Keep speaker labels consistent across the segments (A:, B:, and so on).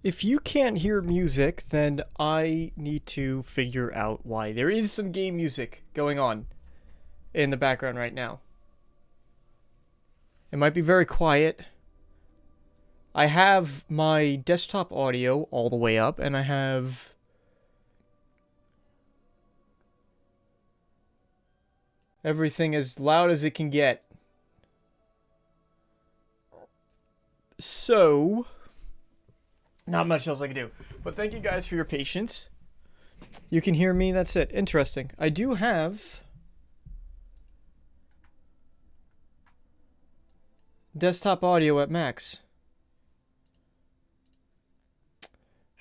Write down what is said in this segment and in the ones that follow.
A: If you can't hear music, then I need to figure out why. There is some game music going on in the background right now. It might be very quiet. I have my desktop audio all the way up, and I have everything as loud as it can get. So, not much else I can do. But thank you guys for your patience. You can hear me, that's it. Interesting. I do have desktop audio at max.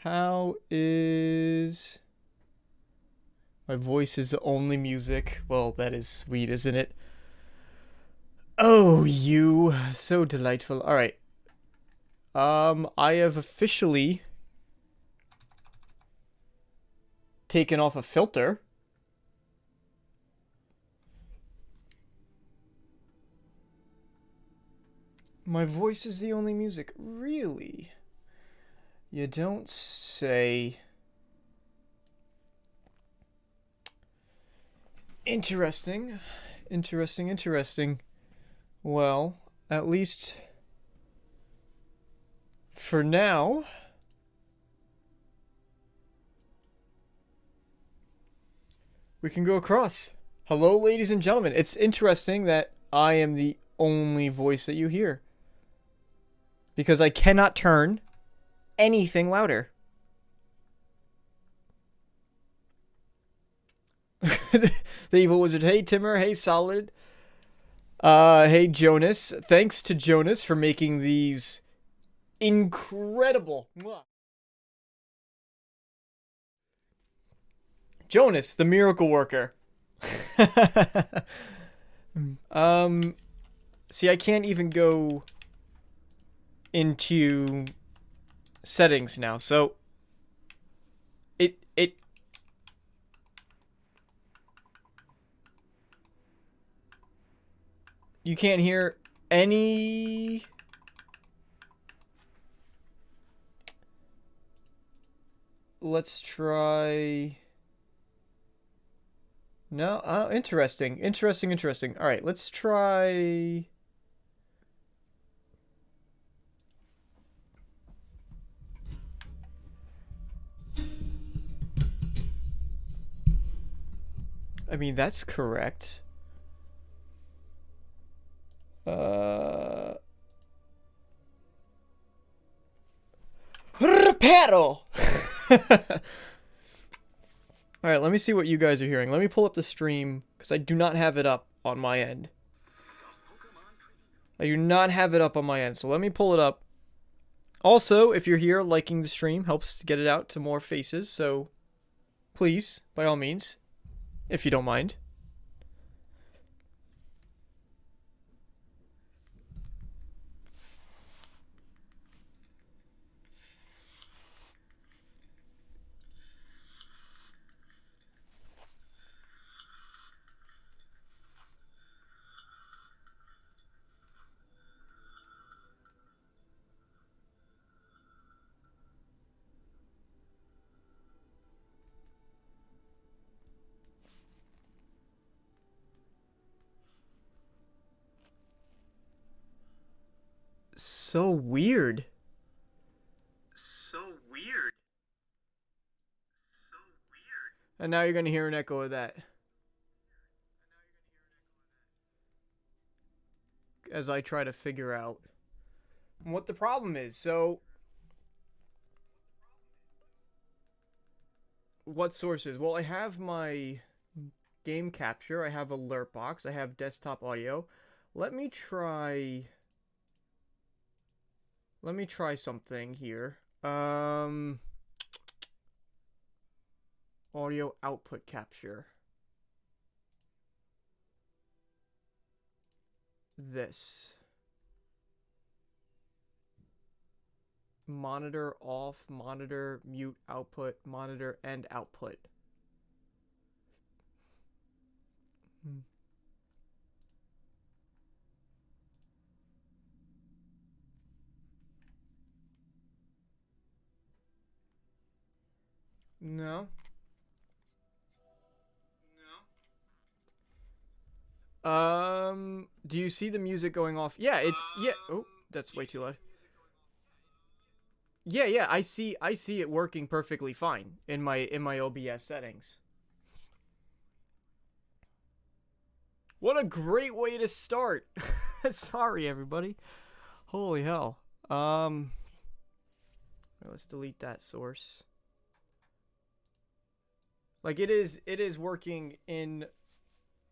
A: How is... My voice is the only music. Well, that is sweet, isn't it? Oh, you. So delightful. Alright. I have officially taken off a filter. My voice is the only music. Really? You don't say. Interesting. Interesting. Well, at least for now, we can go across. Hello, ladies and gentlemen. It's interesting that I am the only voice that you hear, because I cannot turn anything louder. The Evil Wizard. Hey, Timmer. Hey, Solid. Hey, Jonas. Thanks to Jonas for making these incredible. Jonas, the miracle worker. See, I can't even go into settings now, so it you can't hear any. Let's try. No, oh, interesting. All right, let's try. I mean, that's correct. Reparo! Alright, let me see what you guys are hearing. Let me pull up the stream, because I do not have it up on my end. I do not have it up on my end, so let me pull it up. Also, if you're here, liking the stream helps to get it out to more faces, so please, by all means, if you don't mind. So weird. And now you're going to hear an echo of that. As I try to figure out what the problem is. So, what sources? Well, I have my game capture. I have alert box. I have desktop audio. Let me try something here. Audio output capture. This. Monitor off, monitor, mute, output, monitor, and output. No. Do you see the music going off? Yeah, it's yeah. Oh, that's way too loud. Yeah, yeah, I see it working perfectly fine in my OBS settings. What a great way to start. Sorry everybody. Holy hell. Let's delete that source. Like it is working in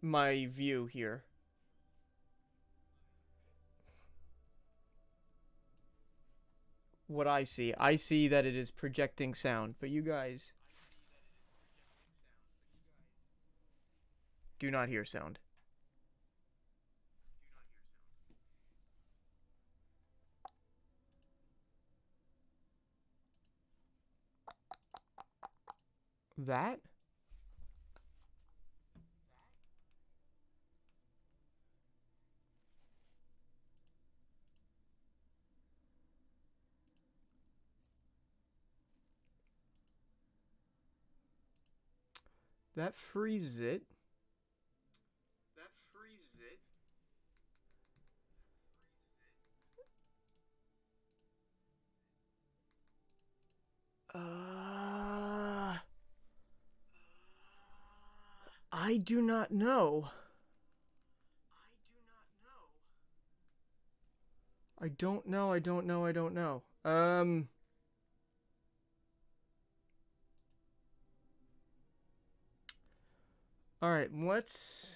A: my view here. What I see that it is projecting sound, but you guys do not hear sound. That? That freezes it. I do not know. I don't know. I don't know. I don't know. All right. Let's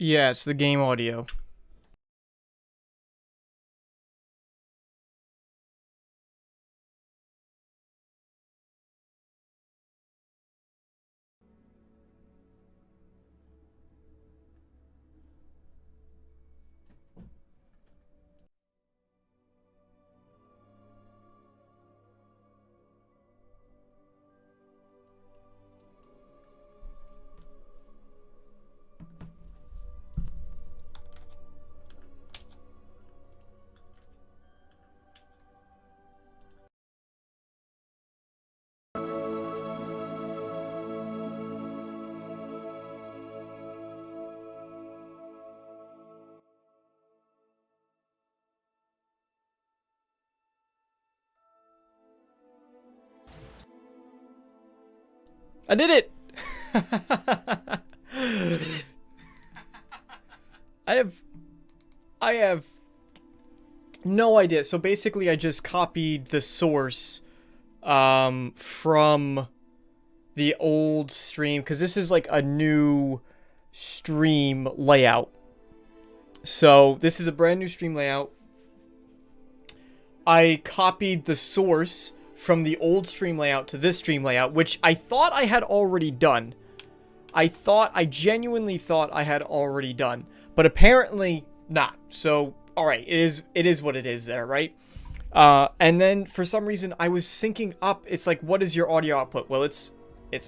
A: Yeah, it's the game audio. I did it! I have no idea. So basically I just copied the source from the old stream, because this is like a new stream layout. So this is a brand new stream layout. I copied the source from the old stream layout to this stream layout, which I thought I had already done. I genuinely thought I had already done, but apparently not. So, alright, it is what it is there, right? And then for some reason I was syncing up. It's like, what is your audio output? Well, it's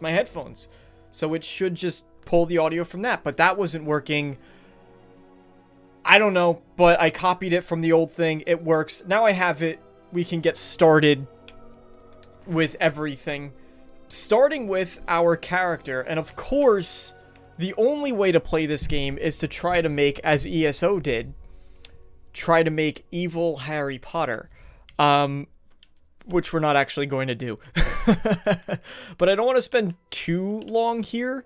A: my headphones. So it should just pull the audio from that, but that wasn't working. I don't know, but I copied it from the old thing. It works. Now I have it. We can get started with everything. Starting with our character. And of course, the only way to play this game is to try to make, as ESO did, try to make evil Harry Potter. Which we're not actually going to do. But I don't want to spend too long here.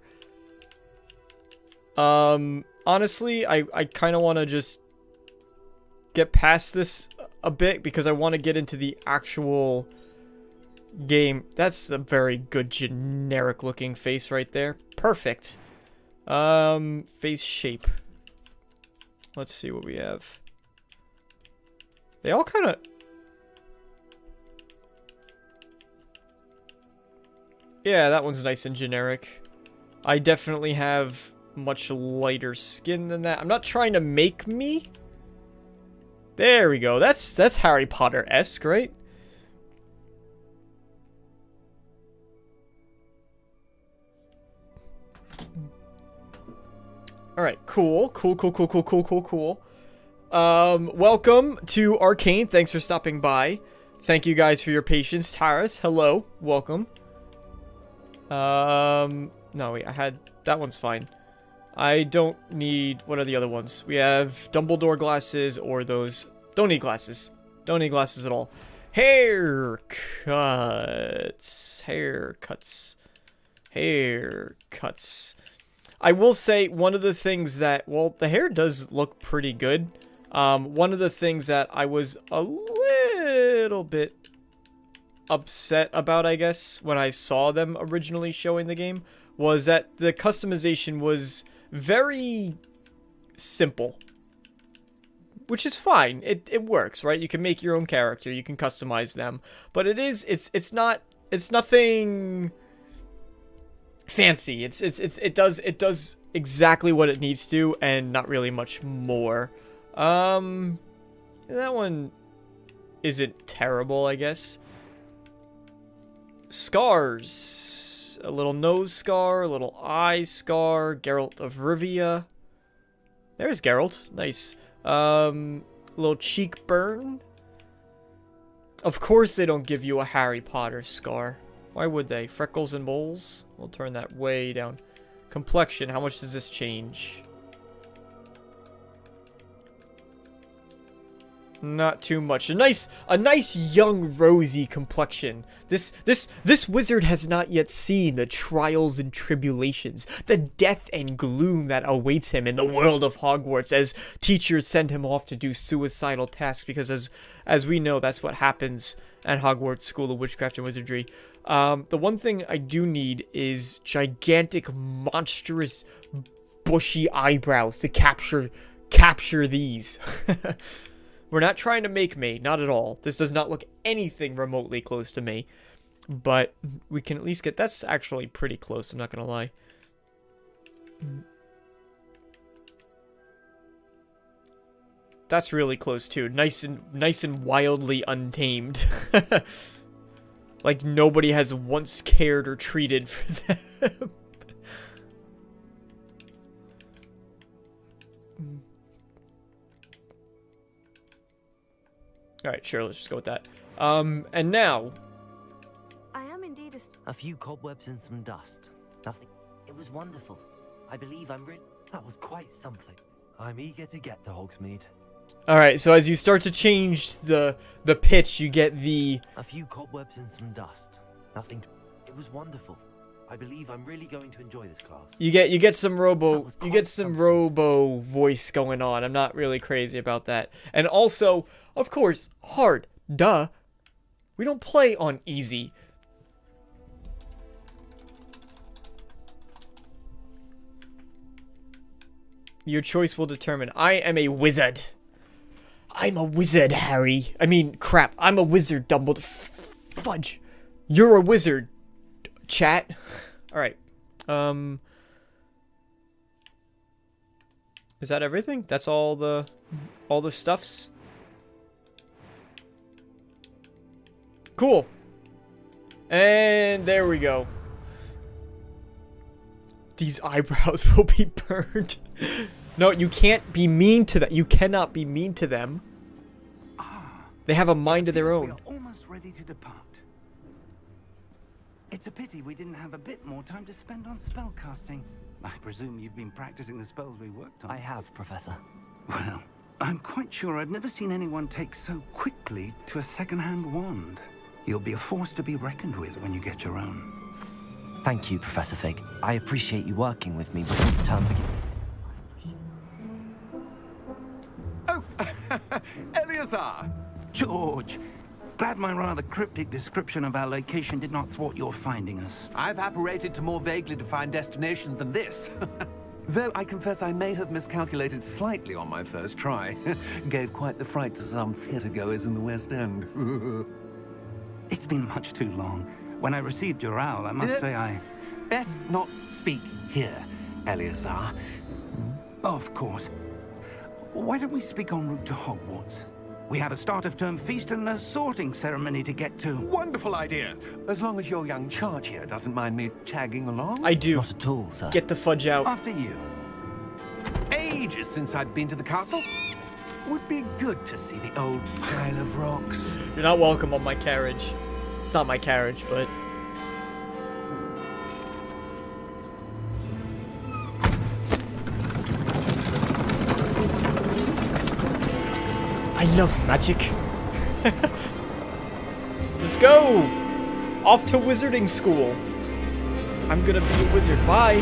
A: Honestly, I kind of want to just get past this a bit, because I want to get into the actual game. That's a very good generic looking face right there. Perfect. Face shape. Let's see what we have. They all kind of... Yeah, that one's nice and generic. I definitely have much lighter skin than that. I'm not trying to make me. There we go. That's Harry Potter-esque, right? Alright, cool. Cool. Welcome to Arcane. Thanks for stopping by. Thank you guys for your patience. Taris, hello. Welcome. No, wait, I had... That one's fine. I don't need... What are the other ones? We have Dumbledore glasses or those... Don't need glasses. Don't need glasses at all. Haircuts. I will say one of the things that... Well, the hair does look pretty good. One of the things that I was a little bit upset about, I guess, when I saw them originally showing the game, was that the customization was very simple, which is fine. It works, right? You can make your own character, you can customize them, but it's nothing fancy. It does exactly what it needs to, and not really much more. That one isn't terrible, I guess. Scars. A little nose scar, a little eye scar. Geralt of Rivia. There's Geralt. Nice. Little cheek burn. Of course they don't give you a Harry Potter scar. Why would they? Freckles and moles? We'll turn that way down. Complexion. How much does this change? Not too much. A nice young rosy complexion. This wizard has not yet seen the trials and tribulations, the death and gloom that awaits him in the world of Hogwarts as teachers send him off to do suicidal tasks, because as we know, that's what happens at Hogwarts School of Witchcraft and Wizardry. The one thing I do need is gigantic, monstrous, bushy eyebrows to capture these. We're not trying to make me, not at all. This does not look anything remotely close to me. But we can at least get... That's actually pretty close, I'm not gonna lie. That's really close too. Nice and wildly untamed. Like nobody has once cared or treated for them. Alright, sure, let's just go with that. And now...
B: I am indeed
C: a few cobwebs and some dust. Nothing. It was wonderful. I believe I'm ready. That was quite something. I'm eager to get to Hogsmeade.
A: Alright, so as you start to change the pitch, you get the...
C: A few cobwebs and some dust. Nothing. It was wonderful. I believe I'm really going to enjoy this class.
A: You get some robo voice going on. I'm not really crazy about that. And also, of course, hard. Duh. We don't play on easy. Your choice will determine. I am a wizard. I'm a wizard, Harry. I mean, crap. I'm a wizard, Dumbledore. Fudge. You're a wizard, chat. Alright. Is that everything? That's all the stuffs? Cool. And there we go. These eyebrows will be burned. No, you can't be mean to that. You cannot be mean to them. They have a mind of their own.
D: We are almost ready to depart. It's a pity we didn't have a bit more time to spend on spellcasting. I presume you've been practicing the spells we worked on.
C: I have, Professor.
D: Well, I'm quite sure I've never seen anyone take so quickly to a second-hand wand. You'll be a force to be reckoned with when you get your own.
C: Thank you, Professor Fig. I appreciate you working with me before the term begins.
D: Oh, Eleazar! George! Glad my rather cryptic description of our location did not thwart your finding us.
E: I've apparated to more vaguely defined destinations than this. Though I confess I may have miscalculated slightly on my first try. Gave quite the fright to some theatre-goers in the West End.
D: It's been much too long. When I received your owl, I must say I...
E: Best not speak here, Eleazar.
D: Of course. Why don't we speak en route to Hogwarts? We have a start-of-term feast and a sorting ceremony to get to.
E: Wonderful idea. As long as your young charge here doesn't mind me tagging along.
A: I do.
C: Not at all, sir.
A: Get the fudge out.
D: After you.
E: Ages since I'd been to the castle. Would be good to see the old pile of rocks.
A: You're not welcome on my carriage. It's not my carriage, but... I love magic. Let's go! Off to wizarding school. I'm gonna be a wizard. Bye!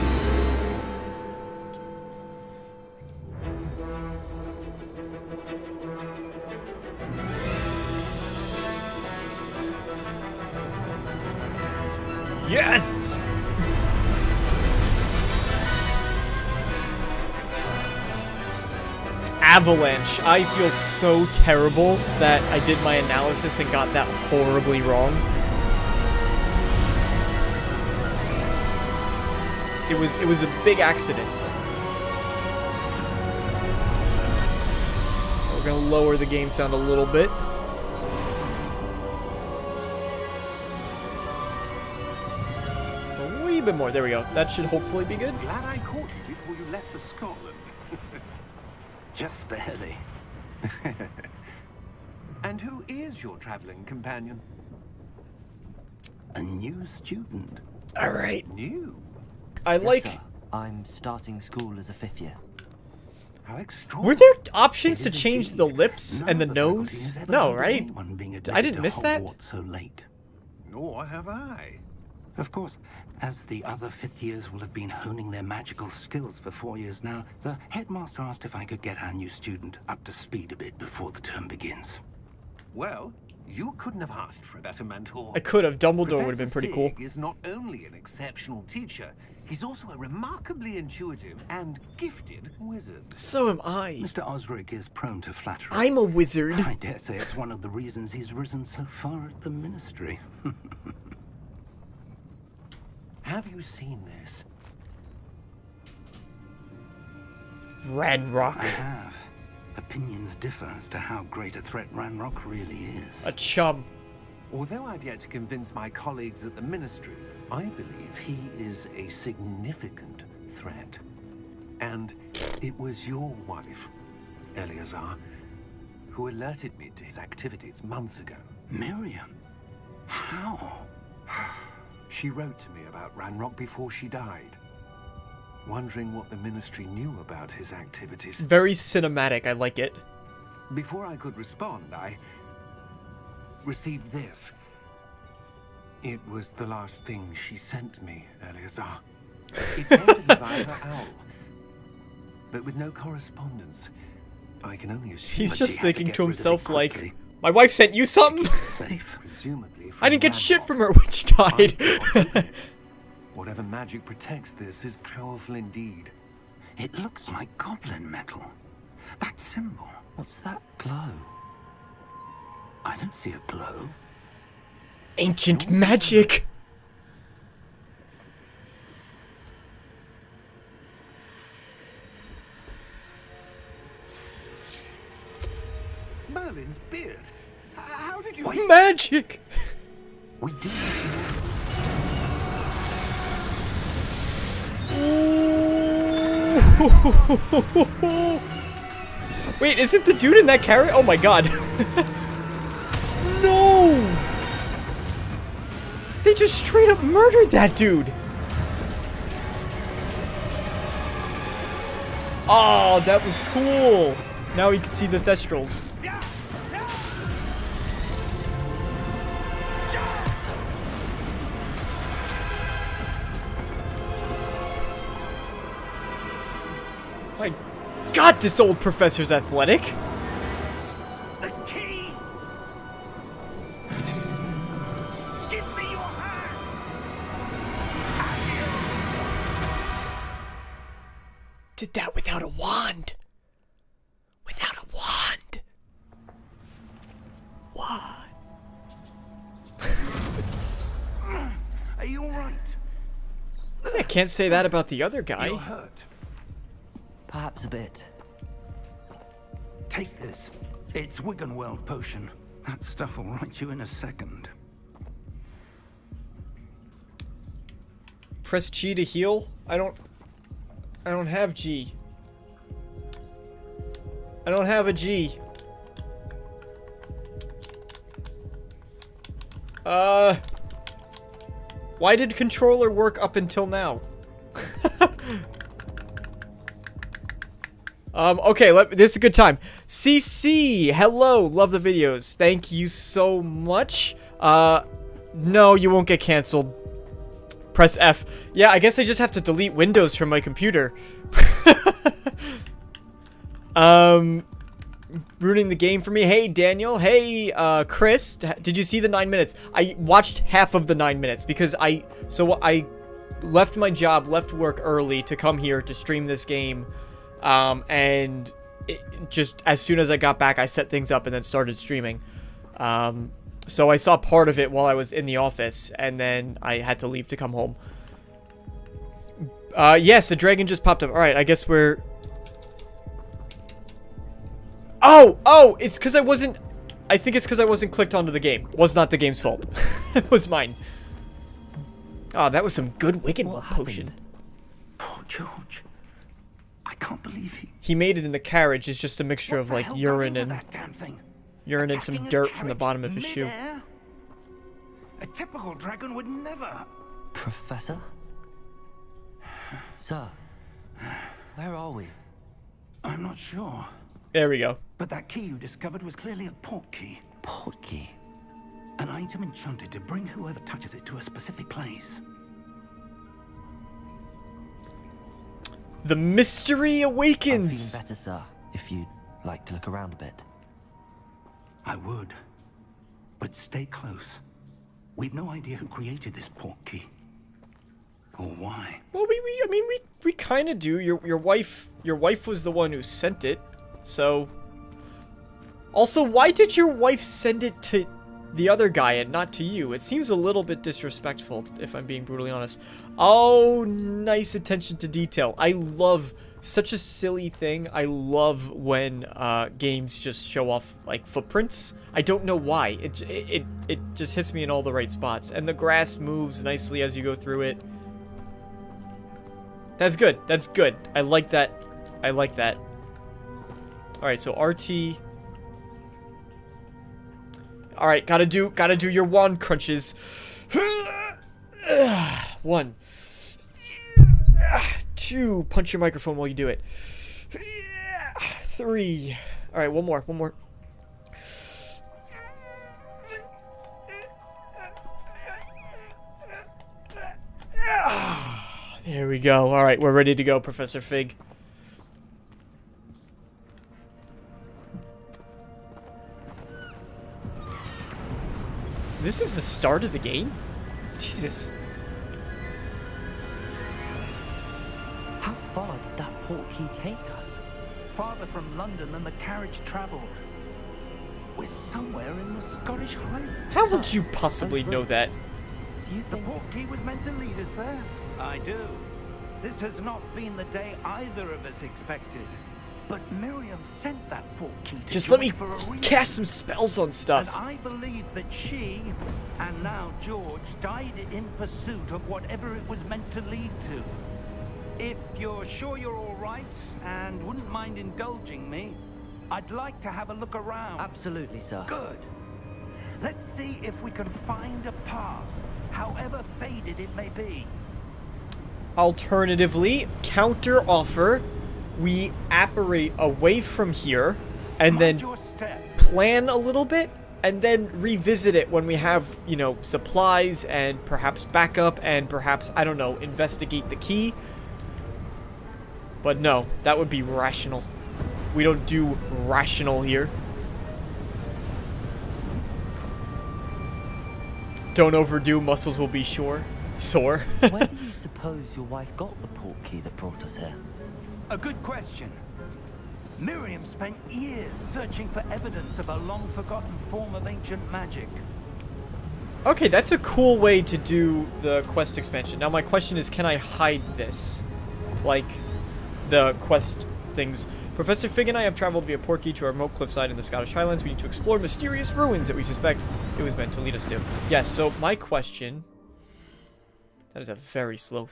A: Yes! Avalanche. I feel so terrible that I did my analysis and got that horribly wrong. It was a big accident. We're gonna lower the game sound a little bit. A wee bit more. There we go. That should hopefully be good.
D: Glad I caught you before you left for Scotland. Just barely.
E: And who is your traveling companion?
D: A new student.
A: All right.
E: New?
A: I
C: Yes,
A: like...
C: sir. I'm starting school as a 5th year.
E: How
A: Were
E: extraordinary.
A: there options to
D: It is
A: change
D: indeed.
A: the lips
D: None
A: and the
D: of faculty
A: nose?
D: has ever
A: No,
D: heard of
A: right?
D: anyone being
A: I
D: admitted
A: didn't
D: to
A: miss that?
D: Hogwarts so late.
E: Nor have I.
D: Of course, as the other 5th years will have been honing their magical skills for 4 years now, the headmaster asked if I could get our new student up to speed a bit before the term begins.
E: Well, You couldn't have asked for a better mentor.
A: I could have. Dumbledore would have been pretty cool.
E: Fig is not only an exceptional teacher, he's also a remarkably intuitive and gifted wizard.
A: So am I.
D: Mr. Osric is prone to flattery.
A: I'm a wizard.
D: I dare say it's one of the reasons he's risen so far at the Ministry.
E: Have you seen this?
A: Ranrock.
D: I have. Opinions differ as to how great a threat Ranrock really is.
A: A chum.
E: Although I've yet to convince my colleagues at the Ministry, I believe he is a significant threat. And it was your wife, Eleazar, who alerted me to his activities months ago.
D: Miriam? How?
E: She wrote to me about Ranrock before she died, wondering what the Ministry knew about his activities.
A: Very cinematic. I like it.
E: Before I could respond, I received this. It was the last thing she sent me, Eleazar. It came to me via her owl, but with no correspondence. I can only assume
A: He's
D: But
A: just
D: she had to
A: thinking
D: get
A: to
D: rid of it
A: himself like,
D: quickly.
A: my wife sent you something?
D: Safe.
E: presumably from
A: I didn't get shit
E: Ranrock.
A: from her when she died.
E: Whatever magic protects this is powerful indeed.
D: It looks like goblin metal. That symbol.
C: What's that glow?
D: I don't see a glow.
A: Ancient magic.
E: Merlin's beard. How did you...
A: Magic.
D: We do.
A: Wait, isn't the dude in that carrot? Oh my god. No! They just straight up murdered that dude. Oh, that was cool. Now we can see the Thestrals. My god, this old professor's athletic.
D: The key! Give me your hand!
A: Did that without a wand. Without a wand. What?
D: Are you alright?
A: I can't say that about the other guy.
D: You're hurt.
C: Perhaps a bit.
D: Take this. It's Wiggenweld potion. That stuff will right you in a second.
A: Press G to heal? I don't have G. I don't have a G. Why did controller work up until now? Okay, this is a good time. CC, hello, love the videos. Thank you so much. No, you won't get canceled. Press F. Yeah, I guess I just have to delete Windows from my computer. Ruining the game for me. Hey, Daniel. Hey, Chris. Did you see the 9 minutes? I watched half of the 9 minutes because I left my job, left work early to come here to stream this game. And just as soon as I got back, I set things up and then started streaming. So I saw part of it while I was in the office, and then I had to leave to come home. Yes, the dragon just popped up. Alright, I guess we're... Oh, it's because I wasn't... I think it's because I wasn't clicked onto the game. Was not the game's fault. It was mine. Oh, that was some good Wiggenweld potion.
D: Poor George. I can't believe
A: He made it in the carriage. It's just a mixture of,
D: What the
A: like,
D: hell got
A: urine
D: into
A: and...
D: that damn thing?
A: Urine and some
D: Attacking a
A: dirt from the
D: carriage
A: bottom of his shoe.
D: mid-air? A typical dragon would never.
C: Professor? Sir, where are we?
D: I'm not sure.
A: There we go.
D: But that key you discovered was clearly a port key.
C: Port key.
D: An item enchanted to bring whoever touches it to a specific place.
A: The mystery
C: I'm feeling
A: awakens.
C: better, sir. If you'd like to look around a bit.
D: I would. But but stay close. We've no idea who created this portkey. Or why.
A: Well, I mean, we kind of do. Your wife was the one who sent it. So, also, why did your wife send it to the other guy and not to you? It seems a little bit disrespectful, if I'm being brutally honest. Oh, nice attention to detail. I love such a silly thing. I love when games just show off like footprints. I don't know why. It just hits me in all the right spots, and the grass moves nicely as you go through it. That's good. That's good. I like that. I like that. All right, so RT. All right, gotta do your wand crunches. 1, 2. Punch your microphone while you do it. 3. All right, one more. There we go. All right, we're ready to go, Professor Fig. This is the start of the game? Jesus.
C: How far did that portkey take us?
D: Farther from London than the carriage travelled. We're somewhere in the Scottish Highlands.
A: How would you possibly know that?
C: Do you
D: The
C: think...
D: portkey was meant to lead us there. I do. This has not been the day either of us expected. But Miriam sent that portkey to
A: Just let me
D: George for a reason.
A: cast some spells on
D: And
A: stuff.
D: I believe that she, and now George, died in pursuit of whatever it was meant to lead to. If you're sure you're all right and wouldn't mind indulging me, I'd like to have a look around.
C: Absolutely, sir.
D: Good. Let's see if we can find a path, however faded it may be.
A: Alternatively, counter offer, we apparate away from here and
D: Mind
A: then
D: your step.
A: plan a little bit and then revisit it when we have, you know, supplies and perhaps backup and perhaps, I don't know, investigate the key. But no, that would be rational. We don't do rational here. Don't overdo, muscles will be sore.
C: Where do you suppose your wife got the portkey that brought us here?
D: A good question. Miriam spent years searching for evidence of a long-forgotten form of ancient magic.
A: Okay, that's a cool way to do the quest expansion. Now my question is, can I hide this? Like, the quest things. Professor Fig and I have traveled via portkey to a remote cliffside in the Scottish Highlands. We need to explore mysterious ruins that we suspect it was meant to lead us to. Yes, so my question... That is a very slow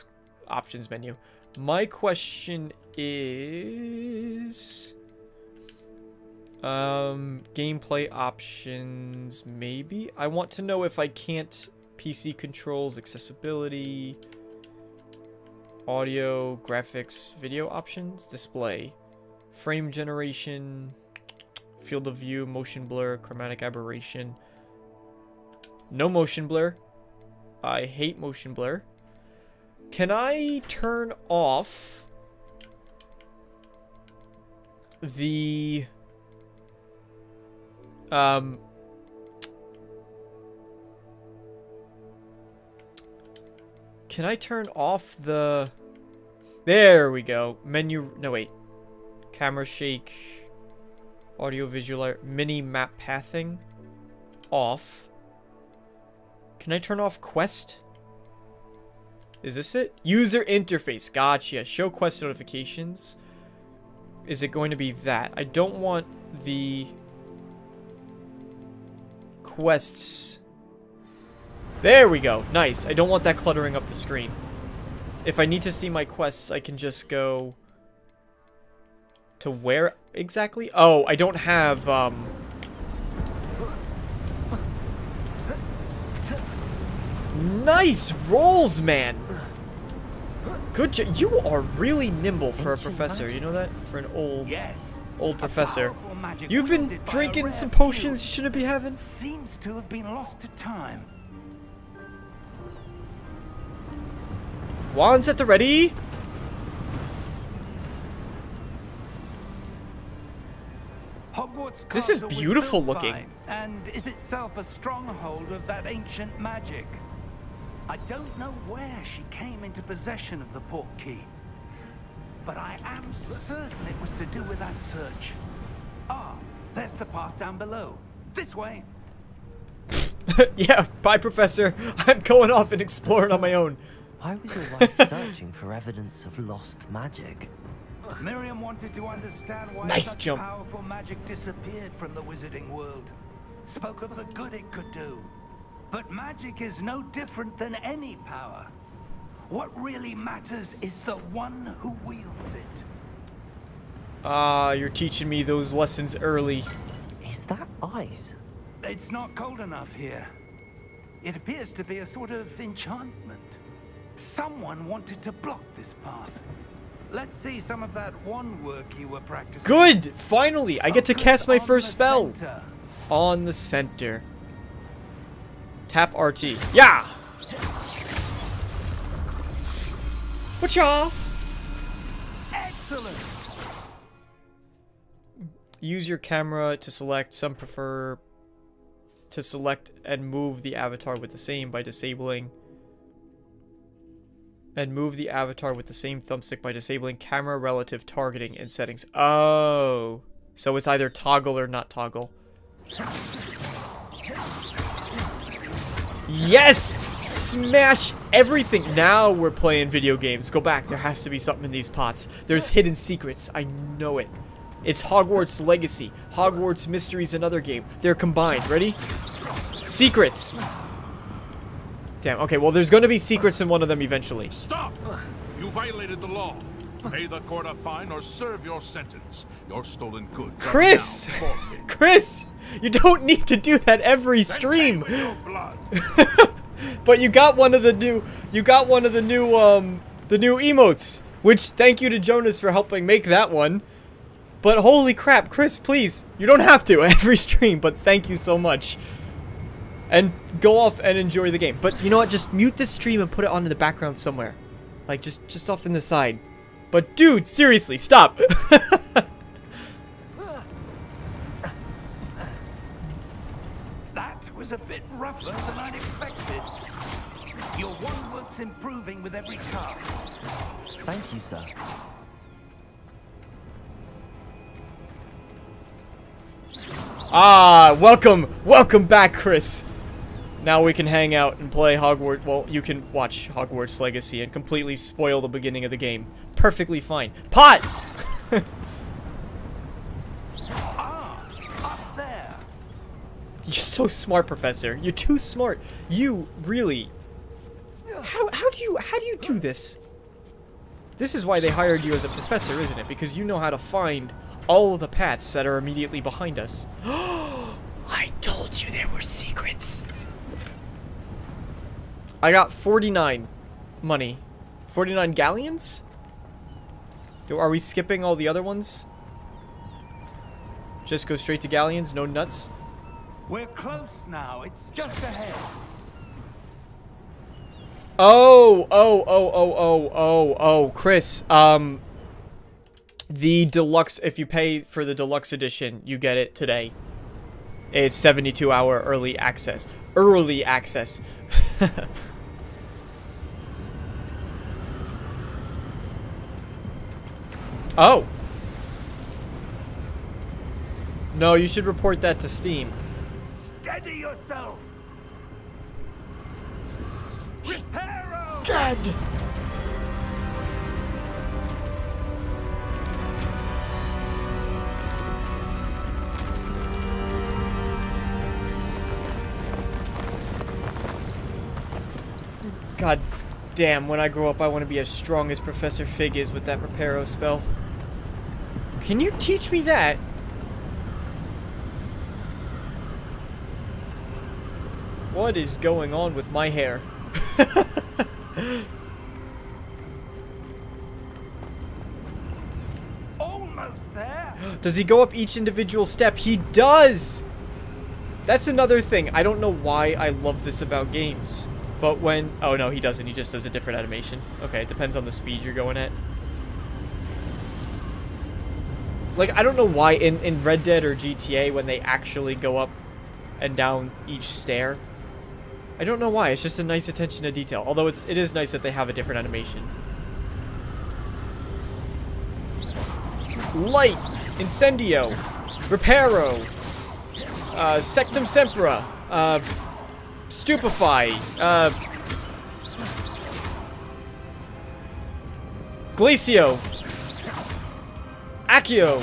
A: options menu. My question is... gameplay options, maybe? I want to know if I can't... PC controls, accessibility... Audio, graphics, video options, display... Frame generation, field of view, motion blur, chromatic aberration. No motion blur. I hate motion blur. Can I turn off the can I turn off the... There we go. Menu... No, wait. Camera shake, audio visual, mini map pathing, off. Can I turn off quest? Is this it? User interface, gotcha. Show quest notifications. Is it going to be that? I don't want the quests. There we go, nice. I don't want that cluttering up the screen. If I need to see my quests, I can just go... To where exactly? Oh, I don't have, Nice rolls, man! Good job. You are really nimble for a professor. You know that? For an old professor. You've been drinking some potions you shouldn't be having?
D: Seems to have been lost to time.
A: Wands at the ready.
D: Hogwarts Hogwarts
A: This is
D: Castle was
A: beautiful
D: built
A: looking.
D: by, and is itself a stronghold of that ancient magic. I don't know where she came into possession of the portkey, but I am certain it was to do with that search. Ah, there's the path down below. This way.
A: Yeah, bye, Professor. I'm going off and exploring on my own.
C: Why was your wife searching for evidence of lost magic?
D: Miriam wanted to understand why
A: Nice
D: such
A: jump.
D: powerful magic disappeared from the wizarding world. Spoke of the good it could do. But magic is no different than any power. What really matters is the one who wields it.
A: Ah, you're teaching me those lessons early.
C: Is that ice?
D: It's not cold enough here. It appears to be a sort of enchantment. Someone wanted to block this path. Let's see some of that wand work you were practicing.
A: Good! Finally, I get to
D: Focus
A: cast my
D: on
A: first
D: the
A: spell.
D: center.
A: On the center. Tap RT. Yeah! Whatcha?
D: Excellent.
A: Use your camera to select. Some prefer to select and move the avatar with the same by disabling. And move the avatar with the same thumbstick by disabling camera relative targeting in settings. Oh. So it's either toggle or not toggle. Yes! Smash everything! Now we're playing video games. Go back. There has to be something in these pots. There's hidden secrets. I know it. It's Hogwarts Legacy. Hogwarts Mystery's another game. They're combined. Ready? Secrets! Damn. Okay, well, there's gonna be secrets in one of them eventually.
F: Stop! You violated the law. Pay the court a fine or serve your sentence. Your stolen goods are
A: Chris!
F: now forfeit.
A: Chris! You don't need to do that every
F: Then
A: stream!
F: pay with your blood.
A: But you got one of the new, the new emotes. Which, thank you to Jonas for helping make that one. But holy crap, Chris, please. You don't have to every stream, but thank you so much. And go off and enjoy the game. But you know what, just mute this stream and put it on in the background somewhere. Like, just off in the side. But dude, seriously, stop!
D: That was a bit rougher than I'd expected. Your wand work's improving with every cast.
C: Thank you, sir.
A: Ah, welcome back, Chris. Now we can hang out and play Hogwarts. Well, you can watch Hogwarts Legacy and completely spoil the beginning of the game. Perfectly fine. Pot!
D: Up there.
A: You're so smart, Professor. You're too smart. You really. How do you do this? This is why they hired you as a professor, isn't it? Because you know how to find all of the paths that are immediately behind us. I told you there were secrets. I got 49 money. 49 galleons? Are we skipping all the other ones? Just go straight to galleons, no nuts?
D: We're close now. It's just ahead.
A: Oh, Chris, the deluxe, if you pay for the deluxe edition, you get it today. It's 72-hour early access. Early access. Oh. No, you should report that to Steam.
D: Steady yourself. Reparo.
A: God. God damn, when I grow up I want to be as strong as Professor Fig is with that Reparo spell. Can you teach me that? What is going on with my hair?
D: Almost there.
A: Does he go up each individual step? He does! That's another thing. I don't know why I love this about games. But when... Oh, no, he doesn't. He just does a different animation. Okay, it depends on the speed you're going at. Like, I don't know why in Red Dead or GTA when they actually go up and down each stair. I don't know why. It's just a nice attention to detail. Although it is nice that they have a different animation. Light, Incendio, Reparo, Sectum Sempra, Stupefy, Glacio, Accio.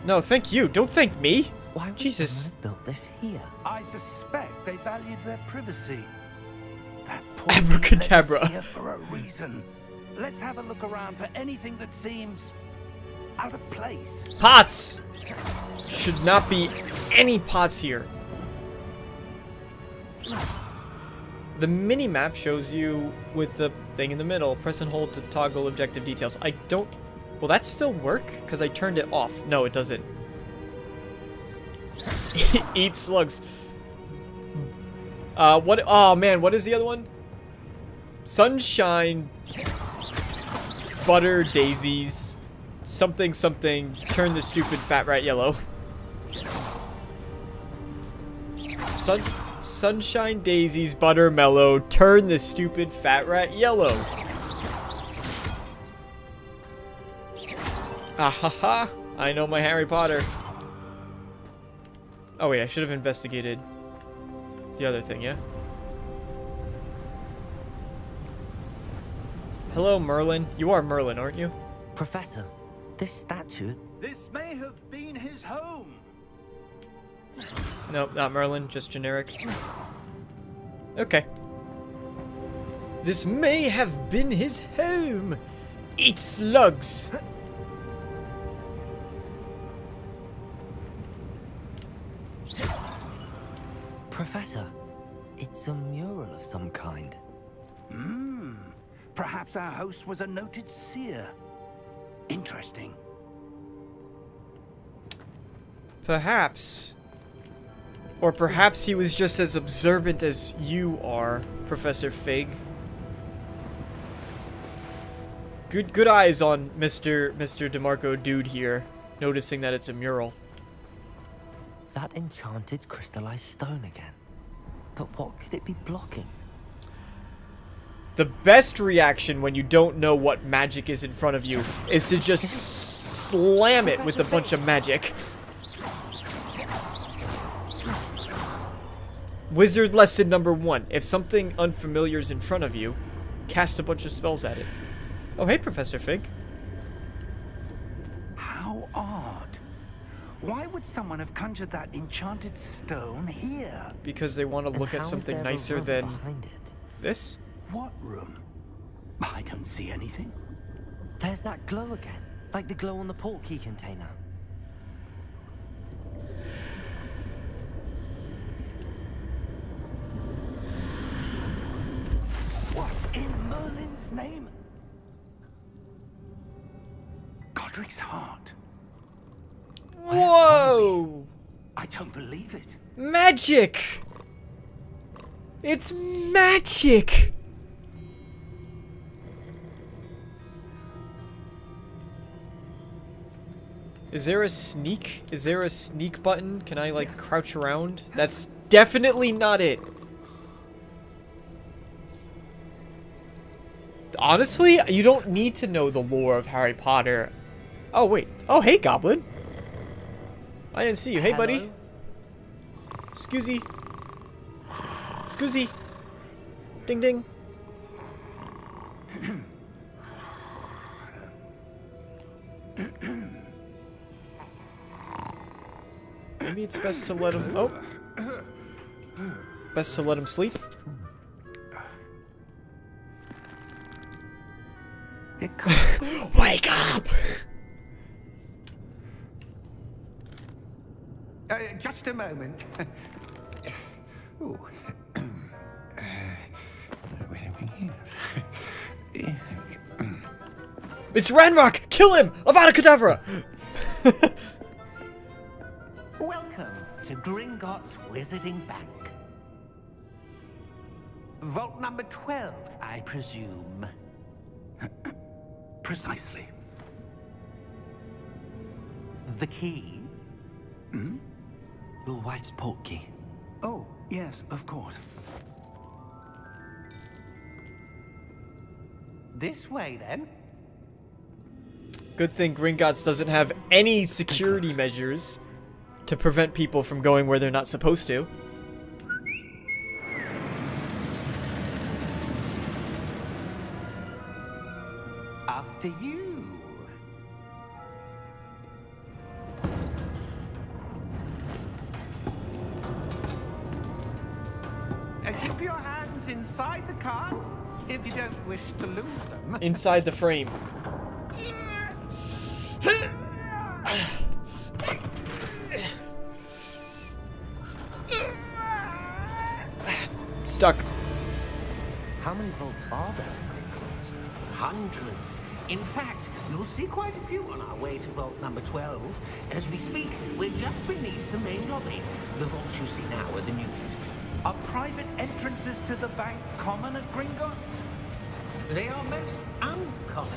A: No, thank you. Don't thank me.
C: Why would
A: Jesus.
C: someone have built this here?
D: I suspect they valued their privacy. That poor
A: Abracadabra.
D: is here for a reason. Let's have a look around for anything that seems out of place.
A: Pots! Should not be any pots here. The mini-map shows you with the thing in the middle. Press and hold to toggle objective details. I don't... Will that still work? Because I turned it off. No, it doesn't. Eat slugs. What? Oh, man. What is the other one? Sunshine... Butter daisies... Something, something. Turn the stupid fat rat yellow. Sunshine daisies, butter mellow. Turn the stupid fat rat yellow. Ah ha ha. I know my Harry Potter. Oh wait, I should have investigated the other thing, yeah? Hello, Merlin. You are Merlin, aren't you?
C: Professor, this statue...
D: This may have been his home.
A: Nope, not Merlin, just generic. Okay. This may have been his home. Eat slugs.
C: Professor, it's a mural of some kind.
D: Perhaps our host was a noted seer. Interesting.
A: Perhaps. Or perhaps he was just as observant as you are, Professor Fig. Good eyes on Mr. Damarco dude here, noticing that it's a mural.
C: That enchanted crystallized stone again. But what could it be blocking?
A: The best reaction when you don't know what magic is in front of you is to just slam it with a bunch of magic. Wizard lesson number 1. If something unfamiliar is in front of you, cast a bunch of spells at it. Oh, hey, Professor Fig.
D: How odd. Why would someone have conjured that enchanted stone here?
A: Because they want to
C: And
A: look at
C: how is
A: something
C: there a
A: nicer
C: room
A: than
C: behind it?
A: this.
D: What room? I don't see anything.
C: There's that glow again, like the glow on the portkey container.
D: What in Merlin's name? Godric's heart.
A: Whoa!
D: I don't believe it.
A: Magic! It's magic! Is there a sneak? Is there a sneak button? Can I, like, crouch around? That's definitely not it. Honestly, you don't need to know the lore of Harry Potter. Oh, wait. Oh, hey, Goblin. I didn't see you. Hey, buddy. Scoozy. Scoozy. Ding, ding. Maybe it's best to let him... Oh. Best to let him sleep. Wake up!
E: Just a moment. Ooh.
A: It's Ranrock! Kill him! Avada Kedavra!
G: Welcome to Gringotts Wizarding Bank.
D: Vault number 12, I presume.
E: Precisely.
D: The key?
C: Your wife's portkey.
E: Oh, yes, of course.
D: This way, then.
A: Good thing Gringotts doesn't have any security measures to prevent people from going where they're not supposed to.
D: After you. Keep your hands inside the cart if you don't wish to lose them.
A: Inside the frame. Stuck.
C: How many vaults are there in Gringotts?
G: Hundreds. In fact, you'll see quite a few on our way to vault number 12. As we speak, we're just beneath the main lobby. The vaults you see now are the newest.
D: Are private entrances to the bank common at Gringotts?
G: They are most uncommon.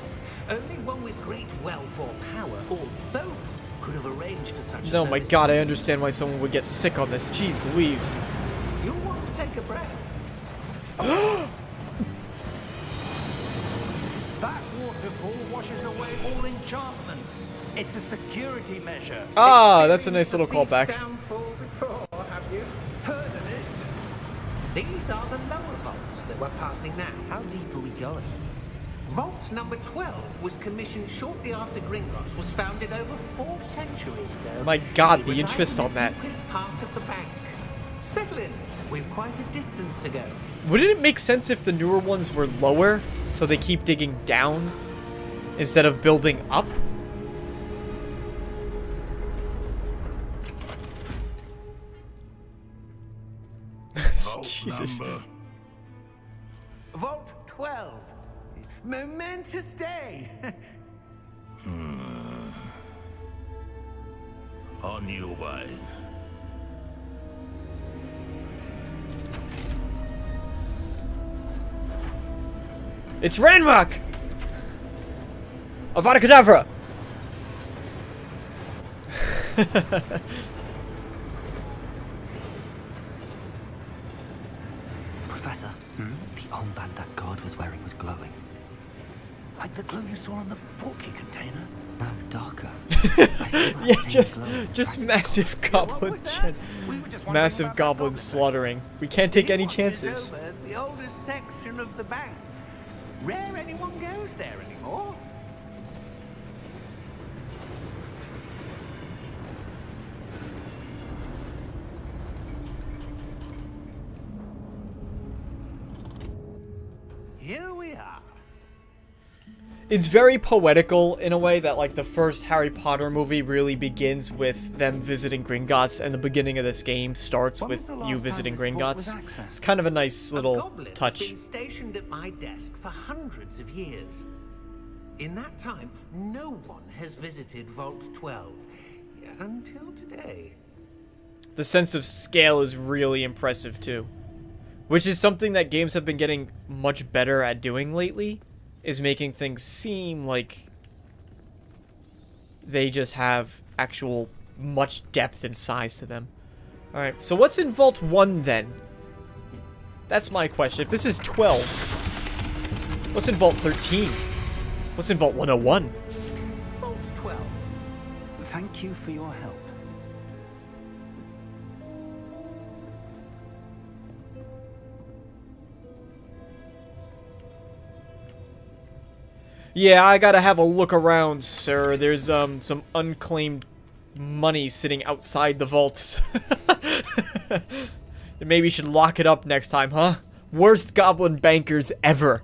G: Only one with great wealth or power, or both, could have arranged for such a
A: Oh my
G: service.
A: god, I understand why someone would get sick on this. Jeez Louise.
G: You'll want to take a breath.
D: That waterfall washes away all enchantments. It's a security measure.
A: Ah, that's a nice little
G: Experienced
A: callback.
G: the downfall before, have you?
D: Heard of it?
G: These are the lower vaults that we're passing now.
C: How deep are we going?
G: Vault number 12 was commissioned shortly after Gringotts was founded over 4 centuries ago.
A: My god,
G: It
A: the
G: resides
A: interest
G: in
A: on that.
G: The deepest part of the bank. Settle in. We've quite a distance to go.
A: Wouldn't it make sense if the newer ones were lower, so they keep digging down instead of building up? Jesus.
G: Vault 12. Momentous day.
F: On your way.
A: It's Ranrock! Avada Kedavra!
C: Professor, the armband that guard was wearing was glowing.
D: Like the glow you saw on the portkey container?
C: No, darker. I saw that
A: Yeah,
C: same glow.
A: just massive goblin
G: was that?
A: gen-
D: We were just wondering
A: massive
D: about that
A: goblin
D: dog.
A: slaughtering. We can't take any
G: It watches
A: chances.
G: over the oldest section of the bank. Rare anyone goes there anymore. Here we are.
A: It's very poetical in a way that like the first Harry Potter movie really begins with them visiting Gringotts, and the beginning of this game starts
D: When was
A: with
D: the
A: you
D: last
A: visiting
D: time this vault was
A: Gringotts.
D: accessed?
A: It's kind of a nice
G: A
A: little
G: goblin has
A: touch.
G: been stationed at my desk for hundreds of years. In that time, no one has visited Vault 12 until today.
A: The sense of scale is really impressive too, which is something that games have been getting much better at doing lately, is making things seem like they just have actual much depth and size to them. Alright, so what's in Vault 1 then? That's my question. If this is 12, what's in Vault 13? What's in Vault 101?
G: Vault 12.
D: Thank you for your help.
A: Yeah, I gotta have a look around, sir. There's, some unclaimed money sitting outside the vaults. Maybe you should lock it up next time, huh? Worst goblin bankers ever.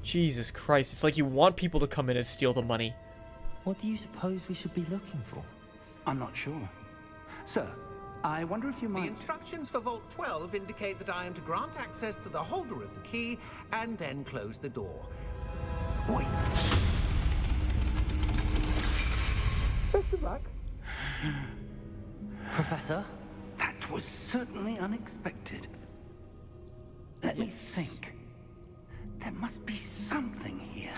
A: Jesus Christ, it's like you want people to come in and steal the money.
C: What do you suppose we should be looking for?
D: I'm not sure. Sir, I wonder if you
G: The
D: might...
G: instructions for Vault 12 indicate that I am to grant access to the holder of the key and then close the door.
D: Wait.
G: Best of luck.
C: Professor?
D: That was certainly unexpected. Let me think. There must be something here.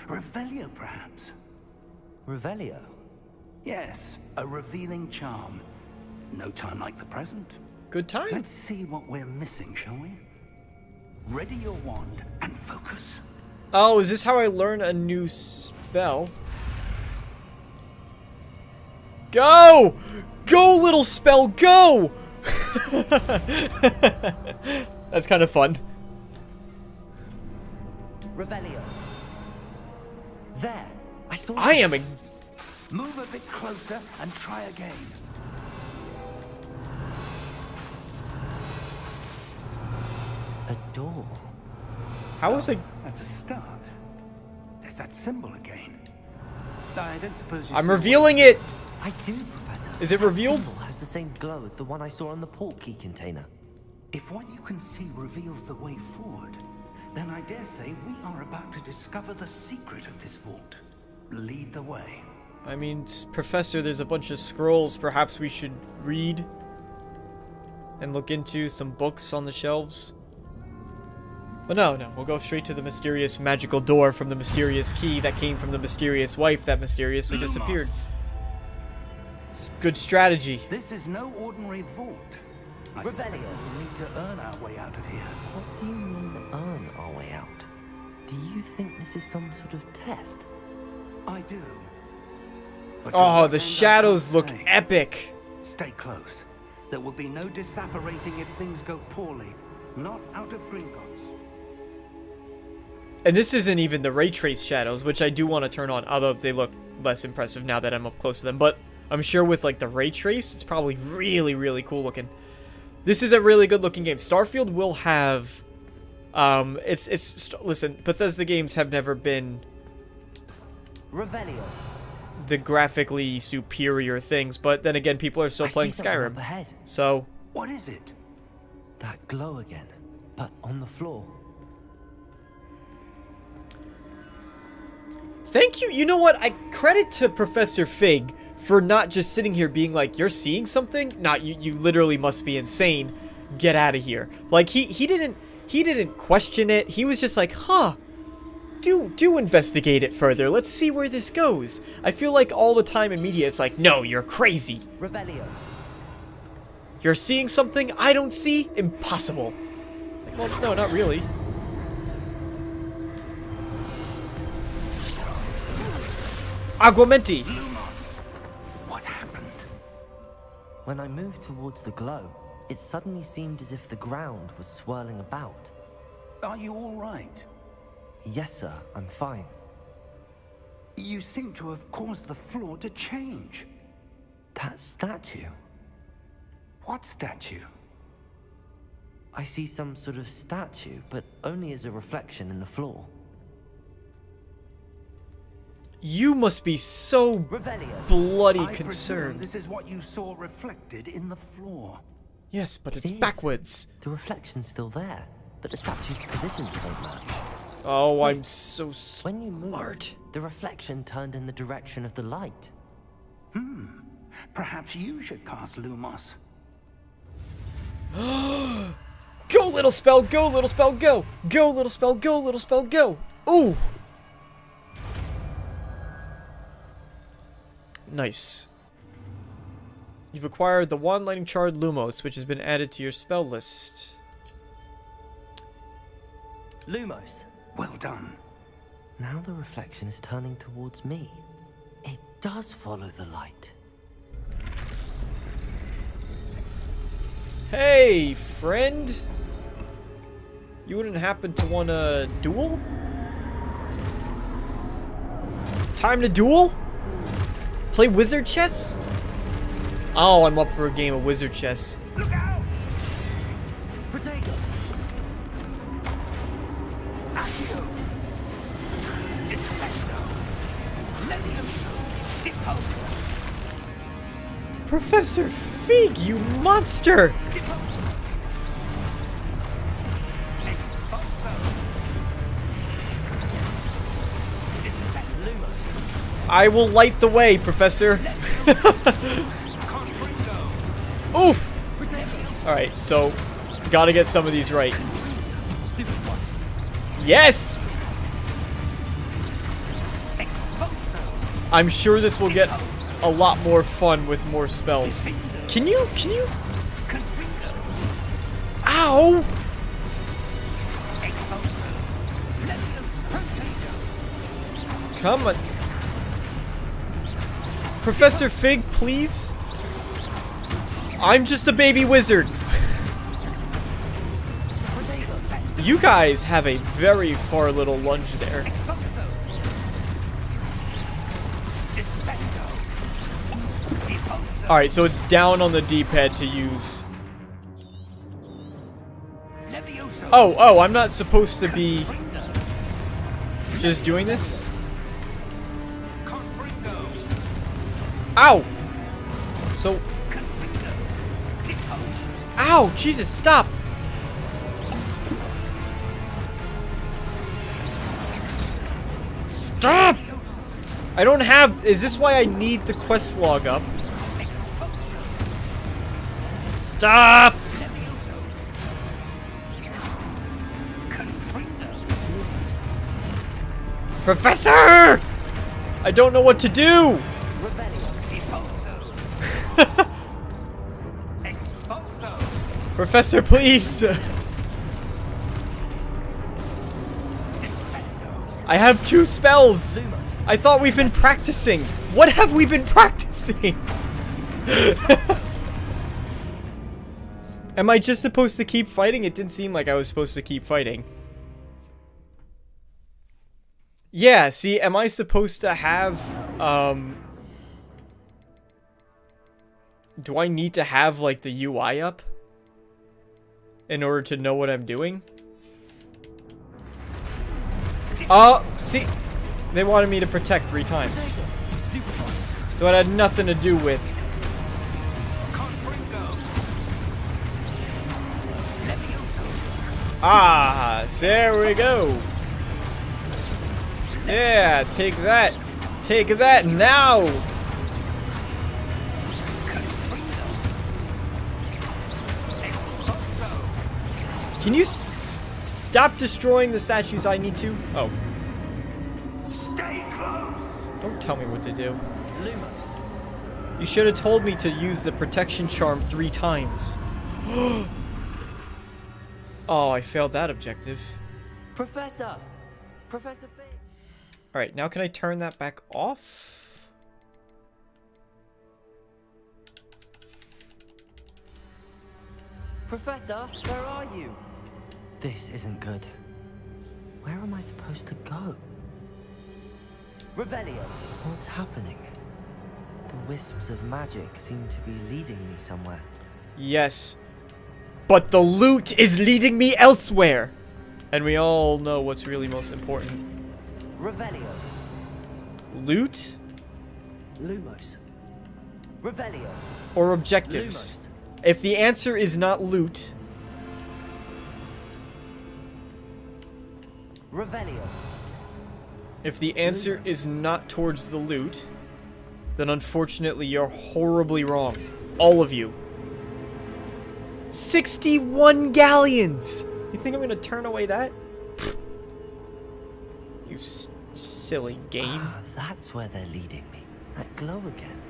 D: Revelio, perhaps.
C: Revelio?
D: Yes, a revealing charm. No time like the present.
A: Good time.
D: Let's see what we're missing, shall we? Ready your wand and focus.
A: Oh, is this how I learn a new spell? Go! Go, little spell, go! That's kind of fun.
C: Revelio. There. I saw
A: I am a...
D: Move a bit closer and try again.
C: a door.
A: How was I...
D: That's a start. There's that symbol again. I don't suppose you
A: I'm
D: see
A: revealing it!
C: I do, Professor.
A: Is it
C: That
A: revealed?
C: symbol has the same glow as the one I saw on the port key container.
G: If what you can see reveals the way forward, then I dare say we are about to discover the secret of this vault. Lead the way.
A: I mean, Professor, there's a bunch of scrolls perhaps we should read and look into, some books on the shelves. But no, we'll go straight to the mysterious magical door from the mysterious key that came from the mysterious wife that mysteriously disappeared. It's good strategy.
D: This is no ordinary vault. I suspect we need to earn our way out of here.
C: What do you mean, earn our way out? Do you think this is some sort of test?
D: I do. But
A: Oh,
D: to
A: the
D: what end, I
A: shadows
D: can't
A: look
D: say.
A: epic.
D: Stay close. There will be no disapparating if things go poorly. Not out of Gringotts.
A: And this isn't even the ray trace shadows, which I do want to turn on, although they look less impressive now that I'm up close to them. But I'm sure with like the ray trace, it's probably really, really cool looking. This is a really good looking game. Starfield will have, listen, Bethesda games have never been
C: Revelio.
A: the graphically superior things, but then again, people are still
C: I
A: playing
C: see something up
A: Skyrim.
C: ahead.
A: So,
D: What is it?
C: That glow again, but on the floor.
A: thank you. You know what? I credit to Professor Fig for not just sitting here being like, you're seeing something? Nah, you literally must be insane. Get out of here. Like, he didn't question it. He was just like, huh, do investigate it further. Let's see where this goes. I feel like all the time in media, it's like, no, you're crazy.
C: Revelio.
A: You're seeing something I don't see? Impossible. Like, well, no, not really. Aguamenti.
D: What happened?
C: When I moved towards the glow, it suddenly seemed as if the ground was swirling about.
D: Are you all right?
C: Yes, sir, I'm fine.
D: You seem to have caused the floor to change.
C: That statue.
D: What statue?
C: I see some sort of statue, but only as a reflection in the floor.
A: You must be so
C: Revelio.
A: bloody
D: I presume
A: concerned.
D: this is what you saw reflected in the floor.
A: Yes, but it's
C: It is.
A: backwards.
C: The reflection's still there, but the statue's positions don't match.
A: Oh, I'm so
C: When you moved,
A: smart.
C: the reflection turned in the direction of the light.
D: Perhaps you should cast Lumos.
A: Go, little spell, go, little spell, go. Go, little spell, go, little spell, go. Ooh. Nice. You've acquired the Wand Lightning Shard Lumos, which has been added to your spell list.
C: Lumos.
D: Well done.
C: Now the reflection is turning towards me. It does follow the light.
A: Hey, friend. You wouldn't happen to want a duel? Time to duel? Play wizard chess? Oh, I'm up for a game of wizard chess.
D: Look out!
C: Protego!
D: Accio! Defendo! Levioso! Deposo!
A: Professor Fig, you monster!
D: Deposo! Exposo! Defendo!
C: Lumos.
A: I will light the way, Professor.
D: Confringo!
A: Oof!
C: Protego!
A: Alright, so Gotta get some of these right.
D: Stupid one.
A: Yes! I'm sure this will get a lot more fun with more spells. Can you? Ow! Come on. Professor Fig, please? I'm just a baby wizard. You guys have a very far little lunge there. Alright, so it's down on the D-pad to use. Oh, I'm not supposed to be just doing this? Ow! So... Ow! Jesus, stop! Stop! I don't have... Is this why I need the quest log up? Stop! Professor! I don't know what to do! Professor, please! I have 2 spells! I thought we've been practicing! What have we been practicing? Am I just supposed to keep fighting? It didn't seem like I was supposed to keep fighting. Yeah, see, am I supposed to have, do I need to have, like, the UI up? In order to know what I'm doing? Oh, see, they wanted me to protect 3 times. So it had nothing to do with... Ah, there we go. Yeah, take that. Take that now. Can you stop destroying the statues I need to? Oh.
G: Stay close.
A: Don't tell me what to do.
C: Lumos.
A: You should have told me to use the protection charm 3 times. Oh, I failed that objective.
C: Professor! Professor Fig!
A: Alright, now can I turn that back off?
C: Professor, where are you? This isn't good. Where am I supposed to go? Revelio! What's happening? The wisps of magic seem to be leading me somewhere.
A: Yes. But the loot is leading me elsewhere! And we all know what's really most important.
C: Revelio.
A: Loot?
C: Lumos. Revelio.
A: Or objectives? If the answer is not loot...
C: Revelio.
A: If the answer is not towards the loot, then unfortunately you're horribly wrong. All of you. 61 galleons! You think I'm gonna turn away that? You silly game.
C: Ah, that's where they're leading me. That glow again.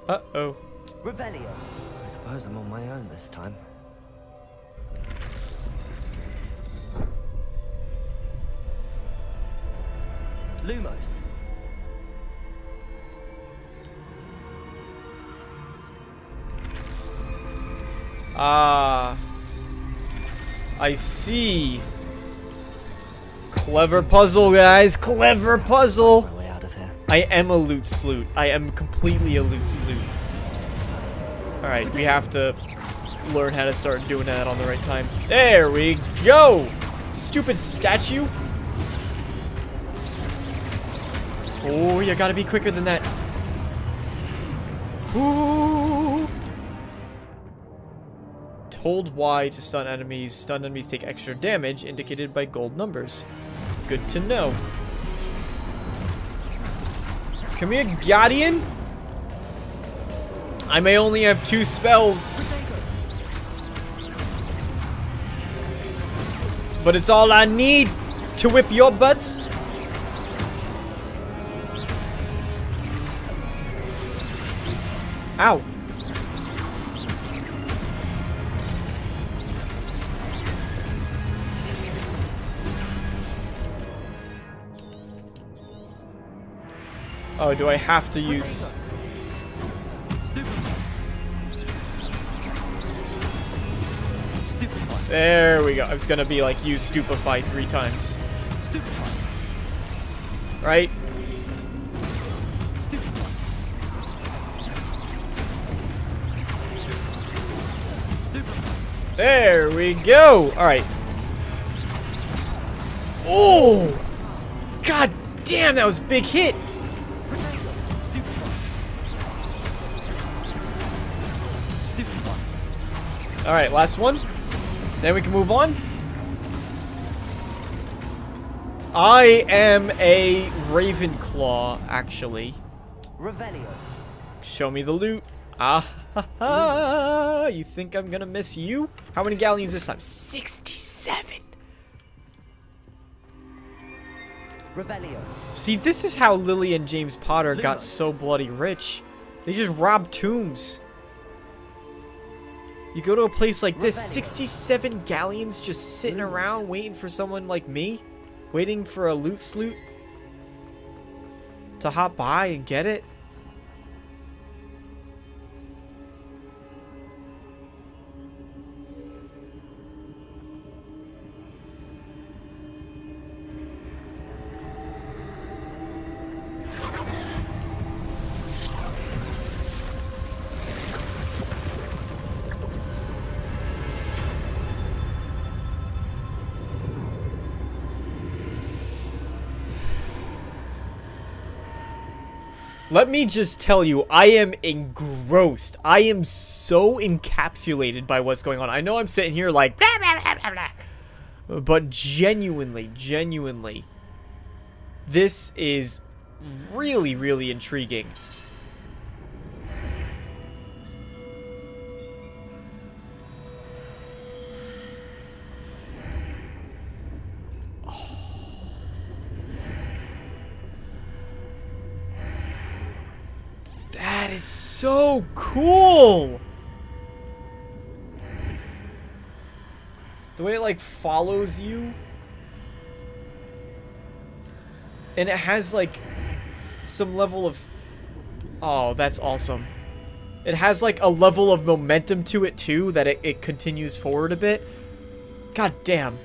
A: Uh-oh.
C: Revelio. I suppose I'm on my own this time. Lumos.
A: Ah. I see. Clever puzzle, guys. Clever puzzle.
C: My way out of here.
A: I am a loot sloot. I am completely a loot sloot. Alright, we have to learn how to start doing that on the right time. There we go! Stupid statue. Oh, you gotta be quicker than that. Ooh. Told Y to stun enemies. Stun enemies take extra damage, indicated by gold numbers. Good to know. Come here, Guardian. I may only have 2 spells, but it's all I need to whip your butts. Ow. Oh, do I have to use... There we go. I was gonna be like, use Stupefy 3 times. Right? There we go. Alright. Oh! God damn, that was a big hit. Alright, last one. Then we can move on. I am a Ravenclaw, actually.
C: Revelio.
A: Show me the loot. Ah ha ha! You think I'm gonna miss you? How many galleons this time? 67!
C: Revelio.
A: See, this is how Lily and James Potter got so bloody rich. They just robbed tombs. You go to a place like this, 67 galleons just sitting around waiting for someone like me? Waiting for a loot sloot to hop by and get it? Let me just tell you, I am engrossed. I am so encapsulated by what's going on. I know I'm sitting here like, blah, blah, blah, blah, blah. But genuinely, this is really, really intriguing. That is so cool! The way it like follows you. And it has like some level of... Oh, that's awesome. It has like a level of momentum to it too, that it continues forward a bit. God damn.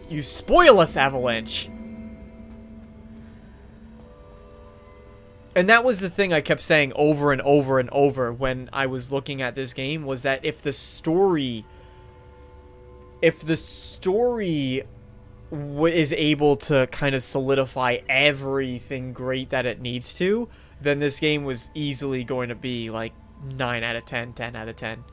A: You spoil us, Avalanche. And that was the thing I kept saying over and over and over when I was looking at this game, was that if the story is able to kind of solidify everything great that it needs to, then this game was easily going to be like 9 out of 10, 10 out of 10.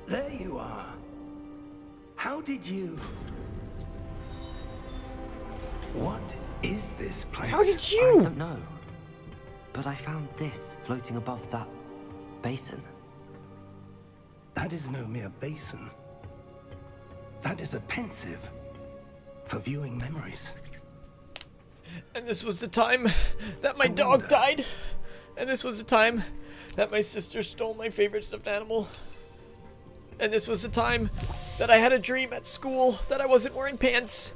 D: There you are. How did you... What is this place?
A: How did
C: I
A: you?
C: don't know. But I found this floating above that basin.
D: That is no mere basin. That is a pensive for viewing memories.
A: And this was the time that my dog died. And this was the time that my sister stole my favorite stuffed animal. And this was the time that I had a dream at school that I wasn't wearing pants.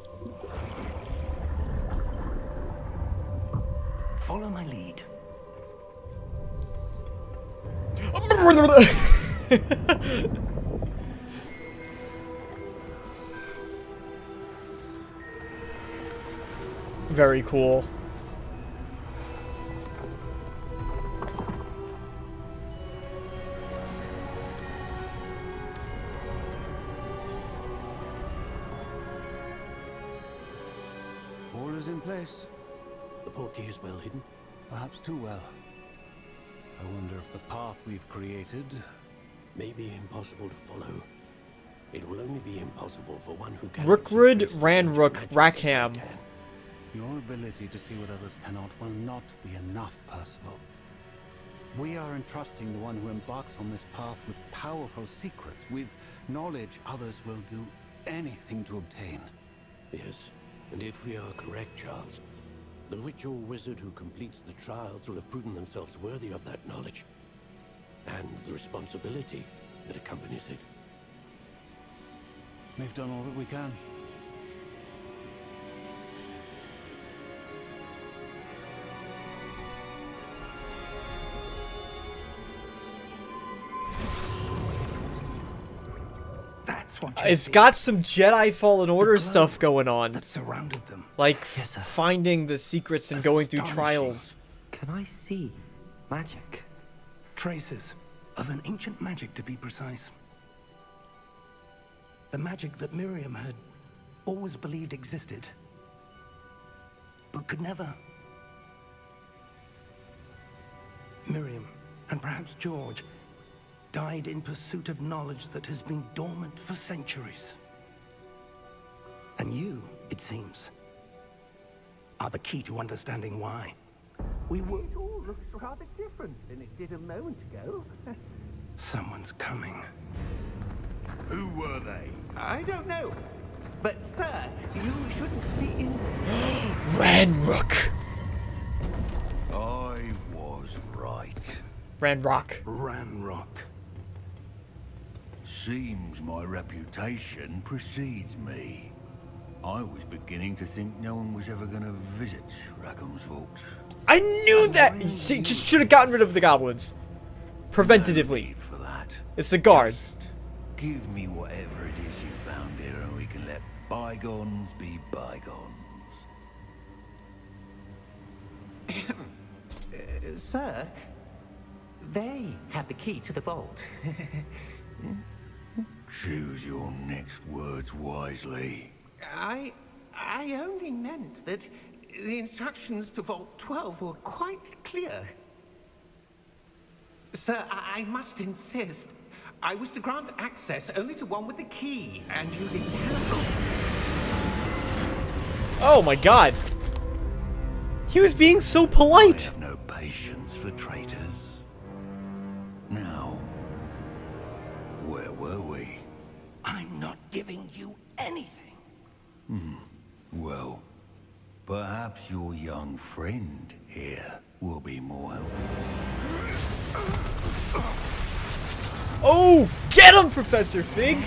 D: Follow my lead.
A: Very cool.
H: All is is in place.
G: The portkey is well hidden.
H: Perhaps too well. I wonder if the path we've created...
G: May be impossible to follow. It will only be impossible for one who can.
A: Rookwood Ranrook Rackham.
H: Your ability to see what others cannot will not be enough, Percival. We are entrusting the one who embarks on this path with powerful secrets, with knowledge others will do anything to obtain.
G: Yes, and if we are correct, Charles, the witch or wizard who completes the trials will have proven themselves worthy of that knowledge, and the responsibility that accompanies it.
H: We've done all that we can. you
A: It's got some Jedi Fallen Order stuff going on.
D: That surrounded them.
A: Like
C: Yes, sir.
A: finding the secrets and going through
D: Astonishing.
A: trials.
C: Can I see magic?
D: Traces of an ancient magic, to be precise. The magic that Miriam had always believed existed, but could never. Miriam, and perhaps George, died in pursuit of knowledge that has been dormant for centuries. And you, it seems, are the key to understanding why. We were...
G: It all looks rather different than it did a moment ago.
D: Someone's coming.
F: Who were they?
G: I don't know. But, sir, you shouldn't be in...
A: Ranrook.
F: I was right.
A: Ranrock.
D: Ranrock.
F: Seems my reputation precedes me. I was beginning to think no one was ever going to visit Rackham's vault.
A: I knew that! See, just should have gotten rid of the goblins.
F: No
A: Preventatively.
F: need for that.
A: It's a guard.
F: Just give me whatever it is you found here and we can let bygones be bygones.
G: Sir, they have the key to the vault.
F: Choose your next words wisely.
G: I only meant that the instructions to Vault 12 were quite clear. Sir, I must insist. I was to grant access only to one with the key, and you didn't have...
A: Oh my god. He was being so
F: I
A: polite.
F: have no patience for traitors. Now, where were we?
D: I'm not giving you anything.
F: Well, perhaps your young friend here will be more helpful.
A: Oh, get him, Professor Fig.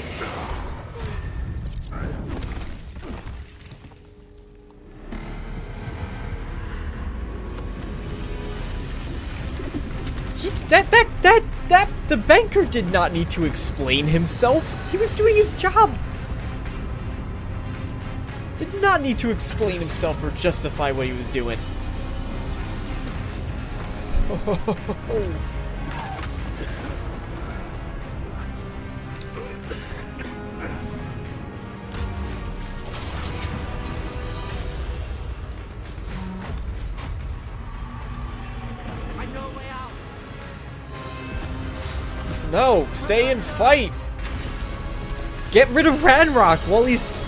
A: The banker did not need to explain himself. He was doing his job. Did not need to explain himself or justify what he was doing. No, stay and fight. Get rid of Ranrock while he's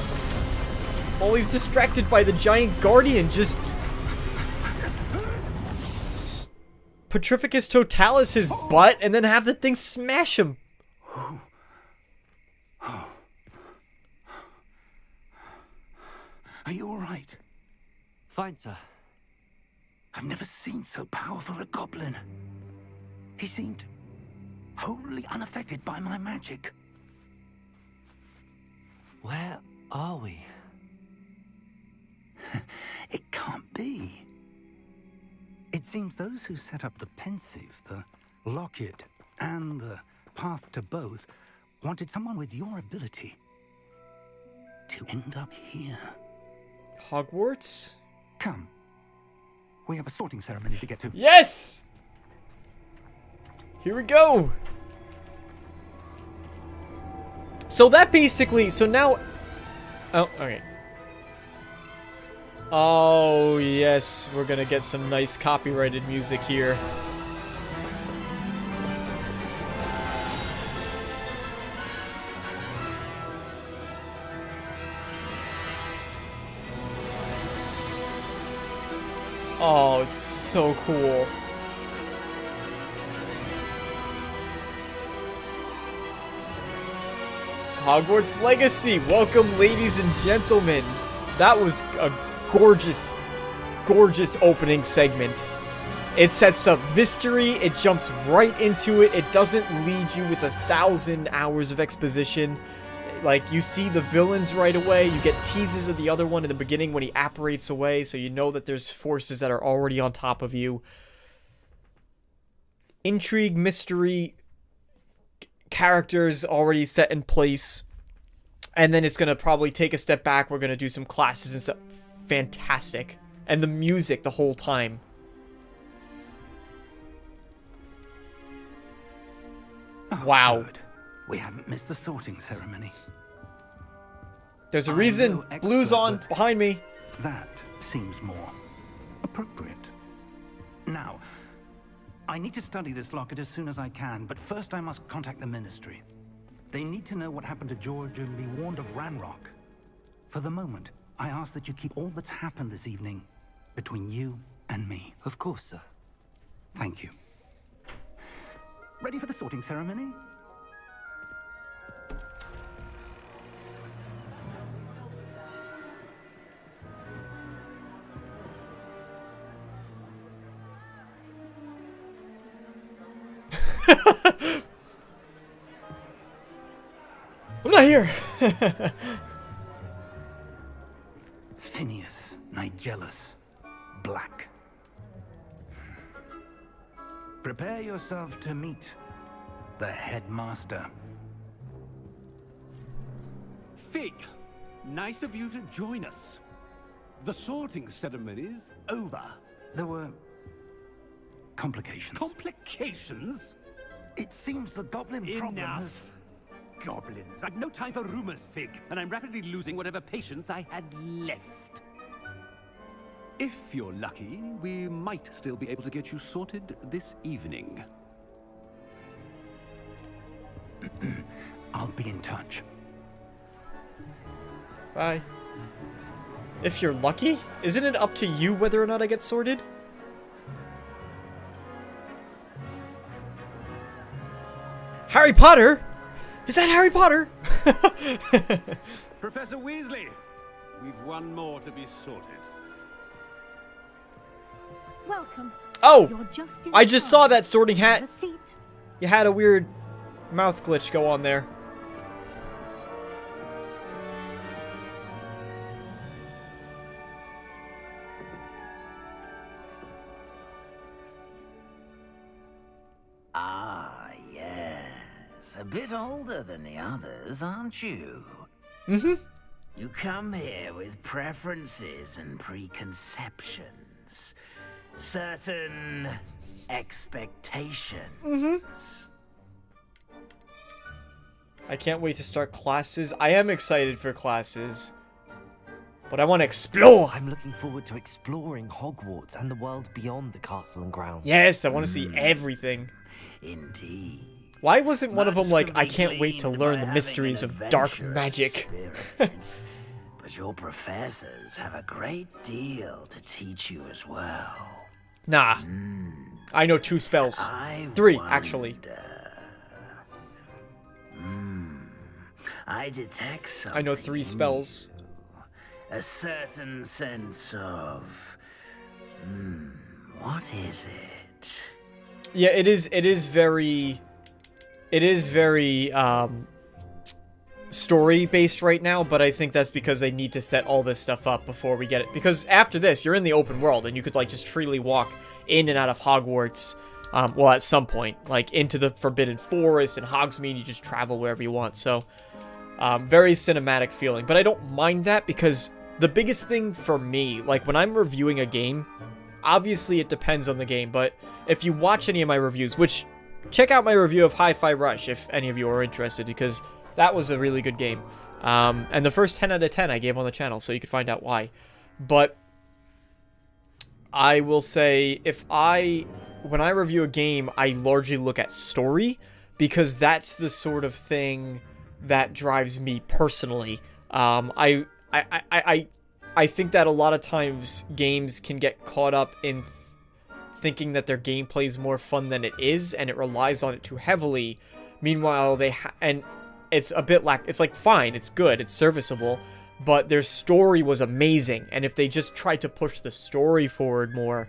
A: distracted by the giant guardian. Just Petrificus Totalis his butt and then have the thing smash him.
D: Are you all right?
C: Fine, sir.
D: I've never seen so powerful a goblin. He seemed wholly unaffected by my magic.
C: Where are we?
D: It can't be. It seems those who set up the pensive, the locket, and the path to both wanted someone with your ability to end up here.
A: Hogwarts?
D: Come. We have a sorting ceremony to get to.
A: Yes! Here we go. So that basically, so now, oh, okay. Oh, yes. We're gonna get some nice copyrighted music here. Oh, it's so cool. Hogwarts Legacy! Welcome, ladies and gentlemen. That was a gorgeous, gorgeous opening segment. It sets up mystery, it jumps right into it, it doesn't lead you with 1,000 hours of exposition. Like, you see the villains right away, you get teases of the other one in the beginning when he apparates away, so you know that there's forces that are already on top of you. Intrigue, mystery, characters already set in place. And then it's going to probably take a step back, we're going to do some classes and stuff. Fantastic. And the music the whole time.
D: Oh,
A: wow.
D: Good. We haven't missed the sorting ceremony.
A: There's a
D: I'm
A: reason.
D: no expert,
A: Blue's on
D: but
A: behind me.
D: That seems more appropriate. Now, I need to study this locket as soon as I can, but first I must contact the Ministry. They need to know what happened to George and be warned of Ranrock. For the moment, I ask that you keep all that's happened this evening between you and me.
C: Of course, sir.
D: Thank you. Ready for the sorting ceremony?
A: I'm not here.
D: Phineas, Nigellus, Black. Prepare yourself to meet the headmaster.
I: Fig, nice of you to join us. The sorting ceremony's over.
D: There were complications.
I: Complications?
D: It seems the goblin problem has...
I: Enough. Goblins. I've no time for rumors, Fig, and I'm rapidly losing whatever patience I had left. If you're lucky, we might still be able to get you sorted this evening.
D: I'll be in touch.
A: Bye. If you're lucky? Isn't it up to you whether or not I get sorted? Harry Potter? Is that Harry Potter?
I: Professor Weasley, we've one more to be sorted.
J: Welcome.
A: Oh!
J: You're just in
A: I just saw that sorting
J: Have
A: hat.
J: a seat.
A: You had a weird mouth glitch go on there.
K: Ah, yes. A bit older than the others, aren't you?
A: Mm-hmm.
K: You come here with preferences and preconceptions. Certain expectations.
A: Mm-hmm. I can't wait to start classes. I am excited for classes. But I want to explore!
C: I'm looking forward to exploring Hogwarts and the world beyond the castle and grounds.
A: Yes, I want to see everything.
K: Indeed.
A: Why wasn't one of them
K: Much
A: like,
K: can
A: I
K: be
A: can't wait to
K: gleaned
A: learn
K: by
A: the
K: having
A: mysteries
K: an
A: of dark
K: adventurous
A: magic?
K: spirit. But your professors have a great deal to teach you as well.
A: Nah. I know 2 spells.
K: I
A: 3, actually.
K: I detect something.
A: I know 3
K: in
A: spells.
K: you. A certain sense of... what is it?
A: Yeah, it is very story based right now, but I think that's because they need to set all this stuff up before we get it. Because after this, you're in the open world and you could like just freely walk in and out of Hogwarts. Well, at some point, like into the Forbidden Forest and Hogsmeade, you just travel wherever you want. So, very cinematic feeling. But I don't mind that because the biggest thing for me, like when I'm reviewing a game, obviously it depends on the game, but if you watch any of my reviews, which check out my review of Hi-Fi Rush if any of you are interested, because that was a really good game. And the first 10 out of 10 I gave on the channel, so you could find out why. But I will say when I review a game, I largely look at story because that's the sort of thing that drives me personally. I think that a lot of times games can get caught up in thinking that their gameplay is more fun than it is, and it relies on it too heavily. Meanwhile, and it's a bit it's like, fine, it's good, it's serviceable, but their story was amazing, and if they just tried to push the story forward more,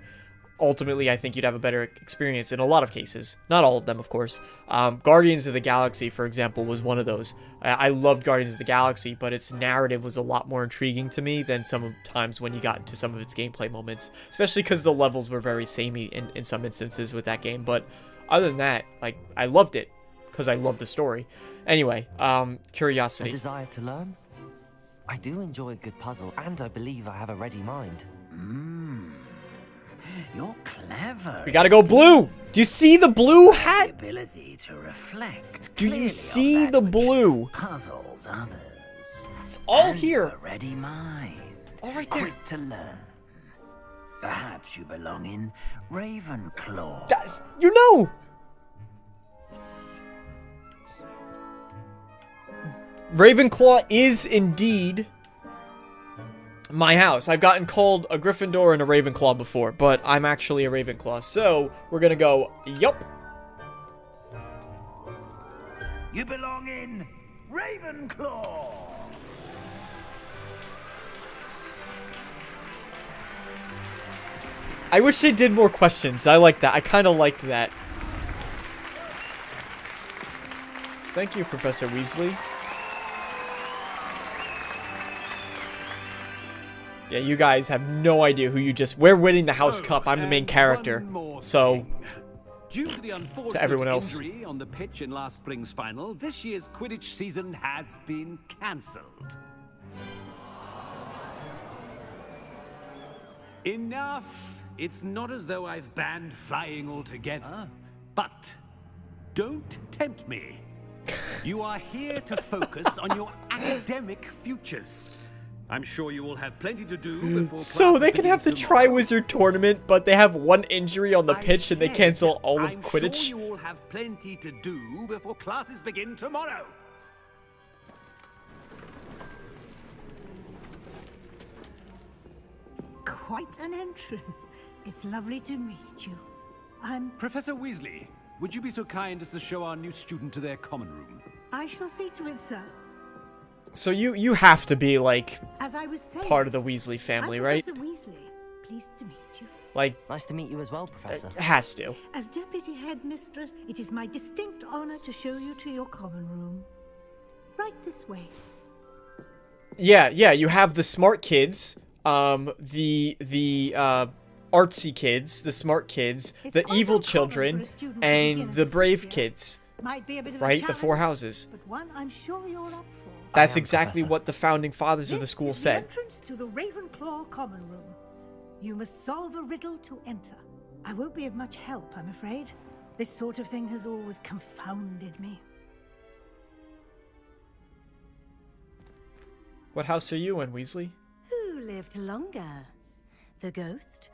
A: ultimately I think you'd have a better experience in a lot of cases. Not all of them, of course. Guardians of the Galaxy, for example, was one of those. I loved Guardians of the Galaxy, but its narrative was a lot more intriguing to me than sometimes when you got into some of its gameplay moments, especially because the levels were very samey in some instances with that game. But other than that, like, I loved it because I loved the story. Anyway, curiosity.
C: A desire to learn? I do enjoy a good puzzle, and I believe I have a ready mind.
K: You're clever.
A: We gotta go blue! Do you see the blue hat?
K: Ability to reflect.
A: Do you see the blue?
K: Puzzles others.
A: It's all
K: And
A: here.
K: A ready mind.
A: All right there.
K: Quick to learn. Perhaps you belong in Ravenclaw.
A: That's, you know! Ravenclaw is indeed my house. I've gotten called a Gryffindor and a Ravenclaw before, but I'm actually a Ravenclaw. So, we're gonna go, yup.
K: You belong in Ravenclaw.
A: I wish they did more questions. I like that. I kind of liked that. Thank you, Professor Weasley. Yeah, you guys have no idea who you just... We're winning the House Cup. I'm the main character. So,
I: due to the unfortunate
A: to everyone else.
I: injury on the pitch in last spring's final, this year's Quidditch season has been cancelled. Enough! It's not as though I've banned flying altogether, but don't tempt me. You are here to focus on your academic futures. I'm sure you will have plenty to do before
A: so they can
I: begin
A: have the
I: tomorrow.
A: Tri-Wizard tournament, but they have one injury on the pitch and they
I: said,
A: cancel all of
I: I'm
A: Quidditch.
I: sure you all have plenty to do before classes begin tomorrow.
J: Quite an entrance. It's lovely to meet you. I'm...
I: Professor Weasley, would you be so kind as to show our new student to their common room?
J: I shall see to it, sir.
A: So you have to be, like,
J: As I was saying,
A: part of the Weasley family,
J: I'm
A: right?
J: Professor Weasley. Pleased to meet you.
A: Like,
C: Nice to meet you as well, Professor.
A: has to.
J: As Deputy Headmistress, it is my distinct honor to show you to your common room. Right this way.
A: Yeah, you have the smart kids, the artsy kids, the smart kids,
J: It's
A: the
J: quite
A: evil
J: uncommon
A: children,
J: for a student to begin
A: and
J: as
A: the
J: a
A: brave
J: fifth year.
A: kids.
J: Might be a bit of a
A: Right? The four
J: challenge,
A: houses.
J: but one I'm sure you're up for.
A: That's
C: am,
A: exactly
C: Professor.
A: what the founding fathers of the
J: This
A: school
J: is
A: said.
J: The entrance to the Ravenclaw common room. You must solve a riddle to enter. I won't be of much help, I'm afraid. This sort of thing has always confounded me.
A: What house are you in, Weasley?
B: Who lived longer? The ghost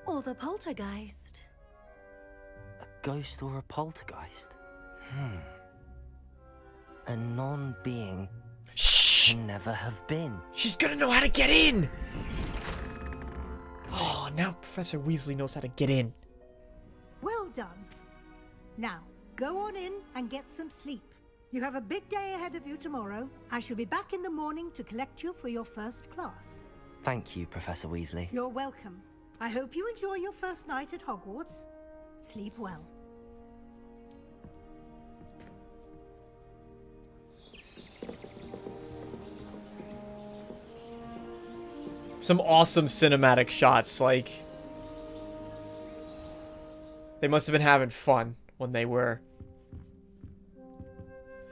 B: or the poltergeist?
C: A ghost or a poltergeist? A non-being
A: Shh!
C: can never have been.
A: She's gonna know how to get in! Oh, now Professor Weasley knows how to get in.
J: Well done. Now, go on in and get some sleep. You have a big day ahead of you tomorrow. I shall be back in the morning to collect you for your first class.
C: Thank you, Professor Weasley.
J: You're welcome. I hope you enjoy your first night at Hogwarts. Sleep well.
A: Some awesome cinematic shots, like... They must have been having fun when they were...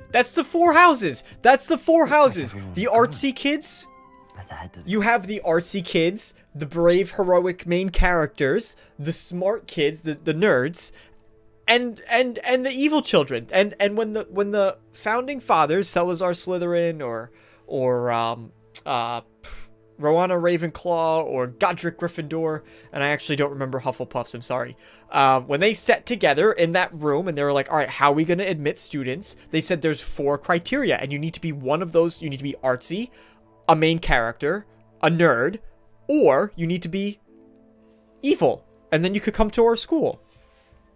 A: That's the four houses! That's the four houses! The artsy kids...
C: Better head to...
A: You have the artsy kids, the brave, heroic main characters, the smart kids, the nerds, and the evil children. And when the founding fathers, Salazar Slytherin or Rowana Ravenclaw or Godric Gryffindor, and I actually don't remember Hufflepuffs, I'm sorry. When they sat together in that room and they were like, all right, how are we going to admit students? They said there's 4 criteria, and you need to be one of those. You need to be artsy, a main character, a nerd, or you need to be evil, and then you could come to our school.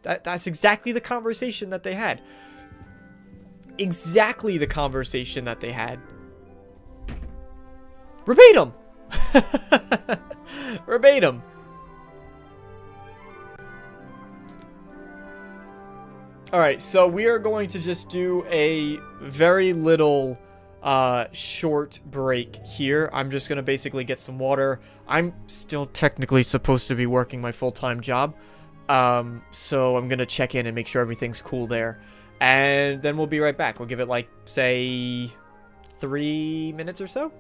A: That's exactly the conversation that they had. Exactly the conversation that they had. Verbatim. Verbatim. Alright, so we are going to just do a very little short break here. I'm just going to basically get some water. I'm still technically supposed to be working my full-time job. So I'm going to check in and make sure everything's cool there. And then we'll be right back. We'll give it like, say, 3 minutes or so.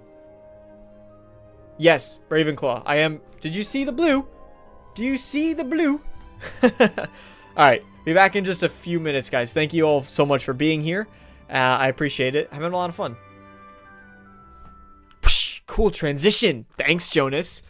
A: Yes, Ravenclaw. I am. Did you see the blue? Do you see the blue? Alright, be back in just a few minutes, guys. Thank you all so much for being here. I appreciate it. Having a lot of fun. Cool transition. Thanks, Jonas.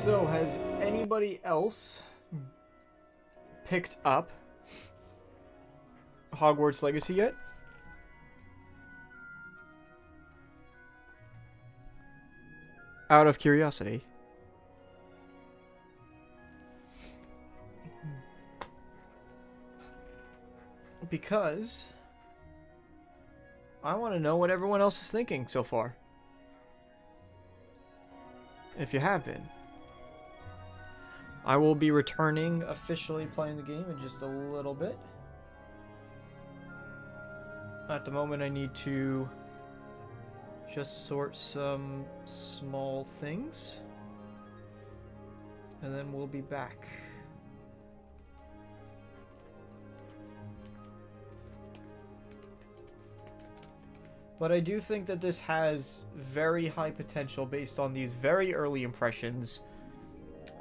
A: So, has anybody else picked up Hogwarts Legacy yet? Out of curiosity. Because I want to know what everyone else is thinking so far. If you have been. I will be returning officially playing the game in just a little bit. At the moment I need to just sort some small things. And then we'll be back. But I do think that this has very high potential based on these very early impressions.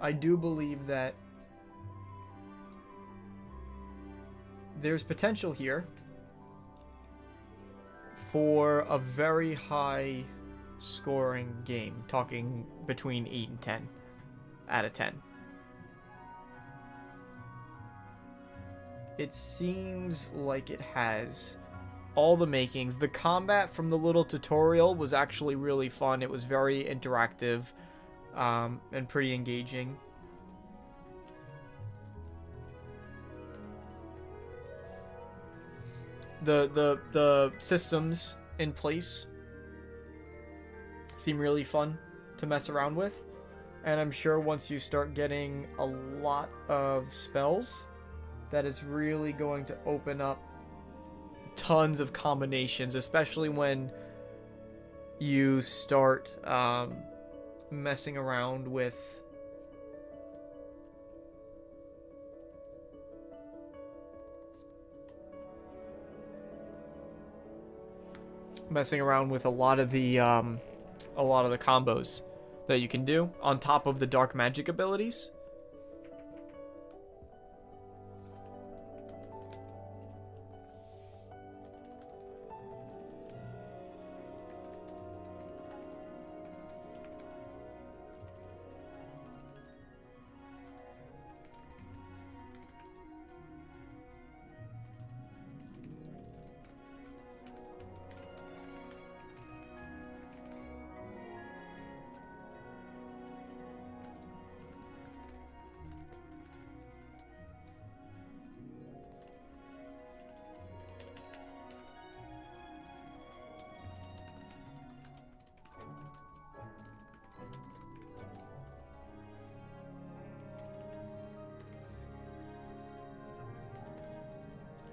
A: I do believe that there's potential here for a very high scoring game, talking between 8 and 10 out of 10. It seems like it has all the makings. The combat from the little tutorial was actually really fun. It was very interactive and pretty engaging. The systems in place seem really fun to mess around with, and I'm sure once you start getting a lot of spells, that it's really going to open up tons of combinations, especially when you start messing around with a lot of the combos that you can do on top of the dark magic abilities.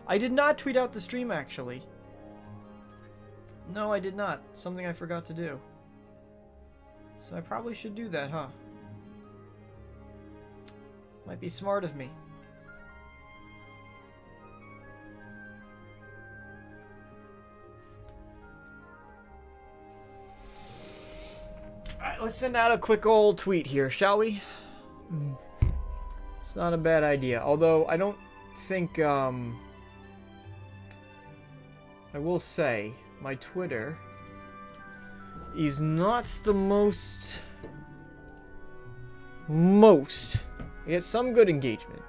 A: I did not tweet out the stream, actually. No, I did not. Something I forgot to do. So I probably should do that, huh? Might be smart of me. Alright, let's send out a quick old tweet here, shall we? It's not a bad idea. Although, I don't think, I will say, my Twitter is not the most... I get some good engagement.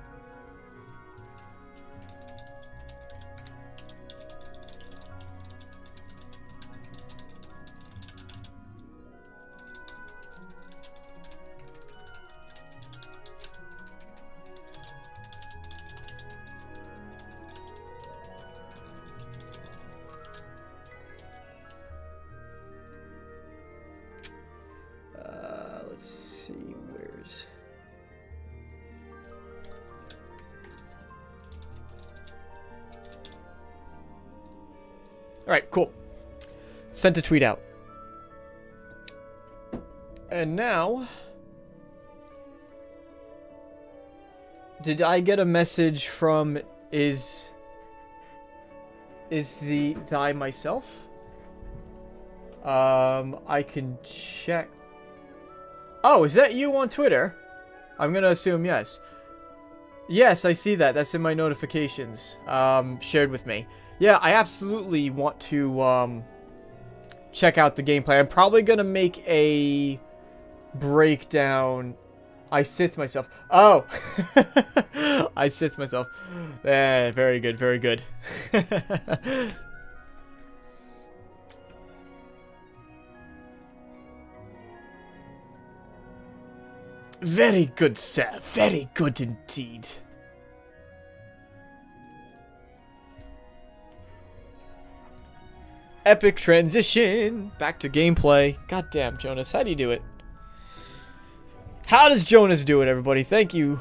A: Let's see, where's... Alright, cool. Sent a tweet out. And now... Did I get a message from is the I myself? I can check. Oh, is that you on Twitter? I'm gonna assume yes. Yes, I see that. That's in my notifications. Shared with me. Yeah, I absolutely want to check out the gameplay. I'm probably gonna make a breakdown I Sith myself. Oh! I Sith myself. Very good, very good. Very good, sir. Very good indeed. Epic transition. Back to gameplay. God damn, Jonas. How do you do it? How does Jonas do it, everybody? Thank you.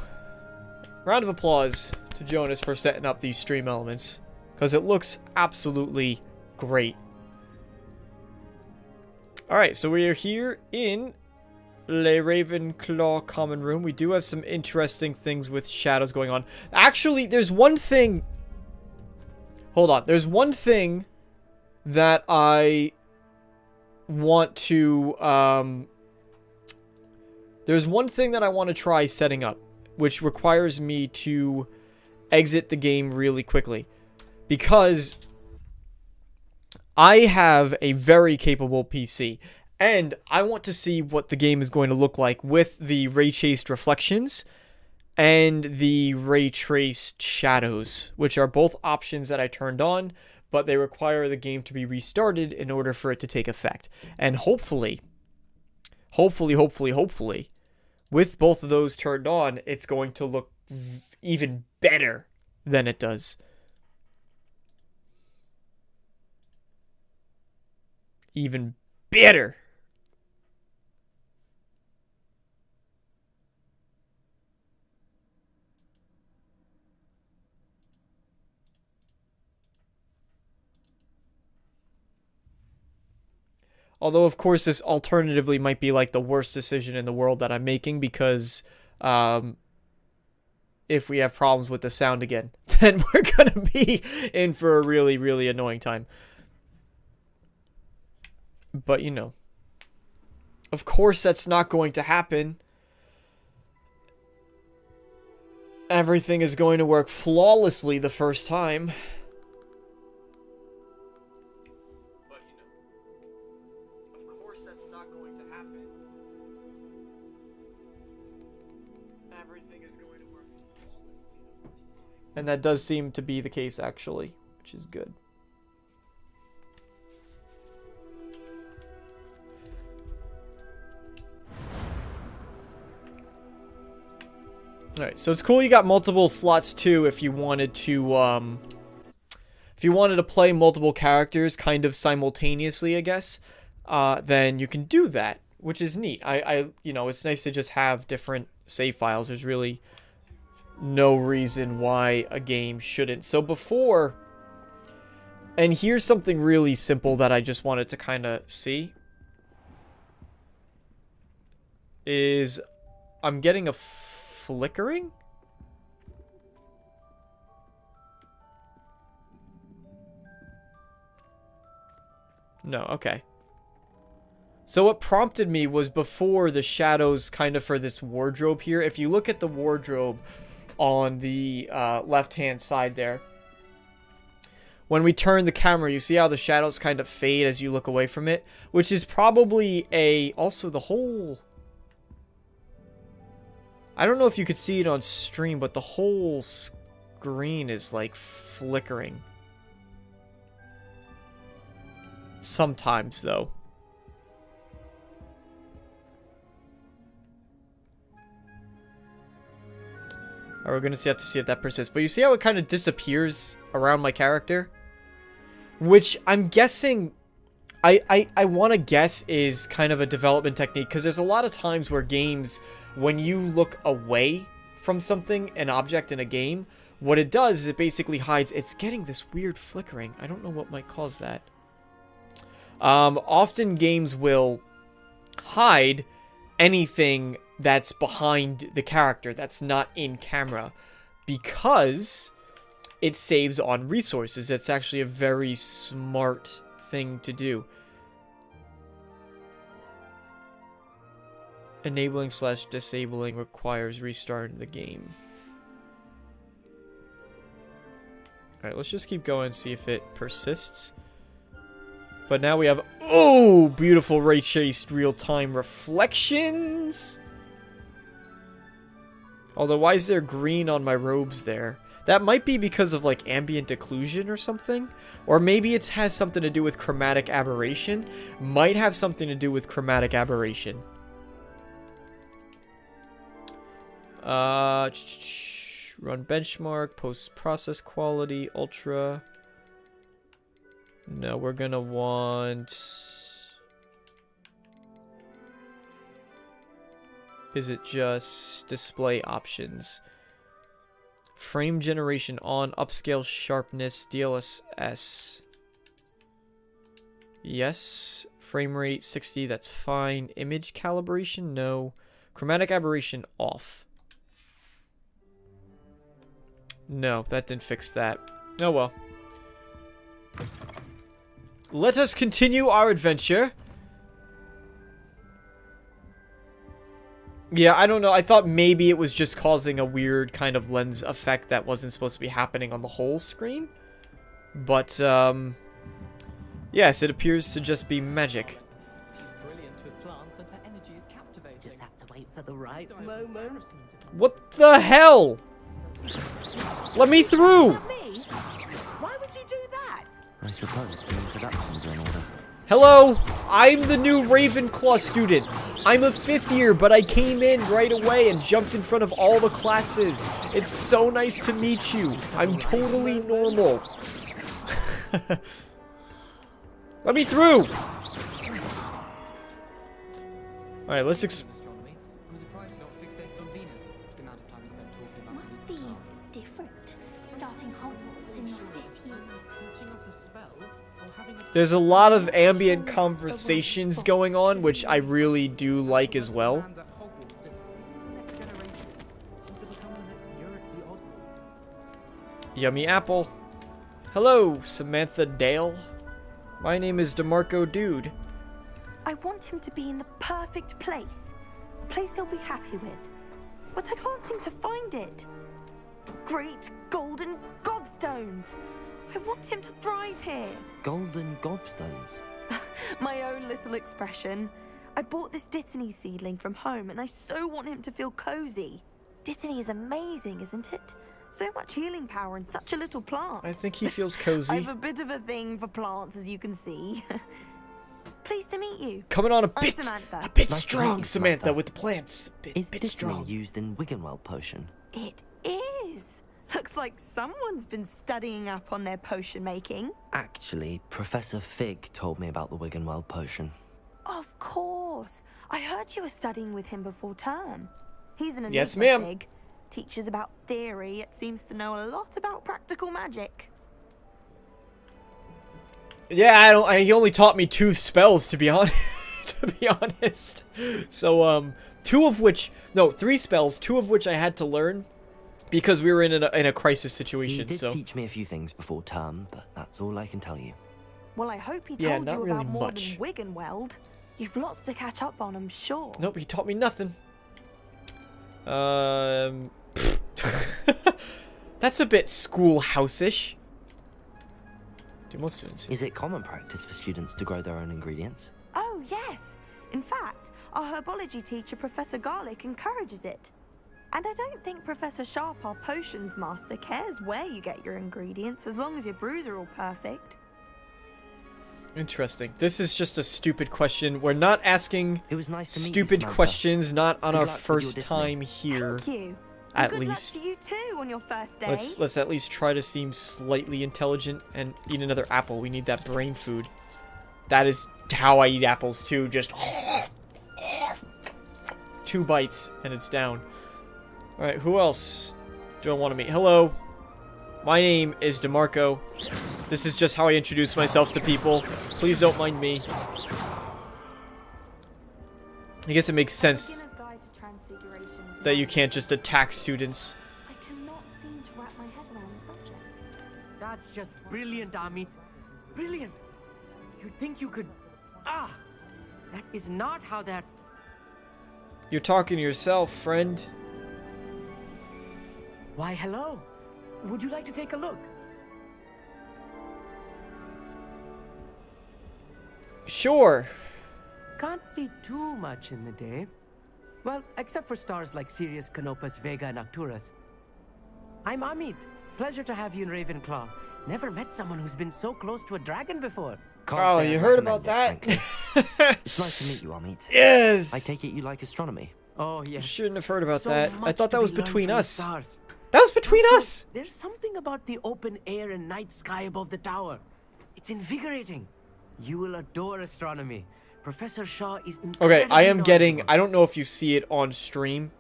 A: Round of applause to Jonas for setting up these stream elements. Because it looks absolutely great. Alright, so we are here in Le Ravenclaw common room. We do have some interesting things with shadows going on. Actually, there's one thing... Hold on. There's one thing that I want to... There's one thing that I want to try setting up, which requires me to exit the game really quickly. Because I have a very capable PC, and I want to see what the game is going to look like with the ray-traced reflections and the ray-traced shadows, which are both options that I turned on, but they require the game to be restarted in order for it to take effect. And hopefully, with both of those turned on, it's going to look even better than it does. Even better. Although, of course, this alternatively might be like the worst decision in the world that I'm making, because if we have problems with the sound again, then we're going to be in for a really, really annoying time. But, you know, of course that's not going to happen. Everything is going to work flawlessly the first time. And that does seem to be the case, actually, which is good. Alright, so it's cool you got multiple slots, too, if you wanted to, play multiple characters kind of simultaneously, I guess, then you can do that, which is neat. You know, it's nice to just have different save files. There's really no reason why a game shouldn't. So before, and here's something really simple that I just wanted to kind of see, is I'm getting a flickering? No, okay. So what prompted me was before the shadows kind of for this wardrobe here. If you look at the wardrobe on the left-hand side there, when we turn the camera, you see how the shadows kind of fade as you look away from it, which is probably also the whole, I don't know if you could see it on stream, but the whole screen is like flickering sometimes, though. Or we're going to have to see if that persists. But you see how it kind of disappears around my character? Which I'm guessing, I want to guess is kind of a development technique. Because there's a lot of times where games, when you look away from something, an object in a game, what it does is it basically hides. It's getting this weird flickering. I don't know what might cause that. Often games will hide anything that's behind the character, that's not in camera, because it saves on resources. It's actually a very smart thing to do. Enabling/disabling requires restarting the game. Alright, let's just keep going and see if it persists. But now we have, oh, beautiful ray-traced real-time reflections. Although, why is there green on my robes there? That might be because of, like, ambient occlusion or something. Or maybe it has something to do with chromatic aberration. Might have something to do with chromatic aberration. Run benchmark, post-process quality, ultra. No, we're gonna want... Is it just display options? Frame generation on, upscale sharpness, DLSS. Yes. Frame rate 60, that's fine. Image calibration, no. Chromatic aberration off. No, that didn't fix that. Oh well. Let us continue our adventure. Yeah, I don't know. I thought maybe it was just causing a weird kind of lens effect that wasn't supposed to be happening on the whole screen. But, yes, it appears to just be magic.
L: She's brilliant with plants and her energy is captivating.
K: Just have to wait for the right moment.
A: What the hell? Let me through!
K: Me? Why would you do that?
C: I suppose the introductions are in order.
A: Hello, I'm the new Ravenclaw student. I'm a 5th year, but I came in right away and jumped in front of all the classes. It's so nice to meet you. I'm totally normal. Let me through! Alright, let's
L: Astronomy. I'm surprised you're not fixated on Venus. The amount of time you spent talking about
M: Must be different. Starting Hogwarts in your 5th year.
L: teaching us a spell or having a
A: There's a lot of ambient conversations going on, which I really do like as well.
L: plans at Hogwarts to next generation to become the next Europe the Odd.
A: Yummy apple. Hello, Samantha Dale. My name is Damarco Dude.
N: I want him to be in the perfect place. A place he'll be happy with. But I can't seem to find it. Great golden gobstones! I want him to thrive here.
C: Golden gobstones.
N: My own little expression. I bought this Dittany seedling from home and I so want him to feel cozy. Dittany is amazing, isn't it? So much healing power in such a little plant.
A: I think he feels
N: I
A: cozy.
N: have a bit of a thing for plants, as you can see. Pleased to meet you.
A: Coming on a
N: I'm
A: bit
N: Samantha.
A: a bit
C: Nice to
A: strong,
C: meet you,
A: Samantha,
C: Samantha.
A: with the plants.
C: Is
A: Bit
C: Dittany
A: strong.
C: used in Wiggenweld potion?
N: It is. Looks like someone's been studying up on their potion making.
C: Actually, Professor Fig told me about the Wiggenweld potion.
N: Of course. I heard you were studying with him before term. He's an
A: Yes,
N: enigma,
A: ma'am.
N: Fig. Teaches about theory, it seems to know a lot about practical magic.
A: Yeah, he only taught me 2 spells, to be honest. To be honest. So, 3 spells, 2 of which I had to learn because we were in a crisis situation.
C: He did
A: so
C: teach me a few things before term, but that's all I can tell you.
N: Well, I hope he
A: Yeah,
N: told
A: not
N: you
A: really
N: about more
A: much.
N: than Wiggenweld. You've lots to catch up on, I'm sure.
A: Nope, he taught me nothing. That's a bit schoolhouse-ish. Do most students?
C: Is it common practice for students to grow their own ingredients?
N: Oh, yes. In fact, our herbology teacher, Professor Garlick, encourages it. And I don't think Professor Sharp, our potions master, cares where you get your ingredients, as long as your brews are all perfect.
A: Interesting. This is just a stupid question. We're not asking
C: It was nice to meet you,
A: stupid
C: Samantha.
A: questions, not on
C: Good
A: our
C: luck with
A: first
C: your Disney.
A: time here.
N: Thank you.
A: At
N: and good
A: least.
N: luck to you too on your first day.
A: Let's at least try to seem slightly intelligent and eat another apple. We need that brain food. That is how I eat apples too. Just 2 bites and it's down. All right, who else do I want to meet? Hello. My name is Damarco. This is just how I introduce myself to people. Please don't mind me. I guess it makes sense
N: Beginner's Guide to Transfiguration is
A: that you
N: lovely.
A: can't just attack students.
N: I cannot seem to wrap my head around the subject.
O: That's just brilliant, Amit. Brilliant. You'd think you could... Ah! That is not how that...
A: You're talking to yourself, friend.
O: Why, hello. Would you like to take a look?
A: Sure.
O: Can't see too much in the day. Well, except for stars like Sirius, Canopus, Vega, and Arcturus. I'm Amit. Pleasure to have you in Ravenclaw. Never met someone who's been so close to a dragon before.
A: Oh, you heard about that?
C: It's nice to meet you, Amit.
A: Yes!
C: I take it you like astronomy.
O: Oh, yes.
A: You shouldn't have heard about
O: So
A: that. I
O: much
A: thought
O: to
A: that was
O: be learned
A: between
O: from the
A: us.
O: stars.
A: That was between
O: Also,
A: us!
O: There's something about the open air and night sky above the tower. It's invigorating. You will adore astronomy. Professor Shaw is
A: Okay, I am
O: incredibly
A: getting...
O: knowledgeable.
A: I don't know if you see it on stream.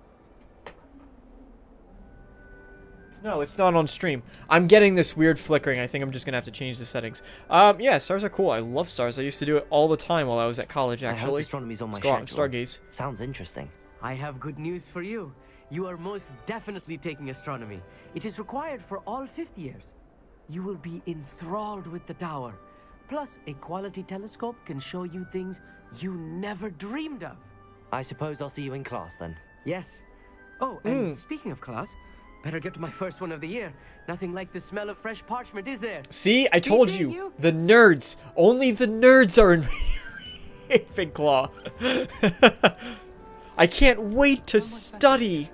A: No, it's not on stream. I'm getting this weird flickering. I think I'm just gonna have to change the settings. Yeah, stars are cool. I love stars. I used to do it all the time while I was at college,
C: I hope
A: actually.
C: astronomy's on my
A: Let's go out and
C: schedule.
A: stargaze.
C: Sounds interesting.
O: I have good news for you. You are most definitely taking astronomy. It is required for all 5th years. You will be enthralled with the tower. Plus, a quality telescope can show you things you never dreamed of.
C: I suppose I'll see you in class then.
O: Yes. Oh, and speaking of class, better get to my first one of the year. Nothing like the smell of fresh parchment, is there?
A: See, I told you, the nerds. Only the nerds are in Ravenclaw. I can't wait to study.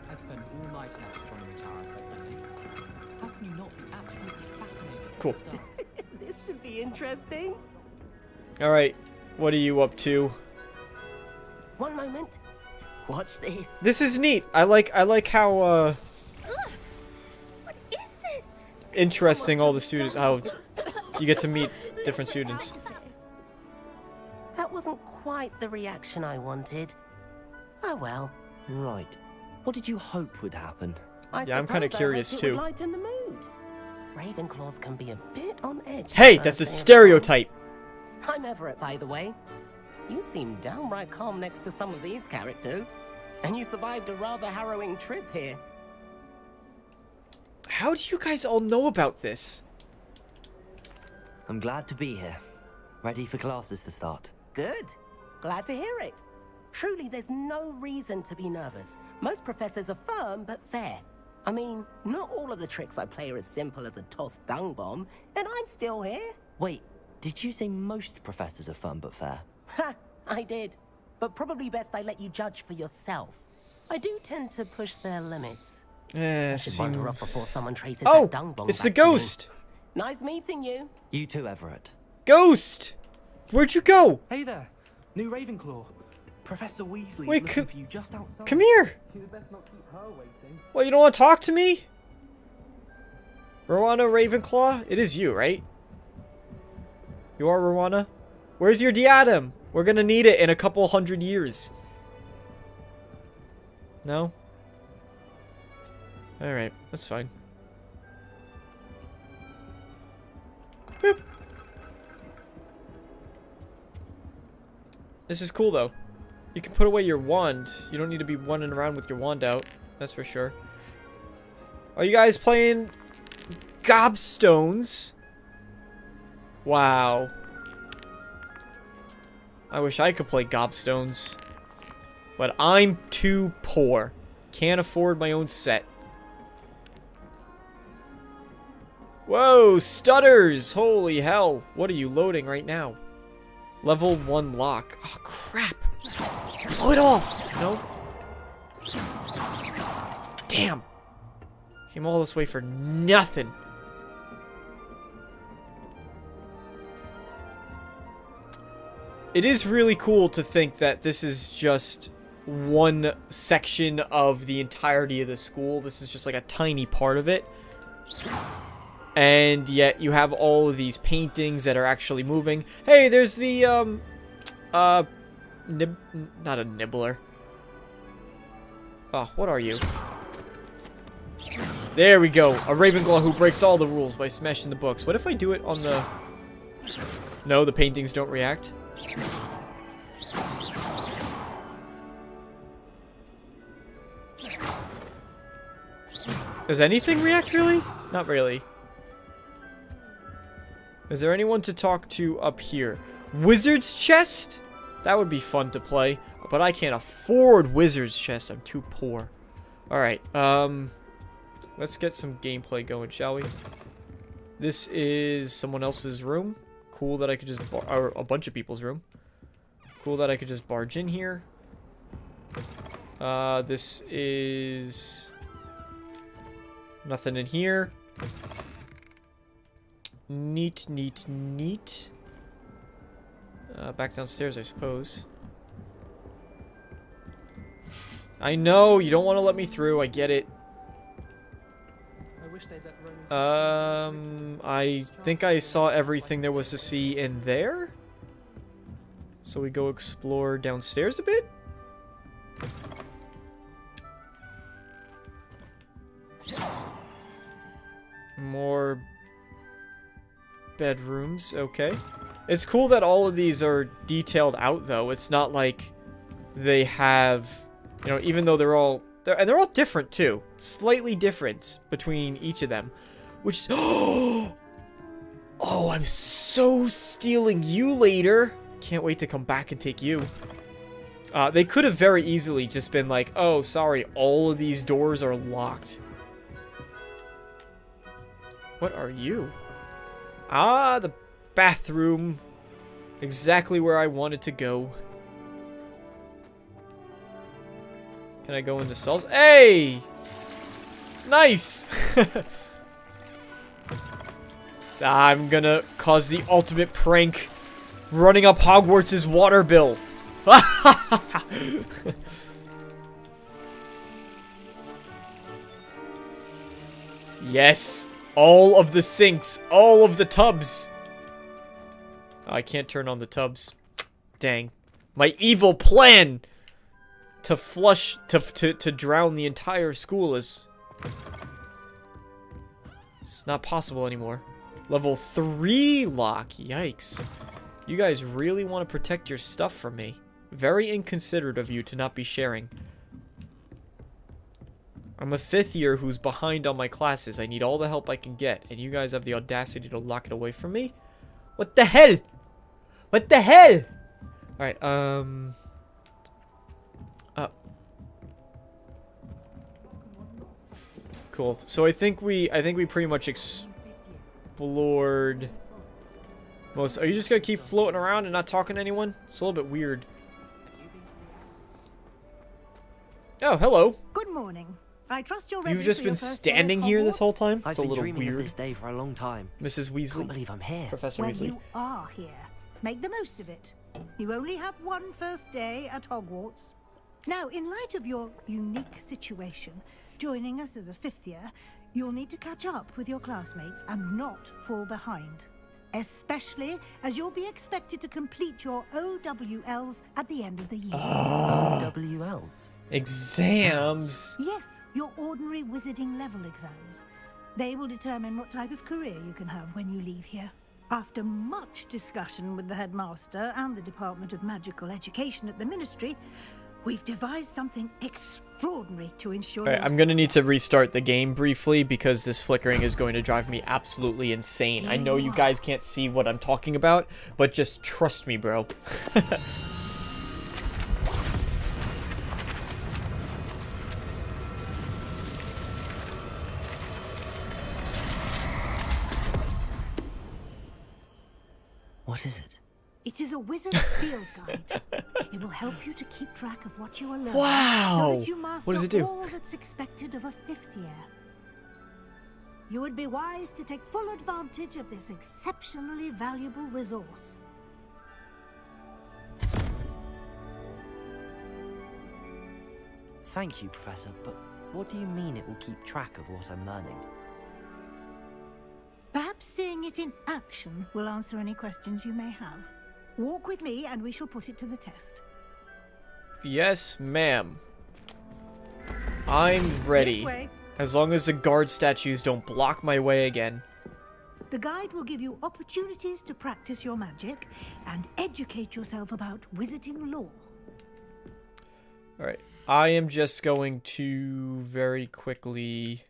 L: I'd spend all night in that astronomy tower if it let me. How can you not be absolutely fascinated
A: Cool.
L: with the stars?
O: This should be interesting.
A: All right, what are you up to?
K: One moment. Watch this.
A: This is neat. I like how
M: What is this?
A: interesting all the students, how you get to meet different students.
K: That wasn't quite the reaction I wanted. Oh well.
C: Right. What did you hope would happen?
A: Yeah, I'm kind of curious
K: It
A: too.
K: would lighten the mood. Ravenclaws can be a bit on edge.
A: Hey,
K: the
A: that's a
K: first day of
A: stereotype.
K: class. I'm Everett, by the way. You seem downright calm next to some of these characters. And you survived a rather harrowing trip here.
A: How do you guys all know about this?
C: I'm glad to be here. Ready for classes to start.
K: Good. Glad to hear it. Truly, there's no reason to be nervous. Most professors are firm but fair. I mean, not all of the tricks I play are as simple as a tossed dung bomb, and I'm still here.
C: Wait, did you say most professors are fun but fair?
K: Ha! I did. But probably best I let you judge for yourself. I do tend to push their limits.
A: Yeah,
K: I should wander off before someone traces
A: Oh,
K: that dung bomb
A: it's the
K: back to me.
A: ghost.
K: Nice meeting you.
C: You too, Everett.
A: Ghost! Where'd you go?
L: Hey there, new Ravenclaw. Professor Weasley
A: Wait,
L: is looking for you just outside.
A: Come here.
L: You best not keep her waiting.
A: What, you don't want to talk to me? Rowana Ravenclaw? It is you, right? You are Rowana? Where's your diadem? We're gonna need it in a couple 100 years. No? Alright, that's fine. Boop. This is cool, though. You can put away your wand. You don't need to be running around with your wand out. That's for sure. Are you guys playing Gobstones? Wow. I wish I could play Gobstones. But I'm too poor. Can't afford my own set. Whoa, stutters! Holy hell. What are you loading right now? Level 1 lock. Oh, crap. Blow it off! No? Damn. Came all this way for nothing. It is really cool to think that this is just one section of the entirety of the school. This is just like a tiny part of it. And yet you have all of these paintings that are actually moving. Hey, there's the, not a nibbler. Oh, what are you? There we go. A Ravenclaw who breaks all the rules by smashing the books. What if I do it on the... No, the paintings don't react. Does anything react, really? Not really. Is there anyone to talk to up here? Wizard's Chest? That would be fun to play. But I can't afford Wizard's Chest. I'm too poor. Alright, let's get some gameplay going, shall we? This is someone else's room. Cool that I could just or a bunch of people's room. Cool that I could just barge in here. This is nothing in here. Neat, neat, neat. Back downstairs, I suppose. I know, you don't want to let me through, I get it.
L: I wish they'd let Romans
A: I think I saw everything there was to see in there. So we go explore downstairs a bit. More bedrooms, okay. It's cool that all of these are detailed out, though. It's not like they have, you know, even though they're all different too, slightly different between each of them, which oh, I'm so stealing you later. Can't wait to come back and take you. They could have very easily just been like, oh, sorry, all of these doors are locked. What are you? Ah, the bathroom. Exactly where I wanted to go. Can I go in the stalls? Hey! Nice! I'm gonna cause the ultimate prank. Running up Hogwarts' water bill. Yes! All of the sinks. All of the tubs. Oh, I can't turn on the tubs. Dang. My evil plan to flush, to drown the entire school is... It's not possible anymore. Level 3 lock. Yikes. You guys really want to protect your stuff from me. Very inconsiderate of you to not be sharing. I'm a 5th year who's behind on my classes. I need all the help I can get. And you guys have the audacity to lock it away from me? What the hell? What the hell? Alright, cool. So I think we pretty much explored most. Are you just gonna keep floating around and not talking to anyone? It's a little bit weird. Oh, hello.
J: Good morning. I trust you're ready.
A: You've just
J: for
A: been
J: your first day at
A: standing here this
J: Hogwarts?
A: whole time?
O: I've
A: It's a
O: been
A: little
O: dreaming
A: weird.
O: of this day for a long time.
A: Mrs. Weasley.
O: Can't believe I'm here.
A: Professor
J: Well,
A: Weasley.
J: you are here. Make the most of it. You only have one first day at Hogwarts. Now, in light of your unique situation, joining us as a 5th year, you'll need to catch up with your classmates and not fall behind. Especially as you'll be expected to complete your OWLs at the end of the year.
O: OWLs?
A: Exams?
J: Yes, your ordinary wizarding level exams. They will determine what type of career you can have when you leave here. After much discussion with the headmaster and the Department of Magical Education at the Ministry, we've devised something extraordinary to ensure...
A: Alright, I'm gonna need to restart the game briefly because this flickering is going to drive me absolutely insane. I know you guys can't see what I'm talking about, but just trust me, bro.
O: What is it?
J: It is a wizard's field guide. It will help you to keep track of what you are learning.
A: Wow!
J: So that you master
A: What does it do?
J: all that's expected of a 5th year. You would be wise to take full advantage of this exceptionally valuable resource.
O: Thank you, Professor, but what do you mean it will keep track of what I'm learning?
J: Perhaps seeing it in action will answer any questions you may have. Walk with me and we shall put it to the test.
A: Yes, ma'am. I'm ready.
J: This way.
A: As long as the guard statues don't block my way again.
J: The guide will give you opportunities to practice your magic and educate yourself about wizarding lore.
A: Alright, I am just going to very quickly...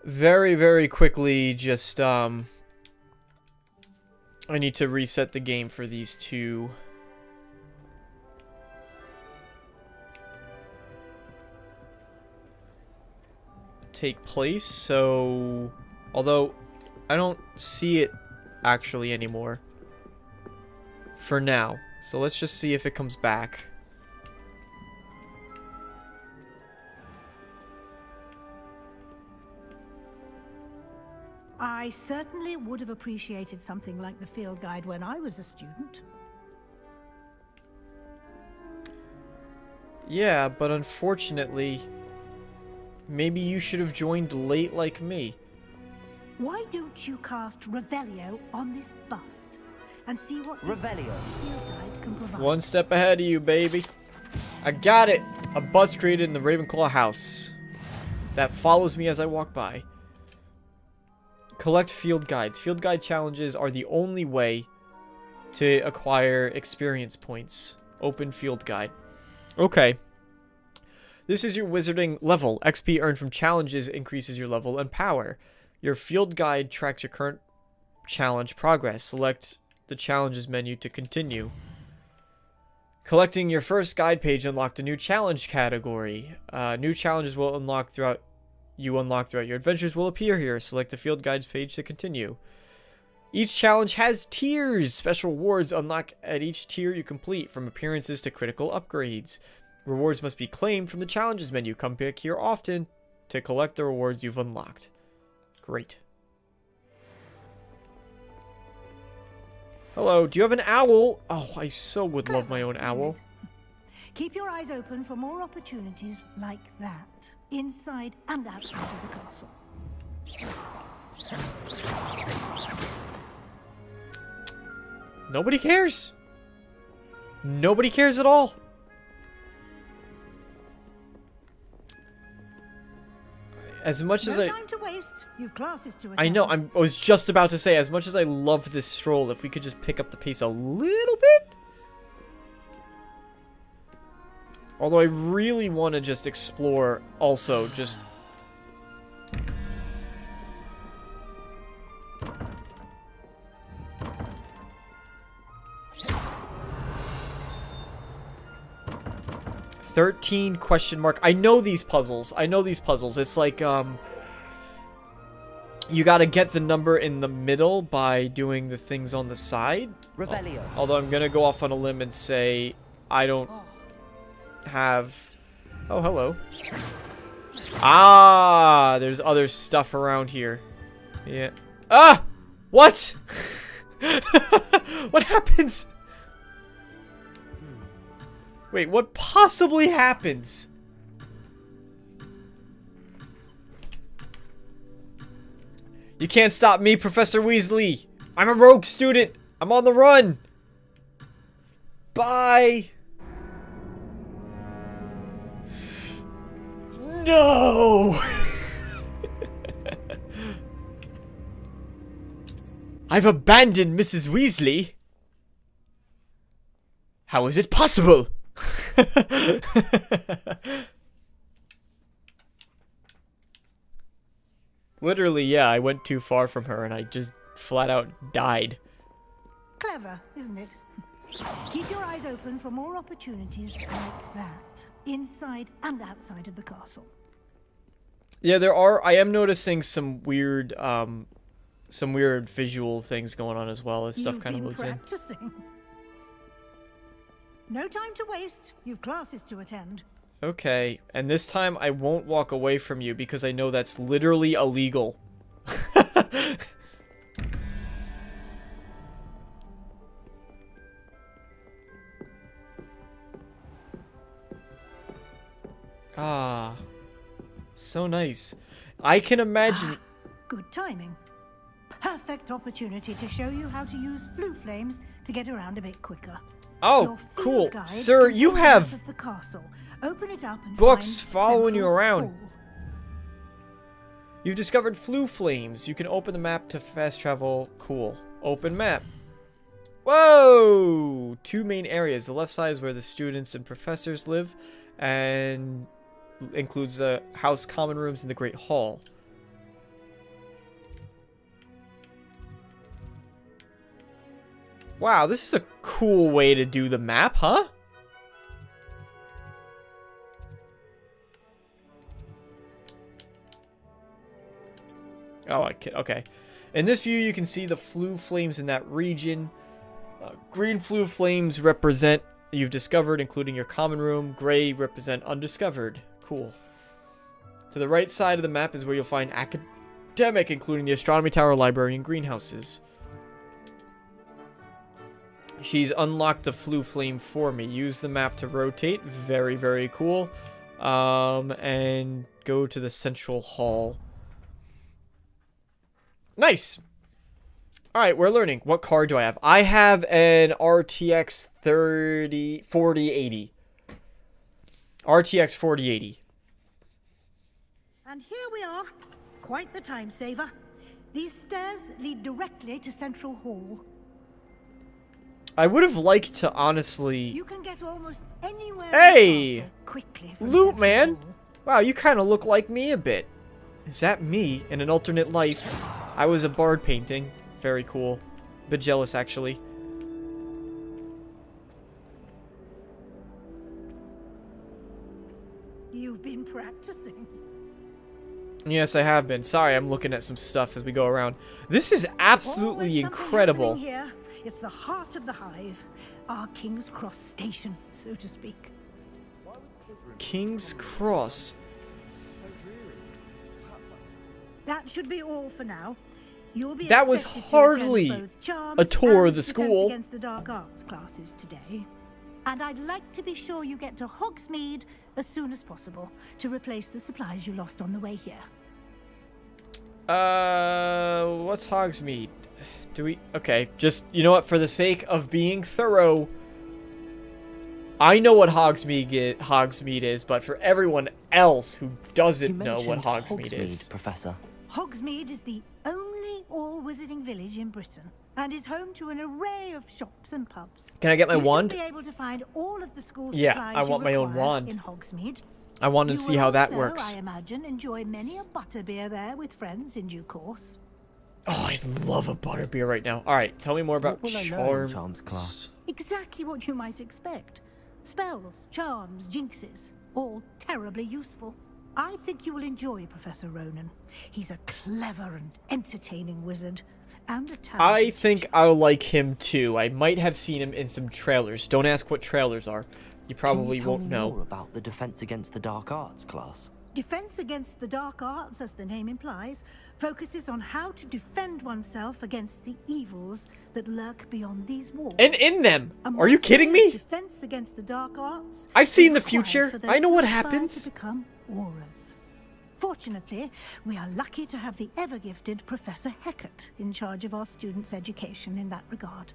A: very quickly just I need to reset the game for these two. take place, so... Although, I don't see it actually anymore. For now. So let's just see if it comes back.
J: I certainly would have appreciated something like the field guide when I was a student.
A: Yeah, but unfortunately, maybe you should have joined late like me.
J: Why don't you cast Revelio on this bust and see what
K: Revelio
J: field guide can provide?
A: One step ahead of you, baby. I got it! A bust created in the Ravenclaw house that follows me as I walk by. Collect field guides. Field guide challenges are the only way to acquire experience points. Open field guide. Okay. This is your wizarding level. XP earned from challenges increases your level and power. Your field guide tracks your current challenge progress. Select the challenges menu to continue. Collecting your first guide page unlocked a new challenge category. New challenges will unlock throughout your adventures will appear here. Select the field guides page to continue. Each challenge has tiers. Special rewards unlock at each tier you complete, from appearances to critical upgrades. Rewards must be claimed from the challenges menu. Come back here often to collect the rewards you've unlocked. Great. Hello, do you have an owl? Oh, I so would love my own owl.
J: Keep your eyes open for more opportunities like that, inside and outside of the castle.
A: Nobody cares. Nobody cares at all. As much as
J: No time to waste. You've classes to attend.
A: I know, I was just about to say, as much as I love this stroll, if we could just pick up the pace a little bit. Although I really want to just explore also, just... $13 question mark. I know these puzzles. It's like, you gotta get the number in the middle by doing the things on the side.
K: Revelio.
A: Although I'm gonna go off on a limb and say I don't have... Oh, hello. Ah, there's other stuff around here. Yeah. Ah! What? What happens? Wait, what possibly happens? You can't stop me, Professor Weasley. I'm a rogue student. I'm on the run. Bye. No. I've abandoned Mrs. Weasley. How is it possible? Literally, yeah, I went too far from her and I just flat out died.
J: Clever, isn't it? Keep your eyes open for more opportunities like that, inside and outside of the castle.
A: Yeah, I am noticing some weird visual things going on as well as stuff kind of loads in.
J: No time to waste. You've classes to attend.
A: Okay, and this time I won't walk away from you because I know that's literally illegal. Ah, so nice. I can imagine...
J: Good timing. Perfect opportunity to show you how to use flue flames to get around a bit quicker.
A: Oh, cool. Sir, you have
J: the castle. Open it up and
A: books
J: find
A: following you
J: Central
A: around.
J: Hall.
A: You've discovered flue flames. You can open the map to fast travel. Cool. Open map. Whoa! 2 main areas. The left side is where the students and professors live, and includes the house common rooms and the Great Hall. Wow, this is a cool way to do the map, huh? Oh, okay. In this view, you can see the flue flames in that region. Green flue flames represent you've discovered, including your common room. Gray represent undiscovered. Cool. To the right side of the map is where you'll find academic, including the astronomy tower, library, and greenhouses. She's unlocked the flue flame for me. Use the map to rotate. Very, very cool. And go to the central hall. Nice. All right, we're learning. What card do I have? I have an RTX 4080. RTX 4080.
J: And here we are. Quite the time saver. These stairs lead directly to Central Hall.
A: I would have liked to honestly...
J: You can get almost anywhere
A: Hey!
J: Quickly
A: Loot, man! Wow, you kind of look like me a bit. Is that me in an alternate life? I was a bard painting. Very cool. A bit jealous, actually.
J: You've been practicing.
A: Yes, I have been. Sorry, I'm looking at some stuff as we go around. This is absolutely incredible.
J: Here. It's the heart of the hive. Our King's Cross station, so to speak.
A: King's Cross.
J: That should be all for now. You'll be
A: that was hardly a tour of the school.
J: Against the dark arts classes today. And I'd like to be sure you get to Hogsmeade as soon as possible to replace the supplies you lost on the way here.
A: What's Hogsmeade? Do we... Okay, just, you know what, for the sake of being thorough, I know what Hogsmeade is, but for everyone else who doesn't know what Hogsmeade is...
C: Professor.
J: Hogsmeade is the only all-wizarding village in Britain, and is home to an array of shops and pubs.
A: Can I get my wand?
J: You should be able to find all of the school
A: yeah,
J: supplies
A: I want my own wand.
J: In Hogsmeade.
A: I want to see how that works.
J: I imagine enjoy many a butterbeer there with friends in due course.
A: Oh, I love a butterbeer right now. All right, tell me more about charms
C: class.
J: Exactly what you might expect. Spells, charms, jinxes, all terribly useful. I think you will enjoy Professor Ronan. He's a clever and entertaining wizard. And a talented
A: I think I'll like him too. I might have seen him in some trailers. Don't ask what trailers are. You probably won't know.
C: More about the Defense Against the Dark Arts class.
J: Defense Against the Dark Arts, as the name implies, focuses on how to defend oneself against the evils that lurk beyond these walls.
A: And in them! Are you kidding me?
J: Defense Against the Dark Arts.
A: I've seen the future. I know what happens.
J: To become auras. Fortunately, we are lucky to have the ever-gifted Professor Hecat in charge of our students' education in that regard.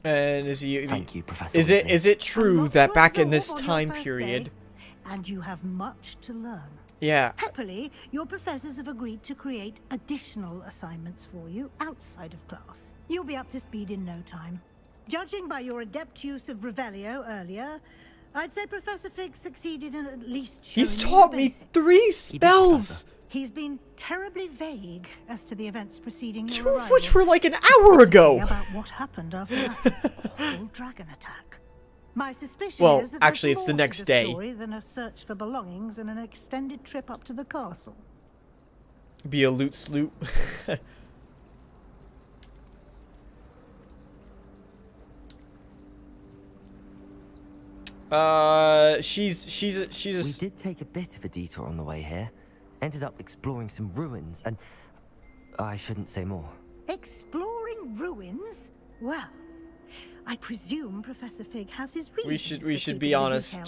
A: And is he?
C: Thank you, Professor.
A: Is it true that back in this time period?
J: And you have much to learn.
A: Yeah.
J: Happily, your professors have agreed to create additional assignments for you outside of class. You'll be up to speed in no time. Judging by your adept use of Revelio earlier, I'd say Professor Fig succeeded in at least showing
A: He's taught me 3 spells!
J: He's been terribly vague as to the events preceding your
A: 2 of
J: arrival,
A: which were like an hour ago!
J: About what happened after that awful dragon attack. My suspicion is that
A: actually, it's the next day.
J: Story than a search for belongings and an extended trip up to the castle.
A: Be a loot sloop. She's a...
C: We did take a bit of a detour on the way here. Ended up exploring some ruins, and I shouldn't say more.
J: Exploring ruins? Well, I presume Professor Fig has his reasons.
A: We should be honest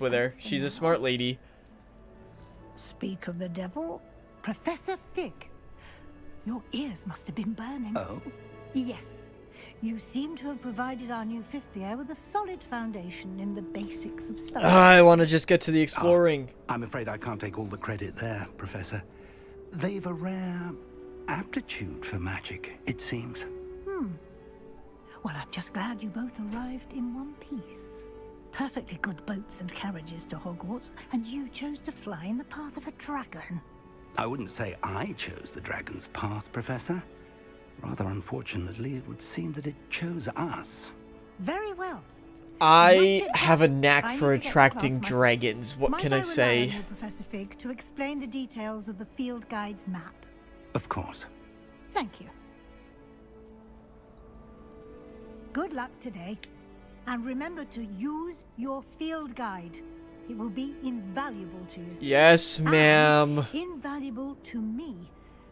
A: with her. She's a smart lady.
J: Speak of the devil, Professor Fig. Your ears must have been burning.
I: Oh?
J: Yes. You seem to have provided our new 5th year with a solid foundation in the basics of spells.
A: I want to just get to the exploring.
I: I'm afraid I can't take all the credit there, Professor. They've a rare aptitude for magic, it seems.
J: Well, I'm just glad you both arrived in one piece. Perfectly good boats and carriages to Hogwarts, and you chose to fly in the path of a dragon.
I: I wouldn't say I chose the dragon's path, Professor. Rather unfortunately, it would seem that it chose us.
J: Very well.
A: I have a knack for attracting dragons. What can I say?
J: Professor Fig, to explain the details of the field guide's map.
I: Of course.
J: Thank you. Good luck today. And remember to use your field guide. It will be invaluable to you.
A: Yes, ma'am.
J: Invaluable to me,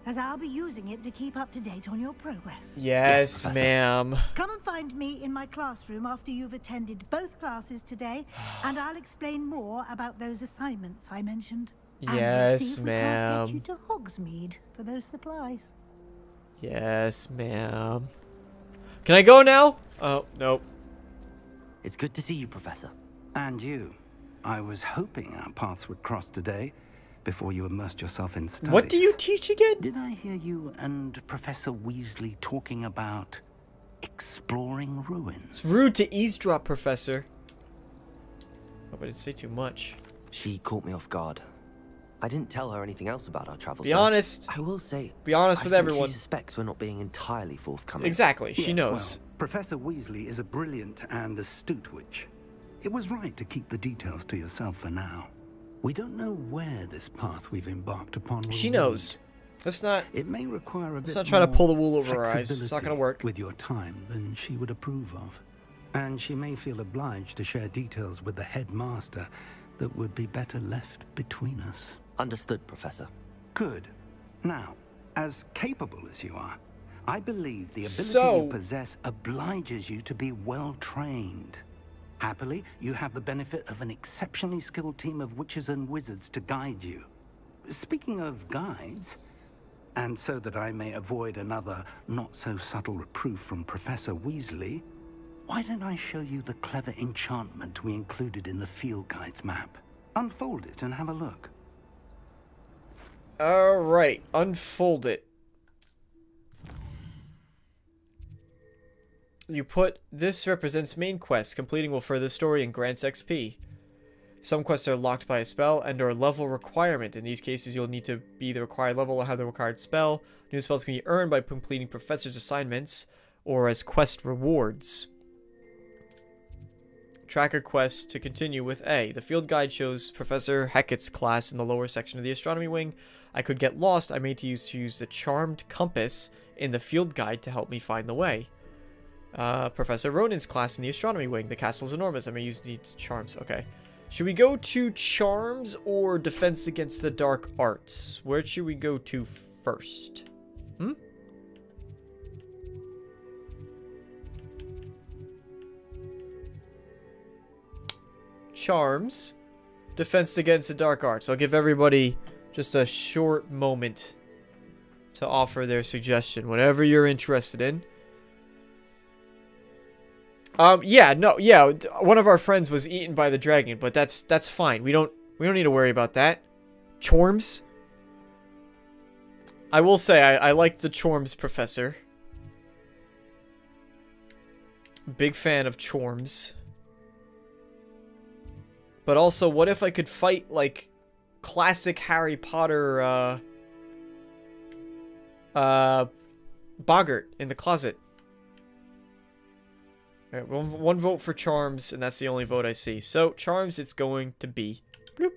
J: as I'll be using it to keep up to date on your progress.
A: Yes, ma'am.
J: Come and find me in my classroom after you've attended both classes today, and I'll explain more about those assignments I mentioned.
A: Yes,
J: Get
A: ma'am.
J: you to Hogsmeade for those supplies.
A: Yes, ma'am. Can I go now? Oh, nope.
C: It's good to see you, Professor.
I: And you. I was hoping our paths would cross today, before you immersed yourself in studies.
A: What do you teach again?
I: Did I hear you and Professor Weasley talking about exploring ruins?
A: It's rude to eavesdrop, Professor. Hope I didn't say too much.
C: She caught me off guard. I didn't tell her anything else about our travels.
A: Be honest.
C: I will say.
A: Be honest with everyone.
C: She suspects we're not being entirely forthcoming.
A: Exactly. She knows.
I: Well, Professor Weasley is a brilliant and astute witch. It was right to keep the details to yourself for now. We don't know where this path we've embarked upon will
A: She knows. Let's not.
I: It may require a bit
A: not try to
I: more
A: pull the wool over her eyes. It's not
I: flexibility
A: gonna work.
I: with your time than she would approve of. And she may feel obliged to share details with the headmaster that would be better left between us.
C: Understood, Professor.
I: Good. Now, as capable as you are, I believe the ability you possess obliges you to be well trained. Happily, you have the benefit of an exceptionally skilled team of witches and wizards to guide you. Speaking of guides, and so that I may avoid another not-so-subtle reproof from Professor Weasley, why don't I show you the clever enchantment we included in the field guide's map? Unfold it and have a look.
A: Alright, unfold it. You put, this represents main quest. Completing will further the story and grants XP. Some quests are locked by a spell and or level requirement. In these cases, you'll need to be the required level or have the required spell. New spells can be earned by completing professor's assignments or as quest rewards. Track a quest to continue with A. The field guide shows Professor Hecat's class in the lower section of the astronomy wing. I could get lost. I may use the charmed compass in the field guide to help me find the way. Professor Ronin's class in the astronomy wing. The castle's enormous. I may use the charms. Okay. Should we go to charms or defense against the dark arts? Where should we go to first? Charms. Defense against the dark arts. I'll give everybody just a short moment to offer their suggestion. Whatever you're interested in. Yeah, one of our friends was eaten by the dragon, but that's fine. We don't need to worry about that. Chorms. I will say I like the Chorms professor. Big fan of Chorms. But also, what if I could fight like classic Harry Potter Boggart in the closet? Alright, one vote for Charms, and that's the only vote I see. So, Charms, it's going to be. Bloop.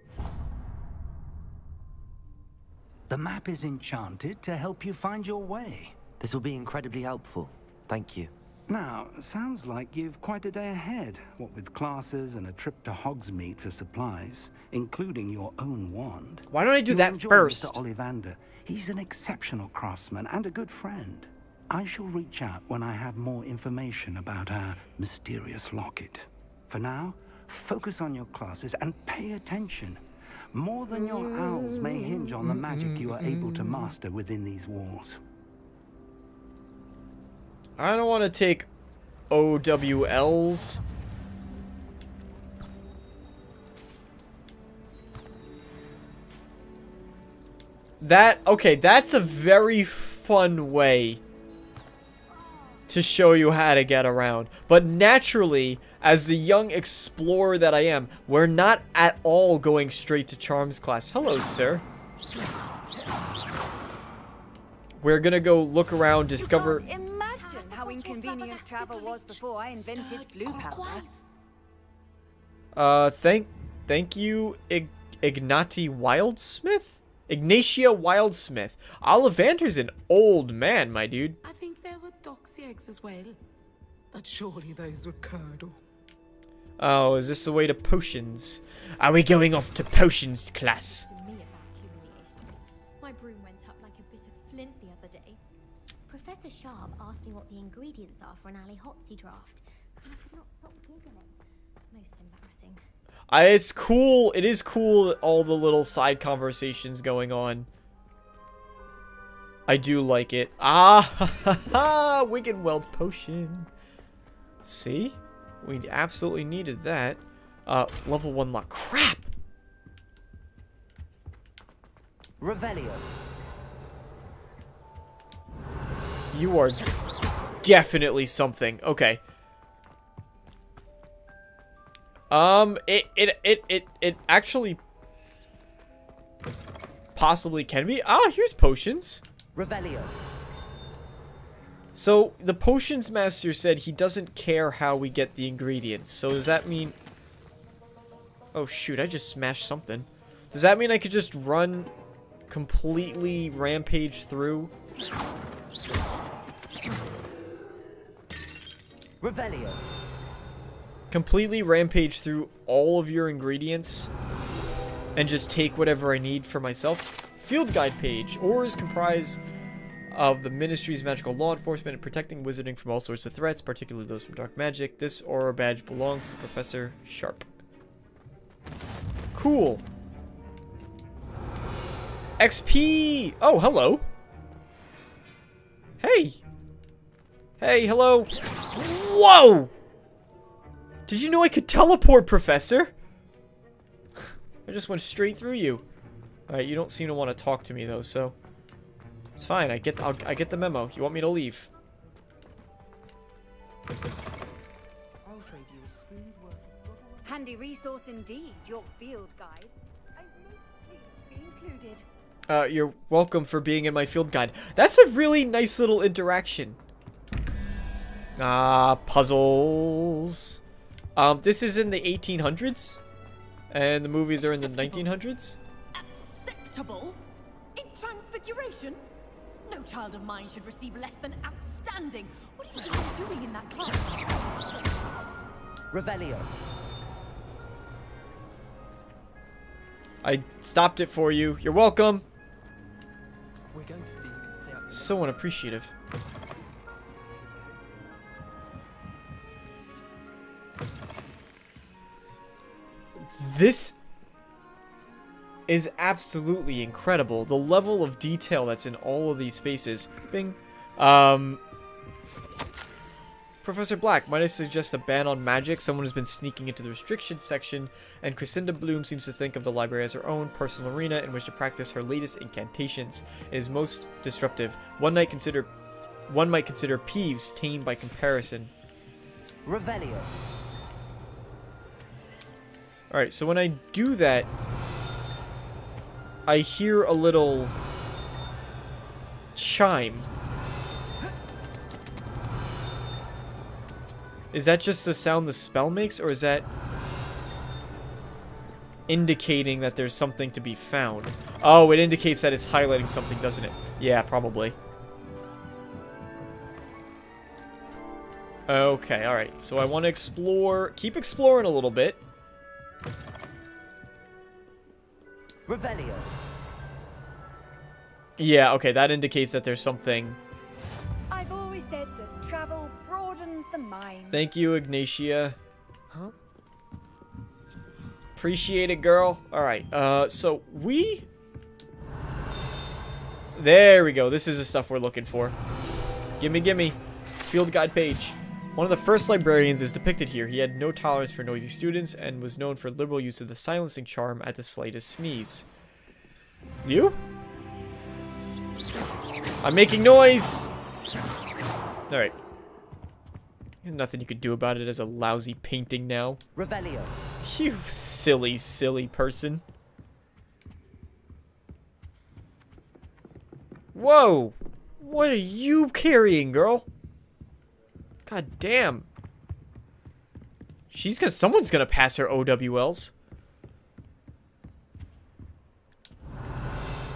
I: The map is enchanted to help you find your way.
C: This will be incredibly helpful. Thank you.
I: Now, sounds like you've quite a day ahead, what with classes and a trip to Hogsmeade for supplies, including your own wand.
A: Why don't I do that first?
I: Mr. Ollivander. He's an exceptional craftsman and a good friend. I shall reach out when I have more information about our mysterious locket. For now, focus on your classes and pay attention. More than your owls may hinge on the magic you are able to master within these walls.
A: I don't want to take OWLs. Okay, that's a very fun way to show you how to get around. But naturally, as the young explorer that I am, we're not at all going straight to Charms class. Hello, sir. We're gonna go look around, discover...
P: You can't imagine how inconvenient travel was before I invented blue powder.
A: Thank you, Ignati Wildsmith? Ignatia Wildsmith. Ollivander's an old man, my dude.
Q: I think there were doxy eggs as well. But surely those were curdle.
A: Oh, is this the way to potions? Are we going off to potions class?
M: Me about humiliation. My broom went up like a bit of flint the other day. Professor Sharp asked me what the ingredients are for an Ali Hotsy draft, and I could not stop giggling. Most embarrassing.
A: It's cool. It is cool, all the little side conversations going on. I do like it. Ah, ha, ha, ha, Wiggenweld potion. See? We absolutely needed that. Level 1 lock. Crap!
K: Revelio.
A: You are definitely something. Okay. It actually possibly can be. Ah, here's potions.
K: Revelio.
A: So, the potions master said he doesn't care how we get the ingredients. So, does that mean... Oh, shoot, I just smashed something. Does that mean I could just run completely rampage through?
K: Revelio.
A: Completely rampage through all of your ingredients and just take whatever I need for myself? Field guide page. Ores comprise of the Ministry's magical law enforcement and protecting wizarding from all sorts of threats, particularly those from dark magic. This aura badge belongs to Professor Sharp. Cool. XP! Oh, hello. Hey. Hey, hello. Whoa! Did you know I could teleport, Professor? I just went straight through you. Alright, you don't seem to want to talk to me, though, so... It's fine, I get the memo. You want me to leave?
P: Handy resource indeed, your field guide. I most pleased to be included.
A: You're welcome for being in my field guide. That's a really nice little interaction. Ah, puzzles. This is in the 1800s, and the movies are in the 1900s.
R: Acceptable? In Transfiguration? No child of mine should receive less than outstanding. What are you guys doing in that class?
K: Revelio.
A: I stopped it for you. You're welcome.
L: We're going to see you can stay up.
A: So unappreciative. This is absolutely incredible. The level of detail that's in all of these spaces. Bing. Professor Black, might I suggest a ban on magic? Someone has been sneaking into the restrictions section, and Crescenda Bloom seems to think of the library as her own personal arena in which to practice her latest incantations. It is most disruptive. One might consider Peeves tame by comparison.
K: Revelio.
A: Alright, so when I do that, I hear a little chime. Is that just the sound the spell makes, or is that indicating that there's something to be found? Oh, it indicates that it's highlighting something, doesn't it? Yeah, probably. Okay, alright. So I want to explore... Keep exploring a little bit.
K: Revelio.
A: Yeah, okay, that indicates that there's something...
P: I've always said that travel broadens the mind.
A: Thank you, Ignatia. Huh? Appreciate it, girl. Alright, so we... There we go. This is the stuff we're looking for. Gimme, gimme. Field guide page. One of the first librarians is depicted here. He had no tolerance for noisy students and was known for liberal use of the silencing charm at the slightest sneeze. You? I'm making noise! Alright. Nothing you could do about it as a lousy painting now.
K: Revelio.
A: You silly, silly person. Whoa! What are you carrying, girl? God damn. Someone's gonna pass her OWLs.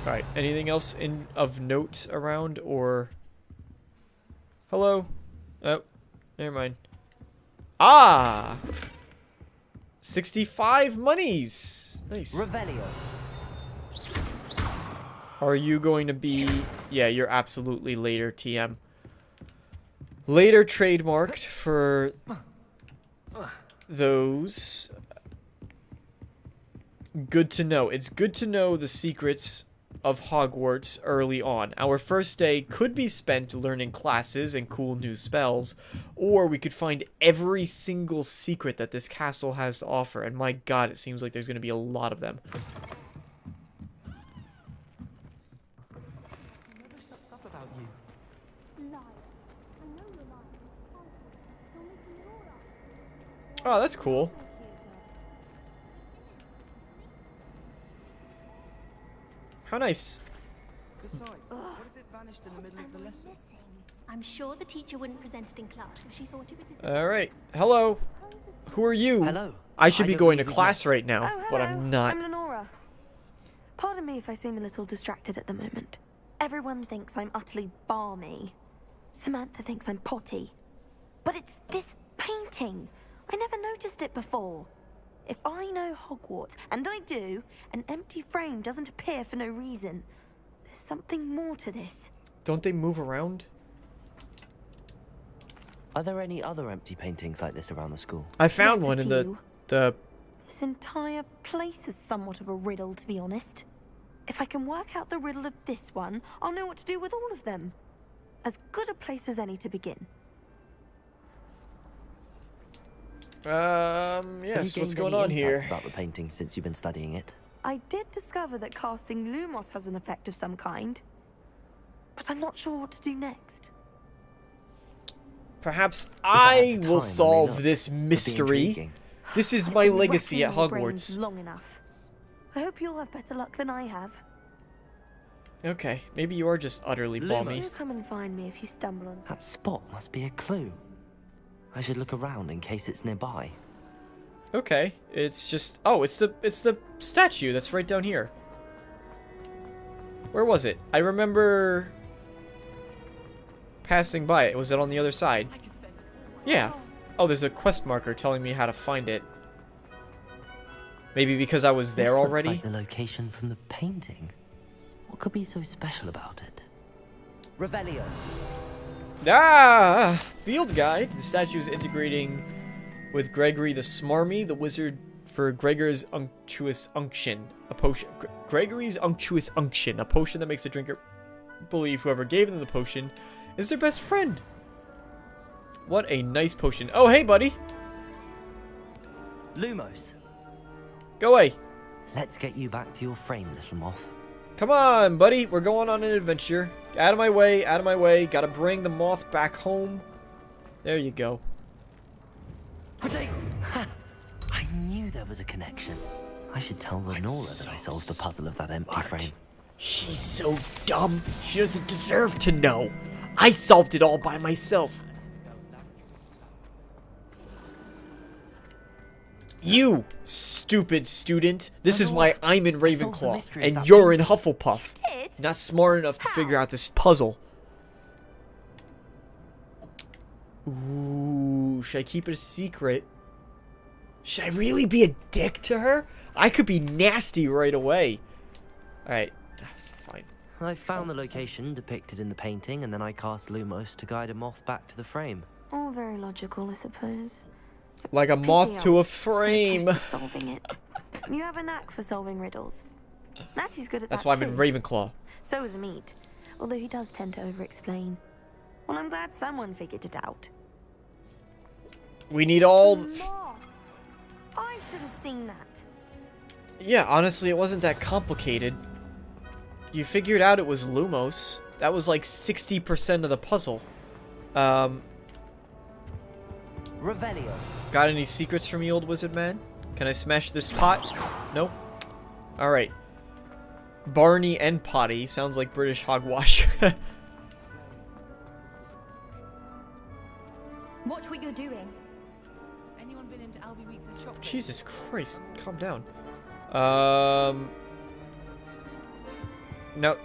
A: Alright, anything else of note around, or... Hello? Oh, never mind. Ah! 65 monies! Nice.
K: Revelio.
A: Are you going to be... Yeah, you're absolutely later, TM. Later trademarked for those. Good to know. It's good to know the secrets of Hogwarts early on. Our first day could be spent learning classes and cool new spells, or we could find every single secret that this castle has to offer, and my god, it seems like there's going to be a lot of them. Oh, that's cool. How nice.
R: Besides, what if it vanished in the middle of the lesson? I'm sure the teacher wouldn't present it in class if she thought it would.
A: Alright. Hello. Who are you?
O: Hello.
A: I should be going to class right now, but I'm not.
N: I'm Lenora. Pardon me if I seem a little distracted at the moment. Everyone thinks I'm utterly balmy. Samantha thinks I'm potty. But it's this painting. I never noticed it before. If I know Hogwarts, and I do, an empty frame doesn't appear for no reason. There's something more to this.
A: Don't they move around?
C: Are there any other empty paintings like this around the school?
A: I found one in the...
N: This entire place is somewhat of a riddle, to be honest. If I can work out the riddle of this one, I'll know what to do with all of them. As good a place as any to begin.
A: Yes, what's going on here?
C: About the painting since you've been studying it?
N: I did discover that casting Lumos has an effect of some kind, but I'm not sure what to do next.
A: Perhaps I will solve this mystery. This is my legacy at Hogwarts.
N: Long enough. I hope you'll have better luck than I have.
A: Okay, maybe you are just utterly balmy.
N: Do come and find me if you stumble on.
C: That spot must be a clue. I should look around in case it's nearby.
A: Okay, it's just... Oh, it's the statue that's right down here. Where was it? I remember passing by it. Was it on the other side? Yeah. Oh, there's a quest marker telling me how to find it. Maybe because I was there already?
C: Looks like the location from the painting. What could be so special about it?
K: Revelio.
A: Ah! Field guide. The statue is integrating with Gregory the Smarmy, the wizard, for Gregor's unctuous unction. A potion. Gregory's unctuous unction. A potion that makes the drinker believe whoever gave them the potion is their best friend. What a nice potion. Oh, hey, buddy.
C: Lumos.
A: Go away.
C: Let's get you back to your frame, little moth.
A: Come on, buddy. We're going on an adventure. Out of my way, out of my way. Gotta bring the moth back home. There you go.
C: I knew there was a connection. I should tell Lenora that I solved the puzzle of that empty frame.
A: She's so dumb. She doesn't deserve to know. I solved it all by myself. You, stupid student. This is why I'm in Ravenclaw, and you're in Hufflepuff. Not smart enough to figure out this puzzle. Ooh, should I keep it a secret? Should I really be a dick to her? I could be nasty right away. Alright, fine.
C: I found the location depicted in the painting, and then I cast Lumos to guide a moth back to the frame.
N: All very logical, I suppose.
A: Like a moth to a frame.
N: So solving it. You have a knack for solving riddles. Natty's good at that.
A: That's why I'm in Ravenclaw.
N: So is Mead, although he does tend to over-explain. Well, I'm glad someone figured it out.
A: We need all...
N: I should have seen that.
A: Yeah, honestly, it wasn't that complicated. You figured out it was Lumos. That was like 60% of the puzzle.
K: Revelio.
A: Got any secrets for me, old wizard man? Can I smash this pot? Nope. Alright. Barney and Potty. Sounds like British hogwash.
R: Watch what you're doing.
P: Anyone been into Albie Weeks' shop?
A: Jesus Christ. Calm down. No.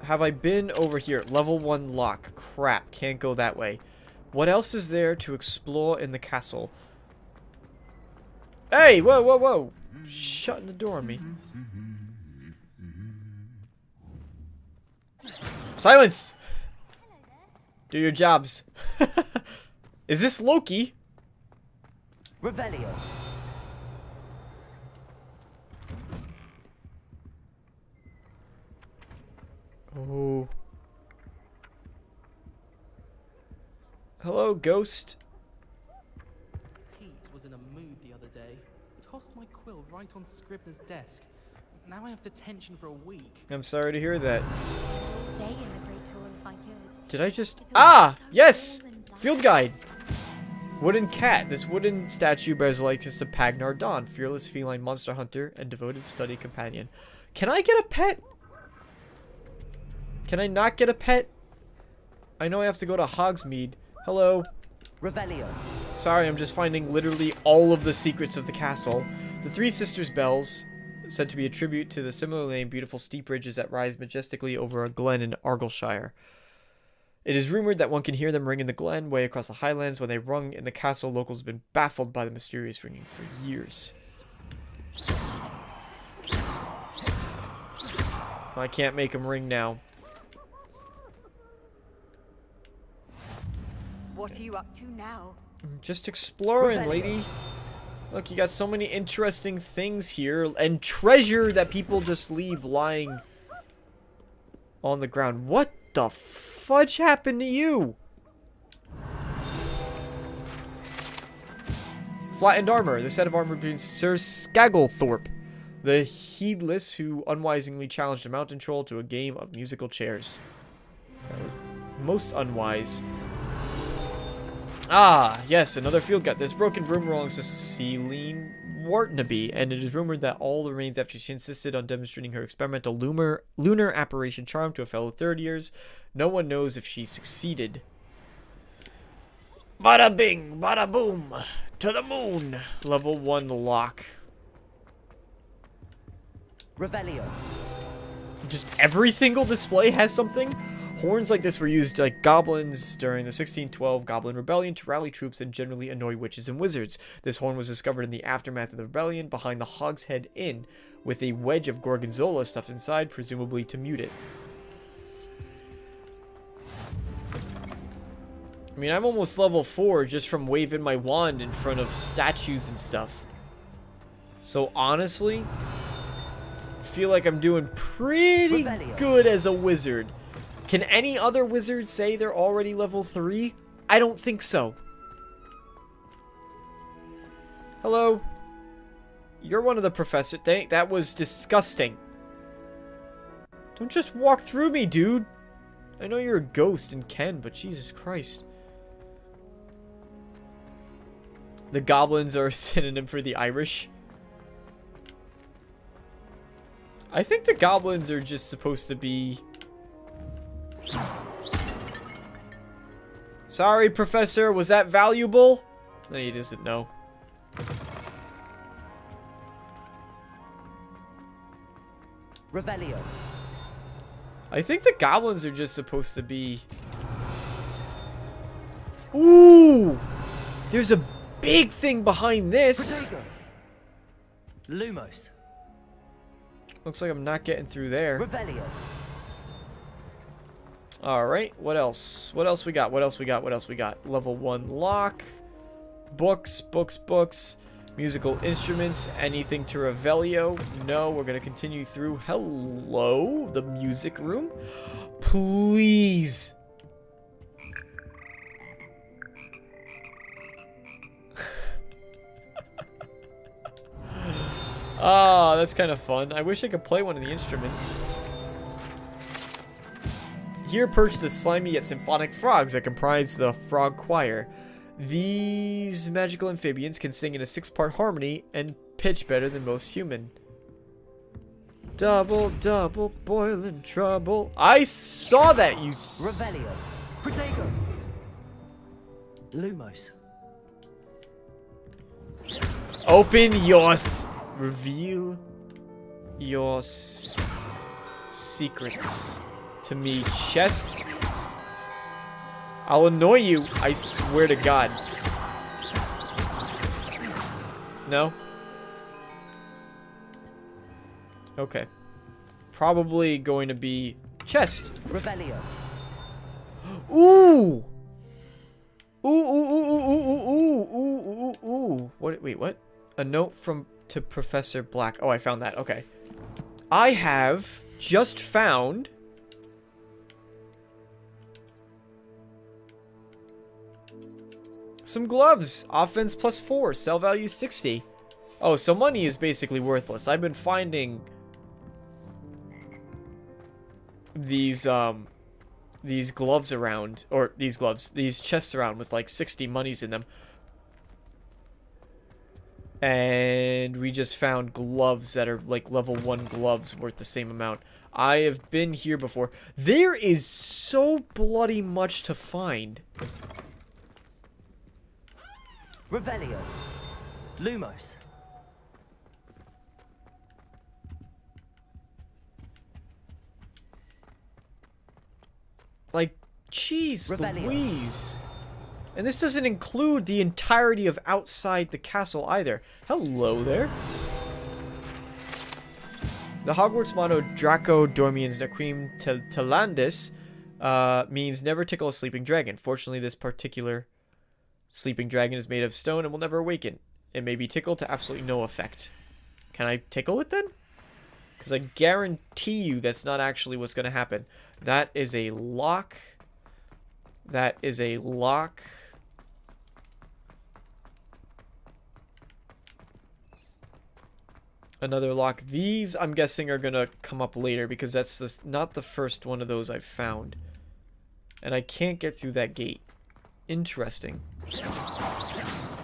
A: Have I been over here? Level 1 lock. Crap, can't go that way. What else is there to explore in the castle? Hey, whoa, whoa, whoa. Shutting the door on me. Silence! Do your jobs. Is this Loki?
K: Revelio.
A: Oh. Hello, ghost.
L: Pete was in a mood the other day. Tossed my quill right on Scribner's desk. Now I have detention for a week.
A: I'm sorry to hear that.
M: Stay in the Great Hall if I could.
A: Did I just... Ah! Yes! Field guide! Wooden cat. This wooden statue bears the likeness to Pagnar Dawn, fearless feline monster hunter and devoted study companion. Can I get a pet? Can I not get a pet? I know I have to go to Hogsmeade. Hello.
K: Revelio.
A: Sorry, I'm just finding literally all of the secrets of the castle. The Three Sisters bells, said to be a tribute to the similarly named beautiful steep ridges that rise majestically over a glen in Argyllshire. It is rumored that one can hear them ring in the glen way across the highlands. When they rung in the castle, locals have been baffled by the mysterious ringing for years. I can't make them ring now.
P: What are you up to now?
A: Just exploring, lady. Look, you got so many interesting things here. And treasure that people just leave lying on the ground. What the fudge happened to you? Flattened armor. The set of armor between Sir Skagglethorpe, the heedless who unwisely challenged a mountain troll to a game of musical chairs. Most unwise. Ah, yes, another field guide. This broken room belongs to Celine Wartnaby, and it is rumored that all remains after she insisted on demonstrating her experimental lunar apparition charm to a fellow third years. No one knows if she succeeded. Bada bing, bada boom, to the moon. Level 1 lock.
K: Revelio.
A: Just every single display has something? Horns like this were used like goblins during the 1612 Goblin Rebellion to rally troops and generally annoy witches and wizards. This horn was discovered in the aftermath of the rebellion behind the Hogshead Inn, with a wedge of gorgonzola stuffed inside, presumably to mute it. I mean, I'm almost level 4 just from waving my wand in front of statues and stuff. So honestly, I feel like I'm doing pretty good as a wizard. Can any other wizard say they're already level 3? I don't think so. Hello? You're one of the professors. That was disgusting. Don't just walk through me, dude. I know you're a ghost and can, but Jesus Christ. The goblins are a synonym for the Irish. I think the goblins are just supposed to be... Sorry, Professor, was that valuable? No, he doesn't know.
K: Revelio.
A: I think the goblins are just supposed to be... Ooh! There's a big thing behind this!
K: Lumos.
A: Looks like I'm not getting through there.
K: Revelio.
A: Alright, what else? What else we got? What else we got? What else we got? Level 1 lock. Books, books, books. Musical instruments. Anything to Revelio? No, we're going to continue through. Hello? The music room? Please. Ah, that's kind of fun. I wish I could play one of the instruments. Here perched the slimy yet symphonic frogs that comprise the frog choir. These magical amphibians can sing in a 6-part harmony and pitch better than most human. Double, double, boiling trouble. I saw that, you
K: Revelio. Protego. Lumos.
A: Open yours. Reveal your secrets to me, chest. I'll annoy you, I swear to God. No? Okay. Probably going to be chest.
K: Revelio.
A: Ooh! Ooh, ooh, ooh, ooh, ooh, ooh, ooh, ooh, ooh. What? Wait, what? A note to Professor Black. Oh, I found that. Okay. I have just found some gloves. Offense +4. Sell value 60. Oh, so money is basically worthless. I've been finding these gloves around, or these chests around with like 60 monies in them. And we just found gloves that are like level 1 gloves worth the same amount. I have been here before. There is so bloody much to find.
K: Revelio. Lumos.
A: Like, jeez
K: Revelio.
A: Louise. And this doesn't include the entirety of outside the castle either. Hello there. The Hogwarts motto, Draco Dormiens Nequim Telandis, means never tickle a sleeping dragon. Fortunately, this particular sleeping dragon is made of stone and will never awaken. It may be tickled to absolutely no effect. Can I tickle it then? Because I guarantee you that's not actually what's going to happen. That is a lock. That is a lock. Another lock. These, I'm guessing, are going to come up later because that's not the first one of those I've found. And I can't get through that gate. Interesting.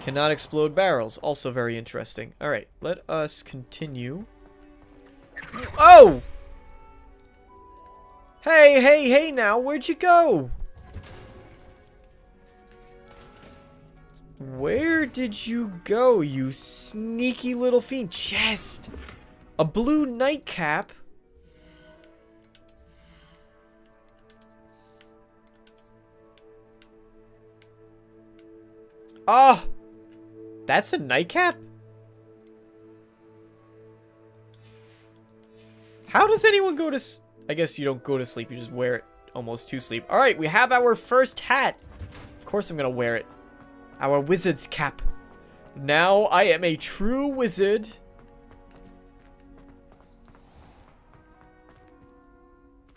A: Cannot explode barrels. Also very interesting. Alright, let us continue. Oh! Hey, hey, hey now, where'd you go? Where did you go, you sneaky little fiend? Chest! A blue nightcap? Oh! That's a nightcap? How does anyone go to... I guess you don't go to sleep, you just wear it almost to sleep. Alright, we have our first hat. Of course I'm gonna wear it. Our wizard's cap. Now I am a true wizard.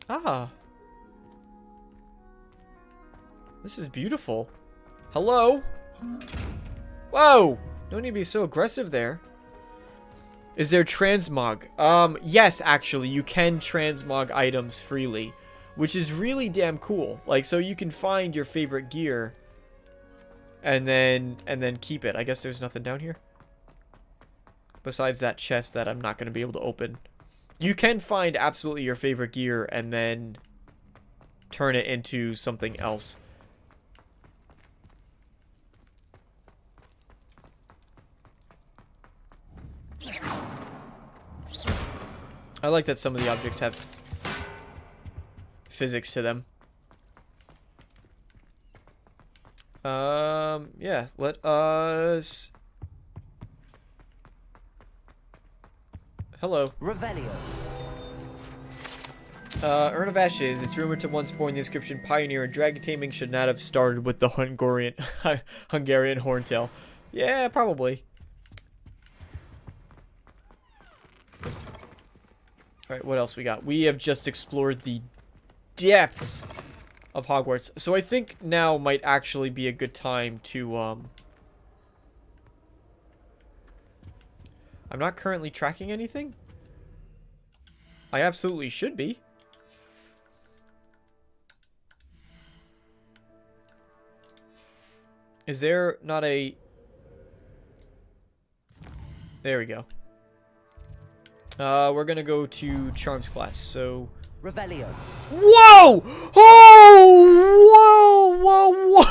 A: Ah. This is beautiful. Hello? Whoa! No need to be so aggressive there. Is there transmog? Yes, actually, you can transmog items freely, which is really damn cool. Like, so you can find your favorite gear and then keep it. I guess there's nothing down here besides that chest that I'm not going to be able to open. You can find absolutely your favorite gear and then turn it into something else. I like that some of the objects have physics to them. Yeah, let us... Hello.
K: Revelio.
A: Urn of Ashes. It's rumored to once born the inscription Pioneer and dragon taming should not have started with the Hungarian horntail. Yeah, probably. Alright, what else we got? We have just explored the depths of Hogwarts. So I think now might actually be a good time to, I'm not currently tracking anything? I absolutely should be. Is there not a... There we go. We're gonna go to Charms class, so...
K: Revelio.
A: Whoa! Oh! Whoa!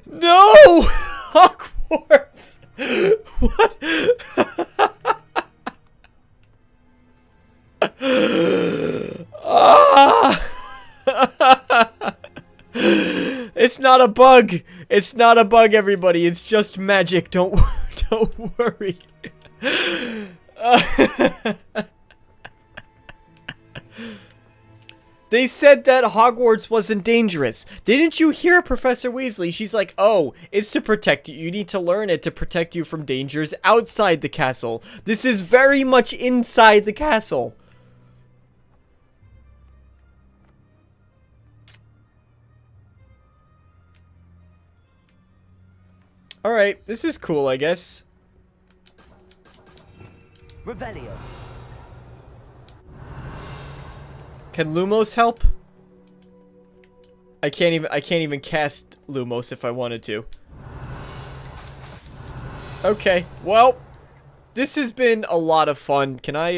A: No! Hogwarts! What? not a bug. It's not a bug, everybody. It's just magic. Don't worry. They said that Hogwarts wasn't dangerous. Didn't you hear Professor Weasley? She's like, oh, it's to protect you. You need to learn it to protect you from dangers outside the castle. This is very much inside the castle. Alright, this is cool, I guess.
K: Revelio.
A: Can Lumos help? I can't even cast Lumos if I wanted to. Okay, well, this has been a lot of fun. Can I,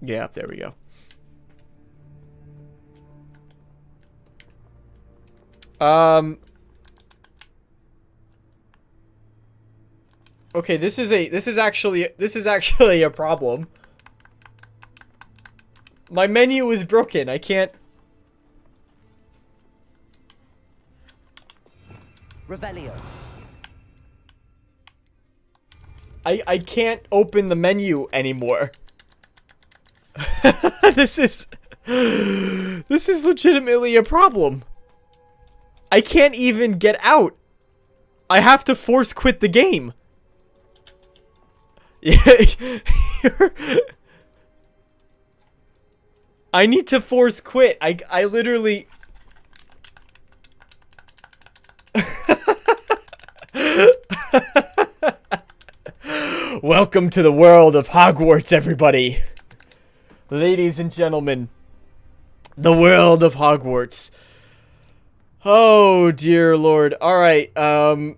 A: yeah, there we go. Okay, this is actually a problem. My menu is broken. I can't.
K: Revelio.
A: I can't open the menu anymore. This is legitimately a problem. I can't even get out. I have to force quit the game. I need to force quit. I literally... Welcome to the world of Hogwarts, everybody. Ladies and gentlemen. The world of Hogwarts. Oh, dear Lord. Alright,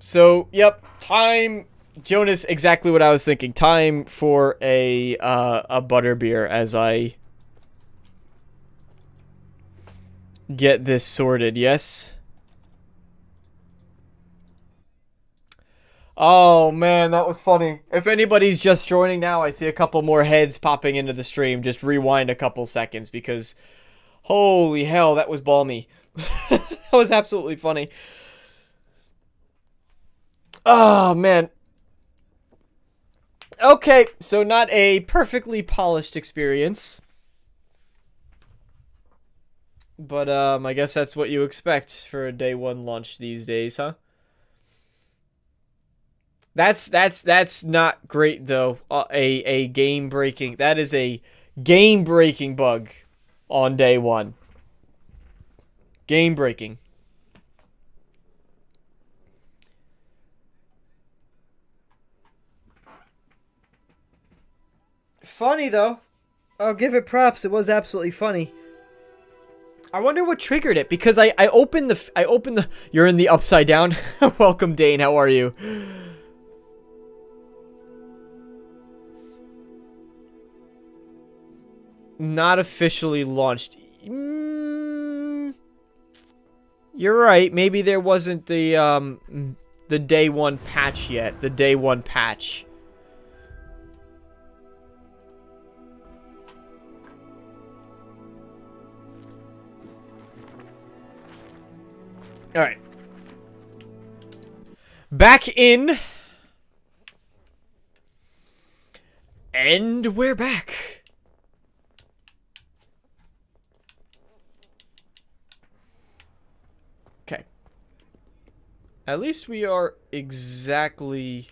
A: so, yep, time... Jonas, exactly what I was thinking. Time for a butterbeer as I get this sorted, yes? Oh, man, that was funny. If anybody's just joining now, I see a couple more heads popping into the stream. Just rewind a couple seconds because, holy hell, that was balmy. That was absolutely funny. Oh, man. Okay, so not a perfectly polished experience. But, I guess that's what you expect for a day one launch these days, huh? That's not great, though. A game-breaking... That is a game-breaking bug on day one. Game-breaking. Funny, though. I'll give it props. It was absolutely funny. I wonder what triggered it, because I opened the... You're in the upside down. Welcome, Dane. How are you? Not officially launched. You're right. Maybe there wasn't the day one patch yet. The day one patch. All right. Back in. And we're back. Okay. At least we are exactly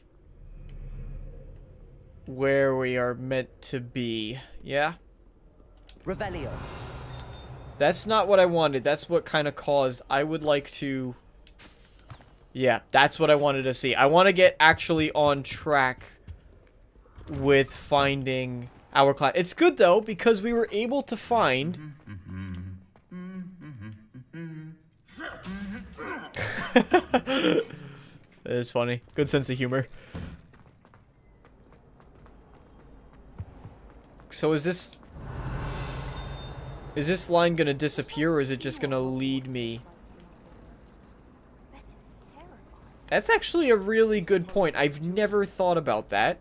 A: where we are meant to be. Yeah?
K: Revelio.
A: That's not what I wanted. That's what kind of caused. I would like to... Yeah, that's what I wanted to see. I want to get actually on track with finding our class. It's good, though, because we were able to find... That is funny. Good sense of humor. So is this line gonna disappear, or is it just gonna lead me? That's actually a really good point. I've never thought about that.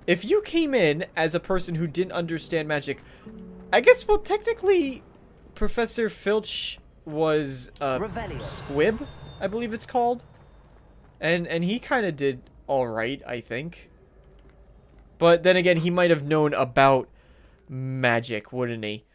A: If you came in as a person who didn't understand magic, I guess, well, technically, Professor Filch was Squib, I believe it's called. And he kind of did all right, I think. But then again, he might have known about magic, wouldn't he?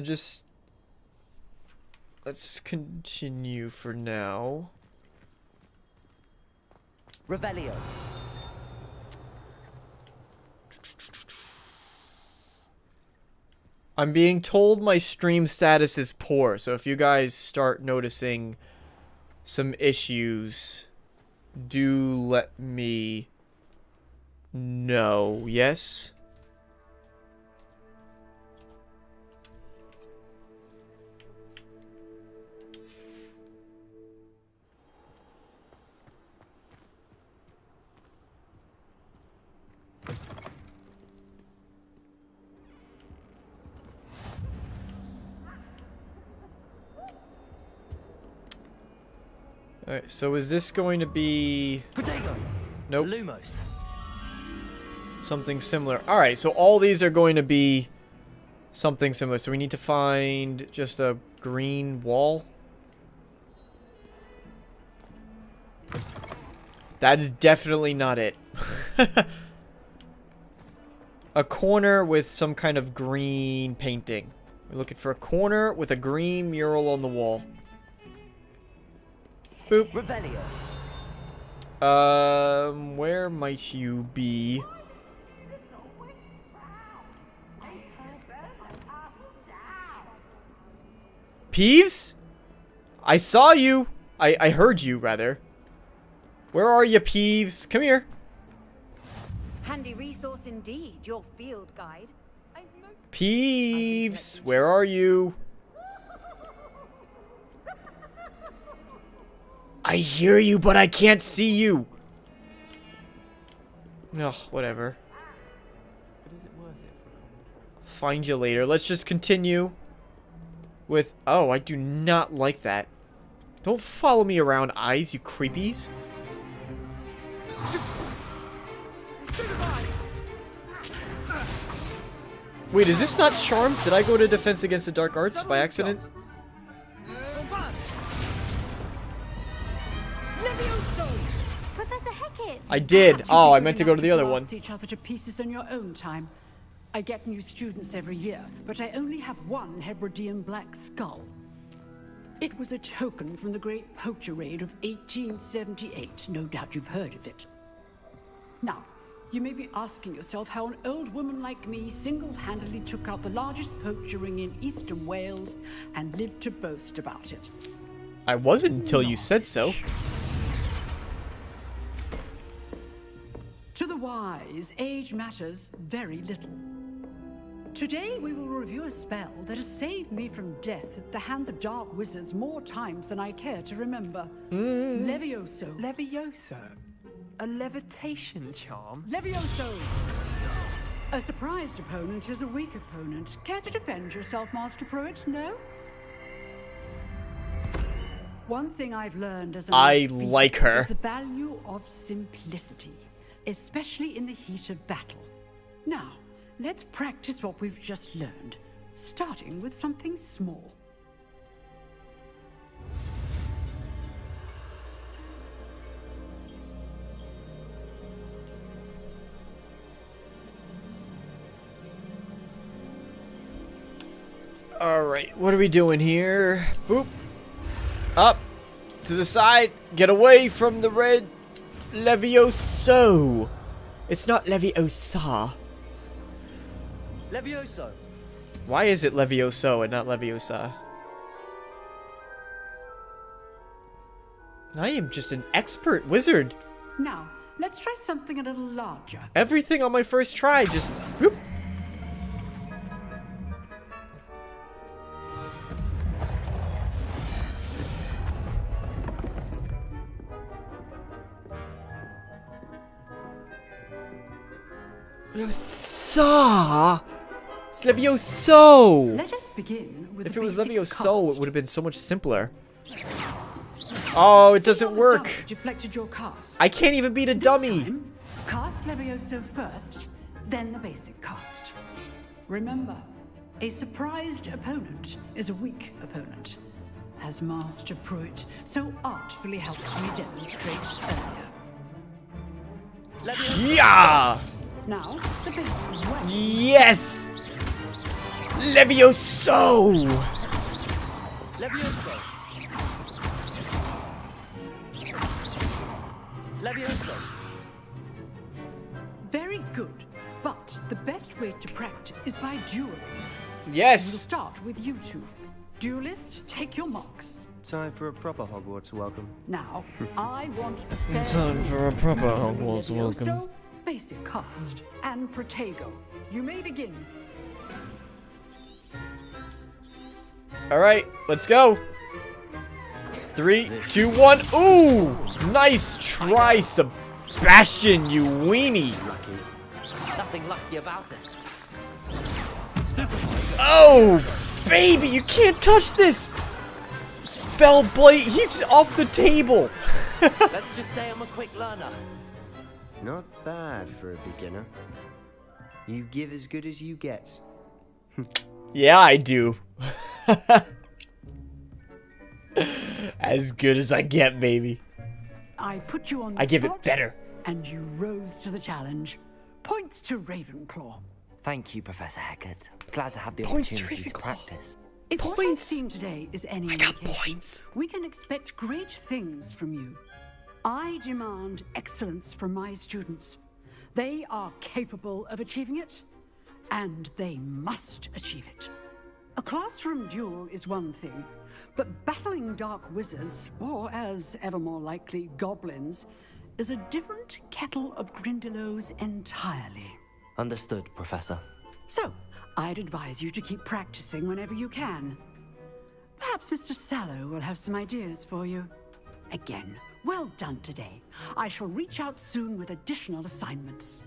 A: Just let's continue for now.
O: Revelio.
A: I'm being told my stream status is poor, so if you guys start noticing some issues, do let me know. Yes? Alright, so is this going to be...
O: Protego.
A: Nope.
O: Lumos.
A: Something similar. Alright, so all these are going to be something similar. So we need to find just a green wall. That is definitely not it. A corner with some kind of green painting. We're looking for a corner with a green mural on the wall. Boop.
O: Revelio.
A: Where might you be? Peeves? I saw you. I heard you, rather. Where are you, Peeves? Come here.
P: Handy resource indeed, your field guide.
A: Peeves, where are you? I hear you, but I can't see you. Ugh, whatever.
L: But is it worth it?
A: Find you later. Let's just continue with... Oh, I do not like that. Don't follow me around, eyes, you creepies. Wait, is this not Charms? Did I go to Defense Against the Dark Arts by accident?
M: Professor Hecat!
A: I did. Oh, I meant to go to the other one.
S: Each other to pieces in your own time. I get new students every year, but I only have one Hebridean black skull. It was a token from the Great Poacher Raid of 1878. No doubt you've heard of it. Now, you may be asking yourself how an old woman like me single-handedly took out the largest poacher ring in eastern Wales and lived to boast about it.
A: I wasn't until you said so.
S: To the wise, age matters very little. Today we will review a spell that has saved me from death at the hands of dark wizards more times than I care to remember. Levioso.
O: Levioso? A levitation charm?
S: Levioso! A surprised opponent is a weak opponent. Care to defend yourself, Master Pruitt? No? One thing I've learned as a
A: I like her.
S: is the value of simplicity, especially in the heat of battle. Now, let's practice what we've just learned, starting with something small.
A: Alright, what are we doing here? Boop. Up. To the side. Get away from the red Levioso. It's not Leviosa.
O: Levioso.
A: Why is it Levioso and not Leviosa? I am just an expert wizard.
S: Now, let's try something a little larger.
A: Everything on my first try just... Whoop. Saw. It's Levioso!
S: Let us begin with
A: If
S: the
A: it was
S: basic
A: Levioso,
S: cast.
A: it would have been so much simpler. Oh, it doesn't work.
S: Double deflected your cast.
A: I can't even beat a dummy.
S: Time, cast Levioso first, then the basic cast. Remember, a surprised opponent is a weak opponent, as Master Pruitt so artfully helped me demonstrate earlier.
A: Yeah!
S: Now, the basic way.
A: Yes! Levioso!
O: Levioso. Levioso.
S: Very good, but the best way to practice is by dueling.
A: Yes.
S: We'll start with you two. Duelists, take your marks.
T: Time for a proper Hogwarts welcome.
S: Now, I want a fair
A: Time for a proper Hogwarts welcome.
S: So, basic cast and Protego. You may begin.
A: Alright, let's go. 3, 2, 1. Ooh! Nice try, Sebastian, you weenie.
O: Nothing lucky about it.
A: Oh, baby, you can't touch this. Spell blade. He's off the table.
O: Let's just say I'm a quick learner.
T: Not bad for a beginner. You give as good as you get.
A: Yeah, I do. As good as I get, baby.
S: I put you on the
A: I give
S: spot,
A: it better.
S: And you rose to the challenge. Points to Ravenclaw.
O: Thank you, Professor Hecat. Glad to have the
S: Points to
O: opportunity to practice.
S: If what I've seen today is any indication, we can expect great things from you. I demand excellence from my students. They are capable of achieving it, and they must achieve it. A classroom duel is one thing, but battling dark wizards, or as ever more likely, goblins, is a different kettle of Grindylows entirely.
O: Understood, Professor.
S: So, I'd advise you to keep practicing whenever you can. Perhaps Mr. Sallow will have some ideas for you. Again, well done today. I shall reach out soon with additional assignments.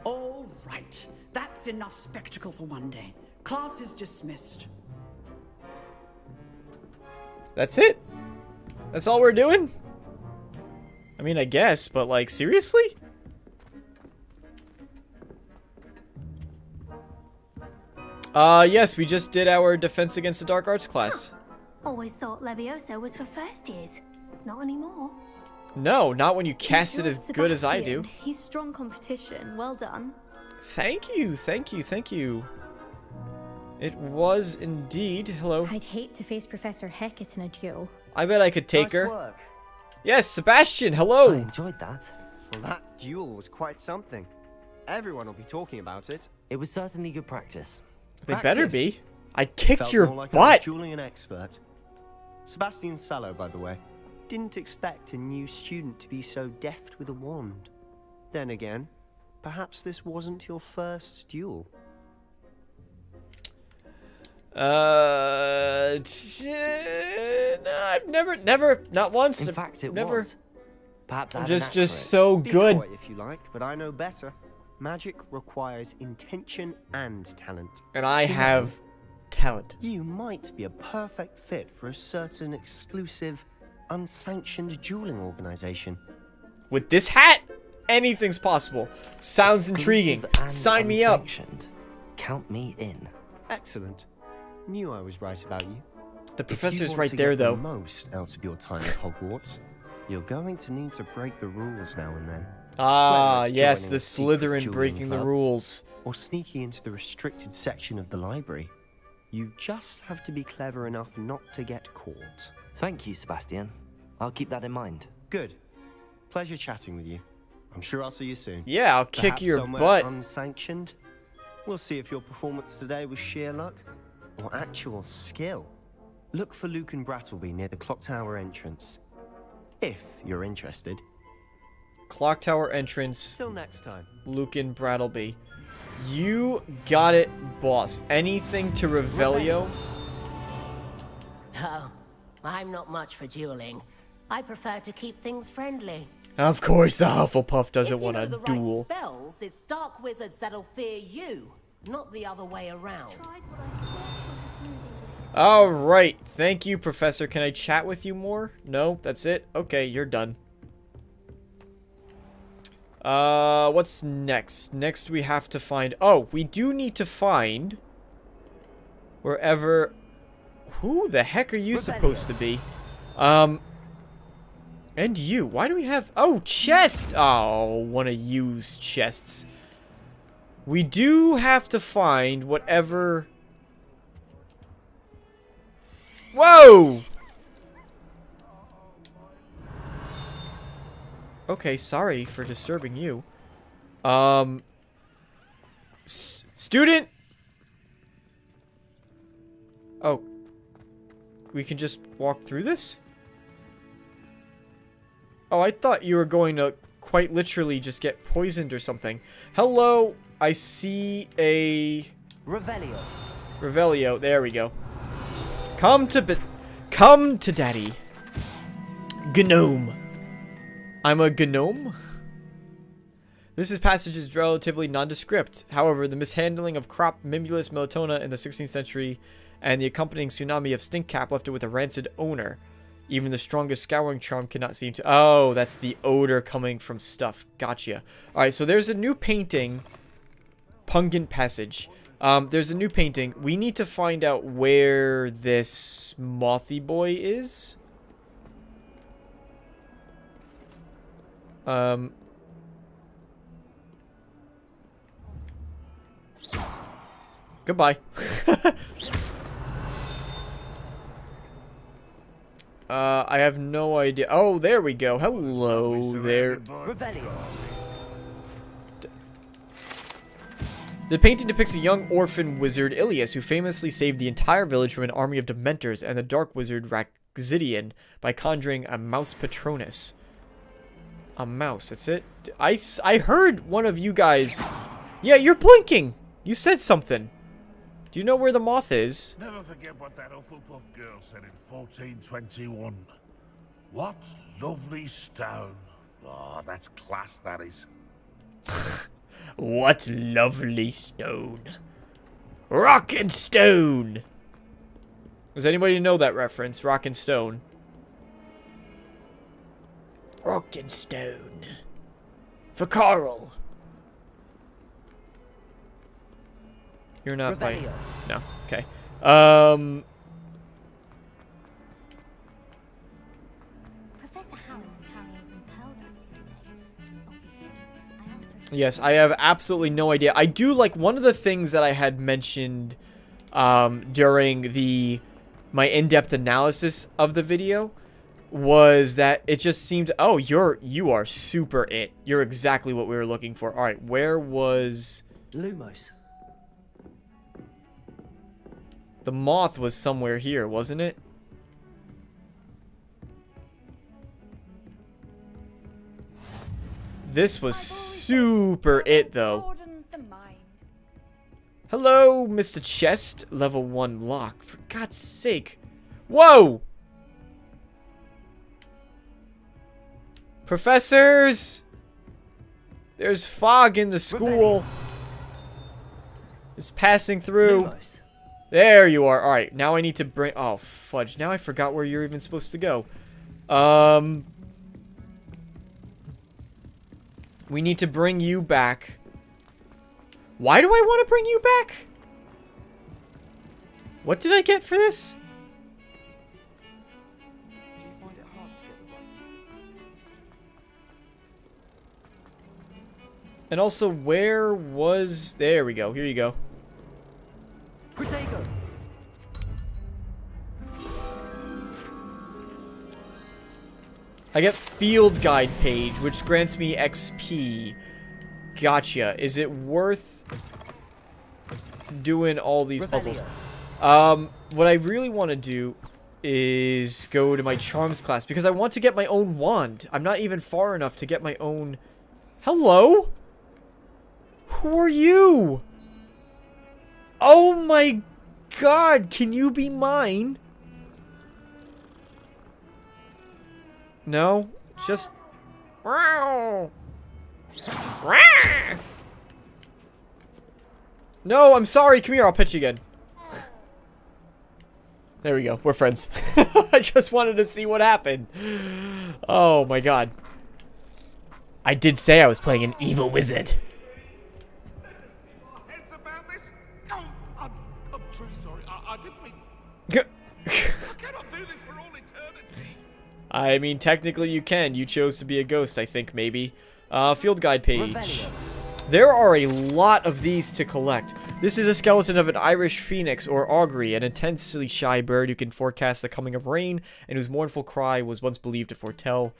S: All right, that's enough spectacle for one day. Class is dismissed.
A: That's it? That's all we're doing? I mean, I guess, but like, seriously? Yes, we just did our Defense Against the Dark Arts class.
M: Always thought Levioso was for first years. Not anymore.
A: No, not when you cast it as good as I do.
M: He's strong competition. Well done.
A: Thank you, thank you, thank you. It was indeed. Hello.
M: I'd hate to face Professor Hecat in a duel.
A: I bet I could take
T: Nice
A: her.
T: work.
A: Yes, Sebastian, hello.
O: I enjoyed that.
T: Well, that duel was quite something. Everyone will be talking about it.
O: It was certainly good practice.
A: They better be. I kicked
T: Felt
A: your
T: more like I was
A: butt.
T: dueling an expert. Sebastian Sallow, by the way. Didn't expect a new student to be so deft with a wand. Then again, perhaps this wasn't your first duel.
A: No, I've never, not once.
T: In fact, it
A: never.
T: was.
A: Perhaps
T: I'm
A: just so
T: Be
A: good.
T: coy if you like, but I know better. Magic requires intention and talent.
A: And I have talent.
T: You might be a perfect fit for a certain exclusive, unsanctioned dueling organization.
A: With this hat, anything's possible. Sounds intriguing.
O: Exclusive and
A: Sign me up.
O: unsanctioned. Count me in.
T: Excellent. Knew I was right about you.
A: The
T: If
A: professor's
T: you want
A: right
T: to
A: there,
T: get
A: though.
T: the most out of your time at Hogwarts, you're going to need to break the rules now and then.
A: Ah,
T: Whether it's
A: yes,
T: joining
A: the
T: a secret
A: Slytherin
T: dueling
A: breaking the
T: club
A: rules.
T: or sneaking into the restricted section of the library. You just have to be clever enough not to get caught.
O: Thank you, Sebastian. I'll keep that in mind.
T: Good. Pleasure chatting with you. I'm sure I'll see you soon.
A: Yeah, I'll kick
T: Perhaps
A: your
T: somewhere
A: butt.
T: Unsanctioned. We'll see if your performance today was sheer luck or actual skill. Look for Luke and Brattleby near the clock tower entrance. If you're interested.
A: Clock tower entrance.
T: Till next time.
A: Lucan Brattleby. You got it, boss. Anything to Revelio?
K: Oh, I'm not much for dueling. I prefer to keep things friendly.
A: Of course the Hufflepuff doesn't
K: If you
A: want
K: know
A: a
K: the right
A: duel.
K: spells, it's dark wizards that'll fear you, not the other way around.
A: Alright, thank you, Professor. Can I chat with you more? No, that's it? Okay, you're done. What's next? Next we have to find... Oh, we do need to find... Wherever... Who the heck are you supposed to be? And you. Why do we have... Oh, chest! Oh, want to use chests. We do have to find whatever... Whoa! Okay, sorry for disturbing you. Student? Oh. We can just walk through this? Oh, I thought you were going to quite literally just get poisoned or something. Hello, I see a...
K: Revelio.
A: Revelio, there we go. Come to daddy. Gnome. I'm a gnome? This passage is relatively nondescript. However, the mishandling of crop Mimulus Melitona in the 16th century and the accompanying tsunami of Stinkcap left it with a rancid owner. Even the strongest scouring charm cannot seem to... Oh, that's the odor coming from stuff. Gotcha. Alright, so there's a new painting. Pungent Passage. There's a new painting. We need to find out where this mothy boy is. Goodbye. I have no idea. Oh, there we go. Hello there. The painting depicts a young orphan wizard, Ilias, who famously saved the entire village from an army of Dementors and the dark wizard Raxidian by conjuring a mouse Patronus. A mouse, that's it? I heard one of you guys... Yeah, you're blinking! You said something. Do you know where the moth is?
U: Never forget what that Hufflepuff girl said in 1421. What lovely stone. Oh, that's class, that is.
A: What lovely stone. Rock and Stone! Does anybody know that reference? Rock and Stone. Rock and Stone. For Carl. You're not playing. No. Okay. Yes, I have absolutely no idea. I do like one of the things that I had mentioned during my in-depth analysis of the video was that it just seemed, oh, you are super it. You're exactly what we were looking for. All right, where was
O: Lumos?
A: The moth was somewhere here, wasn't it? This was super it, though. Hello, Mr. Chest. Level 1 lock. For God's sake. Whoa! Professors! There's fog in the school. It's passing through. There you are. Alright, now I need to bring... Oh, fudge. Now I forgot where you're even supposed to go. We need to bring you back. Why do I want to bring you back? What did I get for this? And also, where was... There we go. Here you go.
K: Protego.
A: I get field guide page, which grants me XP. Gotcha. Is it worth doing all these puzzles? What I really want to do is go to my charms class because I want to get my own wand. I'm not even far enough to get my own... Hello? Who are you? Oh my god, can you be mine? No? Just... No, I'm sorry. Come here. I'll pet you again. There we go. We're friends. I just wanted to see what happened. Oh my god. I did say I was playing an evil wizard.
U: I'm truly sorry. I didn't mean... I cannot do this for all eternity.
A: I mean, technically you can. You chose to be a ghost, I think, maybe. Field guide page. There are a lot of these to collect. This is a skeleton of an Irish phoenix or augury, an intensely shy bird who can forecast the coming of rain and whose mournful cry was once believed to foretell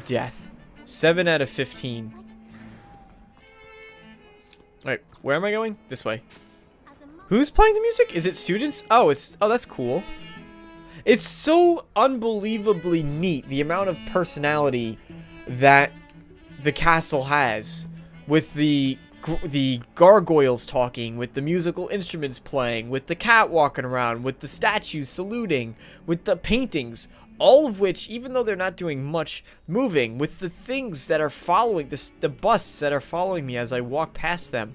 A: death. 7 out of 15. Alright, where am I going? This way. Who's playing the music? Is it students? Oh, that's cool. It's so unbelievably neat, the amount of personality that the castle has. With the gargoyles talking, with the musical instruments playing, with the cat walking around, with the statues saluting, with the paintings, all of which, even though they're not doing much moving, with the things that are following, the busts that are following me as I walk past them.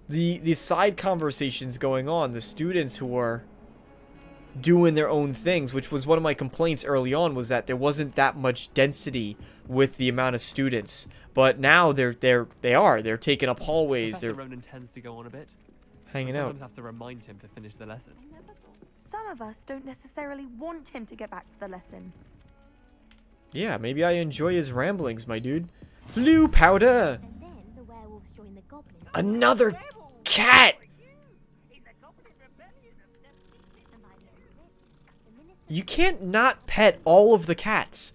A: The side conversations going on, the students who are doing their own things, which was one of my complaints early on, was that there wasn't that much density with the amount of students. But now they're taking up hallways.
E: Professor Ronan tends to go on a bit.
A: Hanging out.
E: Sometimes have to remind him to finish the lesson.
N: Some of us don't necessarily want him to get back to the lesson.
A: Yeah, maybe I enjoy his ramblings, my dude. Blue powder. Another cat. You can't not pet all of the cats.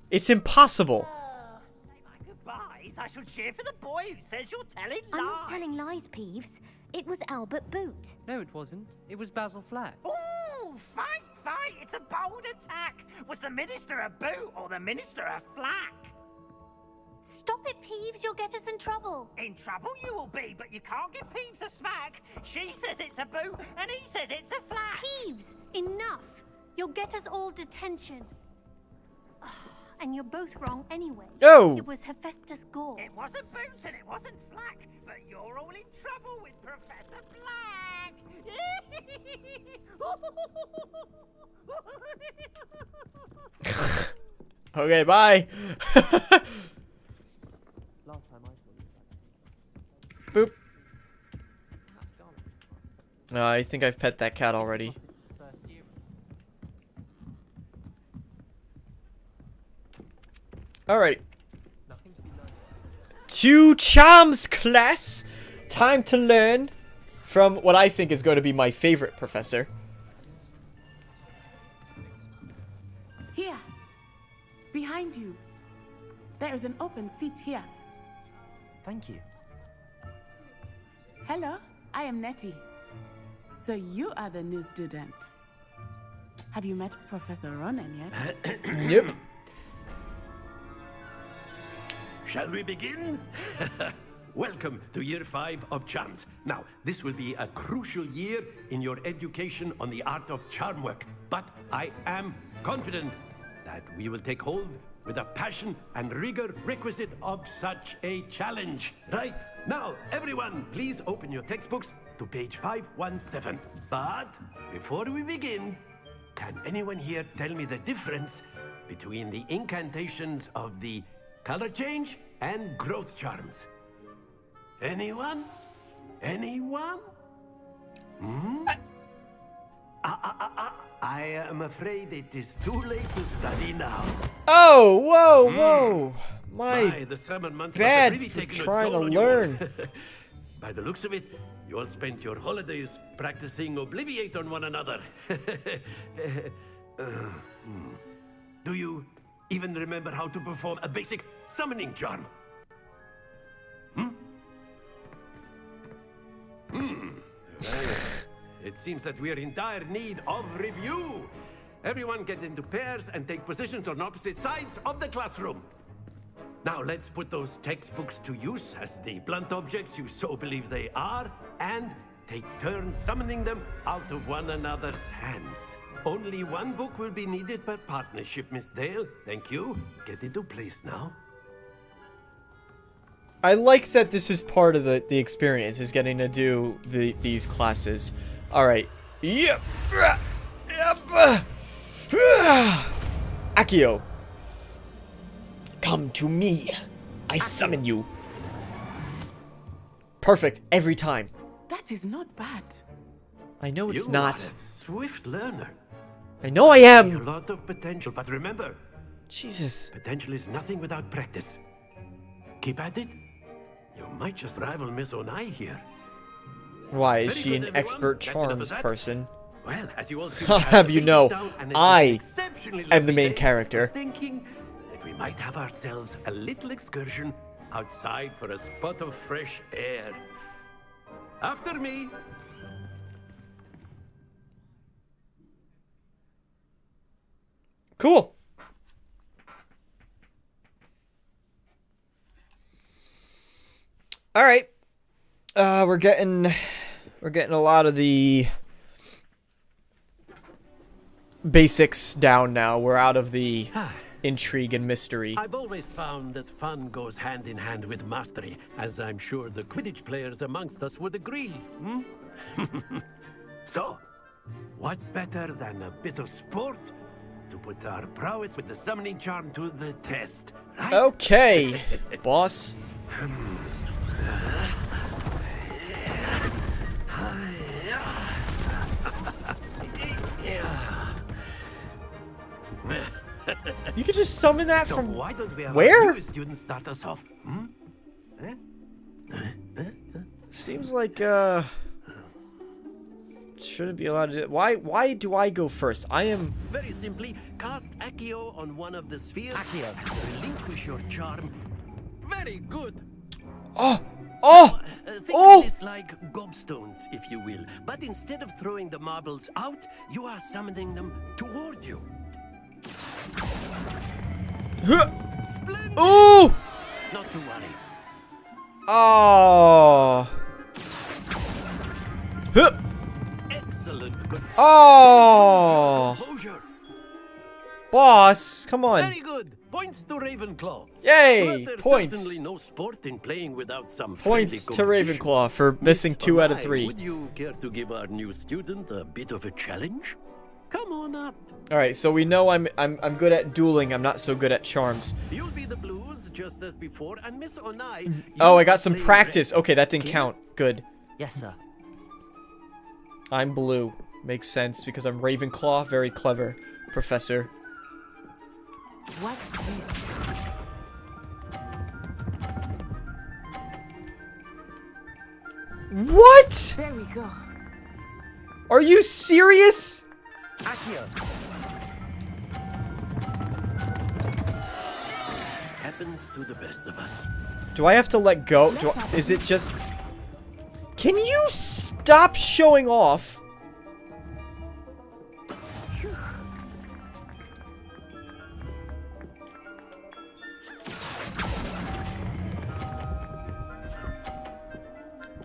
A: It's impossible.
V: I shall cheer for the boy who says you're telling lies.
M: I'm not telling lies, Peeves. It was Albert Boot.
E: No, it wasn't. It was Basil Flack.
V: Ooh, fight! It's a bold attack. Was the minister a boot or the minister a flack?
M: Stop it, Peeves. You'll get us in trouble.
V: In trouble you will be, but you can't give Peeves a smack. She says it's a boot and he says it's a flack.
M: Peeves, enough. You'll get us all detention. And you're both wrong anyway.
A: Oh!
M: It was Hephaestus Gore.
V: It wasn't Boots and it wasn't Flack, but you're all in trouble with Professor Flack.
A: Okay, bye. Boop. I think I've pet that cat already. Alright. To charms class. Time to learn from what I think is going to be my favorite professor.
W: Here. Behind you. There is an open seat here.
C: Thank you.
W: Hello, I am Nettie. So you are the new student. Have you met Professor Ronan yet?
A: Nope.
G: Shall we begin? Welcome to Year 5 of Charms. Now, this will be a crucial year in your education on the art of charm work. But I am confident that we will take hold with a passion and rigor requisite of such a challenge. Right? Now, everyone, please open your textbooks to page 517. But before we begin, can anyone here tell me the difference between the incantations of the color change and growth charms? Anyone? Anyone? Hmm? I am afraid it is too late to study now.
A: Oh, whoa, whoa. My
G: the summer months
A: bad
G: must have really
A: for
G: taken a
A: trying
G: toll
A: to
G: on you all.
A: learn.
G: By the looks of it, you all spent your holidays practicing Obliviate on one another. Do you even remember how to perform a basic summoning charm? Well, it seems that we are in dire need of review. Everyone get into pairs and take positions on opposite sides of the classroom. Now let's put those textbooks to use as the blunt objects you so believe they are, and take turns summoning them out of one another's hands. Only one book will be needed per partnership, Miss Dale. Thank you. Get into place now.
A: I like that this is part of the experience, is getting to do these classes. Alright. Yep. Accio. Come to me. I summon you. Perfect. Every time.
W: That is not bad.
A: I know it's
G: You
A: not.
G: are a swift learner.
A: I know I am.
G: A lot of potential, but remember,
A: Jesus.
G: Potential is nothing without practice. Keep at it. You might just rival Miss Onai here.
A: Why, is
G: Very
A: she
G: good,
A: an
G: everyone.
A: expert
G: That's enough of
A: charms
G: that.
A: person?
G: Well, as you all seem
A: I'll
G: to
A: have
G: the
A: you
G: basics
A: know,
G: down and it's
A: I
G: an exceptionally
A: am the
G: lovely
A: main
G: day,
A: character.
G: I was thinking that we might have ourselves a little excursion outside for a spot of fresh air. After me.
A: Cool. All right. We're getting a lot of the basics down now. We're out of the intrigue and mystery.
G: I've always found that fun goes hand in hand with mastery, as I'm sure the Quidditch players amongst us would agree. So, what better than a bit of sport to put our prowess with the summoning charm to the test, right?
A: Okay, boss. You could just summon that
G: So
A: from
G: why don't we have
A: where?
G: our new students start us off?
A: Seems like shouldn't be allowed to do. Why do I go first? I am
G: Very simply, cast Accio on one of the spheres and relinquish your charm. Very good. Think of this like gobstones, if you will. But instead of throwing the marbles out, you are summoning them toward you.
A: Splendid. Ooh!
G: Not to worry.
A: Oh.
G: Excellent. Good.
A: Oh.
G: Composure.
A: Boss, come on.
G: Very good. Points to Ravenclaw.
A: Yay!
G: But there's
A: Points.
G: certainly no sport in playing without some
A: Points to
G: friendly competition.
A: Ravenclaw for missing 2 out of
G: Onai,
A: 3.
G: Would you care to give our new student a bit of a challenge? Come on up.
A: All right, so we know I'm good at dueling. I'm not so good at charms.
G: You'll be the blues just as before, and Miss Onai.
A: Oh, I got some practice. Okay, that didn't count. Good.
O: Yes, sir.
A: I'm blue. Makes sense because I'm Ravenclaw. Very clever, Professor.
W: What's this?
A: What?
W: There we go.
A: Are you serious?
G: Accio. Happens to the best of us.
A: Do I have to let go? Is it just... Can you stop showing off?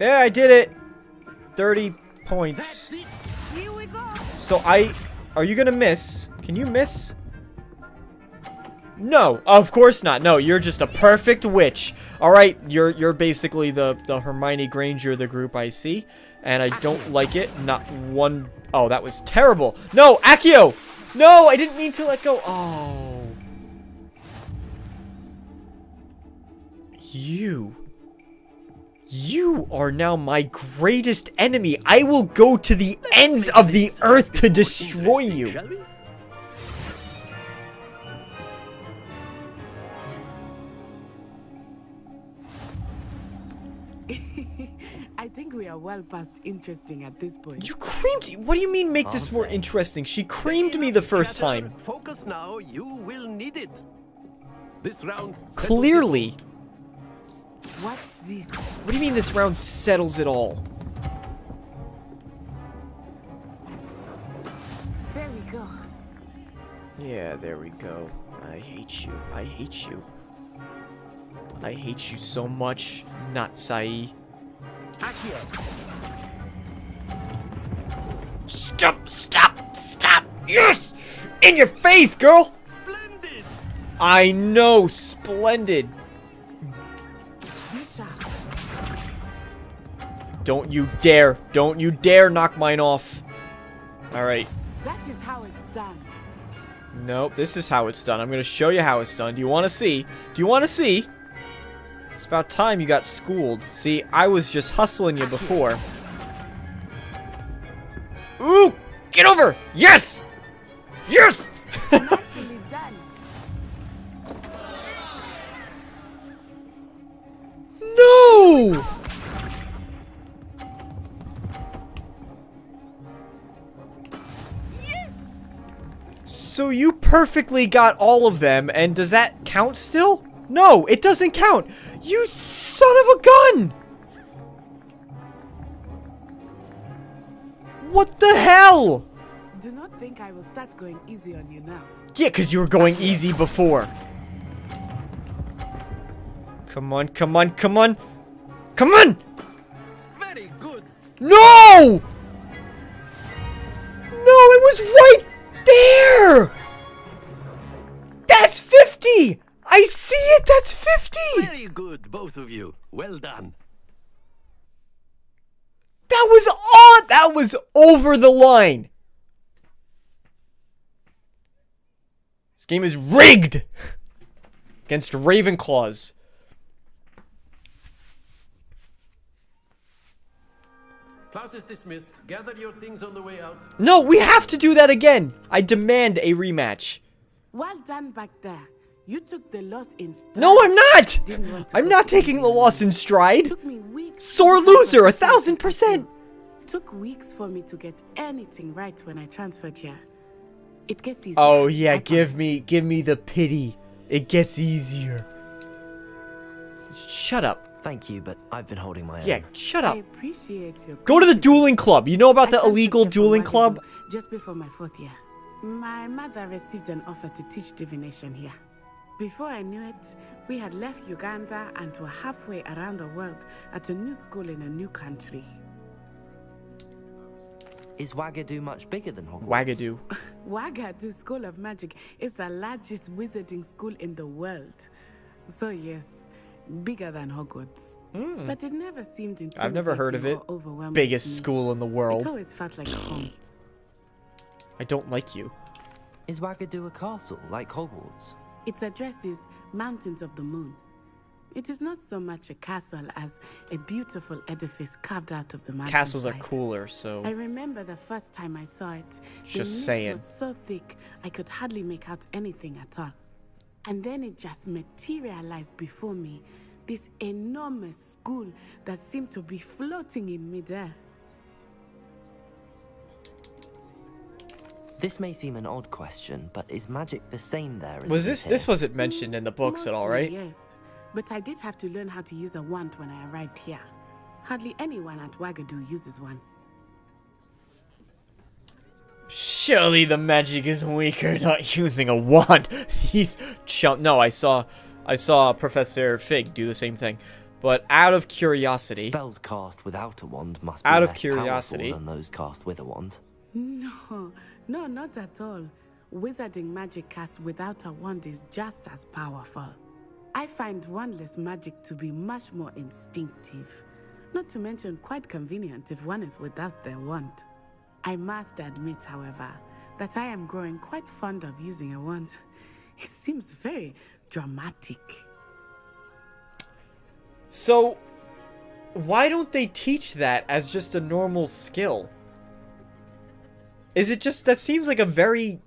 A: Yeah, I did it. 30 points.
W: Here we go.
A: So are you gonna miss? Can you miss? No, of course not. No, you're just a perfect witch. All right, you're basically the Hermione Granger of the group, I see, and I don't like it. Not one. Oh, that was terrible. No, Accio. No, I didn't mean to let go. Oh, You are now my greatest enemy. I will go to the ends of the earth to destroy you.
W: I think we are well past interesting at this point.
A: You creamed. What do you mean make this more interesting? She creamed me the first time.
G: Focus now. You will need it. This round.
A: Clearly.
W: What's this?
A: What do you mean this round settles it all?
W: There we go.
A: Yeah, there we go. I hate you. I hate you. I hate you so much, Natsai.
G: Accio.
A: Stop! Stop! Stop! Yes! In your face, girl! Splendid! I know, splendid. Don't you dare knock mine off. Alright.
W: That is how it's done.
A: Nope, this is how it's done. I'm gonna show you how it's done. Do you want to see? Do you want to see? It's about time you got schooled. See, I was just hustling you before. Ooh! Get over! Yes! Yes!
W: Nicely done.
A: No! So you perfectly got all of them, and does that count still? No, it doesn't count! You son of a gun! What the hell?
W: Do not think I will start going easy on you now.
A: Yeah, because you were going easy before. Come on, come on, come on! Come on!
I: Very good.
A: No! No, it was right there! That's 50! I see it, that's 50!
G: Very good, both of you. Well done.
A: That was on! That was over the line! This game is rigged! Against Ravenclaws.
G: Class is dismissed. Gather your things on the way out.
A: No, we have to do that again! I demand a rematch.
W: Well done back there. You took the loss in stride.
A: No, I'm not! I'm not taking the loss in stride.
W: Took me weeks.
A: Sore loser, 1000%.
W: Took weeks for me to get anything right when I transferred here. It gets easier.
A: Oh yeah, give me the pity. It gets easier. Shut up.
C: Thank you, but I've been holding my own.
A: Yeah, shut up.
W: I appreciate your
A: Go to the dueling club. You know about the illegal dueling club?
W: Just before my 4th year, my mother received an offer to teach divination here. Before I knew it, we had left Uganda and were halfway around the world at a new school in a new country.
C: Is Wagadu much bigger than Hogwarts?
A: Wagadu.
W: Wagadu School of Magic is the largest wizarding school in the world. So yes, bigger than Hogwarts. But it never seemed intimidating.
A: I've never heard of it.
W: or overwhelming
A: Biggest
W: to me.
A: school in the world.
W: It always felt like home.
A: I don't like you.
C: Is Wagadu a castle like Hogwarts?
W: Its address is Mountains of the Moon. It is not so much a castle as a beautiful edifice carved out of the mountainside.
A: Castles are cooler, so...
W: I remember the first time I saw it.
A: Just
W: the mist
A: saying.
W: was so thick, I could hardly make out anything at all. And then it just materialized before me. This enormous school that seemed to be floating in midair.
C: This may seem an odd question, but is magic the same there as
A: Was
C: it is
A: this
C: here?
A: wasn't mentioned in the books at all,
W: Mostly,
A: right?
W: Yes, but I did have to learn how to use a wand when I arrived here. Hardly anyone at Wagadu uses one.
A: Surely the magic is weaker not using a wand. He's no, I saw Professor Fig do the same thing. But out of curiosity,
C: Spells cast without a wand must be
A: out of
C: less
A: curiosity,
C: powerful than those cast with a wand.
W: No, not at all. Wizarding magic cast without a wand is just as powerful. I find wandless magic to be much more instinctive. Not to mention quite convenient if one is without their wand. I must admit, however, that I am growing quite fond of using a wand. It seems very dramatic.
A: So, why don't they teach that as just a normal skill? Is it just, that seems like a very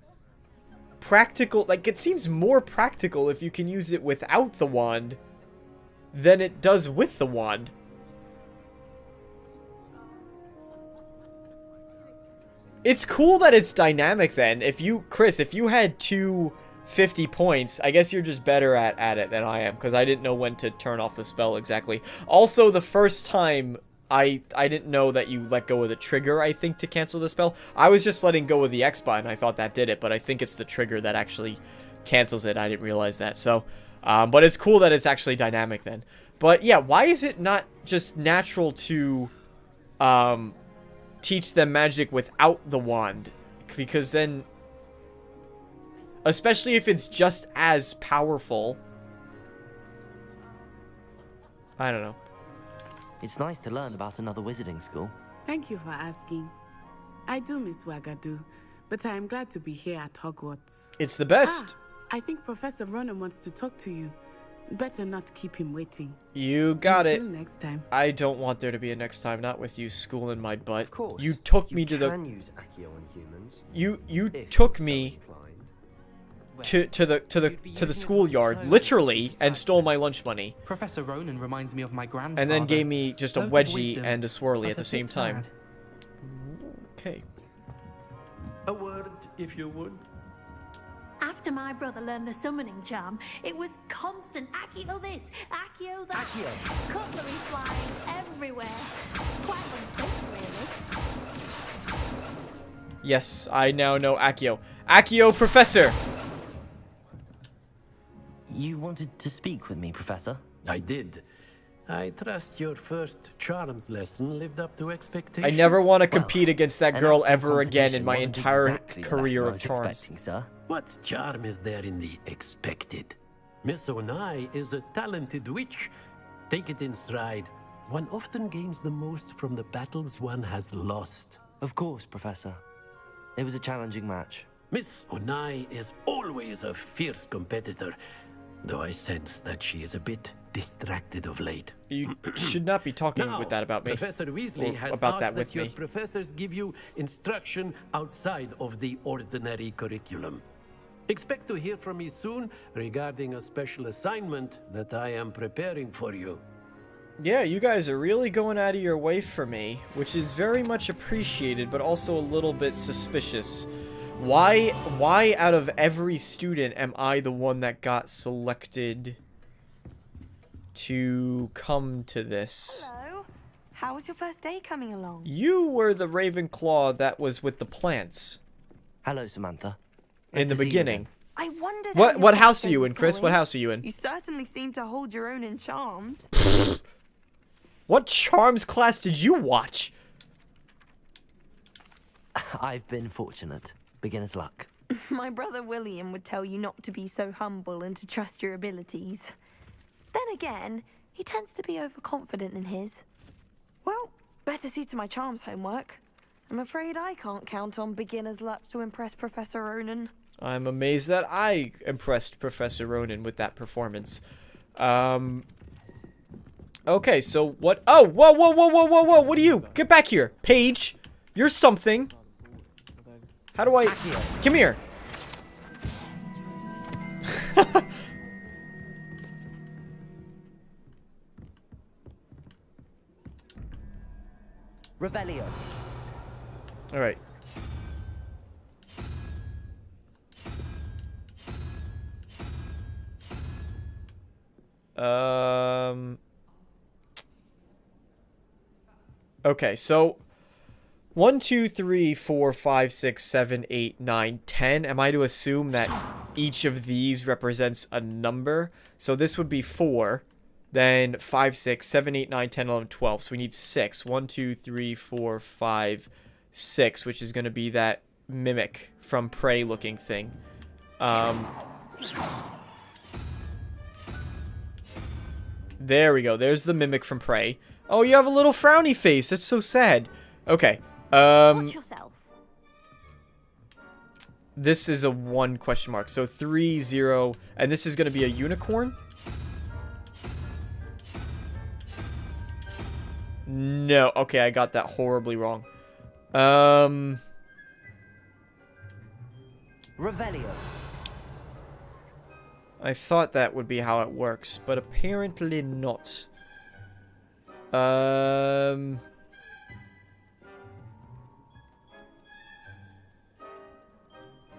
A: practical, like it seems more practical if you can use it without the wand than it does with the wand. It's cool that it's dynamic then. Chris, if you had 250 points, I guess you're just better at it than I am, because I didn't know when to turn off the spell exactly. Also, the first time, I didn't know that you let go of the trigger, I think, to cancel the spell. I was just letting go of the X button, I thought that did it, but I think it's the trigger that actually cancels it. I didn't realize that, so... but it's cool that it's actually dynamic then. But yeah, why is it not just natural to... teach them magic without the wand? Because then Especially if it's just as powerful. I don't know.
C: It's nice to learn about another wizarding school.
W: Thank you for asking. I do miss Wagadu, but I am glad to be here at Hogwarts.
A: It's the best.
W: I think Professor Ronan wants to talk to you. Better not keep him waiting.
A: You got it.
W: Until next time.
A: I don't want there to be a next time, not with you schooling my butt.
T: Of course.
A: You took me to
T: You
A: the
T: can use Accio on humans.
A: You
T: if
A: took
T: you're
A: me
T: so inclined.
A: to the schoolyard, literally, and stole my lunch money.
L: Professor Ronan reminds me of my grandfather.
A: And then gave me just a
L: Loads of
A: wedgie
L: wisdom,
A: and a swirly
L: but
A: at the
L: a
A: same
L: bit
A: time.
L: mad.
A: Okay.
G: A word, if you would.
D: After my brother learned the summoning charm, it was constant Accio this, Accio that.
C: Accio.
D: Cutlery flying everywhere. Quite unsafe, really.
A: Yes, I now know Accio. Accio, Professor!
C: You wanted to speak with me, Professor?
G: I did. I trust your first charms lesson lived up to expectations.
A: I never want to compete against that
C: an
A: girl
C: active
A: ever again in
C: competition
A: my
C: wasn't
A: entire
C: exactly the
A: career
C: lesson I
A: of
C: was
A: charms.
C: expecting, sir.
G: What charm is there in the expected? Miss Onai is a talented witch. Take it in stride. One often gains the most from the battles one has lost.
C: Of course, Professor. It was a challenging match.
G: Miss Onai is always a fierce competitor, though I sense that she is a bit distracted of late.
A: You should not be talking
G: Now,
A: with that about me.
G: Professor Weasley
A: Or
G: has
A: about
G: asked
A: that with
G: your
A: me.
G: professors give you instruction outside of the ordinary curriculum. Expect to hear from me soon regarding a special assignment that I am preparing for you.
A: Yeah, you guys are really going out of your way for me, which is very much appreciated, but also a little bit suspicious. Why out of every student am I the one that got selected to come to this?
N: Hello. How was your first day coming along?
A: You were the Ravenclaw that was with the plants.
C: Hello, Samantha.
A: In the
C: Nice to see you
A: beginning.
C: again.
N: I wondered.
A: What house are you in, Chris? What house are you in?
N: You certainly seem to hold your own in charms.
A: What charms class did you watch?
C: I've been fortunate. Beginner's luck.
N: My brother William would tell you not to be so humble and to trust your abilities. Then again, he tends to be overconfident in his. Well, better see to my charms homework. I'm afraid I can't count on beginner's luck to impress Professor Ronan.
A: I'm amazed that I impressed Professor Ronan with that performance. Okay, so what? Oh, whoa, whoa, whoa, whoa, whoa, whoa! What are you? Get back here, Paige. You're something. How do I? Come here.
C: Revelio.
A: All right. Okay, so 1, 2, 3, 4, 5, 6, 7, 8, 9, 10. Am I to assume that each of these represents a number? So this would be 4, then 5, 6, 7, 8, 9, 10, 11, 12. So we need 6. 1, 2, 3, 4, 5, 6, which is going to be that mimic from Prey looking thing. There we go. There's the mimic from Prey. Oh, you have a little frowny face. That's so sad. Okay.
D: Watch yourself.
A: This is a 1 question mark. So 3, 0, and this is going to be a unicorn? No. Okay, I got that horribly wrong.
C: Revelio.
A: I thought that would be how it works, but apparently not.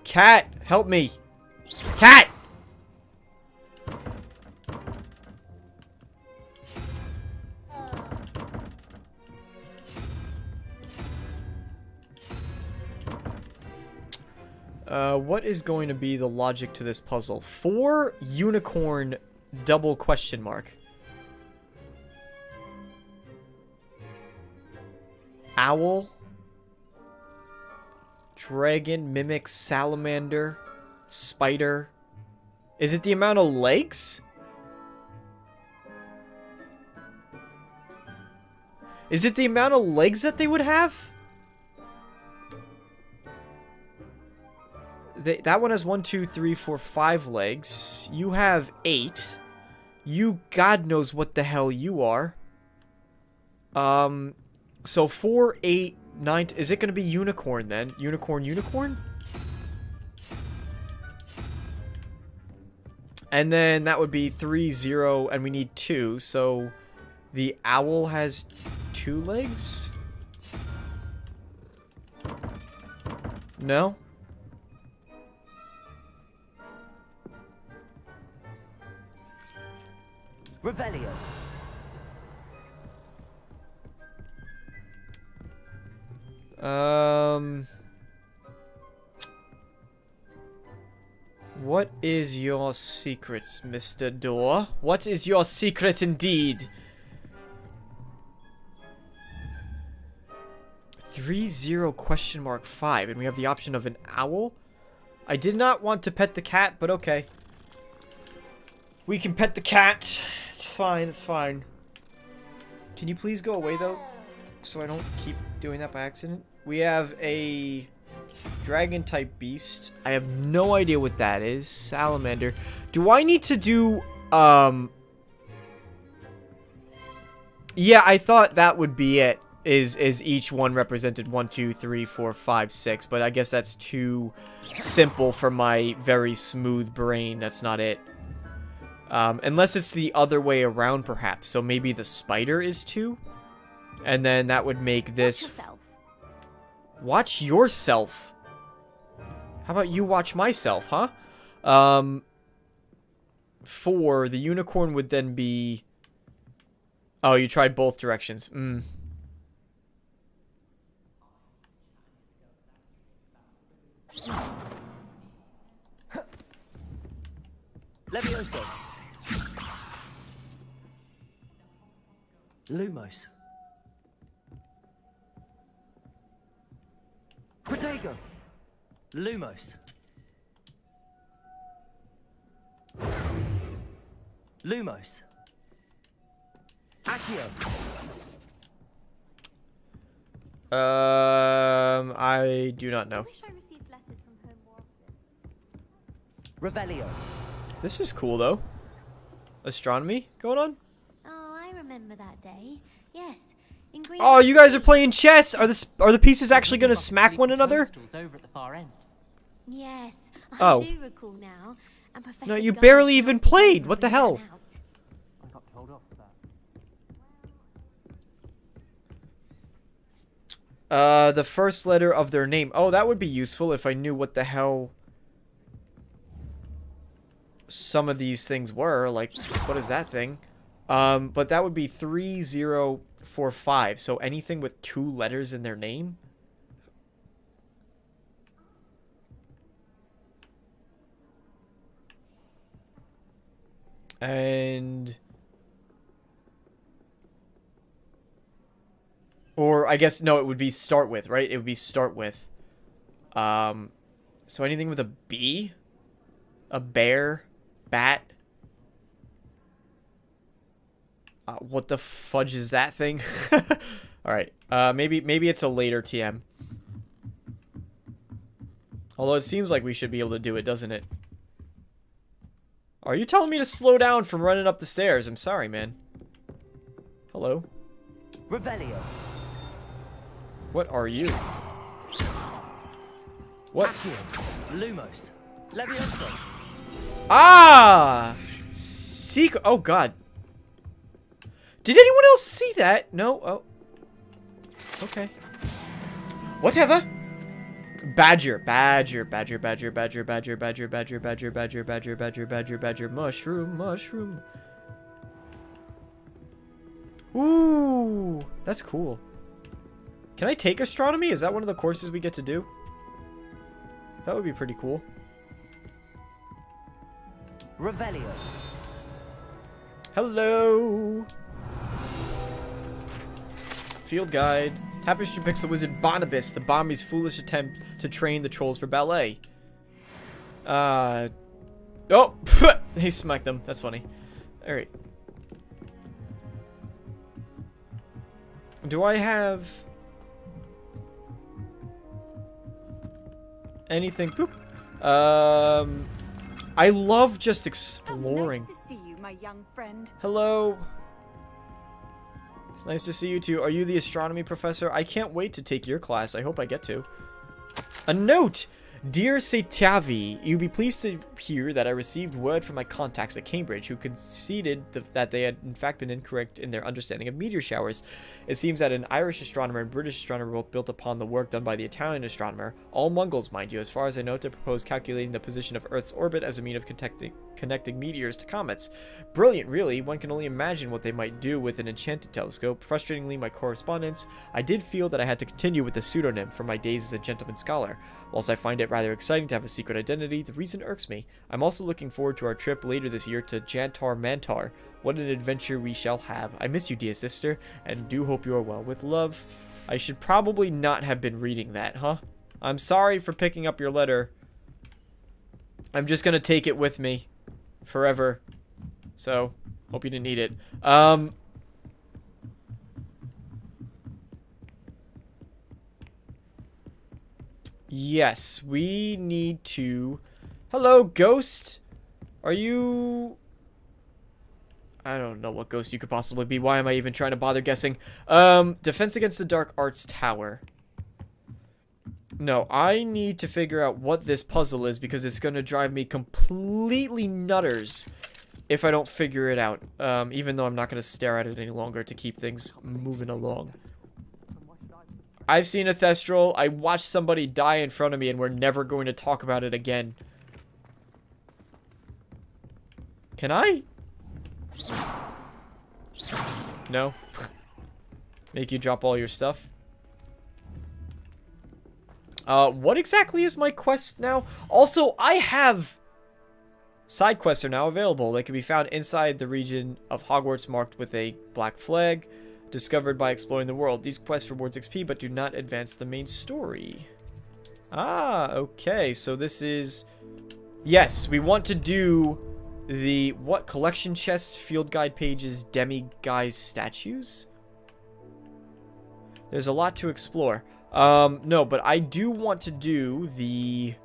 A: Cat, help me. Cat! What is going to be the logic to this puzzle? 4 unicorn double question mark. Owl. Dragon, mimic, salamander. Spider. Is it the amount of legs? Is it the amount of legs that they would have? That one has 1, 2, 3, 4, 5 legs. You have 8. You, God knows what the hell you are. So 4, 8, 9. Is it going to be unicorn then? Unicorn? And then that would be 3, 0, and we need 2. So the owl has 2 legs? No?
C: Revelio.
A: What is your secret, Mr. Door? What is your secret indeed? 3-0 question mark 5, and we have the option of an owl. I did not want to pet the cat, but okay. We can pet the cat. It's fine, it's fine. Can you please go away though? So I don't keep doing that by accident. We have a dragon type beast. I have no idea what that is. Salamander. Do I need to do yeah, I thought that would be it. Is each one represented 1, 2, 3, 4, 5, 6, but I guess that's too simple for my very smooth brain. That's not it. Unless it's the other way around, perhaps. So maybe the spider is 2? And then that would make this... Watch yourself. How about you watch myself, huh? 4, the unicorn would then be... Oh, you tried both directions.
C: Levioso. Lumos. Protego. Lumos. Lumos. Accio.
A: I do not know.
C: Revelio.
A: This is cool though. Astronomy going on?
M: Oh, I remember that day. Yes.
A: Oh, you guys are playing chess. Are the pieces actually going to smack one another?
C: Over at the far end.
M: Yes.
A: Oh.
M: I do recall now. And Professor
A: No, you
M: Gardner
A: barely even played. What the hell?
C: I got told off for that.
A: The first letter of their name. Oh, that would be useful if I knew what the hell some of these things were. Like, what is that thing? But that would be 3, 0, 4, 5. So anything with 2 letters in their name? And... Or, I guess, no, it would be start with, right? It would be start with. So anything with a B? A bear? Bat? What the fudge is that thing? Alright, maybe it's a later TM. Although it seems like we should be able to do it, doesn't it? Are you telling me to slow down from running up the stairs? I'm sorry, man. Hello?
C: Revelio.
A: What are you? What?
C: Lumos. Levioso.
A: Ah! Secret. Oh, God. Did anyone else see that? No? Oh. Okay. Whatever. Badger. Badger. Badger. Badger. Badger. Badger. Badger. Badger. Badger. Badger. Badger. Badger. Badger. Badger. Mushroom. Mushroom. Ooh. That's cool. Can I take astronomy? Is that one of the courses we get to do? That would be pretty cool.
C: Revelio.
A: Hello. Field guide. Tapestry picks the wizard Barnabas, the Barmy's foolish attempt to train the trolls for ballet. Oh! He smacked them. That's funny. Alright. Do I have... anything? Boop. I love just exploring.
P: Nice to see you, my young friend.
A: Hello. It's nice to see you too. Are you the astronomy professor? I can't wait to take your class. I hope I get to. A note! Dear Setavi, you'll be pleased to hear that I received word from my contacts at Cambridge who conceded that they had in fact been incorrect in their understanding of meteor showers. It seems that an Irish astronomer and British astronomer both built upon the work done by the Italian astronomer. All Mongols, mind you. As far as I know, to propose calculating the position of Earth's orbit as a means of connecting meteors to comets. Brilliant, really. One can only imagine what they might do with an enchanted telescope. Frustratingly, my correspondence, I did feel that I had to continue with the pseudonym for my days as a gentleman scholar. Whilst I find it rather exciting to have a secret identity, the reason irks me. I'm also looking forward to our trip later this year to Jantar Mantar. What an adventure we shall have. I miss you, dear sister, and do hope you are well. With love. I should probably not have been reading that, huh? I'm sorry for picking up your letter. I'm just gonna take it with me forever. So, hope you didn't need it. Yes, we need to... Hello, ghost! Are you... I don't know what ghost you could possibly be. Why am I even trying to bother guessing? Defense against the Dark Arts Tower. No, I need to figure out what this puzzle is because it's going to drive me completely nutters if I don't figure it out. Even though I'm not going to stare at it any longer to keep things moving along. I've seen a Thestral. I watched somebody die in front of me and we're never going to talk about it again. Can I? No? Make you drop all your stuff? What exactly is my quest now? Also, I have... Side quests are now available. They can be found inside the region of Hogwarts marked with a black flag. Discovered by exploring the world. These quests rewards XP but do not advance the main story. Ah, okay. So this is... Yes, we want to do the... What? Collection chests, field guide pages, demi-guise statues? There's a lot to explore. No, but I do want to do the...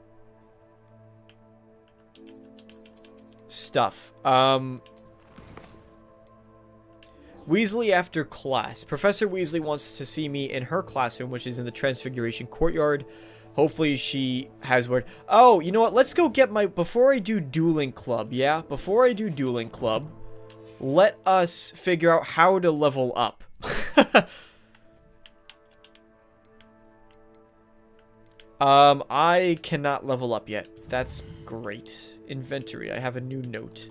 A: stuff. Weasley after class. Professor Weasley wants to see me in her classroom, which is in the Transfiguration Courtyard. Hopefully she has word. Oh, you know what? Let's go get my... Before I do Dueling Club, yeah? Before I do Dueling Club, let us figure out how to level up. I cannot level up yet. That's great. Inventory. I have a new note.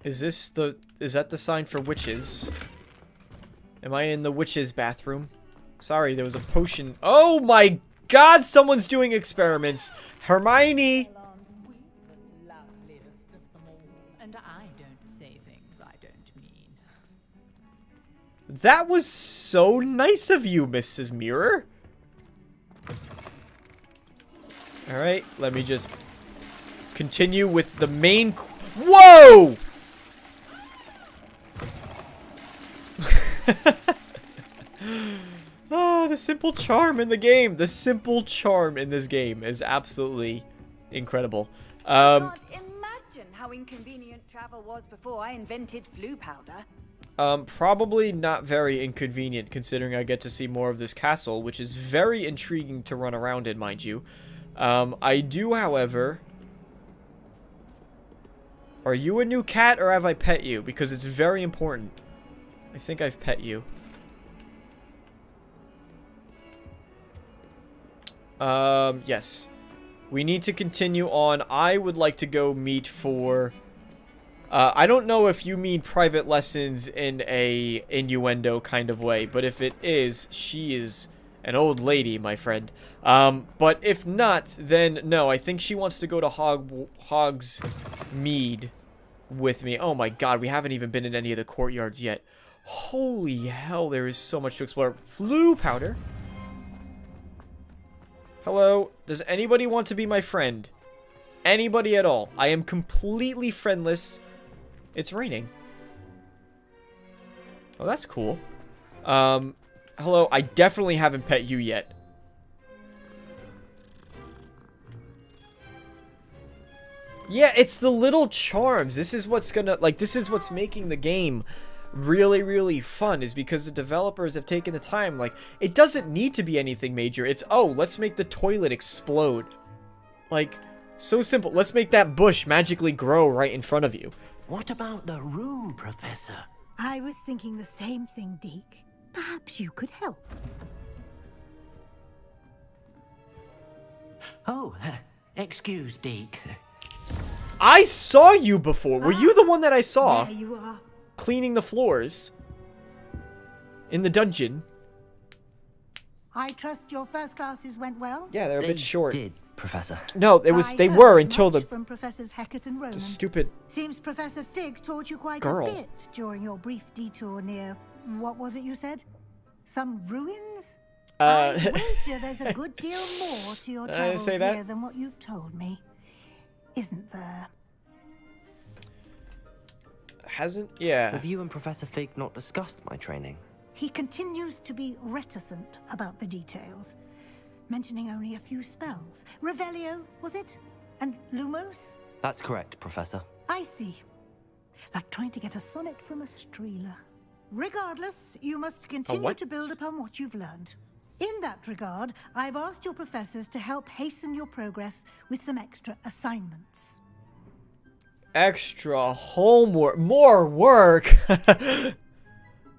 A: Is that the sign for witches? Am I in the witches' bathroom? Sorry, there was a potion. Oh my god, someone's doing experiments. Hermione!
B: And I don't say things I don't mean.
A: That was so nice of you, Mrs. Mirror. Alright, let me just continue with the main... Whoa! Oh, the simple charm in the game. The simple charm in this game is absolutely incredible.
P: I can't imagine how inconvenient travel was before I invented flu powder.
A: Probably not very inconvenient considering I get to see more of this castle, which is very intriguing to run around in, mind you. I do, however... Are you a new cat or have I pet you? Because it's very important. I think I've pet you. Yes. We need to continue on. I would like to go meet for... I don't know if you mean private lessons in a innuendo kind of way, but if it is, she is an old lady, my friend. But if not, then no, I think she wants to go to Hogsmeade. with me. Oh my god, we haven't even been in any of the courtyards yet. Holy hell, there is so much to explore. Flue powder. Hello, does anybody want to be my friend? Anybody at all? I am completely friendless. It's raining. Oh, that's cool. Hello, I definitely haven't pet you yet. Yeah, it's the little charms. This is what's gonna, like, this is what's making the game really, really fun, is because the developers have taken the time. Like, it doesn't need to be anything major. It's, oh, let's make the toilet explode. Like, so simple. Let's make that bush magically grow right in front of you.
G: What about the room, Professor?
F: I was thinking the same thing, Deke. Perhaps you could help.
G: Oh, excuse, Deke.
A: I saw you before. Were you the one that I saw?
F: There you are.
A: Cleaning the floors. In the dungeon.
F: I trust your first classes went well?
A: Yeah, they're a bit short.
C: Did, Professor.
A: No, they were until the
F: from Professors Hecat and Ronan.
A: stupid
F: Seems Professor Fig taught you quite
A: girl.
F: a bit during your brief detour near, what was it you said? Some ruins? I wager there's a good deal more to your travels here than what you've told me. Isn't there?
A: Yeah.
C: Have you and Professor Fig not discussed my training?
F: He continues to be reticent about the details, mentioning only a few spells. Revelio, was it? And Lumos?
C: That's correct, Professor.
F: I see. Like trying to get a sonnet from a streeler. Regardless, you must continue to build upon what you've learned. In that regard, I've asked your professors to help hasten your progress with some extra assignments.
A: Extra homework. More work.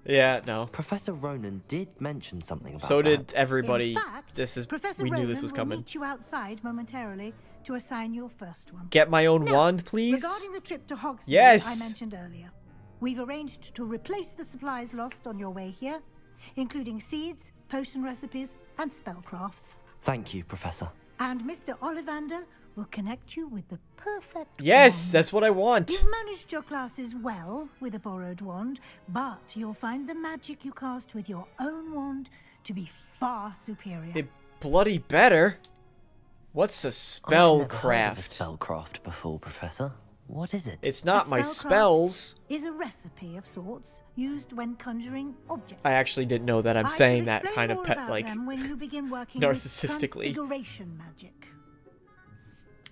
A: Yeah, no.
C: Professor Ronan did mention something about
A: So
C: that.
A: did everybody.
F: In fact, Professor
A: we knew
F: Ronan
A: this was coming.
F: will meet you outside momentarily to assign your first one.
A: Get my own
F: Now,
A: wand, please.
F: Regarding the trip to Hogsmeade
A: Yes.
F: I mentioned earlier, we've arranged to replace the supplies lost on your way here, including seeds, potion recipes, and spellcrafts.
C: Thank you, Professor.
F: And Mr. Ollivander will connect you with the perfect
A: Yes,
F: wand.
A: that's what I want.
F: You've managed your classes well with a borrowed wand, but you'll find the magic you cast with your own wand to be far superior.
A: It bloody better. What's a
C: I've never heard of a
A: spellcraft?
C: spellcraft before, Professor. What is it?
A: It's not my
F: Spellcraft
A: spells.
F: Is a recipe of sorts used when conjuring objects.
A: I actually didn't know that. I'm
F: I
A: saying
F: shall
A: that
F: explain
A: kind of
F: more
A: pet
F: about
A: like
F: them when you begin working
A: narcissistically.
F: with transfiguration magic.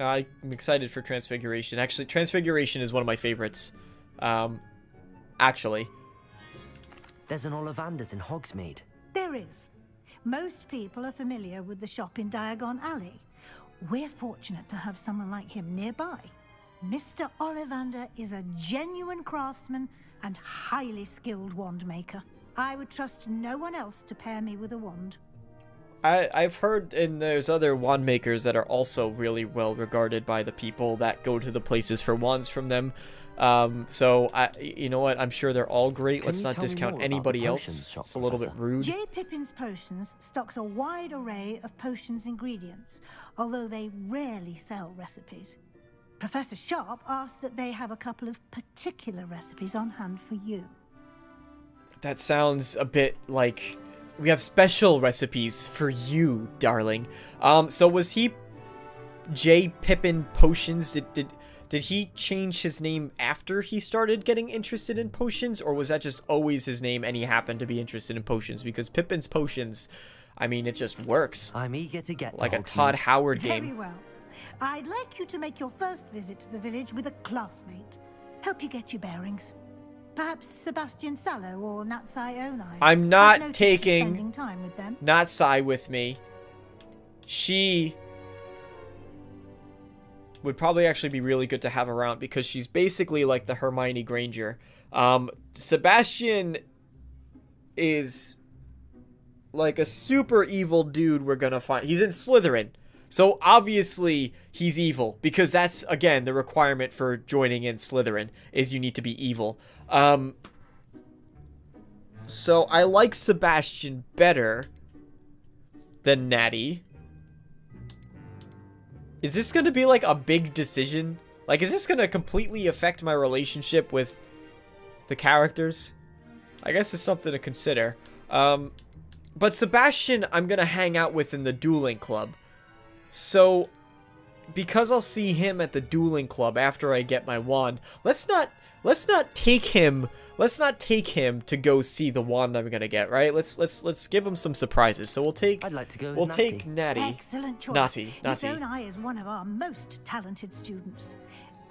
A: I'm excited for Transfiguration. Actually, Transfiguration is one of my favorites. Actually.
C: There's an Ollivander's in Hogsmeade.
F: There is. Most people are familiar with the shop in Diagon Alley. We're fortunate to have someone like him nearby. Mr. Ollivander is a genuine craftsman and highly skilled wand maker. I would trust no one else to pair me with a wand.
A: I've heard, and there's other wand makers that are also really well regarded by the people that go to the places for wands from them. So you know what? I'm sure they're all great. Let's not discount anybody else. It's a little bit rude.
F: J. Pippin's Potions stocks a wide array of potions ingredients, although they rarely sell recipes. Professor Sharp asked that they have a couple of particular recipes on hand for you.
A: That sounds a bit like we have special recipes for you, darling. So was he J. Pippin Potions? Did he change his name after he started getting interested in potions, or was that just always his name and he happened to be interested in potions? Because Pippin's Potions, I mean, it just works.
C: I'm eager to get
A: like
C: to
A: a Todd Howard game.
F: Very well. I'd like you to make your first visit to the village with a classmate. Help you get your bearings. Perhaps Sebastian Sallow or Natsai Onai.
A: I'm not taking
F: spending time with them.
A: Natsai with me. She would probably actually be really good to have around because she's basically like the Hermione Granger. Sebastian is like a super evil dude we're gonna find. He's in Slytherin. So obviously he's evil because that's, again, the requirement for joining in Slytherin is you need to be evil. So I like Sebastian better than Natty. Is this going to be like a big decision? Like, is this gonna completely affect my relationship with the characters? I guess it's something to consider. But Sebastian, I'm gonna hang out with in the dueling club. So, because I'll see him at the dueling club after I get my wand, let's not take him to go see the wand I'm gonna get, right? Let's give him some surprises. So we'll take Natty.
F: Excellent choice.
A: Natty.
F: Yasona is one of our most talented students,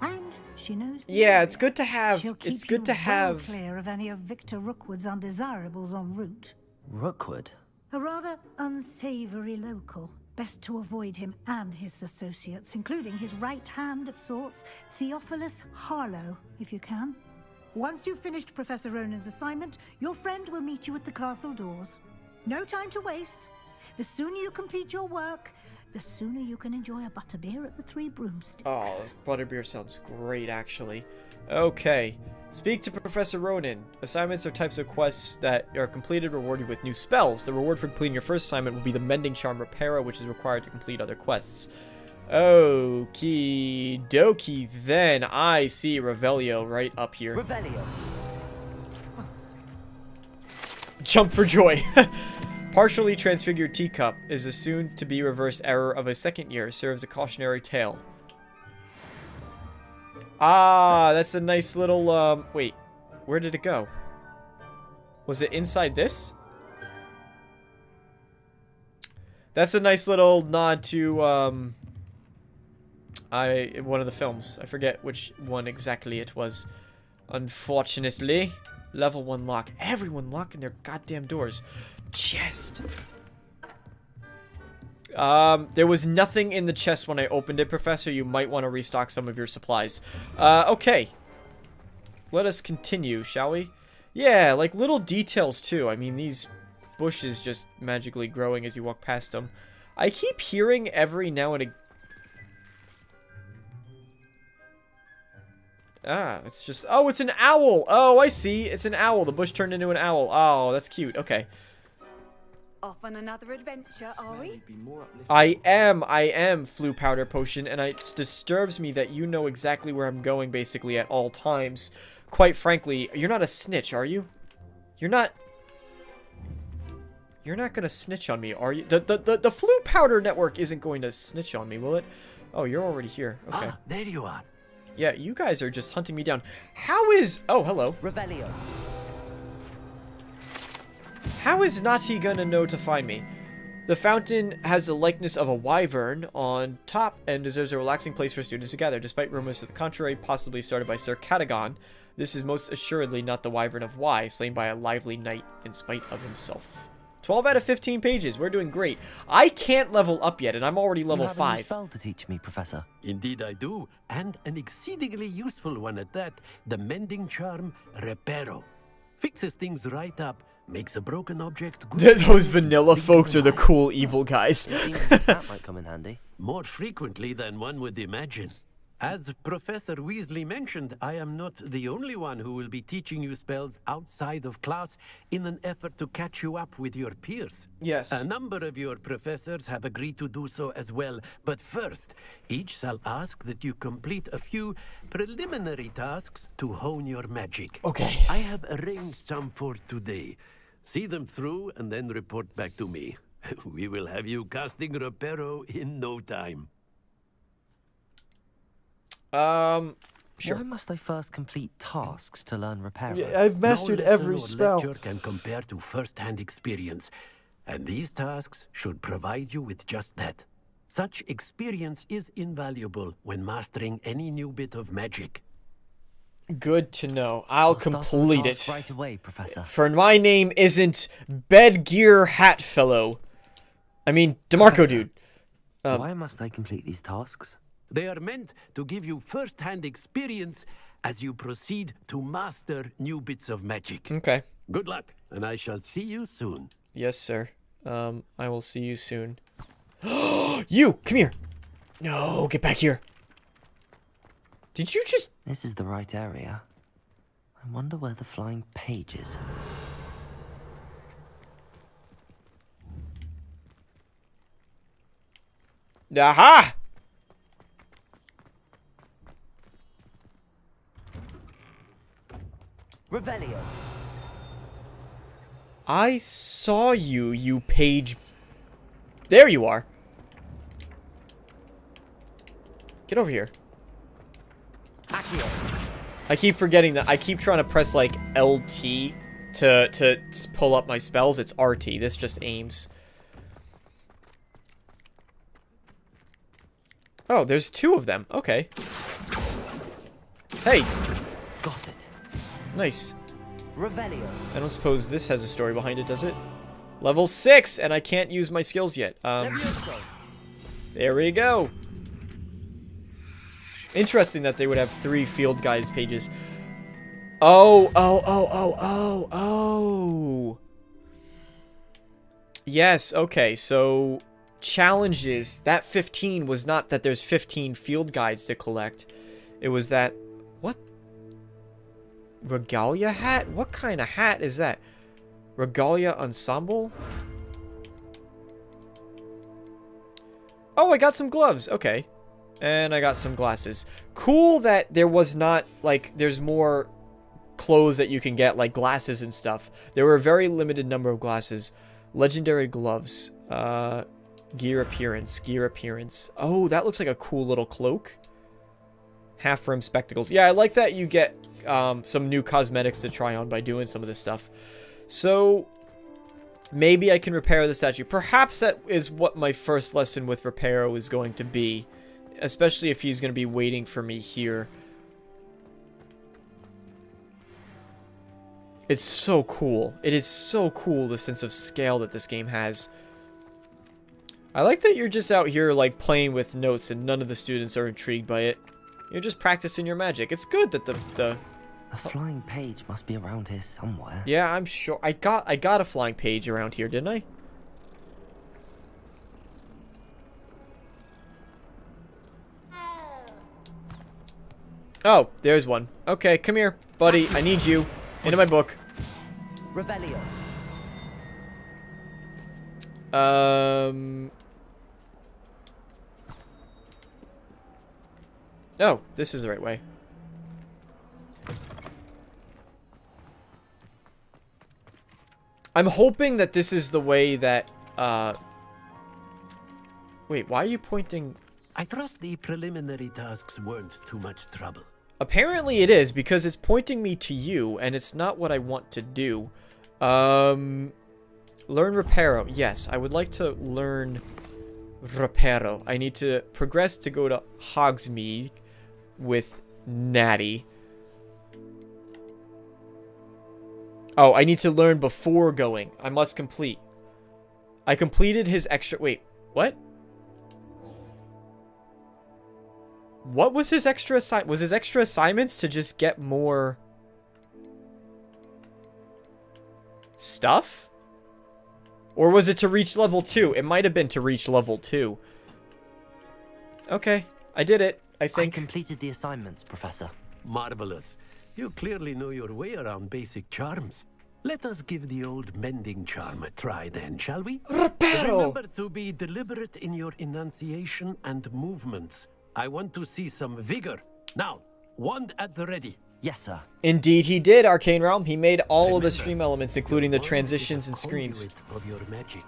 F: and she knows.
A: Yeah, it's good to have.
F: It's good to have. Clear of any of Victor Rookwood's undesirables en route.
C: Rookwood?
F: A rather unsavory local. Best to avoid him and his associates, including his right hand of sorts, Theophilus Harlow, if you can. Once you've finished Professor Ronan's assignment, your friend will meet you at the castle doors. No time to waste. The sooner you complete your work, the sooner you can enjoy a butterbeer at the Three Broomsticks.
A: Oh, butterbeer sounds great, actually. Okay. Speak to Professor Ronan. Assignments are types of quests that are completed rewarded with new spells. The reward for completing your first assignment will be the Mending Charm Repairer, which is required to complete other quests. Okie dokie, then. I see Revelio right up here.
C: Revelio.
A: Jump for joy. Partially transfigured teacup is a soon-to-be reversed error of a second year. Serves a cautionary tale. Ah, that's a nice little, wait. Where did it go? Was it inside this? That's a nice little nod to, one of the films. I forget which one exactly it was. Unfortunately. Level 1 lock. Everyone locking their goddamn doors. Chest. There was nothing in the chest when I opened it, Professor. You might want to restock some of your supplies. Okay. Let us continue, shall we? Yeah, like little details too. I mean, these bushes just magically growing as you walk past them. I keep hearing every now and again. Ah, it's just... Oh, it's an owl! Oh, I see. It's an owl. The bush turned into an owl. Oh, that's cute. Okay.
P: Off on another adventure, are we?
A: I am, Flu Powder Potion, and it disturbs me that you know exactly where I'm going, basically, at all times. Quite frankly, you're not a snitch, are you? You're not gonna snitch on me, are you? The Flu Powder Network isn't going to snitch on me, will it? Oh, you're already here. Okay.
G: Ah, there you are.
A: Yeah, you guys are just hunting me down. How is... Oh, hello.
C: Revelio.
A: How is Nati gonna know to find me? The fountain has the likeness of a wyvern on top and deserves a relaxing place for students to gather. Despite rumors to the contrary, possibly started by Sir Catagon, this is most assuredly not the wyvern of Y, slain by a lively knight in spite of himself. 12 out of 15 pages. We're doing great. I can't level up yet, and I'm already level 5.
C: You have a new spell to teach me, Professor.
G: Indeed I do, and an exceedingly useful one at that. The Mending Charm Reparo. Fixes things right up. Makes a broken object good.
A: Those vanilla folks are the cool evil guys.
C: It seems that might come in handy.
G: More frequently than one would imagine. As Professor Weasley mentioned, I am not the only one who will be teaching you spells outside of class in an effort to catch you up with your peers.
A: Yes.
G: A number of your professors have agreed to do so as well, but first, each shall ask that you complete a few preliminary tasks to hone your magic.
A: Okay.
G: I have arranged some for today. See them through and then report back to me. We will have you casting Reparo in no time.
A: Sure.
C: Why must I first complete tasks to learn Reparo?
A: Yeah, I've mastered every spell.
G: Lecture can compare to first-hand experience, and these tasks should provide you with just that. Such experience is invaluable when mastering any new bit of magic.
A: Good to know. I'll complete it
C: right away, Professor.
A: For my name isn't Bedgear Hatfellow. I mean, Damarco dude.
C: Why must I complete these tasks?
G: They are meant to give you first-hand experience as you proceed to master new bits of magic.
A: Okay.
G: Good luck, and I shall see you soon.
A: Yes, sir. I will see you soon. You! Come here! No, get back here. Did you just...
C: This is the right area. I wonder where the flying page is.
A: Aha!
O: Revelio.
A: I saw you, you page. There you are. Get over here. I keep forgetting that. I keep trying to press like LT to pull up my spells. It's RT. This just aims. Oh, there's 2 of them. Okay. Hey.
O: Got it.
A: Nice.
O: Revelio.
A: I don't suppose this has a story behind it, does it? Level 6, and I can't use my skills yet. There we go. Interesting that they would have 3 field guides pages. Oh. Yes, okay, so challenges. That 15 was not that there's 15 field guides to collect. It was that... What? Regalia hat? What kind of hat is that? Regalia ensemble? Oh, I got some gloves. Okay. And I got some glasses. Cool that there was not, like, there's more clothes that you can get, like glasses and stuff. There were a very limited number of glasses. Legendary gloves. Gear appearance. Oh, that looks like a cool little cloak. Half-rim spectacles. Yeah, I like that you get some new cosmetics to try on by doing some of this stuff. So, maybe I can repair the statue. Perhaps that is what my first lesson with Reparo is going to be. Especially if he's going to be waiting for me here. It's so cool. It is so cool, the sense of scale that this game has. I like that you're just out here, like, playing with notes and none of the students are intrigued by it. You're just practicing your magic. It's good that the...
C: A flying page must be around here somewhere.
A: Yeah, I'm sure. I got a flying page around here, didn't I? Oh, there's one. Okay, come here, buddy. I need you. Into my book.
O: Revelio.
A: Oh, this is the right way. I'm hoping that this is the way that, Wait, why are you pointing...
G: I trust the preliminary tasks weren't too much trouble.
A: Apparently it is, because it's pointing me to you, and it's not what I want to do. Learn Reparo. Yes, I would like to learn Reparo. I need to progress to go to Hogsmeade with Natty. Oh, I need to learn before going. I must complete. I completed his extra... Wait, what? What was his extra assign? Was his extra assignments to just get more stuff? Or was it to reach level 2? It might have been to reach level 2. Okay, I did it, I think.
C: I completed the assignments, Professor.
G: Marvelous. You clearly know your way around basic charms. Let us give the old mending charm a try then, shall we?
A: Reparo!
G: Remember to be deliberate in your enunciation and movements. I want to see some vigor. Now, wand at the ready.
C: Yes, sir.
A: Indeed he did, Arcane Realm. He made all of the stream elements, including the transitions and screens.
G: Of your magic.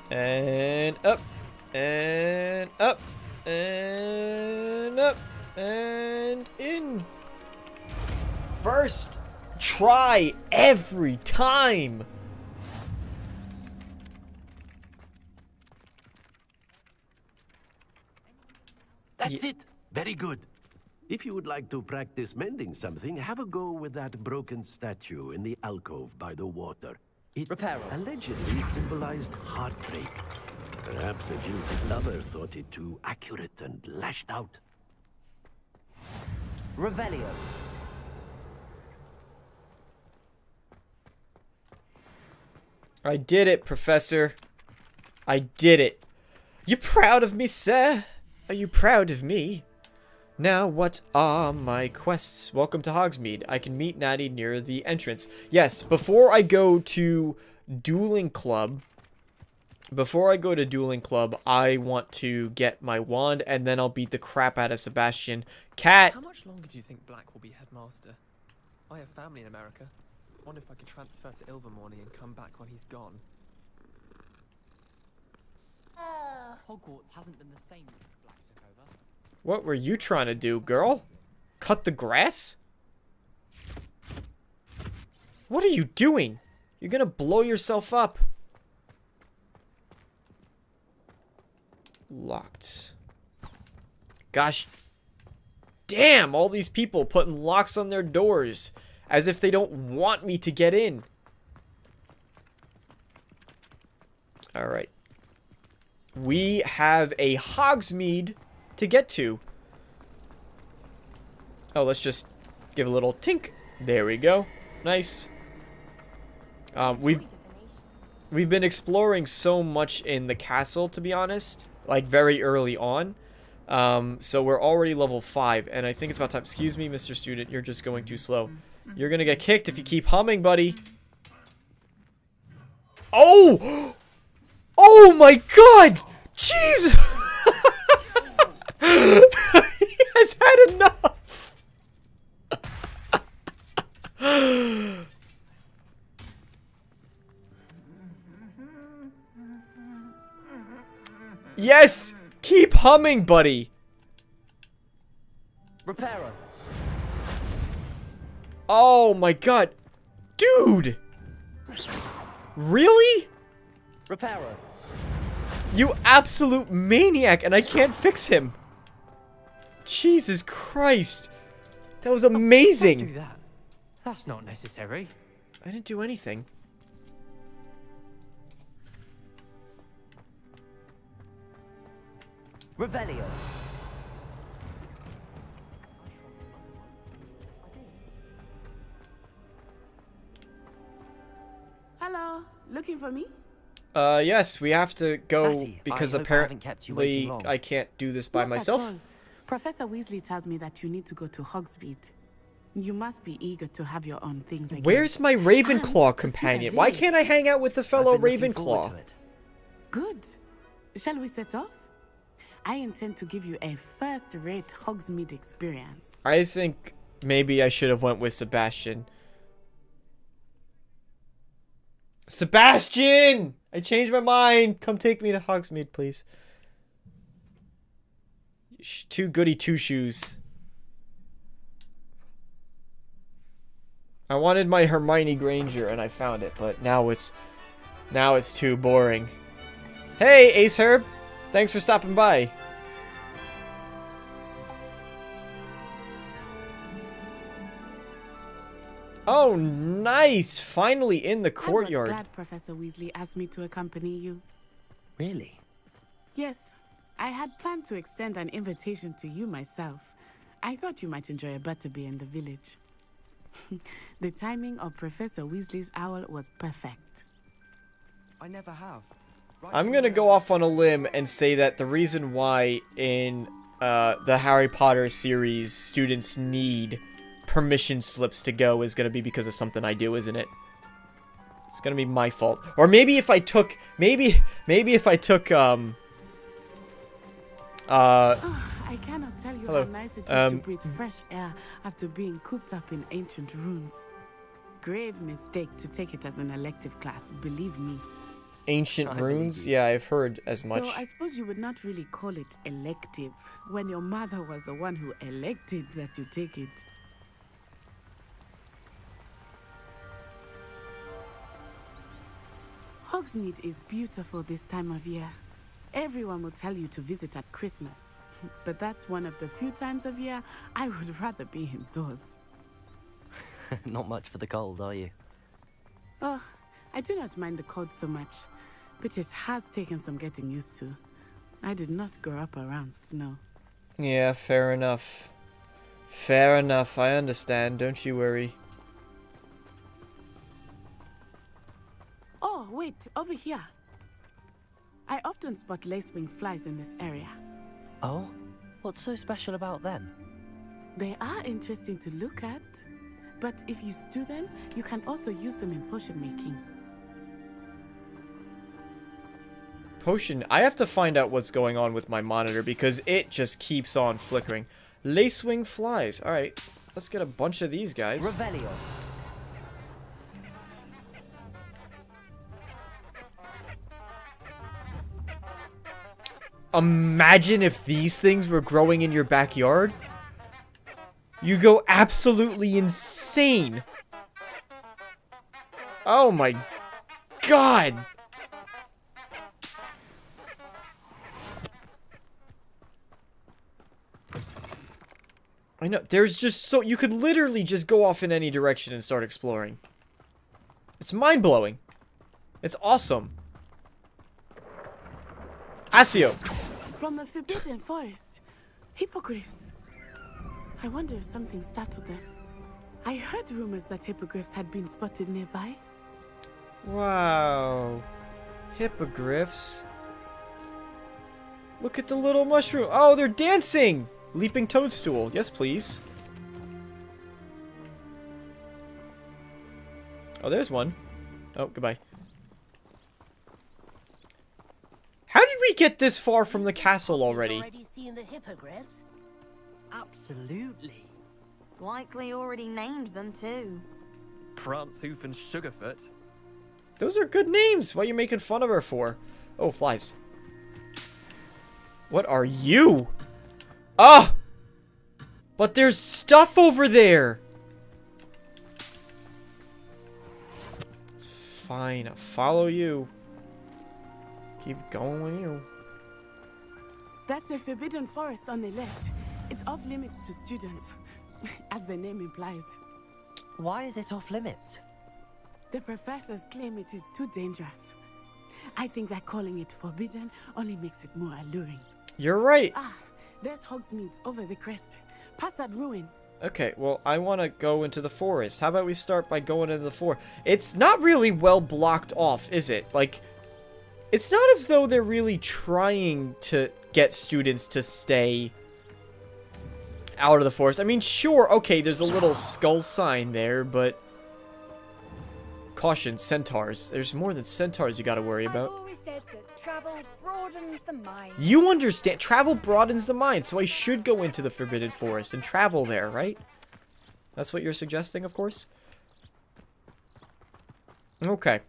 A: And up. And up. And up. And in. First try every time.
G: That's it. Very good. If you would like to practice mending something, have a go with that broken statue in the alcove by the water. It allegedly symbolized heartbreak. Perhaps a jilted lover thought it too accurate and lashed out.
O: Revelio.
A: I did it, Professor. I did it. You proud of me, sir? Are you proud of me? Now, what are my quests? Welcome to Hogsmeade. I can meet Natty near the entrance. Yes, before I go to Dueling Club, I want to get my wand, and then I'll beat the crap out of Sebastian. Cat!
E: How much longer do you think Black will be headmaster? I have family in America. Wonder if I could transfer to Ilvermorny and come back when he's gone.
L: Hogwarts hasn't been the same since Black took over.
A: What were you trying to do, girl? Cut the grass? What are you doing? You're gonna blow yourself up. Locked. Gosh. Damn, all these people putting locks on their doors. As if they don't want me to get in. Alright. We have a Hogsmeade to get to. Oh, let's just give a little tink. There we go. Nice. We've been exploring so much in the castle, to be honest. Like, very early on. So we're already level 5. And I think it's about time. Excuse me, Mr. Student. You're just going too slow. You're gonna get kicked if you keep humming, buddy. Oh! Oh my god! Jeez! He has had enough! Yes! Keep humming, buddy!
O: Repairer.
A: Oh my god. Dude! Really?
O: Repairer.
A: You absolute maniac, and I can't fix him. Jesus Christ. That was amazing.
O: Don't do that. That's not necessary.
A: I didn't do anything.
O: Revelio.
W: Hello, looking for me?
A: Yes, we have to go
O: Matty,
A: because
O: I hope I haven't kept you waiting
A: apparently
O: long.
A: I can't do this by
W: Not at
A: myself.
W: all. Professor Weasley tells me that you need to go to Hogsmeade. You must be eager to have your own things again.
A: Where's my Ravenclaw companion? Why can't I hang out with the fellow Ravenclaw?
W: Good. Shall we set off? I intend to give you a first-rate Hogsmeade experience.
A: I think maybe I should have went with Sebastian. Sebastian! I changed my mind. Come take me to Hogsmeade, please. Too goody two-shoes. I wanted my Hermione Granger and I found it, but now it's too boring. Hey, Ace Herb. Thanks for stopping by. Oh, nice! Finally in the courtyard.
W: I was glad Professor Weasley asked me to accompany you.
O: Really?
W: Yes, I had planned to extend an invitation to you myself. I thought you might enjoy a butterbeer in the village. The timing of Professor Weasley's owl was perfect.
E: I never have.
A: I'm gonna go off on a limb and say that the reason why in the Harry Potter series students need permission slips to go is gonna be because of something I do, isn't it? It's gonna be my fault. Or maybe if I took maybe if I took
W: I cannot tell you
A: hello.
W: how nice it is to breathe fresh air after being cooped up in ancient runes. Grave mistake to take it as an elective class, believe me.
A: Ancient runes? Yeah, I've heard as much.
W: Though I suppose you would not really call it elective when your mother was the one who elected that you take it. Hogsmeade is beautiful this time of year. Everyone will tell you to visit at Christmas, but that's one of the few times of year I would rather be indoors.
O: Not much for the cold, are you?
W: Oh, I do not mind the cold so much, but it has taken some getting used to. I did not grow up around snow.
A: Yeah, fair enough. Fair enough, I understand, don't you worry.
W: Oh, wait, over here. I often spot lacewing flies in this area.
O: Oh? What's so special about them?
W: They are interesting to look at, but if you stew them, you can also use them in potion making.
A: Potion. I have to find out what's going on with my monitor because it just keeps on flickering. Lacewing flies. Alright. let's get a bunch of these guys.
O: Revelio.
A: Imagine if these things were growing in your backyard. You go absolutely insane. Oh my god. I know, there's just so, you could literally just go off in any direction and start exploring. It's mind-blowing. It's awesome. Asio.
W: From the Forbidden Forest. Hippogriffs. I wonder if something startled them. I heard rumors that hippogriffs had been spotted nearby.
A: Wow. Hippogriffs. Look at the little mushroom. Oh, they're dancing! Leaping toadstool. Yes, please. Oh, there's one. Oh, goodbye. How did we get this far from the castle already?
K: Already seen the hippogriffs?
H: Absolutely. Likely already named them too.
E: Prance, Hoof, and Sugarfoot.
A: Those are good names. What are you making fun of her for? Oh, flies. What are you? Ah! But there's stuff over there! It's fine. I'll follow you. Keep going with you.
W: That's the Forbidden Forest on the left. It's off limits to students, as the name implies.
O: Why is it off limits?
W: The professors claim it is too dangerous. I think that calling it forbidden only makes it more alluring.
A: You're right.
W: Ah, there's Hogsmeade over the crest. Past that ruin.
A: Okay, well, I want to go into the forest. How about we start by going into the forest? It's not really well blocked off, is it? Like, it's not as though they're really trying to get students to stay out of the forest. I mean, sure, okay, there's a little skull sign there, but... Caution, centaurs. There's more than centaurs you gotta worry about.
P: I've always said that travel broadens the mind.
A: You understand. Travel broadens the mind, so I should go into the Forbidden Forest and travel there, right? That's what you're suggesting, of course? Okay.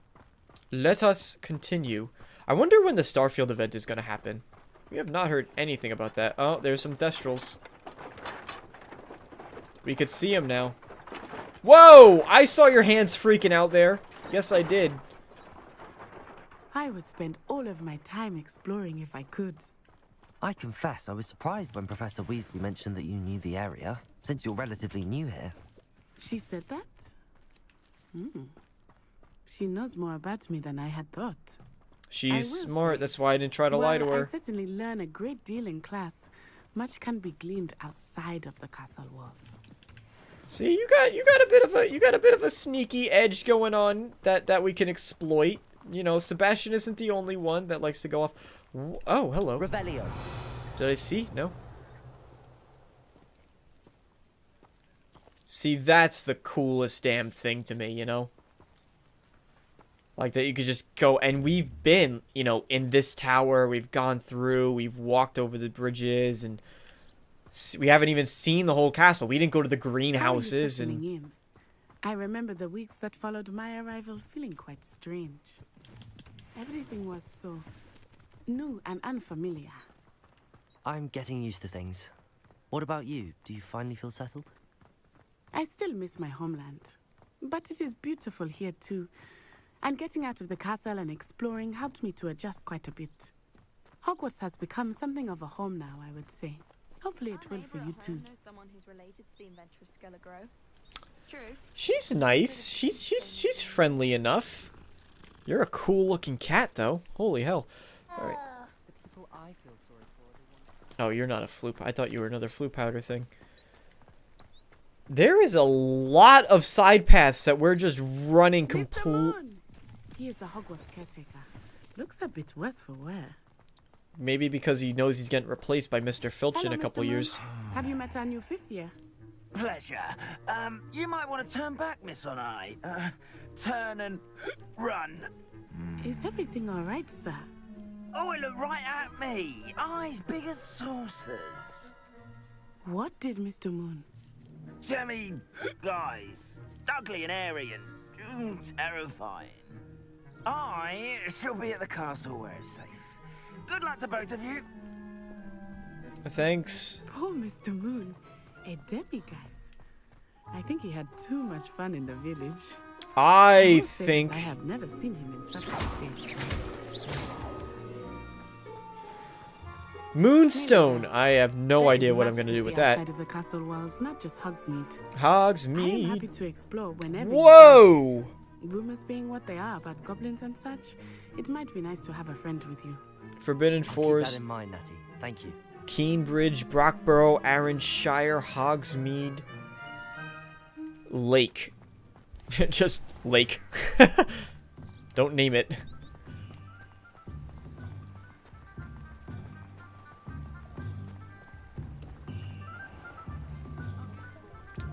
A: Let us continue. I wonder when the Starfield event is going to happen. We have not heard anything about that. Oh, there's some Thestrals. We could see them now. Whoa! I saw your hands freaking out there. Yes, I did.
W: I would spend all of my time exploring if I could.
O: I confess I was surprised when Professor Weasley mentioned that you knew the area, since you're relatively new here.
W: She said that? She knows more about me than I had thought.
A: She's smart, that's why I didn't try to lie to her.
W: I certainly learn a great deal in class. Much can be gleaned outside of the castle walls.
A: See, you got a bit of a sneaky edge going on that we can exploit. You know, Sebastian isn't the only one that likes to go off. Oh, hello.
O: Revelio.
A: Did I see? No. See, that's the coolest damn thing to me, you know? Like that you could just go, and we've been, you know, in this tower, we've gone through, we've walked over the bridges, and we haven't even seen the whole castle. We didn't go to the greenhouses, and...
W: in? I remember the weeks that followed my arrival feeling quite strange. Everything was so new and unfamiliar.
O: I'm getting used to things. What about you? Do you finally feel settled?
W: I still miss my homeland, but it is beautiful here too. And getting out of the castle and exploring helped me to adjust quite a bit. Hogwarts has become something of a home now, I would say. Hopefully it will for you too.
H: Someone who's related to the inventor of Skelligro. It's true.
A: She's nice. She's friendly enough. You're a cool looking cat though. Holy hell. Alright. Oh, you're not a flute. I thought you were another flute powder thing. There is a lot of side paths that we're just running complete.
W: He is the Hogwarts caretaker. Looks a bit worse for wear.
A: Maybe because he knows he's getting replaced by Mr. Filch in a couple years.
W: Have you met our new 5th year?
V: Pleasure. You might want to turn back, Miss On Eye. Turn and run.
W: Is everything all right, sir?
V: Oh, it looked right at me. Eyes big as saucers.
W: What did Mr. Moon?
V: Jemmy guys. Ugly and airy and terrifying. I shall be at the castle where it's safe. Good luck to both of you.
A: Thanks.
W: Poor Mr. Moon. A demiguise. I think he had too much fun in the village.
A: I think...
W: I have never seen him in such a state.
A: Moonstone. I have no
W: There
A: idea
W: is
A: what I'm
W: much
A: going to
W: to
A: do
W: see
A: with that.
W: outside of the castle walls, not just Hogsmeade. I am
A: Hogsmeade.
W: happy to explore whenever.
A: Whoa!
W: Rumors being what they are about goblins and such, it might be nice to have a friend with you.
A: Forbidden
C: Keep
A: Forest.
C: that in mind, Natty. Thank you.
A: Keenbridge, Brockborough, Arranshire, Hogsmeade, Lake. Just Lake. Don't name it.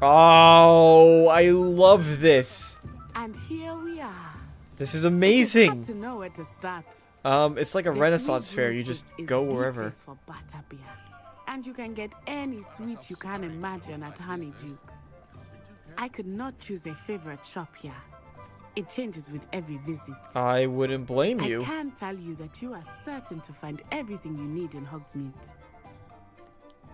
A: Oh, I love this.
W: And here we are.
A: This is amazing.
W: It's hard to know where to start.
A: It's like a Renaissance fair. You just go wherever.
W: For butterbeer. And you can get any sweet you can imagine at Honeyduke's. I could not choose a favorite shop here. It changes with every visit.
A: I wouldn't blame you.
W: I can tell you that you are certain to find everything you need in Hogsmeade.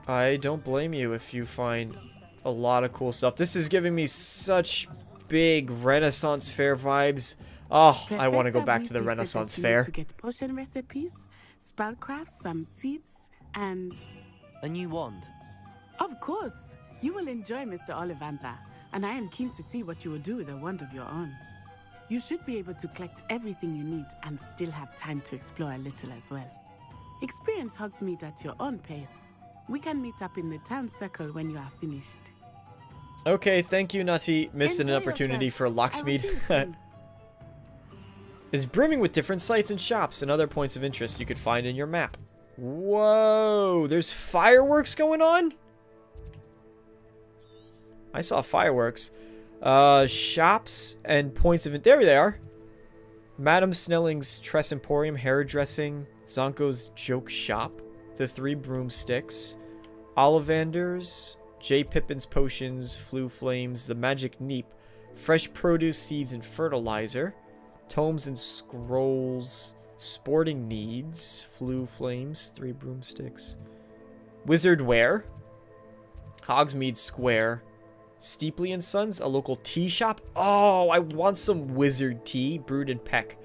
A: I don't blame you if you find a lot of cool stuff. This is giving me such big Renaissance fair vibes. Oh, I want to go back to the Renaissance fair.
W: To get potion recipes, spellcrafts, some seeds, and
C: a new wand.
W: Of course, you will enjoy Mr. Ollivander, and I am keen to see what you will do with a wand of your own. You should be able to collect everything you need and still have time to explore a little as well. Experience Hogsmeade at your own pace. We can meet up in the town circle when you are finished.
A: Okay, thank you, Nutty. Missed an
W: Enjoy
A: opportunity
W: yourself.
A: for Locksmead.
W: I will see you soon.
A: Is brimming with different sites and shops and other points of interest you could find in your map. Whoa, there's fireworks going on? I saw fireworks. Shops and points of... There they are. Madam Snelling's Tress Emporium, hairdressing, Zonko's Joke Shop, the Three Broomsticks, Ollivander's, J. Pippin's Potions, Flu Flames, the Magic Neep, Fresh Produce, Seeds, and Fertilizer, Tomes and Scrolls, Sporting Needs, Flu Flames, Three Broomsticks, Wizard Wear, Hogsmeade Square, Steepley and Sons, a local tea shop. Oh, I want some wizard tea, brewed in Peck.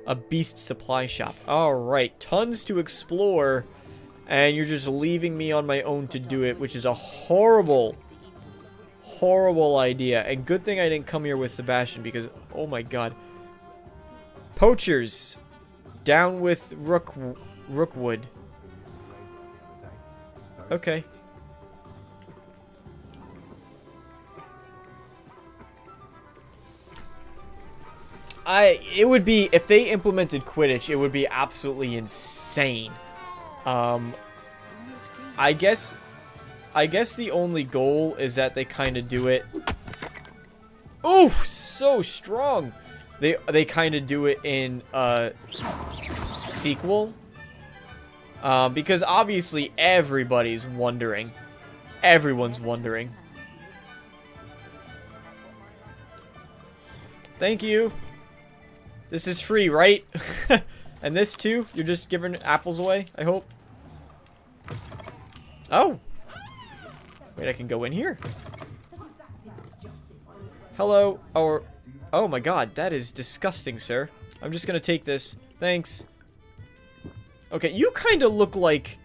A: A beast supply shop. Alright, tons to explore, and you're just leaving me on my own to do it, which is a horrible, horrible idea. And good thing I didn't come here with Sebastian, because, oh my god. Poachers. Down with Rookwood. Okay. It would be, if they implemented Quidditch, it would be absolutely insane. I guess the only goal is that they kind of do it. Oh, so strong. They kind of do it in a sequel. Because obviously everybody's wondering. Everyone's wondering. Thank you. This is free, right? And this too? You're just giving apples away, I hope? Oh! Wait, I can go in here. Hello. Oh my god, that is disgusting, sir. I'm just gonna take this. Thanks. Okay, you kind of look like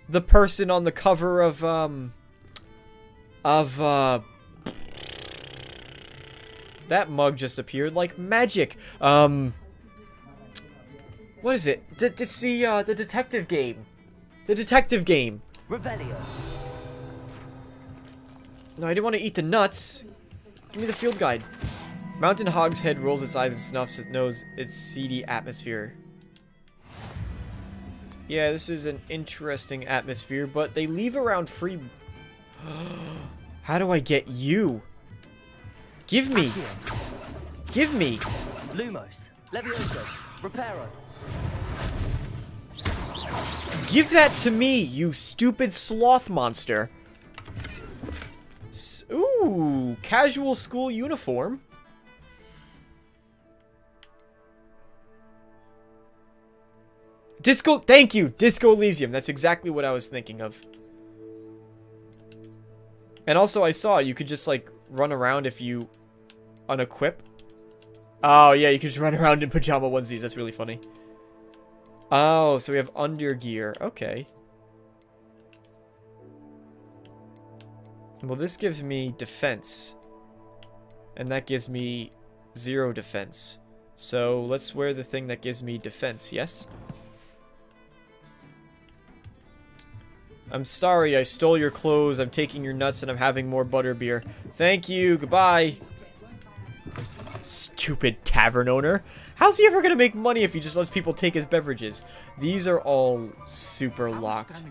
A: the person on the cover of that mug just appeared like magic. What is it? It's the detective game. The detective game.
C: Revelio.
A: No, I didn't want to eat the nuts. Give me the field guide. Mountain Hogshead rolls its eyes and snuffs its nose. Its seedy atmosphere. Yeah, this is an interesting atmosphere, but they leave around free... How do I get you? Give me! Give me!
C: Lumos. Levioso. Reparo.
A: Give that to me, you stupid sloth monster! Ooh, casual school uniform. Disco, thank you, Disco Elysium. That's exactly what I was thinking of. And also, I saw you could just, like, run around if you unequip. Oh, yeah, you can just run around in pajama onesies. That's really funny. Oh, so we have undergear. Okay. Well, this gives me defense. And that gives me 0 defense. So, let's wear the thing that gives me defense, yes? I'm sorry, I stole your clothes, I'm taking your nuts, and I'm having more butterbeer. Thank you, goodbye. Stupid tavern owner. How's he ever gonna make money if he just lets people take his beverages? These are all super locked.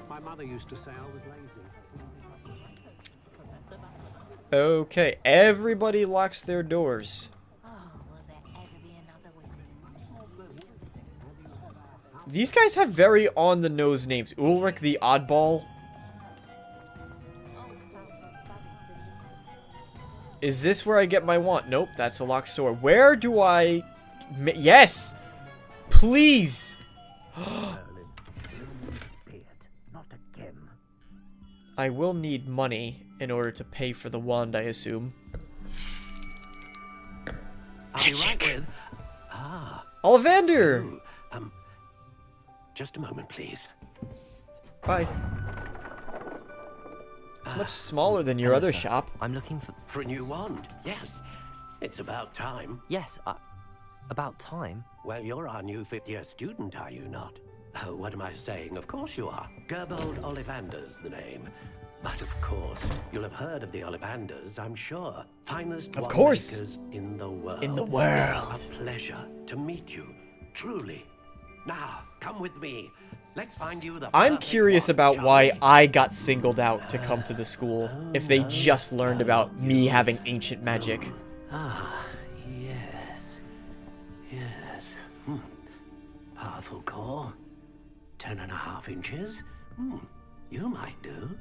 G: My mother used to say I was lazy.
A: Okay, everybody locks their doors. These guys have very on-the-nose names. Ulrich the Oddball. Is this where I get my wand? Nope, that's a locked store. Where do I... Yes! Please! I will need money in order to pay for the wand, I assume. Magic! Ollivander!
G: Just a moment, please.
A: Bye. It's much smaller than your other shop.
C: I'm looking
G: for a new wand. Yes, it's about time.
C: Yes, about time.
G: Well, you're our new 5th-year student, are you not? Oh, what am I saying? Of course you are. Gerbold Ollivander's the name. But of course, you'll have heard of the Ollivanders, I'm sure. Finest
A: of course.
G: Makers in the world.
A: In the world.
G: It's a pleasure to meet you, truly. Now, come with me. Let's find you the
A: I'm curious about why I got singled out to come to the school, if they just learned about me having ancient magic.
G: Ah, yes. Yes. Powerful core. 10.5 inches. You might do.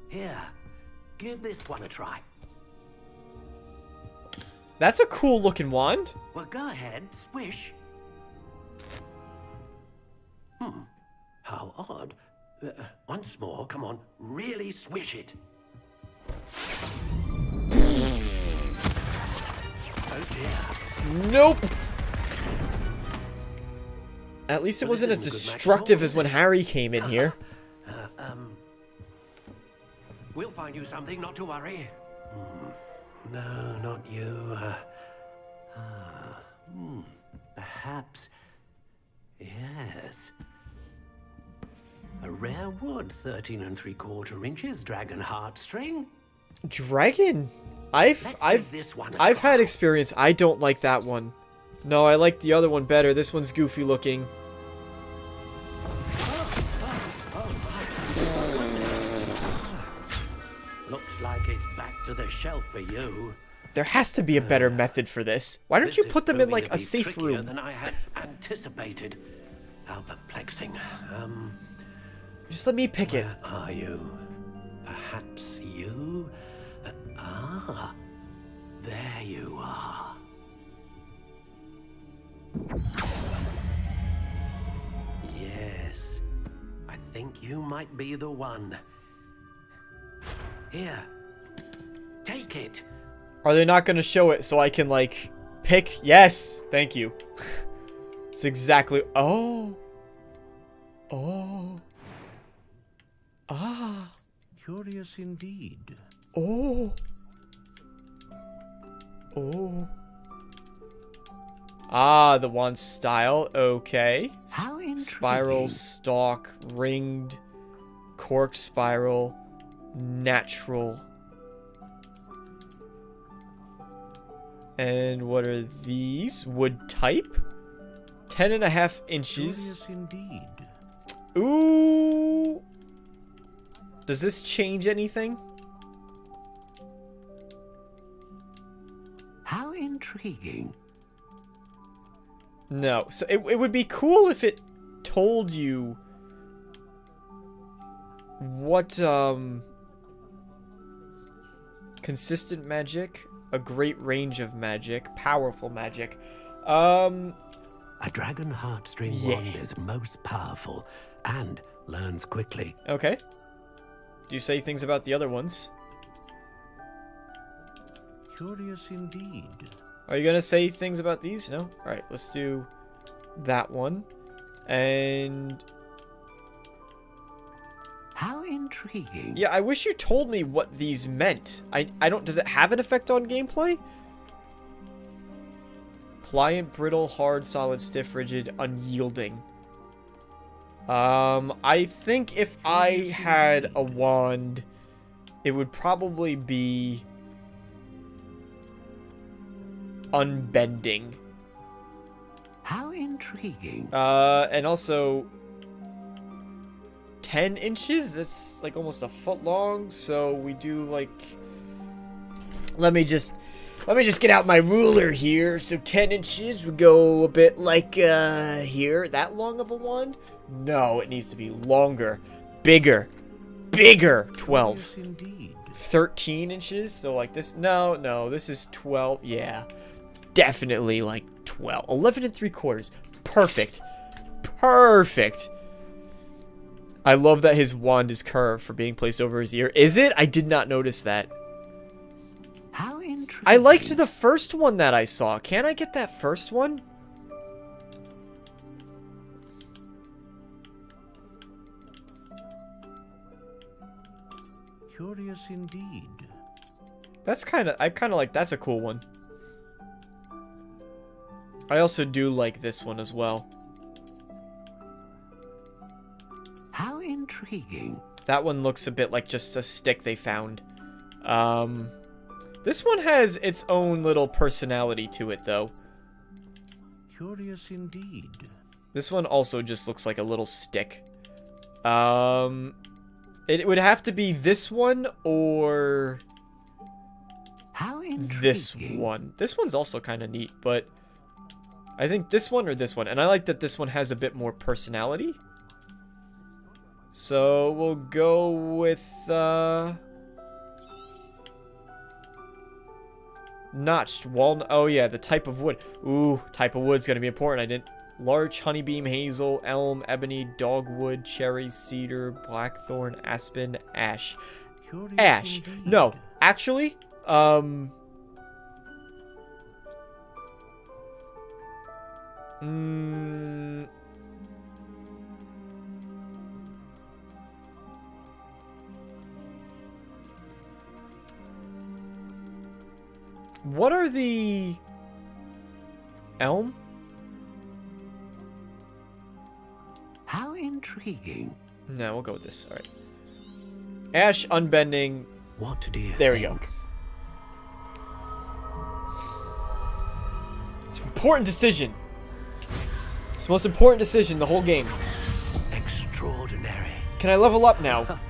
G: Here, give this one a try.
A: That's a cool looking wand.
G: Well, go ahead, swish. How odd. Once more, come on, really swish it. Oh dear.
A: Nope. At least it wasn't as destructive as when Harry came in here.
G: We'll find you something, not to worry. No, not you. Perhaps. Yes. A rare wood, 13 3/4 inches, dragon heartstring.
A: Dragon? I've had experience. I don't like that one. No, I like the other one better. This one's goofy looking.
G: Looks like it's back to the shelf for you.
A: There has to be a better method for this. Why don't you put them in like a safe room?
G: Than I had anticipated. How perplexing.
A: Just let me pick it.
G: Where are you? Perhaps you? There you are. Yes, I think you might be the one. Here, take it.
A: Are they not going to show it so I can, like, pick? Yes, thank you. It's exactly... Oh. Oh. Ah.
G: Curious indeed.
A: Oh. Oh. Ah, the wand style. Okay.
G: How intriguing.
A: Spiral, stalk, ringed, corked spiral, natural. And what are these? Wood type? 10.5 inches.
G: Curious indeed.
A: Ooh. Does this change anything?
G: How intriguing.
A: No. So it would be cool if it told you What, consistent magic, a great range of magic, powerful magic.
G: A dragon heartstring wand is most powerful and learns quickly.
A: Okay. Do you say things about the other ones?
G: Curious indeed.
A: Are you gonna say things about these? No? Alright, let's do that one. And...
G: How intriguing.
A: Yeah, I wish you told me what these meant. I don't... Does it have an effect on gameplay? Pliant, brittle, hard, solid, stiff, rigid, unyielding. I think if I had a wand, it would probably be... unbending.
G: How intriguing.
A: And also... 10 inches? That's like almost a foot long, so we do like... Let me just get out my ruler here. So 10 inches would go a bit like, here. That long of a wand? No, it needs to be longer. Bigger. 12.
G: Yes, indeed.
A: 13 inches? So like this? No, this is 12. Yeah. Definitely like 12. 11 3/4. Perfect. I love that his wand is curved for being placed over his ear. Is it? I did not notice that.
G: How interesting.
A: I liked the first one that I saw. Can I get that first one?
G: Curious indeed.
A: That's I kind of like, that's a cool one. I also do like this one as well.
G: How intriguing.
A: That one looks a bit like just a stick they found. This one has its own little personality to it, though.
G: Curious indeed.
A: This one also just looks like a little stick. It would have to be this one or
G: How intriguing.
A: this one. This one's also kind of neat, but I think this one or this one. And I like that this one has a bit more personality. So we'll go with notched walnut. Oh yeah, the type of wood. Ooh, type of wood's gonna be important. I didn't. Larch, honeybeam, hazel, elm, ebony, dogwood, cherry, cedar, blackthorn, aspen, ash.
G: Curious
A: Ash.
G: indeed.
A: No, actually, what are the... Elm?
G: How intriguing.
A: No, we'll go with this. Alright. Ash, unbending.
G: What do you
A: There we
G: think?
A: go. It's an important decision. It's the most important decision in the whole game.
G: Extraordinary.
A: Can I level up now?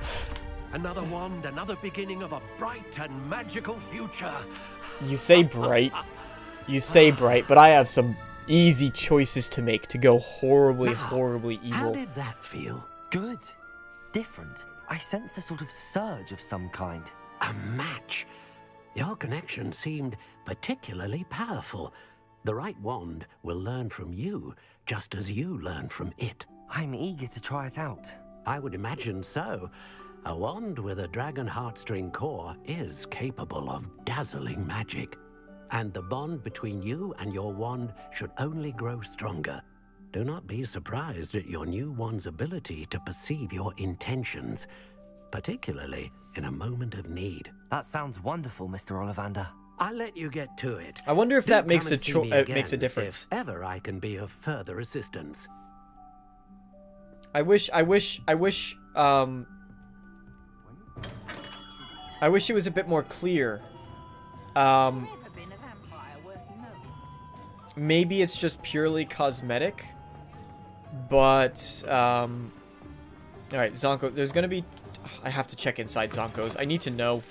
G: Another wand, another beginning of a bright and magical future.
A: You say bright. You say bright, but I have some easy choices to make to go horribly, horribly evil.
C: How did that feel? Good. Different. I sensed a sort of surge of some kind.
G: A match. Your connection seemed particularly powerful. The right wand will learn from you, just as you learn from it.
C: I'm eager to try it out.
G: I would imagine so. A wand with a dragon heartstring core is capable of dazzling magic. And the bond between you and your wand should only grow stronger. Do not be surprised at your new wand's ability to perceive your intentions, particularly in a moment of need.
C: That sounds wonderful, Mr. Ollivander.
G: I'll let you get to it.
A: I wonder if
G: Do
A: that
G: come
A: makes
G: and see me
A: makes a
G: again
A: difference.
G: If ever I can be of further assistance.
A: I wish it was a bit more clear. Maybe it's just purely cosmetic, but all right, Zonko, there's gonna be... I have to check inside Zonko's. I need to know.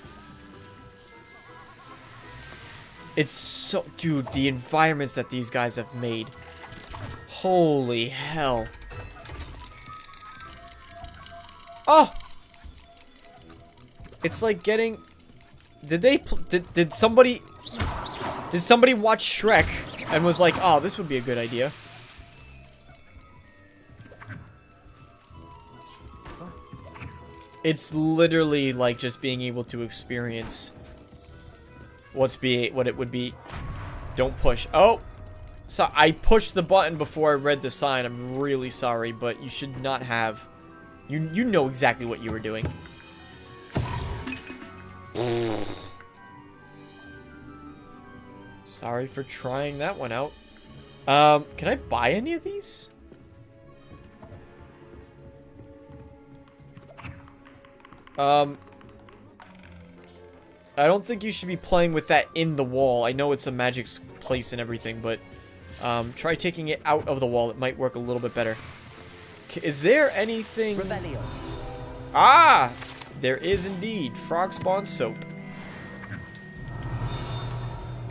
A: It's so... Dude, the environments that these guys have made. Holy hell. Oh! It's like getting... Did somebody watch Shrek and was like, oh, this would be a good idea? It's literally like just being able to experience what it would be. Don't push. Oh! So I pushed the button before I read the sign. I'm really sorry, but you should not have... You know exactly what you were doing. Sorry for trying that one out. Can I buy any of these? I don't think you should be playing with that in the wall. I know it's a magic place and everything, but try taking it out of the wall. It might work a little bit better. Is there anything...
K: Rebellion.
A: Ah! There is indeed. Frog spawn soap.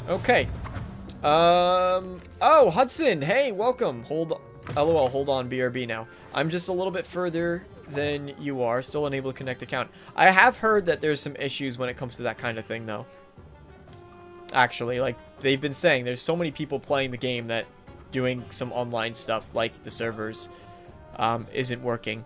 A: Okay. Oh, Hudson! Hey, welcome! LOL, hold on, BRB now. I'm just a little bit further than you are. Still unable to connect account. I have heard that there's some issues when it comes to that kind of thing, though. Actually, like, they've been saying, there's so many people playing the game that doing some online stuff, like the servers, isn't working.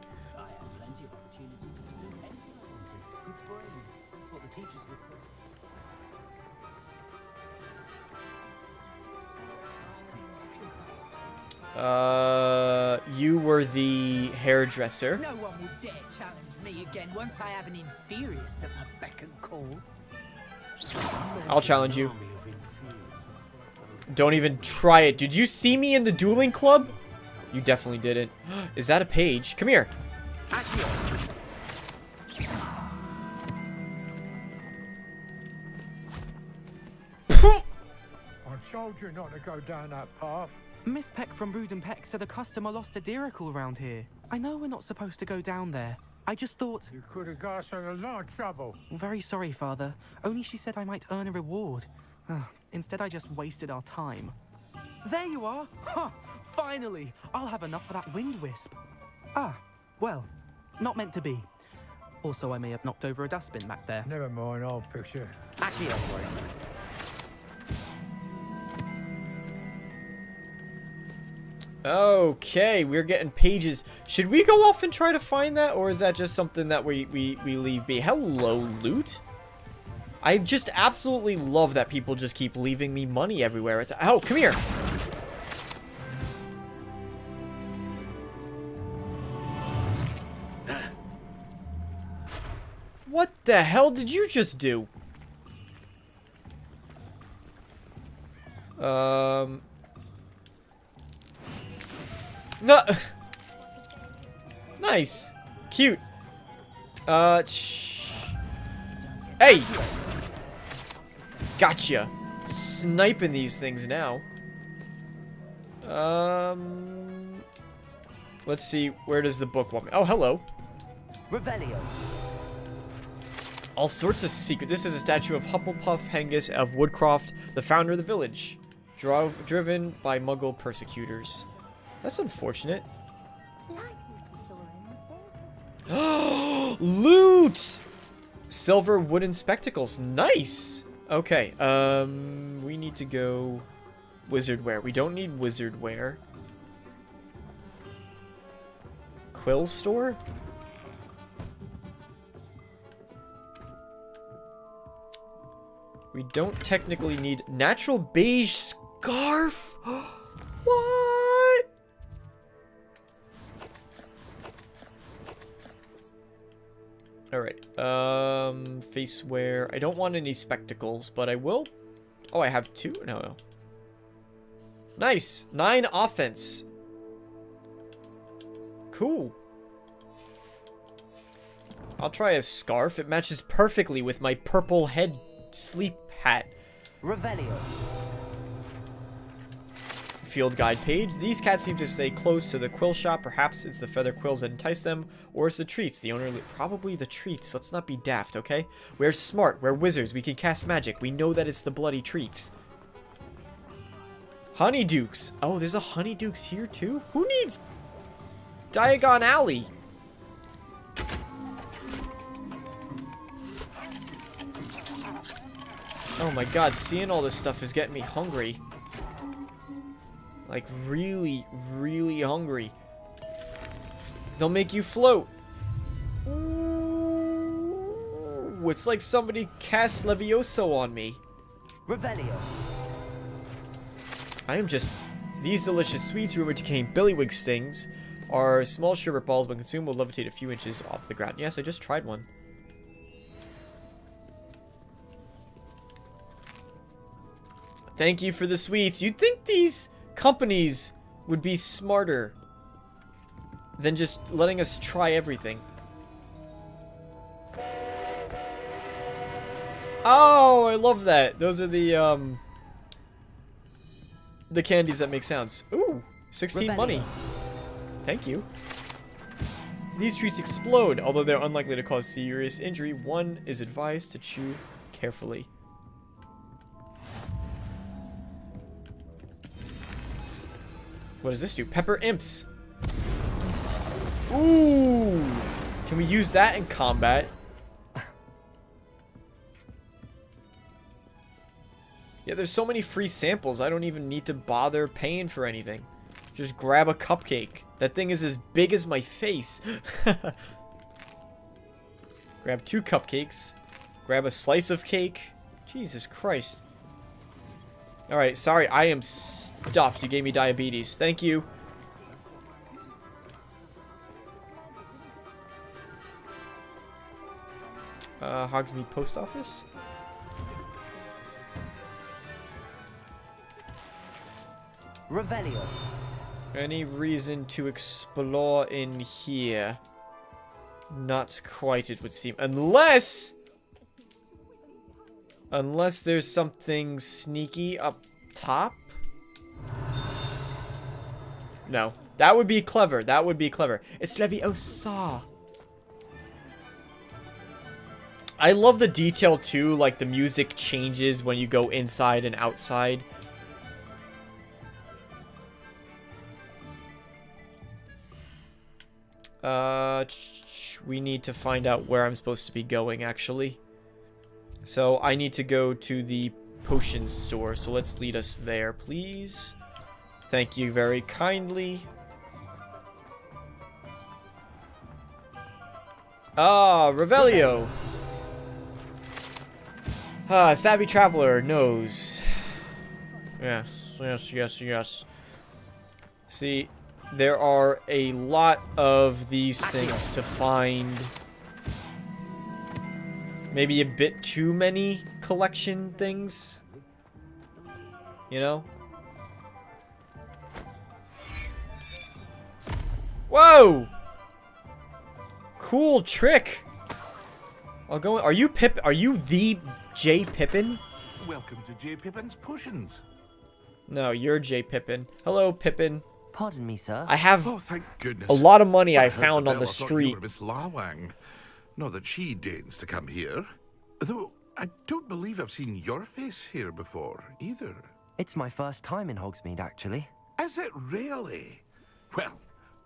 A: You were the hairdresser.
B: No one will dare challenge me again once I have an inferius at my beck and call.
A: I'll challenge you. Don't even try it. Did you see me in the dueling club? You definitely didn't. Is that a page? Come here.
U: I
J: told you not to go down that path.
L: Miss Peck from Brood and Peck said a customer lost a Damarco around here. I know we're not supposed to go down there. I just thought...
J: You could have got us in a lot of trouble.
L: Very sorry, Father. Only she said I might earn a reward. Instead, I just wasted our time. There you are! Ha! Finally! I'll have enough for that winged wisp. Ah, well, not meant to be. Also, I may have knocked over a dustbin back there.
J: Never mind, I'll fix it.
L: Accio.
A: Okay, we're getting pages. Should we go off and try to find that, or is that just something that we leave be? Hello, loot. I just absolutely love that people just keep leaving me money everywhere. It's, oh, come here. What the hell did you just do? No. Nice. Cute. Hey. Gotcha. Sniping these things now. Let's see. Where does the book want me? Oh, hello.
K: Revelio.
A: All sorts of secret. This is a statue of Hufflepuff Hengist of Woodcroft, the founder of the village. Driven by Muggle persecutors. That's unfortunate. Loot! Silver wooden spectacles. Nice! Okay, we need to go wizard wear. We don't need wizard wear. Quill store? We don't technically need natural beige scarf. What? All right. Face wear. I don't want any spectacles, but I will. Oh, I have 2. No. Nice. 9 offense. Cool. I'll try a scarf. It matches perfectly with my purple head sleep hat.
K: Revelio.
A: Field guide page. These cats seem to stay close to the quill shop. Perhaps it's the feather quills that entice them, or it's the treats. The owner, probably the treats. Let's not be daft, okay? We're smart. We're wizards. We can cast magic. We know that it's the bloody treats. Honeydukes. Oh, there's a Honeydukes here too? Who needs Diagon Alley? Oh my god, seeing all this stuff is getting me hungry. Like, really, really hungry. They'll make you float. Ooh, it's like somebody cast Levioso on me.
C: Revelio.
A: I am just... These delicious sweets rumored to contain billywig stings are small sherbet balls. When consumed will levitate a few inches off the ground. Yes, I just tried one. Thank you for the sweets. You'd think these companies would be smarter than just letting us try everything. Oh, I love that. Those are the candies that make sounds. Ooh, 16 money. Thank you. These treats explode. Although they're unlikely to cause serious injury, one is advised to chew carefully. What does this do? Pepper imps. Ooh. Can we use that in combat? Yeah, there's so many free samples, I don't even need to bother paying for anything. Just grab a cupcake. That thing is as big as my face. Grab 2 cupcakes. Grab a slice of cake. Jesus Christ. Alright, sorry, I am stuffed. You gave me diabetes. Thank you. Hogsmeade Post Office?
C: Revelio.
A: Any reason to explore in here? Not quite, it would seem. Unless there's something sneaky up top? No. That would be clever. That would be clever. It's Leviosa. I love the detail too, like the music changes when you go inside and outside. We need to find out where I'm supposed to be going, actually. So, I need to go to the potion store, so let's lead us there, please. Thank you very kindly. Ah, Revelio! Ah, Savvy Traveler knows. Yes, yes, yes, yes. See, there are a lot of these things to find. Maybe a bit too many collection things. You know? Whoa! Cool trick. I'll go. Are you Pip? Are you the J Pippin?
U: Welcome to J Pippin's Potions.
A: No, you're J Pippin. Hello, Pippin.
C: Pardon me, sir.
A: I have
U: thank goodness.
A: a lot of money I
U: heard
A: found on
U: bell,
A: the
U: I thought you
A: street.
U: were Miss Lawang. Not that she deigns to come here. Though I don't believe I've seen your face here before, either.
C: It's my first time in Hogsmeade, actually.
U: Is it really? Well,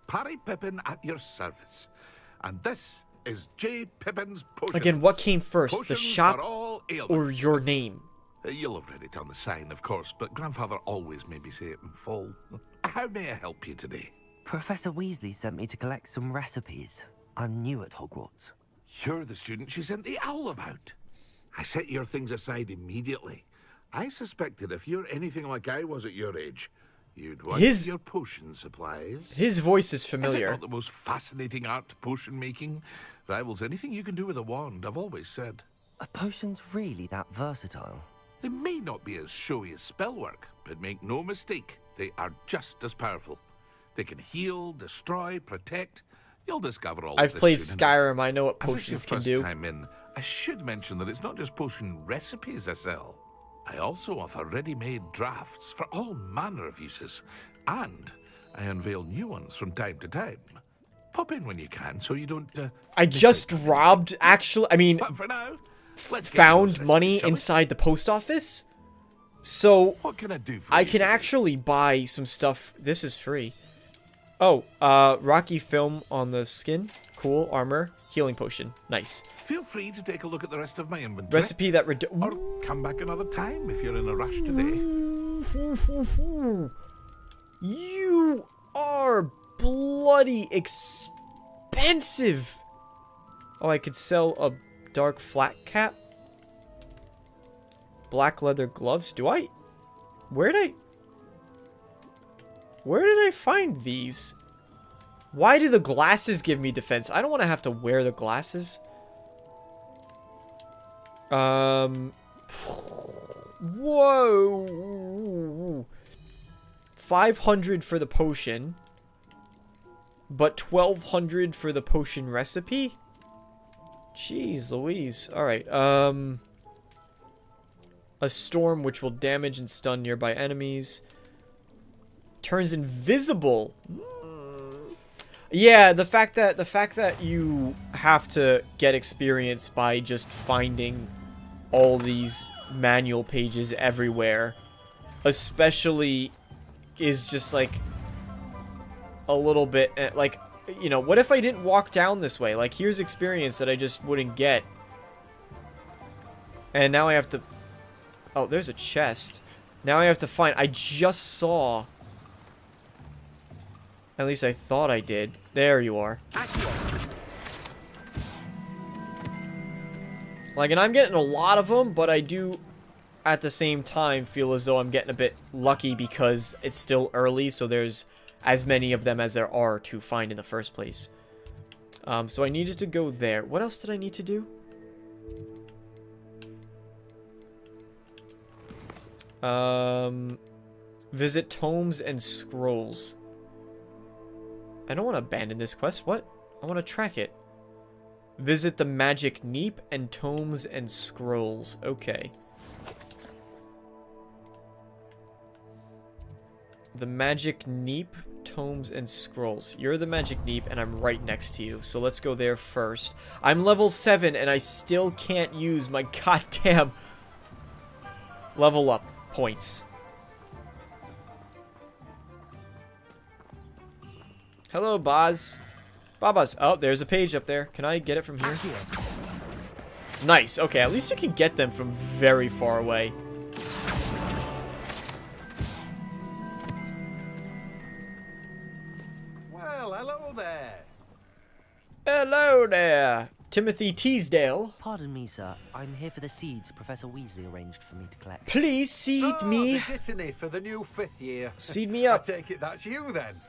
U: Parry Pippin at your service. And this is J. Pippin's Potions.
A: Again, what came first, the
U: Potions
A: shop
U: for all ailments.
A: or your name?
U: You'll have read it on the sign, of course, but Grandfather always made me say it in full. How may I help you today?
C: Professor Weasley sent me to collect some recipes. I'm new at Hogwarts.
U: You're the student she sent the owl about. I set your things aside immediately. I suspected if you're anything like I was at your age, you'd want your potion supplies.
A: His voice is
U: Is it
A: familiar.
U: not the most fascinating art, potion making? Rivals anything you can do with a wand, I've always said.
C: Are potions really that versatile?
U: They may not be as showy as spellwork, but make no mistake, they are just as powerful. They can heal, destroy, protect. You'll discover all
A: I've
U: of this
A: played
U: soon
A: Skyrim.
U: enough.
A: I know what
U: As it's
A: potions
U: your
A: can
U: first
A: do.
U: time in, I should mention that it's not just potion recipes I sell. I also offer ready-made drafts for all manner of uses, and I unveil new ones from time to time. Pop in when you can, so you don't.
A: I just robbed, actually. I mean,
U: But for now, let's get
A: found
U: those
A: money
U: recipes, shall we?
A: inside the post office. So
U: What can I do for
A: I
U: you
A: can
U: today?
A: actually buy some stuff. This is free. Oh, Rocky film on the skin. Cool. Armor. Healing potion. Nice.
U: Feel free to take a look at the rest of my inventory.
A: Recipe that
U: or come back another time if you're in a rush today.
A: You are bloody expensive. Oh, I could sell a dark flat cap. Black leather gloves. Do I? Where did I find these? Why do the glasses give me defense? I don't want to have to wear the glasses. Whoa. 500 for the potion. But 1200 for the potion recipe? Jeez Louise. Alright, a storm which will damage and stun nearby enemies. Turns invisible. Yeah, the fact that you have to get experience by just finding all these manual pages everywhere, especially, is just like a little bit like, you know, what if I didn't walk down this way? Like, here's experience that I just wouldn't get. And now I have to... Oh, there's a chest. Now I have to find... I just saw... At least I thought I did. There you are. Like, and I'm getting a lot of them, but I do, at the same time, feel as though I'm getting a bit lucky because it's still early, so there's as many of them as there are to find in the first place. So I needed to go there. What else did I need to do? Visit tomes and scrolls. I don't want to abandon this quest. What? I want to track it. Visit the magic neep and tomes and scrolls. Okay. The magic neep, tomes, and scrolls. You're the magic neep, and I'm right next to you. So let's go there first. I'm level 7, and I still can't use my goddamn level up points. Hello, Boz. Babas. Oh, there's a page up there. Can I get it from here? Nice. Okay, at least you can get them from very far away.
I: Well, hello there.
A: Hello there. Timothy Teasdale.
C: Pardon me, sir. I'm here for the seeds Professor Weasley arranged for me to collect.
A: Please seed me.
J: The dittany for the new 5th year.
A: Seed me up.
J: I take it that's you then.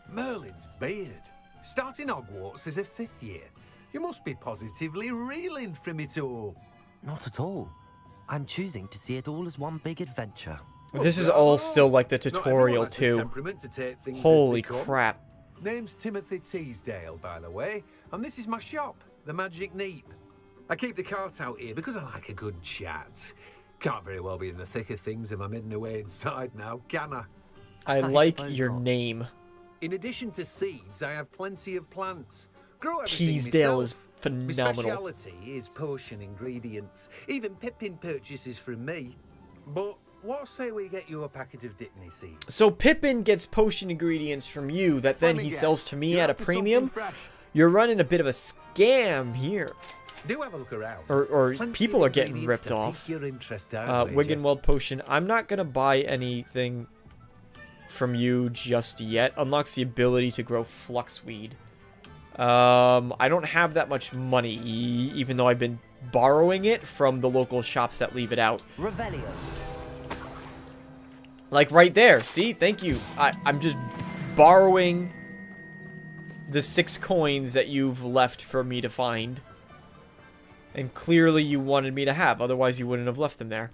J: Merlin's beard. Starting Hogwarts as a 5th year. You must be positively reeling from it all.
C: Not at all. I'm choosing to see it all as one big adventure.
A: This is all still like the tutorial too. Holy crap.
J: Name's Timothy Teasdale, by the way, and this is my shop, the Magic Neep. I keep the cart out here because I like a good chat. Can't very well be in the thick of things if I'm hidden away inside now, can I?
A: I like your name.
J: In addition to seeds, I have plenty of plants. Grow everything
A: Teasdale
J: myself.
A: is phenomenal.
J: My speciality is potion ingredients. Even Pippin purchases from me. But what say we get you a packet of dittany seeds?
A: So Pippin gets potion ingredients from you that then he sells to me at a premium? You're running a bit of a scam here.
J: Do have a look around.
A: Or people are getting ripped off. Wiggenweld potion. I'm not going to buy anything from you just yet. Unlocks the ability to grow fluxweed. I don't have that much money, even though I've been borrowing it from the local shops that leave it out.
C: Revelio.
A: Like right there. See? Thank you. I'm just borrowing the 6 coins that you've left for me to find. And clearly you wanted me to have. Otherwise you wouldn't have left them there.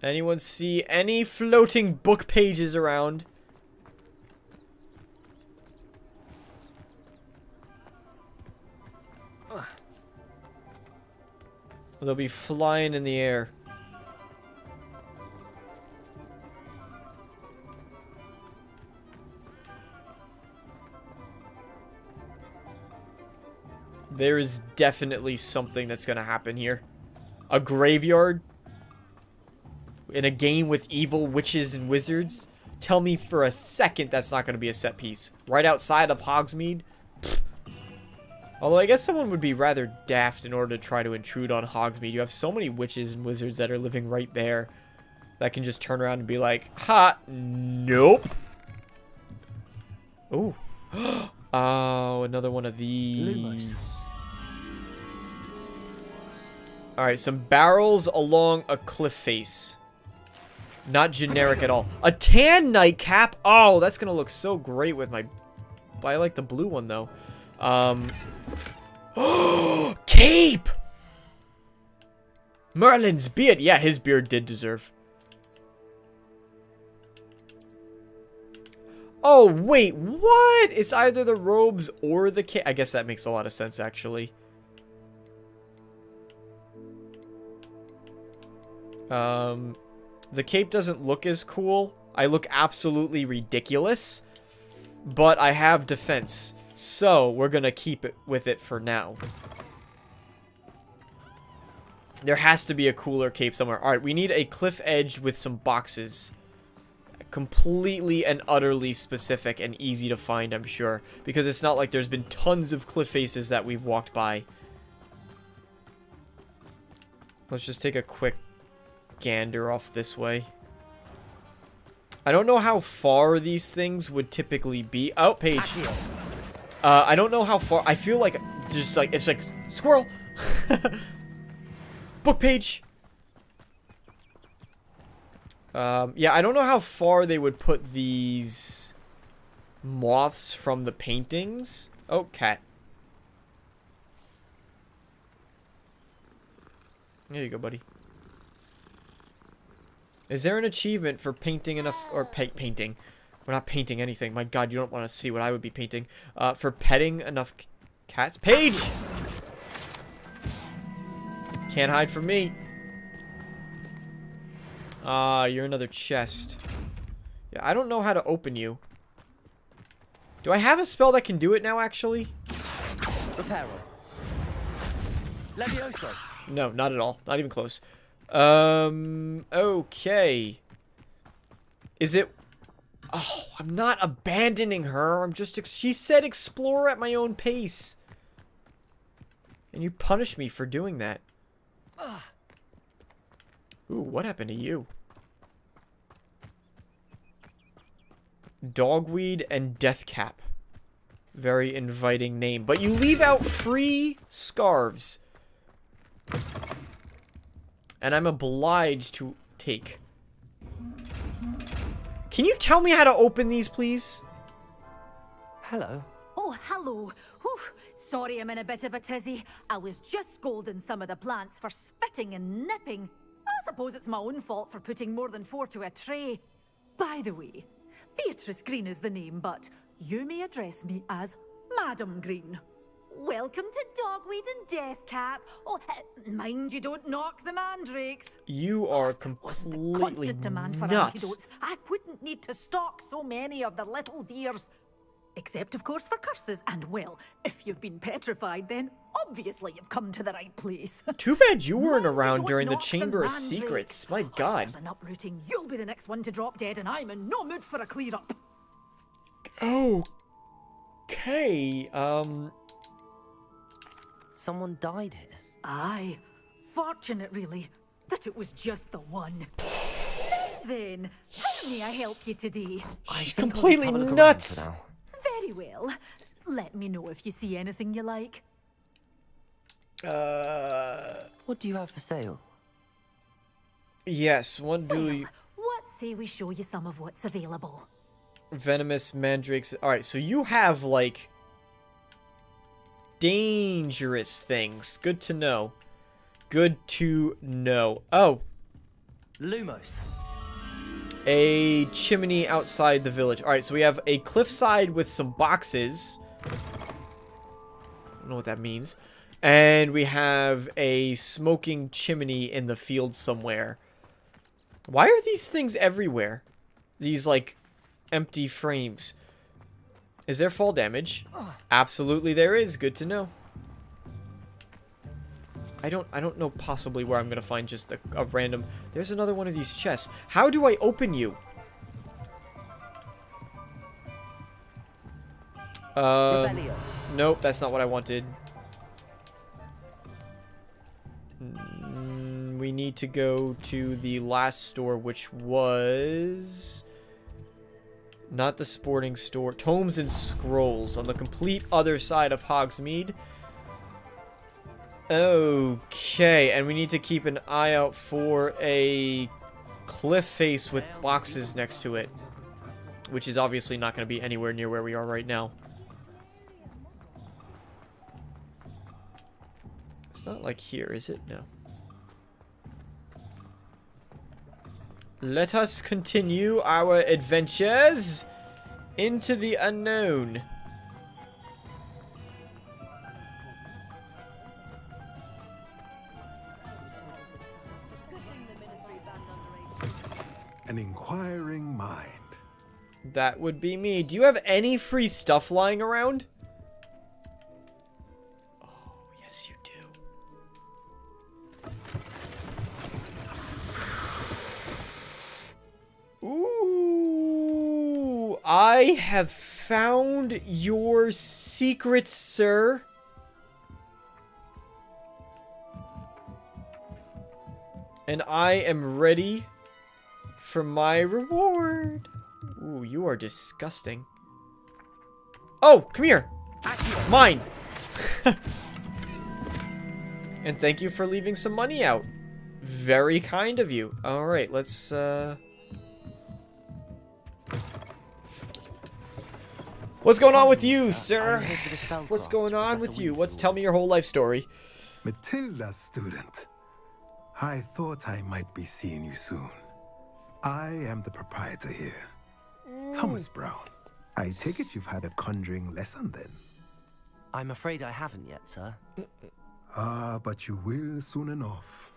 A: Anyone see any floating book pages around? They'll be flying in the air. There is definitely something that's going to happen here. A graveyard? in a game with evil witches and wizards. Tell me for a second that's not going to be a set piece. Right outside of Hogsmeade? Pfft. Although I guess someone would be rather daft in order to try to intrude on Hogsmeade. You have so many witches and wizards that are living right there that can just turn around and be like, ha, nope. Ooh. Oh, another one of these. Alright, some barrels along a cliff face. Not generic at all. A tan nightcap? Oh, that's gonna look so great with my... I like the blue one, though. Cape! Merlin's beard. Yeah, his beard did deserve. Oh, wait, what? It's either the robes or the cape. I guess that makes a lot of sense, actually. The cape doesn't look as cool. I look absolutely ridiculous. But I have defense. So, we're gonna keep it with it for now. There has to be a cooler cape somewhere. Alright, we need a cliff edge with some boxes. Completely and utterly specific and easy to find, I'm sure. Because it's not like there's been tons of cliff faces that we've walked by. Let's just take a quick gander off this way. I don't know how far these things would typically be. Oh, page. I don't know how far. I feel like just like it's like squirrel. Book page. Yeah, I don't know how far they would put these moths from the paintings. Oh, cat. There you go, buddy. Is there an achievement for painting enough, or painting? We're not painting anything. My God, you don't want to see what I would be painting. For petting enough cats. Page! Can't hide from me. Ah, you're another chest. Yeah, I don't know how to open you. Do I have a spell that can do it now, actually?
O: Reparo. Levioso.
A: No, not at all. Not even close. Okay. Is it... Oh, I'm not abandoning her. I'm just... She said explore at my own pace. And you punish me for doing that. Ooh, what happened to you? Dogweed and Deathcap. Very inviting name. But you leave out free scarves. And I'm obliged to take. Can you tell me how to open these, please?
O: Hello.
Q: Oh, hello. Whew. Sorry I'm in a bit of a tizzy. I was just scolding some of the plants for spitting and nipping. I suppose it's my own fault for putting more than 4 to a tray. By the way, Beatrice Green is the name, but you may address me as Madam Green. Welcome to Dogweed and Deathcap. Oh, mind you don't knock the mandrakes.
A: You are completely
Q: Constant demand for
A: nuts.
Q: antidotes. I wouldn't need to stock so many of the little dears. Except, of course, for curses. And, well, if you've been petrified, then obviously you've come to the right place.
A: Too bad you weren't around during the Chamber of Secrets. My God.
Q: If there's an uprooting, you'll be the next one to drop dead, and I'm in no mood for a clear-up.
A: Okay,
O: Someone died here.
Q: Aye. Fortunate, really, that it was just the one. Then, how may I help you today?
A: She's completely nuts.
Q: Very well. Let me know if you see anything you like.
O: What do you have for sale?
A: Yes, what do you...
Q: What say we show you some of what's available?
A: Venomous mandrakes. Alright, so you have, like... dangerous things. Good to know. Good to know. Oh.
O: Lumos.
A: A chimney outside the village. Alright, so we have a cliffside with some boxes. I don't know what that means. And we have a smoking chimney in the field somewhere. Why are these things everywhere? These, like, empty frames. Is there fall damage? Absolutely there is. Good to know. I don't know possibly where I'm gonna find just a random... There's another one of these chests. How do I open you? Nope, that's not what I wanted. We need to go to the last store, which was... Not the sporting store. Tomes and Scrolls on the complete other side of Hogsmeade. Okay, and we need to keep an eye out for a cliff face with boxes next to it. Which is obviously not going to be anywhere near where we are right now. It's not like here, is it? No. Let us continue our adventures into the unknown.
R: An inquiring mind.
A: That would be me. Do you have any free stuff lying around? Oh, yes you do. Ooh, I have found your secret, sir. And I am ready for my reward. Ooh, you are disgusting. Oh, come here. Mine. And thank you for leaving some money out. Very kind of you. All right, let's What's going on with you, sir? What's going on with you? Tell me your whole life story.
R: Matilda's student. I thought I might be seeing you soon. I am the proprietor here. Thomas Brown. I take it you've had a conjuring lesson then?
C: I'm afraid I haven't yet, sir.
R: But you will soon enough.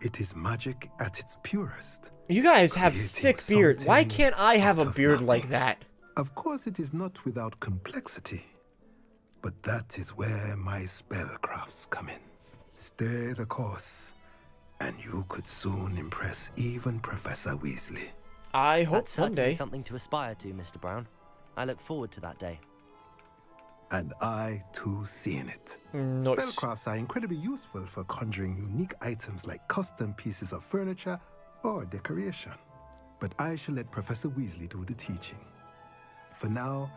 R: It is magic at its purest.
A: You guys have sick beard. Why can't I have a beard like that?
R: Of course it is not without complexity. But that is where my spellcrafts come in. Stay the course, and you could soon impress even Professor Weasley.
A: I hope
C: That's
A: one day.
C: Something to aspire to, Mr. Brown. I look forward to that day.
R: And I, too, seeing it.
A: Nice.
R: Spellcrafts are incredibly useful for conjuring unique items like custom pieces of furniture or decoration. But I shall let Professor Weasley do the teaching. For now,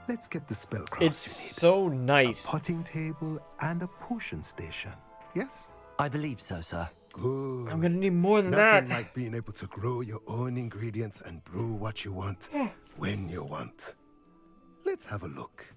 R: let's get the spellcrafts.
A: It's so nice.
R: A potting table and a potion station. Yes?
C: I believe so, sir.
R: Good.
A: I'm gonna need more than
R: Nothing
A: that.
R: like being able to grow your own ingredients and brew what you want when you want. Let's have a look.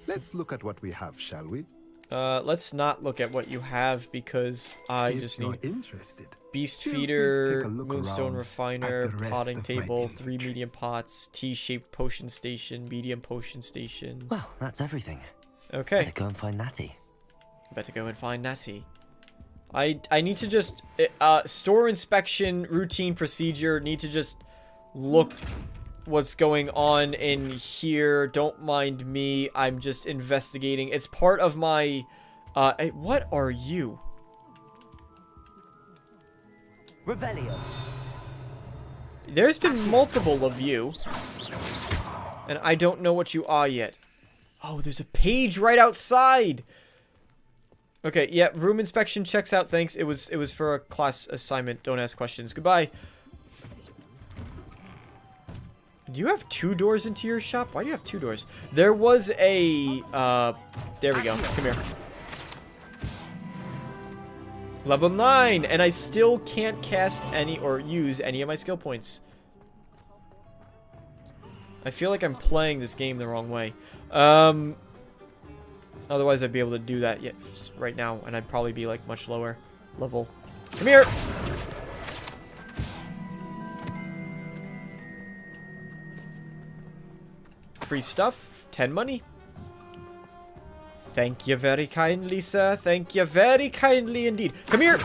R: Let's look at what we have, shall we?
A: Let's not look at what you have because I
R: If
A: just
R: you're
A: need
R: interested,
A: beast
R: feel free to
A: feeder,
R: take a look
A: moonstone
R: around
A: refiner,
R: at the rest
A: potting
R: of my
A: table, 3 medium pots, T-shaped potion station, medium potion station.
C: Well, that's everything.
A: Okay.
C: Better go and find Natty.
A: Better go and find Natty. I need to just store inspection routine procedure. Need to just look what's going on in here. Don't mind me. I'm just investigating. It's part of my what are you?
C: Revelio.
A: There's been multiple of you. And I don't know what you are yet. Oh, there's a page right outside. Okay, yeah, room inspection checks out, thanks. It was for a class assignment. Don't ask questions. Goodbye. Do you have 2 doors into your shop? Why do you have 2 doors? There was a there we go. Come here. Level 9, and I still can't cast any or use any of my skill points. I feel like I'm playing this game the wrong way. Otherwise, I'd be able to do that right now, and I'd probably be like much lower level. Come here! Free stuff, 10 money. Thank you very kindly, sir. Thank you very kindly indeed. Come here!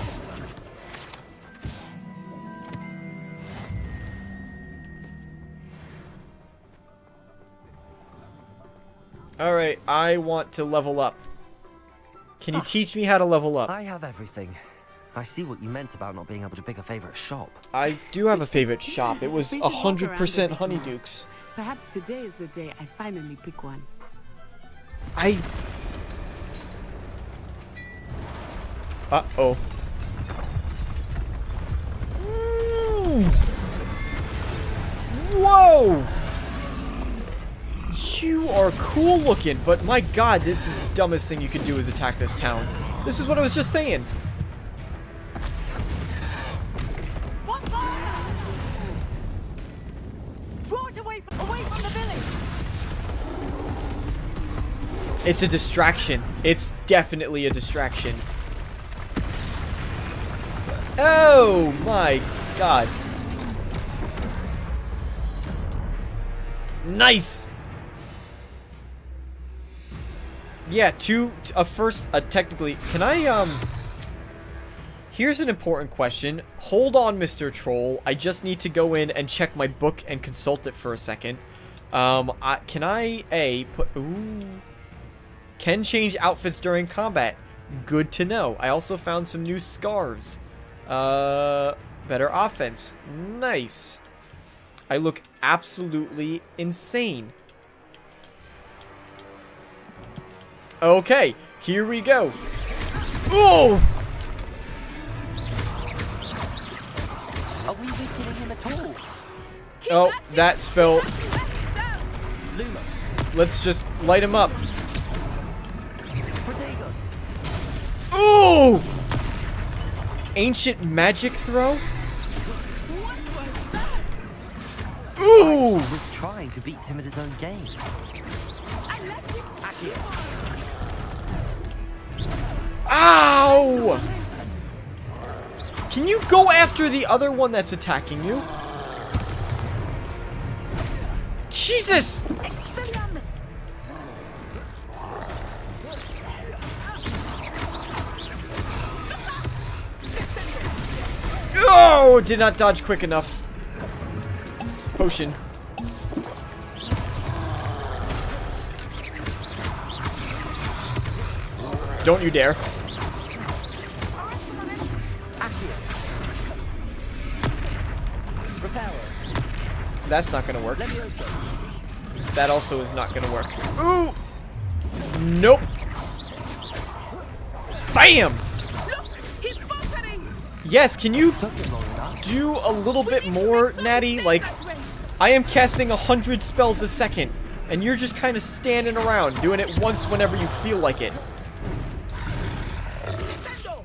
A: Alright, I want to level up. Can you teach me how to level up?
C: I have everything. I see what you meant about not being able to pick a favorite shop.
A: I do have a favorite shop. It was 100% Honeydukes.
W: Perhaps today is the day I finally pick one.
A: Uh-oh. Whoa! You are cool looking, but my god, this is the dumbest thing you can do is attack this town. This is what I was just saying.
Q: Draw it away from the village.
A: It's a distraction. It's definitely a distraction. Oh my god. Nice. Yeah, technically, can I, here's an important question. Hold on, Mr. Troll. I just need to go in and check my book and consult it for a second. Can change outfits during combat. Good to know. I also found some new scarves. Better offense. Nice. I look absolutely insane. Okay, here we go. Oh!
C: Are we weakening him at all?
A: Oh, that spell.
C: Lumos.
A: Let's just light him up. Ooh! Ancient magic throw? Ooh!
C: He was trying to beat him at his own game.
A: Ow! Can you go after the other one that's attacking you? Jesus! Oh, did not dodge quick enough. Potion. Don't you dare. That's not gonna work. That also is not gonna work. Ooh! Nope. Bam! Yes, can you do a little bit more, Natty? Like, I am casting 100 spells a second, and you're just kind of standing around, doing it once whenever you feel like it.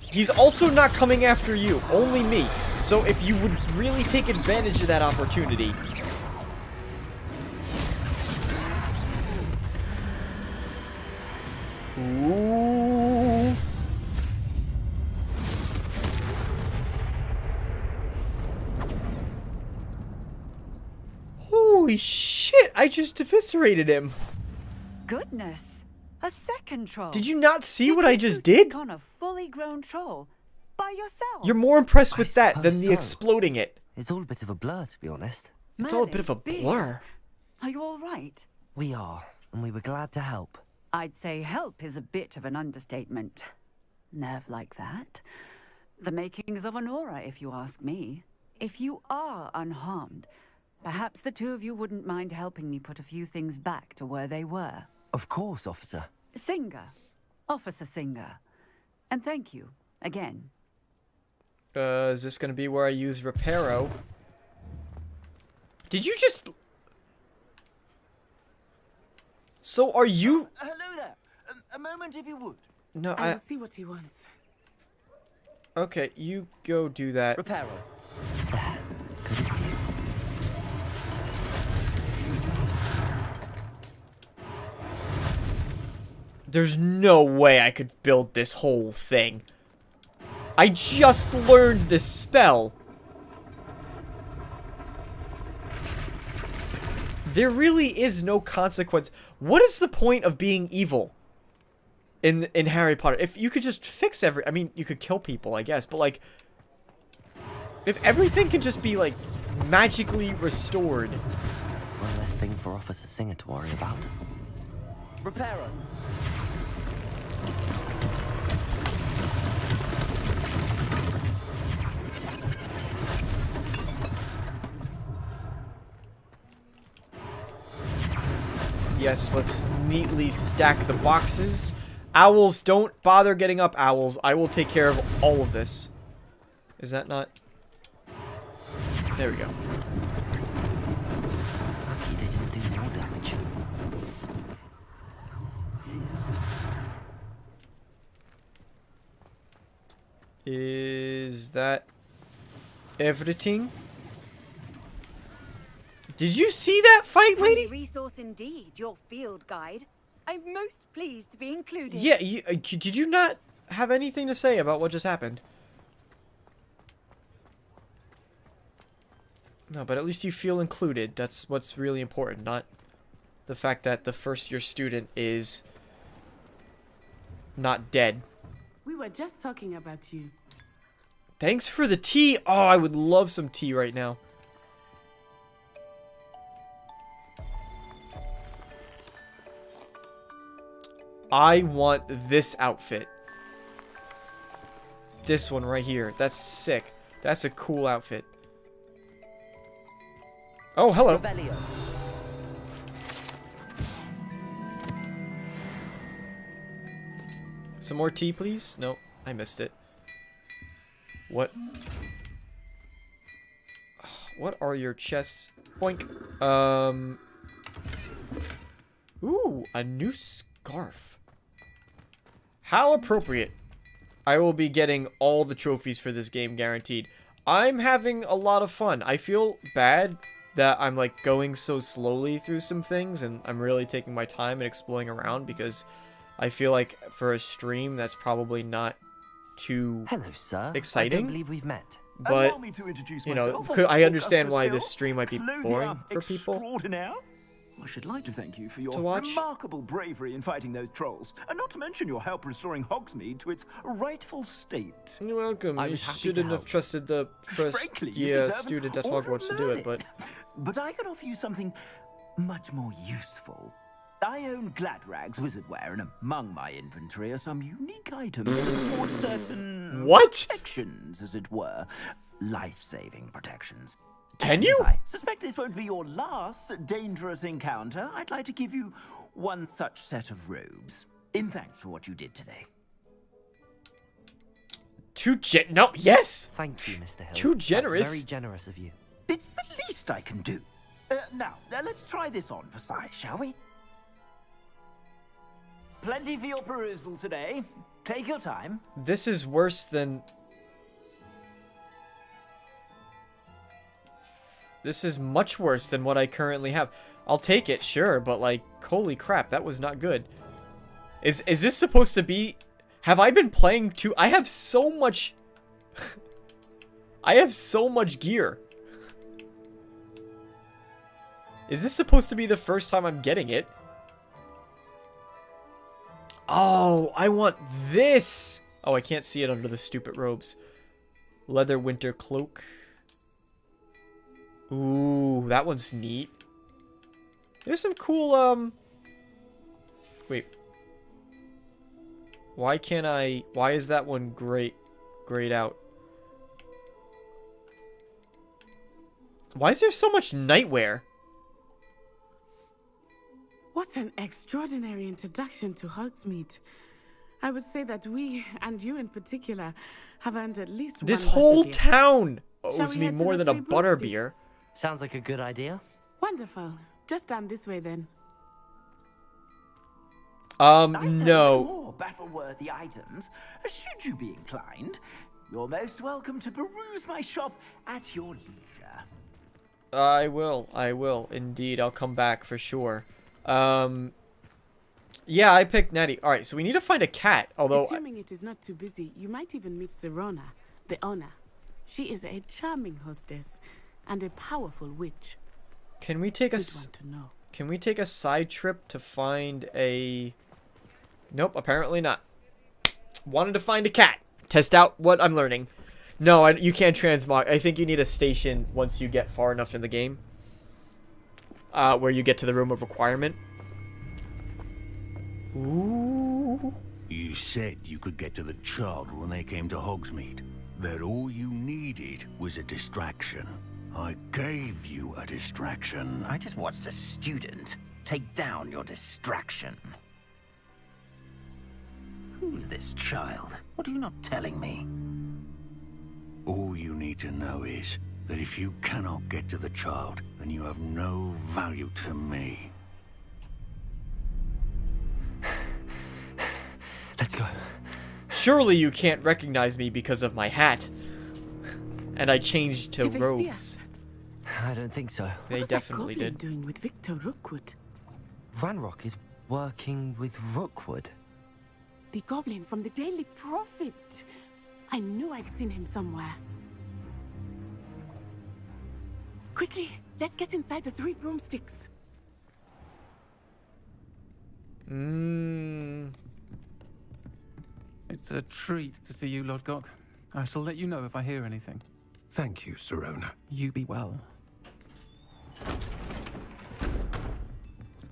A: He's also not coming after you, only me. So if you would really take advantage of that opportunity. Ooh. Holy shit, I just eviscerated him.
Q: Goodness, a second troll.
A: Did you not see what I just did?
Q: On a fully grown troll by yourself.
A: You're more impressed with that than the exploding it.
C: It's all a bit of a blur, to be honest.
A: It's all a bit of a blur.
Q: Are you all right?
C: We are, and we were glad to help.
Q: I'd say help is a bit of an understatement. Nerve like that. The makings of an aura, if you ask me. If you are unharmed, perhaps the two of you wouldn't mind helping me put a few things back to where they were.
C: Of course, officer.
Q: Singer. Officer Singer. And thank you, again.
A: Is this gonna be where I use Reparo? Did you just... So are you...
V: Hello there. A moment if you would.
A: No,
W: I will see what he wants.
A: Okay, you go do that.
V: Reparo.
A: There's no way I could build this whole thing. I just learned this spell. There really is no consequence. What is the point of being evil in Harry Potter? If you could just fix I mean, you could kill people, I guess, but like, if everything can just be like magically restored.
C: One less thing for Officer Singer to worry about.
V: Reparo.
A: Yes, let's neatly stack the boxes. Owls, don't bother getting up, owls. I will take care of all of this. Is that not... There we go.
C: Lucky they didn't do more damage.
A: Is that everything? Did you see that fight, lady?
P: Resource indeed, your field guide. I'm most pleased to be included.
A: Yeah, did you not have anything to say about what just happened? No, but at least you feel included. That's what's really important, not the fact that the first-year student is not dead.
W: We were just talking about you.
A: Thanks for the tea. Oh, I would love some tea right now. I want this outfit. This one right here. That's sick. That's a cool outfit. Oh, hello.
K: Revelio.
A: Some more tea, please? Nope, I missed it. What? What are your chests? Boink. Ooh, a new scarf. How appropriate. I will be getting all the trophies for this game, guaranteed. I'm having a lot of fun. I feel bad that I'm like going so slowly through some things, and I'm really taking my time and exploring around, because I feel like for a stream that's probably not too
C: Hello, sir.
A: exciting.
C: I don't believe we've met.
A: But
V: Allow me to introduce
A: you know,
V: myself.
A: I understand
V: Augustus
A: why
V: Hill,
A: this stream might be
V: clothier
A: boring for people.
V: extraordinaire. I should like to thank you for your
A: To watch.
V: remarkable bravery in fighting those trolls, and not to mention your help restoring Hogsmeade to its rightful state.
A: You're welcome.
V: I
A: You
V: was happy to
A: shouldn't have
V: help.
A: trusted the first
V: Frankly, you
A: year
V: deserve
A: student at
V: an order
A: Hogwarts
V: of
A: to do it, but
V: But I can offer you something much more useful. I own Gladrag's wizardware, and among my inventory are some unique items that afford certain
A: What?
V: protections, as it were, life-saving protections.
A: Can
V: And
A: you?
V: as I suspect this won't be your last dangerous encounter, I'd like to give you one such set of robes in thanks for what you did today.
A: no, yes.
C: Thank you, Mr. Hill.
A: Too generous.
C: That's very generous of you.
V: It's the least I can do. Now, let's try this on for size, shall we? Plenty for your perusal today. Take your time.
A: This is worse than... This is much worse than what I currently have. I'll take it, sure, but like, holy crap, that was not good. Is this supposed to be... Have I been playing too... I have so much... I have so much gear. Is this supposed to be the first time I'm getting it? Oh, I want this! Oh, I can't see it under the stupid robes. Leather winter cloak. Ooh, that one's neat. There's some cool, Wait. Why can't I... Why is that one grayed out? Why is there so much nightwear?
W: What an extraordinary introduction to Hogsmeade. I would say that we, and you in particular, have earned at least
A: This
W: one
A: whole
W: butterbeer.
A: town
W: Shall
A: owes
W: we
A: me
W: head to
A: more
W: the
A: than a
W: Three
A: butterbeer.
C: Sounds like a good idea.
W: Wonderful. Just down this way then.
A: No.
V: More battle-worthy items, should you be inclined. You're most welcome to peruse my shop at your leisure.
A: I will, indeed. I'll come back for sure. Yeah, I picked Natty. Alright, so we need to find a cat, although...
W: Assuming it is not too busy, you might even meet Serona, the owner. She is a charming hostess and a powerful witch.
A: Can we take a...
W: Good one to know.
A: Can we take a side trip to find a... Nope, apparently not. Wanted to find a cat. Test out what I'm learning. No, you can't transmog. I think you need a station once you get far enough in the game. Where you get to the room of requirement. Ooh.
G: You said you could get to the child when they came to Hogsmeade. That all you needed was a distraction.
N: I gave you a distraction.
V: I just watched a student take down your distraction. Who's this child? What are you not telling me?
N: All you need to know is that if you cannot get to the child, then you have no value to me.
S: Let's go.
A: Surely you can't recognize me because of my hat. And I changed to robes.
S: I don't think so.
A: They definitely did.
W: What was that goblin doing with Victor Rookwood?
S: Ranrock is working with Rookwood.
W: The goblin from the Daily Prophet. I knew I'd seen him somewhere. Quickly, let's get inside the 3 broomsticks.
E: It's a treat to see you, Lodgok. I shall let you know if I hear anything.
J: Thank you, Sirona.
E: You be well.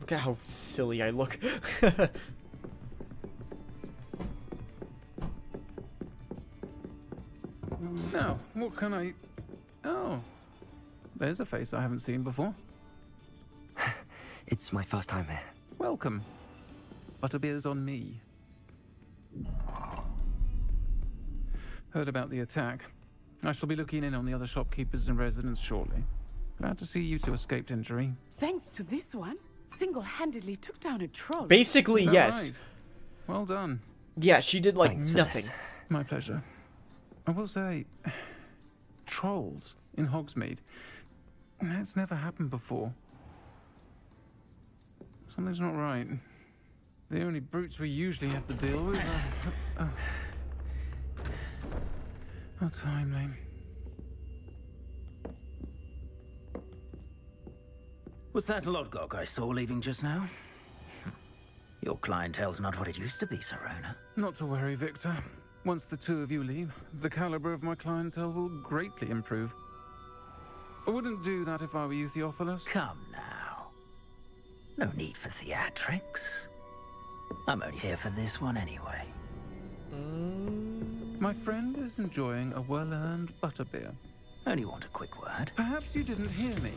A: Look at how silly I look.
E: Now, what can I... Oh, there's a face I haven't seen before.
S: It's my first time here.
E: Welcome. Butterbeer's on me. Heard about the attack. I shall be looking in on the other shopkeepers and residents shortly. Glad to see you two escaped injury.
W: Thanks to this one, single-handedly took down a troll.
A: Basically, yes.
E: Right. Well done.
A: Yeah, she did like nothing.
E: My pleasure. I will say, trolls in Hogsmeade. That's never happened before. Something's not right. The only brutes we usually have to deal with are... How timely.
V: Was that Lodgok I saw leaving just now? Your clientele's not what it used to be, Sirona.
E: Not to worry, Victor. Once the two of you leave, the caliber of my clientele will greatly improve. I wouldn't do that if I were you, Theophilus.
V: Come now. No need for theatrics. I'm only here for this one anyway.
E: My friend is enjoying a well-earned butterbeer.
V: Only want a quick word.
E: Perhaps you didn't hear me.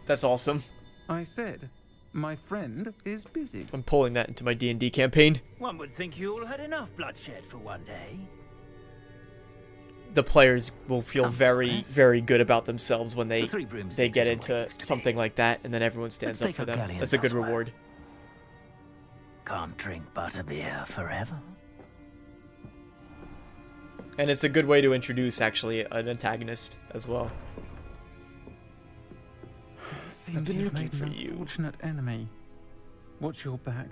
A: That's awesome.
E: I said, my friend is busy.
A: I'm pulling that into my D&D campaign.
V: One would think you all had enough bloodshed for one day.
A: The players will feel very, very good about themselves when they get into something like that, and then everyone stands up for them. That's a good reward.
V: Can't drink butterbeer forever.
A: And it's a good way to introduce, actually, an antagonist as well.
E: I've been looking for you. Unfortunate enemy. Watch your back.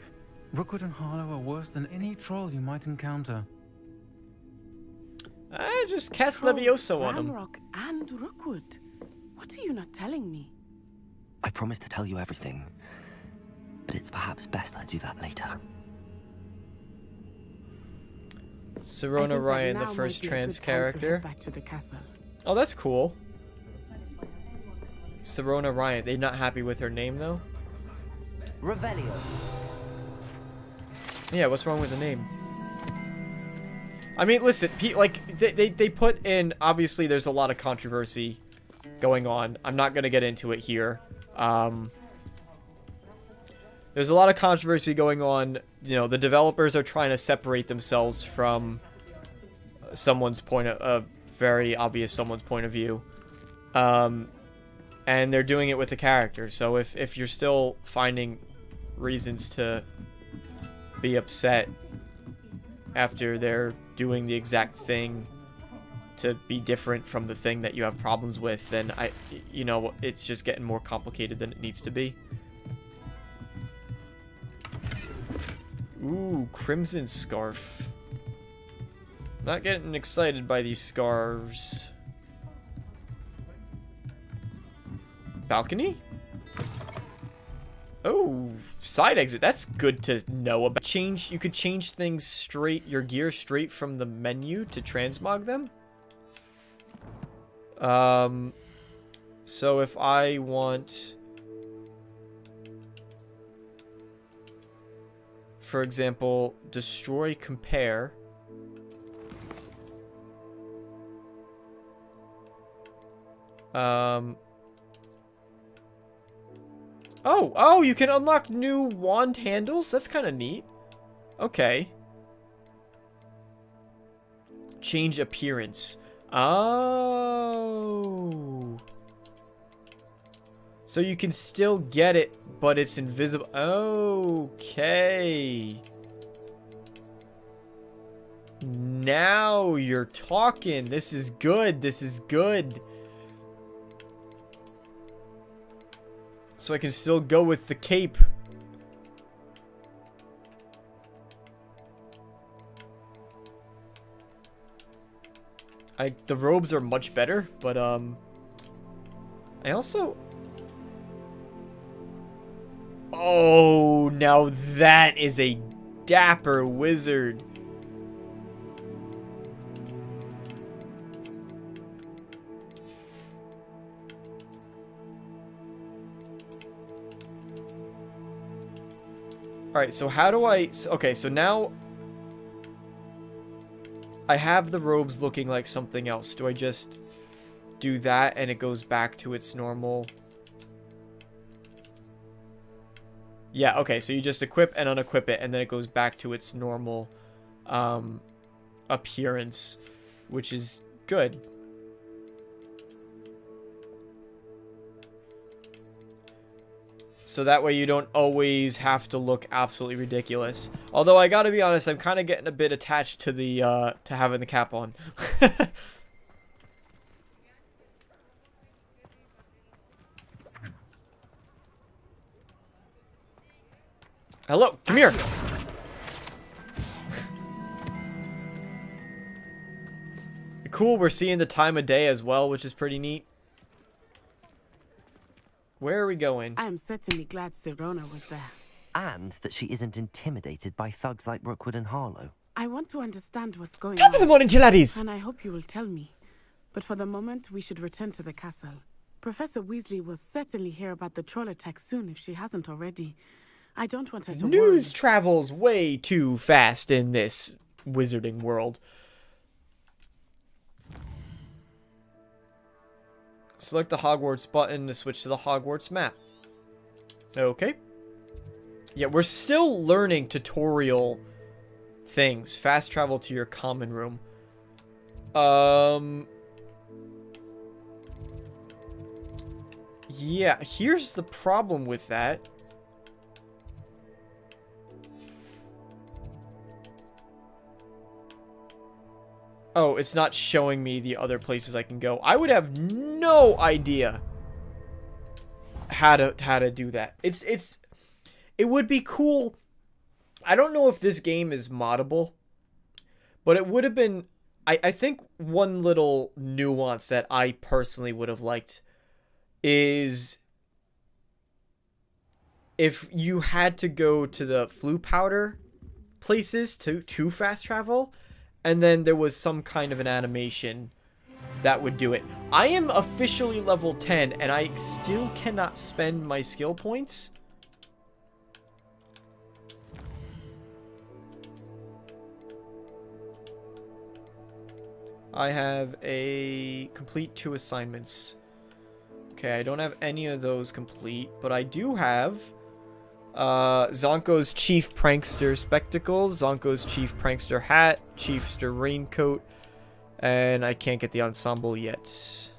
E: Rookwood and Harlow are worse than any troll you might encounter.
A: I just cast Levioso on him.
W: Ranrock and Rookwood. What are you not telling me?
S: I promised to tell you everything, but it's perhaps best I do that later.
A: Sirona Ryan, the first trans character.
W: Back to the castle.
A: Oh, that's cool. Sirona Ryan. They're not happy with her name, though?
O: Revelio.
A: Yeah, what's wrong with the name? I mean, listen, they put in, obviously there's a lot of controversy going on. I'm not going to get into it here. There's a lot of controversy going on. You know, the developers are trying to separate themselves from someone's point of, very obvious someone's point of view. And they're doing it with the character. So if you're still finding reasons to be upset after they're doing the exact thing to be different from the thing that you have problems with, then you know, it's just getting more complicated than it needs to be. Ooh, Crimson Scarf. Not getting excited by these scarves. Balcony? Oh, side exit. That's good to know about. You could change things straight, your gear straight from the menu to transmog them. So if I want, for example, destroy compare. Oh, you can unlock new wand handles? That's kind of neat. Okay. Change appearance. Oh. So you can still get it, but it's invisible. Okay. Now you're talking. This is good. This is good. So I can still go with the cape. The robes are much better, but I also... Oh, now that is a dapper wizard. Alright, so how do I... Okay, so now... I have the robes looking like something else. Do I just do that and it goes back to its normal... Yeah, okay, so you just equip and unequip it, and then it goes back to its normal appearance, which is good. So that way you don't always have to look absolutely ridiculous. Although I gotta be honest, I'm kind of getting a bit attached to the to having the cap on. Hello, come here. Cool, we're seeing the time of day as well, which is pretty neat. Where are we going?
W: I am certainly glad Sirona was there.
S: And that she isn't intimidated by thugs like Rookwood and Harlow.
W: I want to understand what's going
A: Top of the morning, laddies!
W: And I hope you will tell me. But for the moment, we should return to the castle. Professor Weasley will certainly hear about the troll attack soon if she hasn't already. I don't want her to
A: News travels way too fast in this wizarding world. Select the Hogwarts button to switch to the Hogwarts map. Okay. Yeah, we're still learning tutorial things. Fast travel to your common room. Yeah, here's the problem with that. Oh, it's not showing me the other places I can go. I would have no idea how to do that. It would be cool. I don't know if this game is moddable, but it would have been... I think one little nuance that I personally would have liked is if you had to go to the flu powder places to fast travel, and then there was some kind of an animation that would do it. I am officially level 10, and I still cannot spend my skill points. I have a complete 2 assignments. Okay, I don't have any of those complete, but I do have Zonko's Chief Prankster Spectacles, Zonko's Chief Prankster Hat, Chiefster Raincoat, and I can't get the ensemble yet.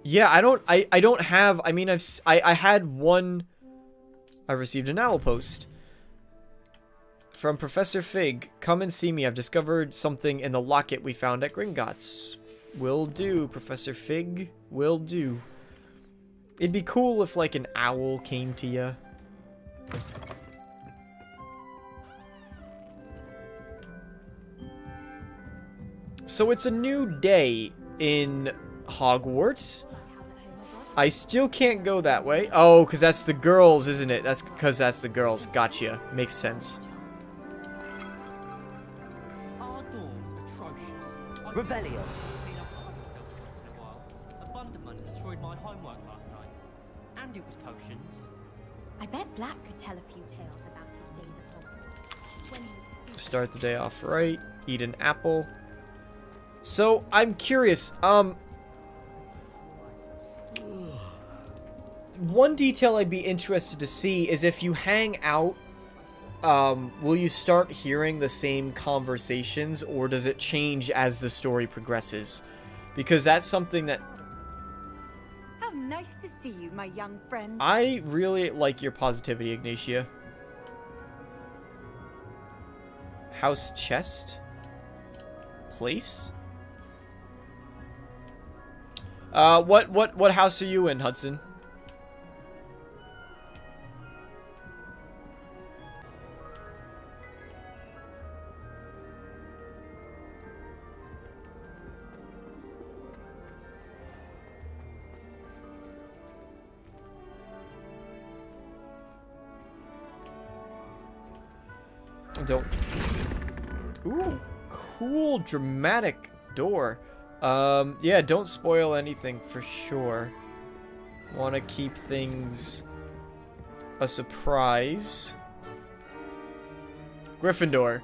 A: Yeah, I don't have, I mean, I had one, I received an owl post from Professor Fig. Come and see me. I've discovered something in the locket we found at Gringotts. Will do, Professor Fig. Will do. It'd be cool if, like, an owl came to you. So it's a new day in Hogwarts. I still can't go that way. Oh, because that's the girls, isn't it? That's because that's the girls. Gotcha. Makes sense.
C: Revelio.
D: A Bunderman destroyed my homework last night. And it was I bet Black could tell a few tales about his days at Hogwarts. When he was
A: Start the day off right. Eat an apple. So, I'm curious. One detail I'd be interested to see is if you hang out, will you start hearing the same conversations, or does it change as the story progresses? Because that's something that...
P: How nice to see you, my young friend.
A: I really like your positivity, Ignatia. House chest? Place? What house are you in, Hudson? Don't. Ooh, cool, dramatic door. Yeah, don't spoil anything for sure. Want to keep things a surprise. Gryffindor.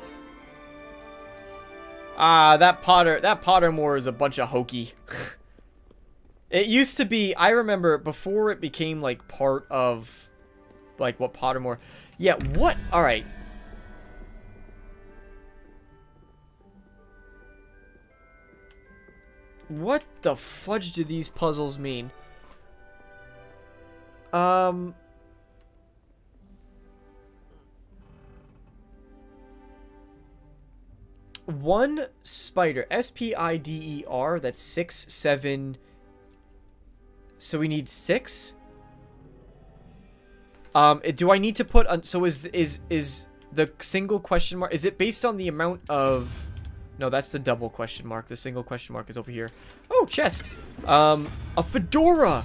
A: Ah, that Pottermore is a bunch of hokey. It used to be, I remember before it became like part of like what Pottermore. Yeah, what? All right. What the fudge do these puzzles mean? One spider, S-P-I-D-E-R, that's 6, 7. So we need 6? Do I need to put, so is the single question mark, is it based on the amount of... No, that's the double question mark. The single question mark is over here. Oh, chest. A fedora.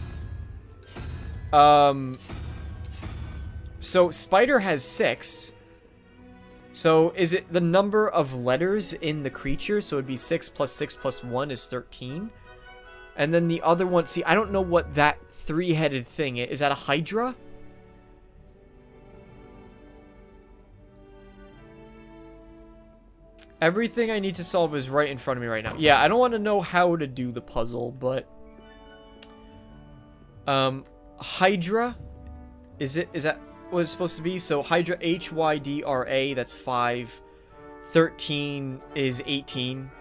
A: So spider has 6. So is it the number of letters in the creature? So it'd be 6 plus 6 plus 1 is 13. And then the other one, see, I don't know what that 3-headed thing is. Is that a hydra? Everything I need to solve is right in front of me right now. Yeah, I don't want to know how to do the puzzle, but... Hydra? Is that what it's supposed to be? So, Hydra, H-Y-D-R-A, that's 5. 13 is 18.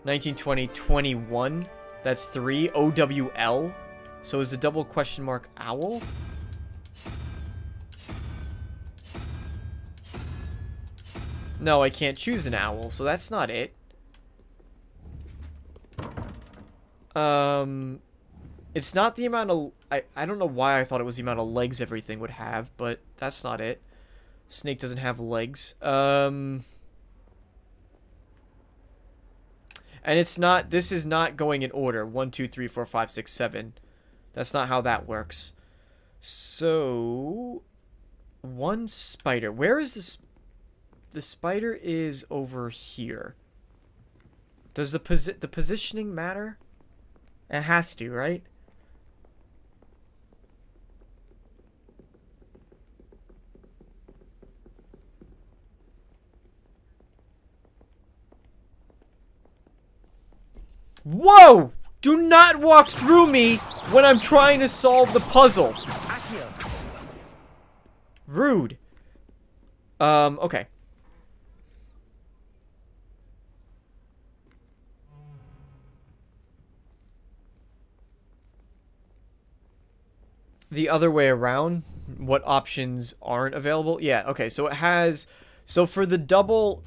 A: 19, 20, 21, that's 3. O-W-L. So, is the double question mark owl? No, I can't choose an owl, so that's not it. It's not the amount of... I don't know why I thought it was the amount of legs everything would have, but that's not it. Snake doesn't have legs. And it's not... This is not going in order. 1, 2, 3, 4, 5, 6, 7. That's not how that works. So... One spider. Where is this... The spider is over here. Does the positioning matter? It has to, right? Whoa! Do not walk through me when I'm trying to solve the puzzle. Rude. Okay. The other way around, what options aren't available? Yeah, okay, so it has, so for the double,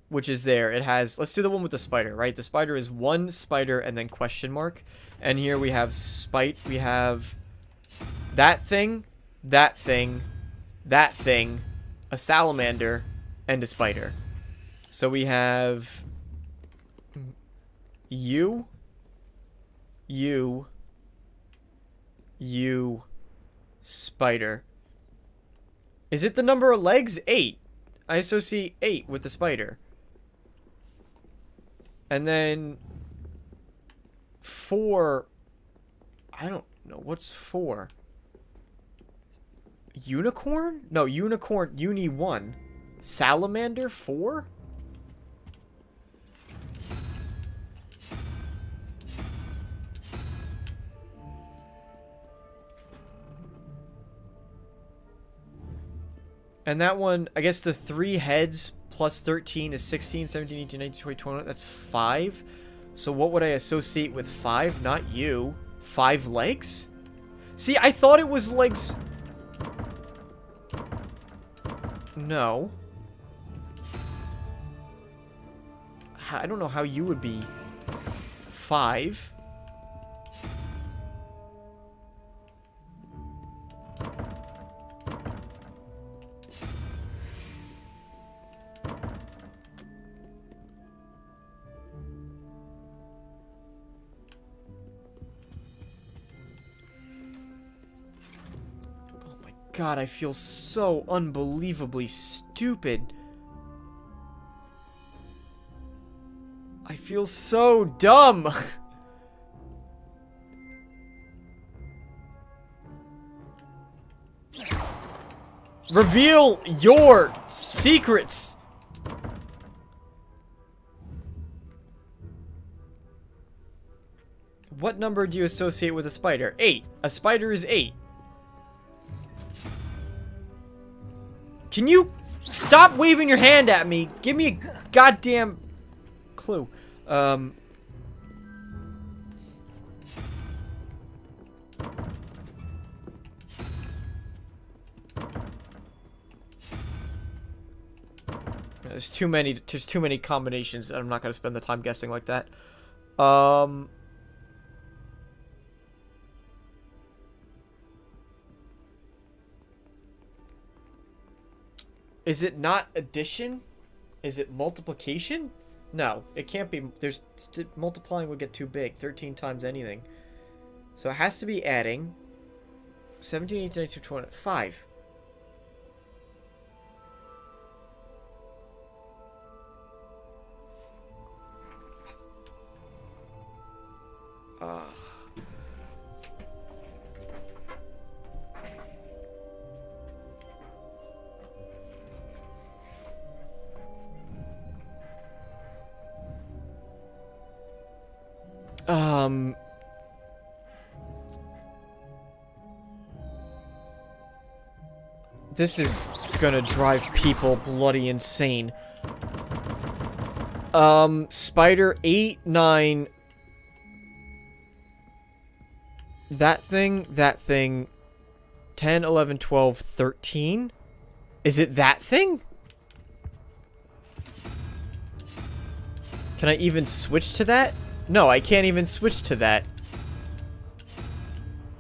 A: which is there, it has, let's do the one with the spider, right? The spider is one spider and then question mark. And here we have we have that thing, that thing, that thing, a salamander, and a spider. So we have you, spider. Is it the number of legs? 8. I associate 8 with the spider. And then 4. I don't know. What's 4? Unicorn? No, unicorn, uni 1. Salamander 4? And that one, I guess the 3 heads plus 13 is 16, 17, 18, 19, 20, 21. That's 5. So what would I associate with 5? Not you. 5 legs? See, I thought it was legs. No. I don't know how you would be 5. God, I feel so unbelievably stupid. I feel so dumb. Reveal your secrets. What number do you associate with a spider? 8. A spider is 8. Can you stop waving your hand at me? Give me a goddamn clue. There's too many combinations. I'm not gonna spend the time guessing like that. Is it not addition? Is it multiplication? No, it can't be. Multiplying would get too big. 13 times anything. So it has to be adding. 17, 18, 19, 20, 5. This is gonna drive people bloody insane. Spider 8, 9. That thing. 10, 11, 12, 13. Is it that thing? Can I even switch to that? No, I can't even switch to that.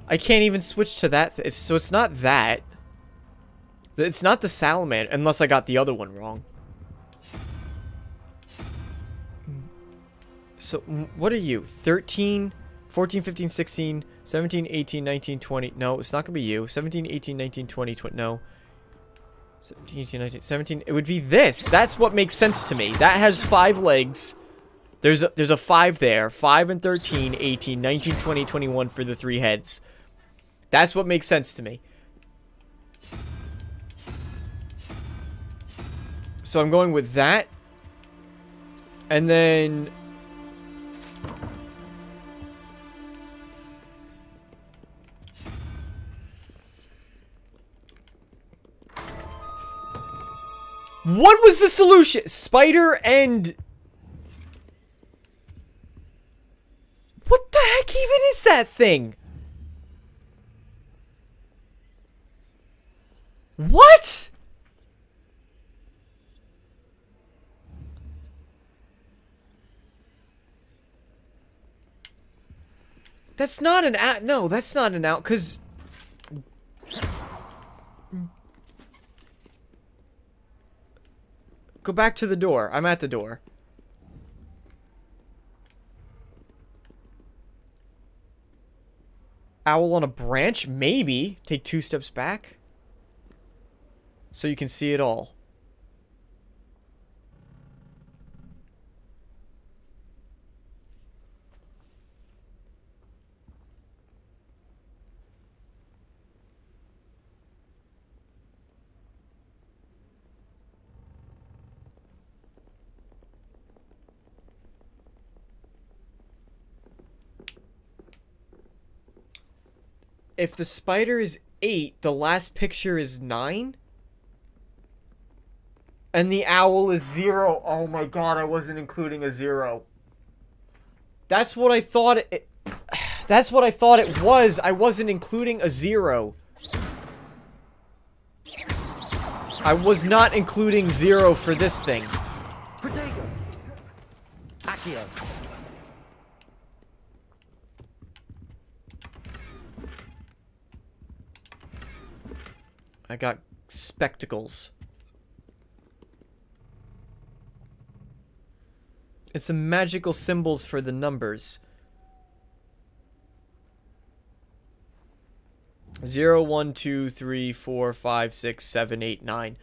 A: I can't even switch to that. So it's not that. It's not the salamander, unless I got the other one wrong. So, what are you? 13, 14, 15, 16, 17, 18, 19, 20. No, it's not going to be you. 17, 18, 19, 20, 20. No. 17, 18, 19, 17. It would be this. That's what makes sense to me. That has 5 legs. There's a 5 there. 5 and 13, 18, 19, 20, 21 for the 3 heads. That's what makes sense to me. So I'm going with that. And then... what was the solution? Spider and... what the heck even is that thing? What? That's not an out. No, that's not an out, because... go back to the door. I'm at the door. Owl on a branch? Maybe. Take 2 steps back. So you can see it all. if the spider is 8, the last picture is 9? And the owl is 0. Oh my god, I wasn't including a 0. That's what I thought that's what I thought it was. I wasn't including a 0. I was not including 0 for this thing.
C: Protego. Accio.
A: I got spectacles. It's the magical symbols for the numbers. 0, 1, 2, 3, 4, 5, 6, 7, 8, 9.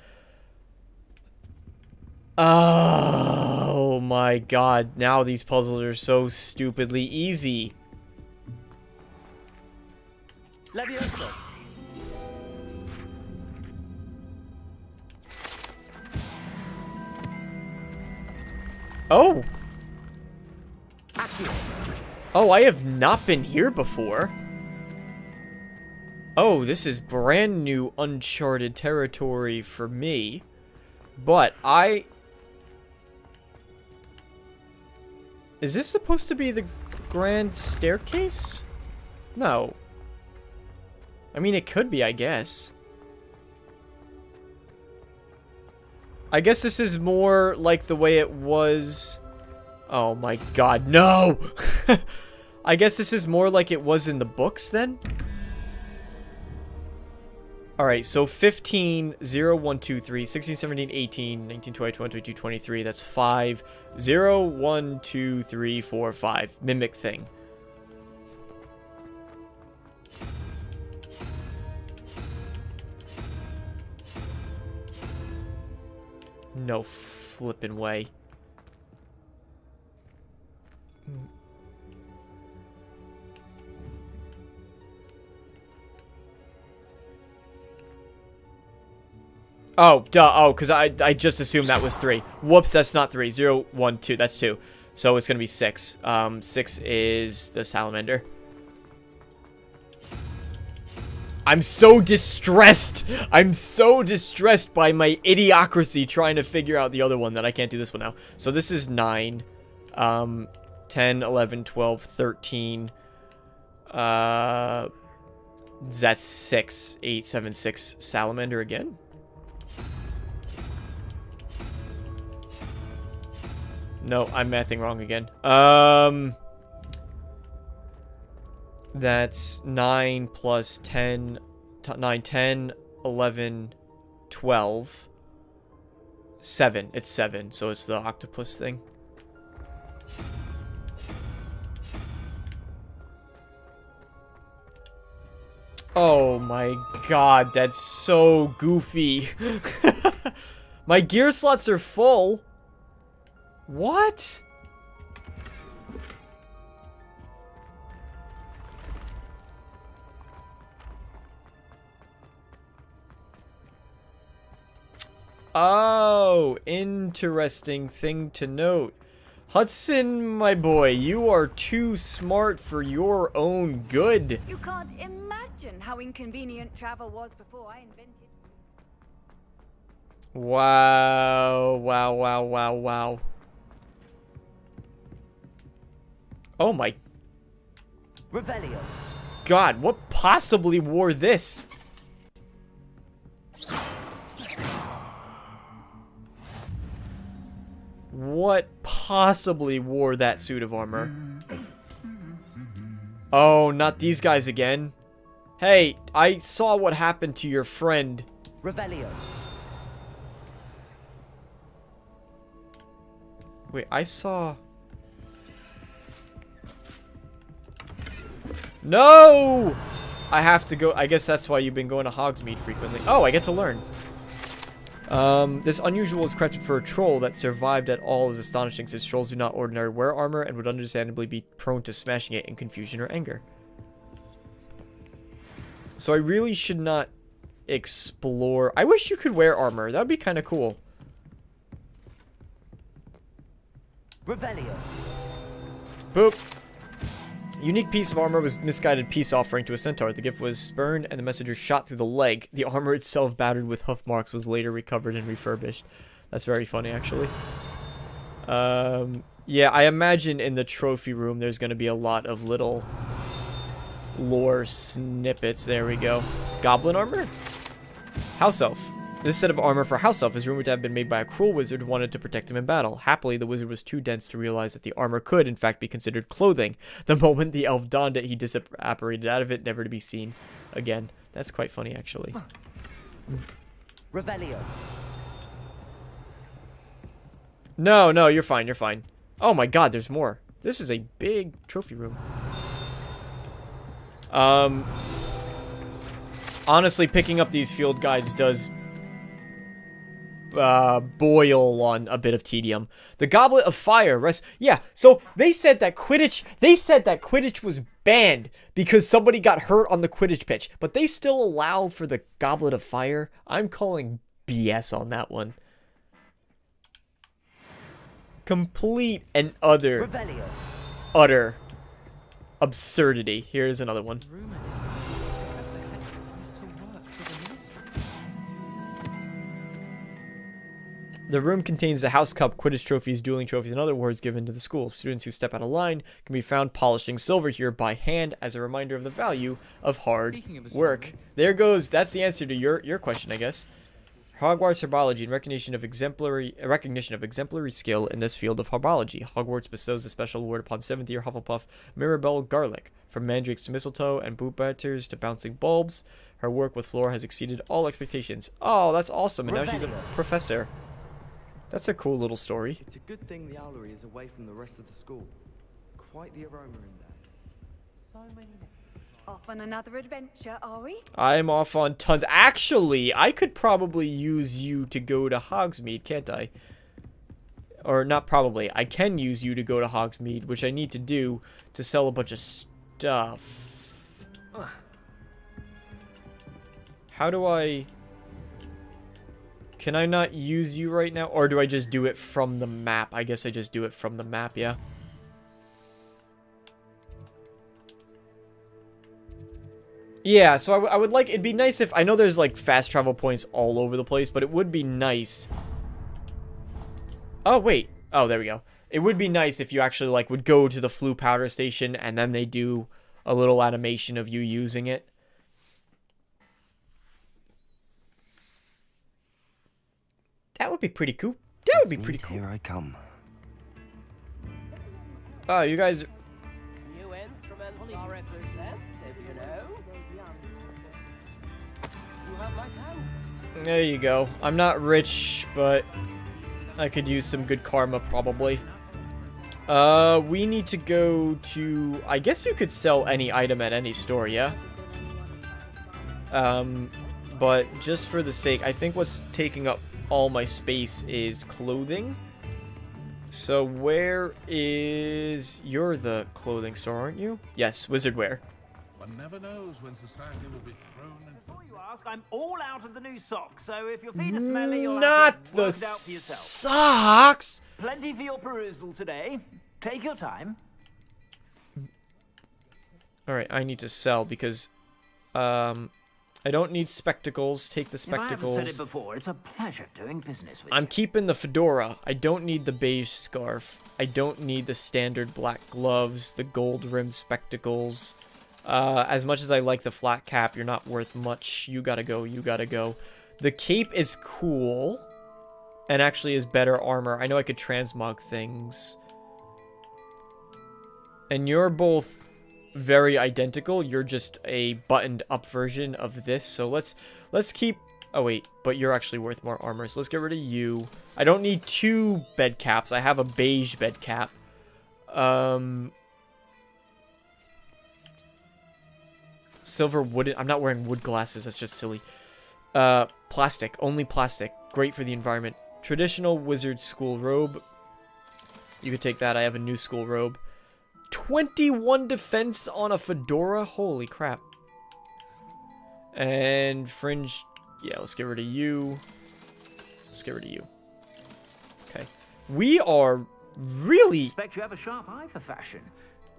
A: Oh my god. Now these puzzles are so stupidly easy.
C: Levioso.
A: Oh! Oh, I have not been here before. Oh, this is brand new uncharted territory for me. But is this supposed to be the grand staircase? No. I mean, it could be, I guess. I guess this is more like the way it was... Oh my god, no! I guess this is more like it was in the books, then? Alright, so 15, 0, 1, 2, 3, 16, 17, 18, 19, 20, 21, 22, 23, that's 5. 0, 1, 2, 3, 4, 5. Mimic thing. No flippin' way. Oh, duh. Oh, because I just assumed that was 3. Whoops, that's not 3. 0, 1, 2. That's 2. So it's going to be 6. 6 is the salamander. I'm so distressed. I'm so distressed by my idiocracy trying to figure out the other one that I can't do this one now. So this is 9. 10, 11, 12, 13. That's 6. 8, 7, 6. Salamander again? No, I'm mathing wrong again. That's 9 plus 10, 9, 10, 11, 12, 7. It's 7, so it's the octopus thing. Oh my god, that's so goofy. My gear slots are full. What? Oh, interesting thing to note. Hudson, my boy, you are too smart for your own good.
P: You can't imagine how inconvenient travel was before I invented.
A: Wow, wow, wow, wow, wow. Oh my...
C: Revelio.
A: God, what possibly wore this? What possibly wore that suit of armor? Oh, not these guys again. Hey, I saw what happened to your friend.
C: Revelio.
A: Wait, I saw... No! I have to go... I guess that's why you've been going to Hogsmeade frequently. Oh, I get to learn. This unusual is crafted for a troll that survived at all is astonishing, since trolls do not ordinarily wear armor and would understandably be prone to smashing it in confusion or anger. So I really should not explore... I wish you could wear armor. That would be kind of cool.
C: Revelio.
A: Boop. Unique piece of armor was misguided peace offering to a centaur. The gift was spurned and the messenger shot through the leg. The armor itself, battered with hoof marks, was later recovered and refurbished. That's very funny, actually. Yeah, I imagine in the trophy room there's going to be a lot of little lore snippets. There we go. Goblin armor? House elf. This set of armor for House Elf is rumored to have been made by a cruel wizard who wanted to protect him in battle. Happily, the wizard was too dense to realize that the armor could, in fact, be considered clothing. The moment the elf donned it, he disapparated out of it, never to be seen again. That's quite funny, actually.
O: Revelio.
A: No, no, you're fine, you're fine. Oh my god, there's more. This is a big trophy room. Honestly, picking up these field guides does boil on a bit of tedium. The Goblet of Fire yeah, so they said that Quidditch was banned because somebody got hurt on the Quidditch pitch, but they still allow for the Goblet of Fire. I'm calling BS on that one. Complete and utter absurdity. Here's another one. The room contains the House Cup, Quidditch trophies, dueling trophies, and other awards given to the school. Students who step out of line can be found polishing silver here by hand as a reminder of the value of hard work. There goes. That's the answer to your question, I guess. Hogwarts Herbology in recognition of exemplary skill in this field of herbology. Hogwarts bestows a special award upon 7th year Hufflepuff Mirabelle Garlick. From mandrakes to mistletoe and boot batters to bouncing bulbs, her work with Flora has exceeded all expectations. Oh, that's awesome! And now she's a professor. That's a cool little story.
F: It's a good thing the owlery is away from the rest of the school. Quite the aroma in there.
P: So many. Off on another adventure, are we?
A: I'm off on tons. Actually, I could probably use you to go to Hogsmeade, can't I? Or not probably. I can use you to go to Hogsmeade, which I need to do to sell a bunch of stuff. How do I... Can I not use you right now? Or do I just do it from the map? I guess I just do it from the map, yeah. Yeah, so I would like... It'd be nice if... I know there's, like, fast travel points all over the place, but it would be nice... Oh, wait. Oh, there we go. It would be nice if you actually, like, would go to the Floo Powder Station, and then they do a little animation of you using it. That would be pretty cool. That would be pretty cool.
S: Here I come.
A: Oh, you guys...
K: New instruments are expensive, you know. You have my thanks.
A: There you go. I'm not rich, but I could use some good karma, probably. We need to go to... I guess you could sell any item at any store, yeah? But just for the sake, I think what's taking up all my space is clothing. So where is... You're the clothing store, aren't you? Yes, wizard wear.
U: One never knows when society will be thrown in.
V: Before you ask, I'm all out of the new socks, so if your feet are smelly, you'll
A: Not
V: have to
A: the
V: work it out for yourself.
A: socks!
V: Plenty for your perusal today. Take your time.
A: Alright, I need to sell because... I don't need spectacles. Take the spectacles.
V: If I haven't said it before, it's a pleasure doing business with you.
A: I'm keeping the fedora. I don't need the beige scarf. I don't need the standard black gloves, the gold-rimmed spectacles. As much as I like the flat cap, you're not worth much. You gotta go, you gotta go. The cape is cool, and actually is better armor. I know I could transmog things. And you're both very identical. You're just a buttoned up version of this. So let's keep... Oh, wait. But you're actually worth more armor. So let's get rid of you. I don't need 2 bed caps. I have a beige bed cap. Silver wooden... I'm not wearing wood glasses. That's just silly. Plastic. Only plastic. Great for the environment. Traditional wizard school robe. You could take that. I have a new school robe. 21 defense on a fedora? Holy crap. And fringe... Yeah, let's get rid of you. Let's get rid of you. Okay. We are really...
V: Expect you have a sharp eye for fashion.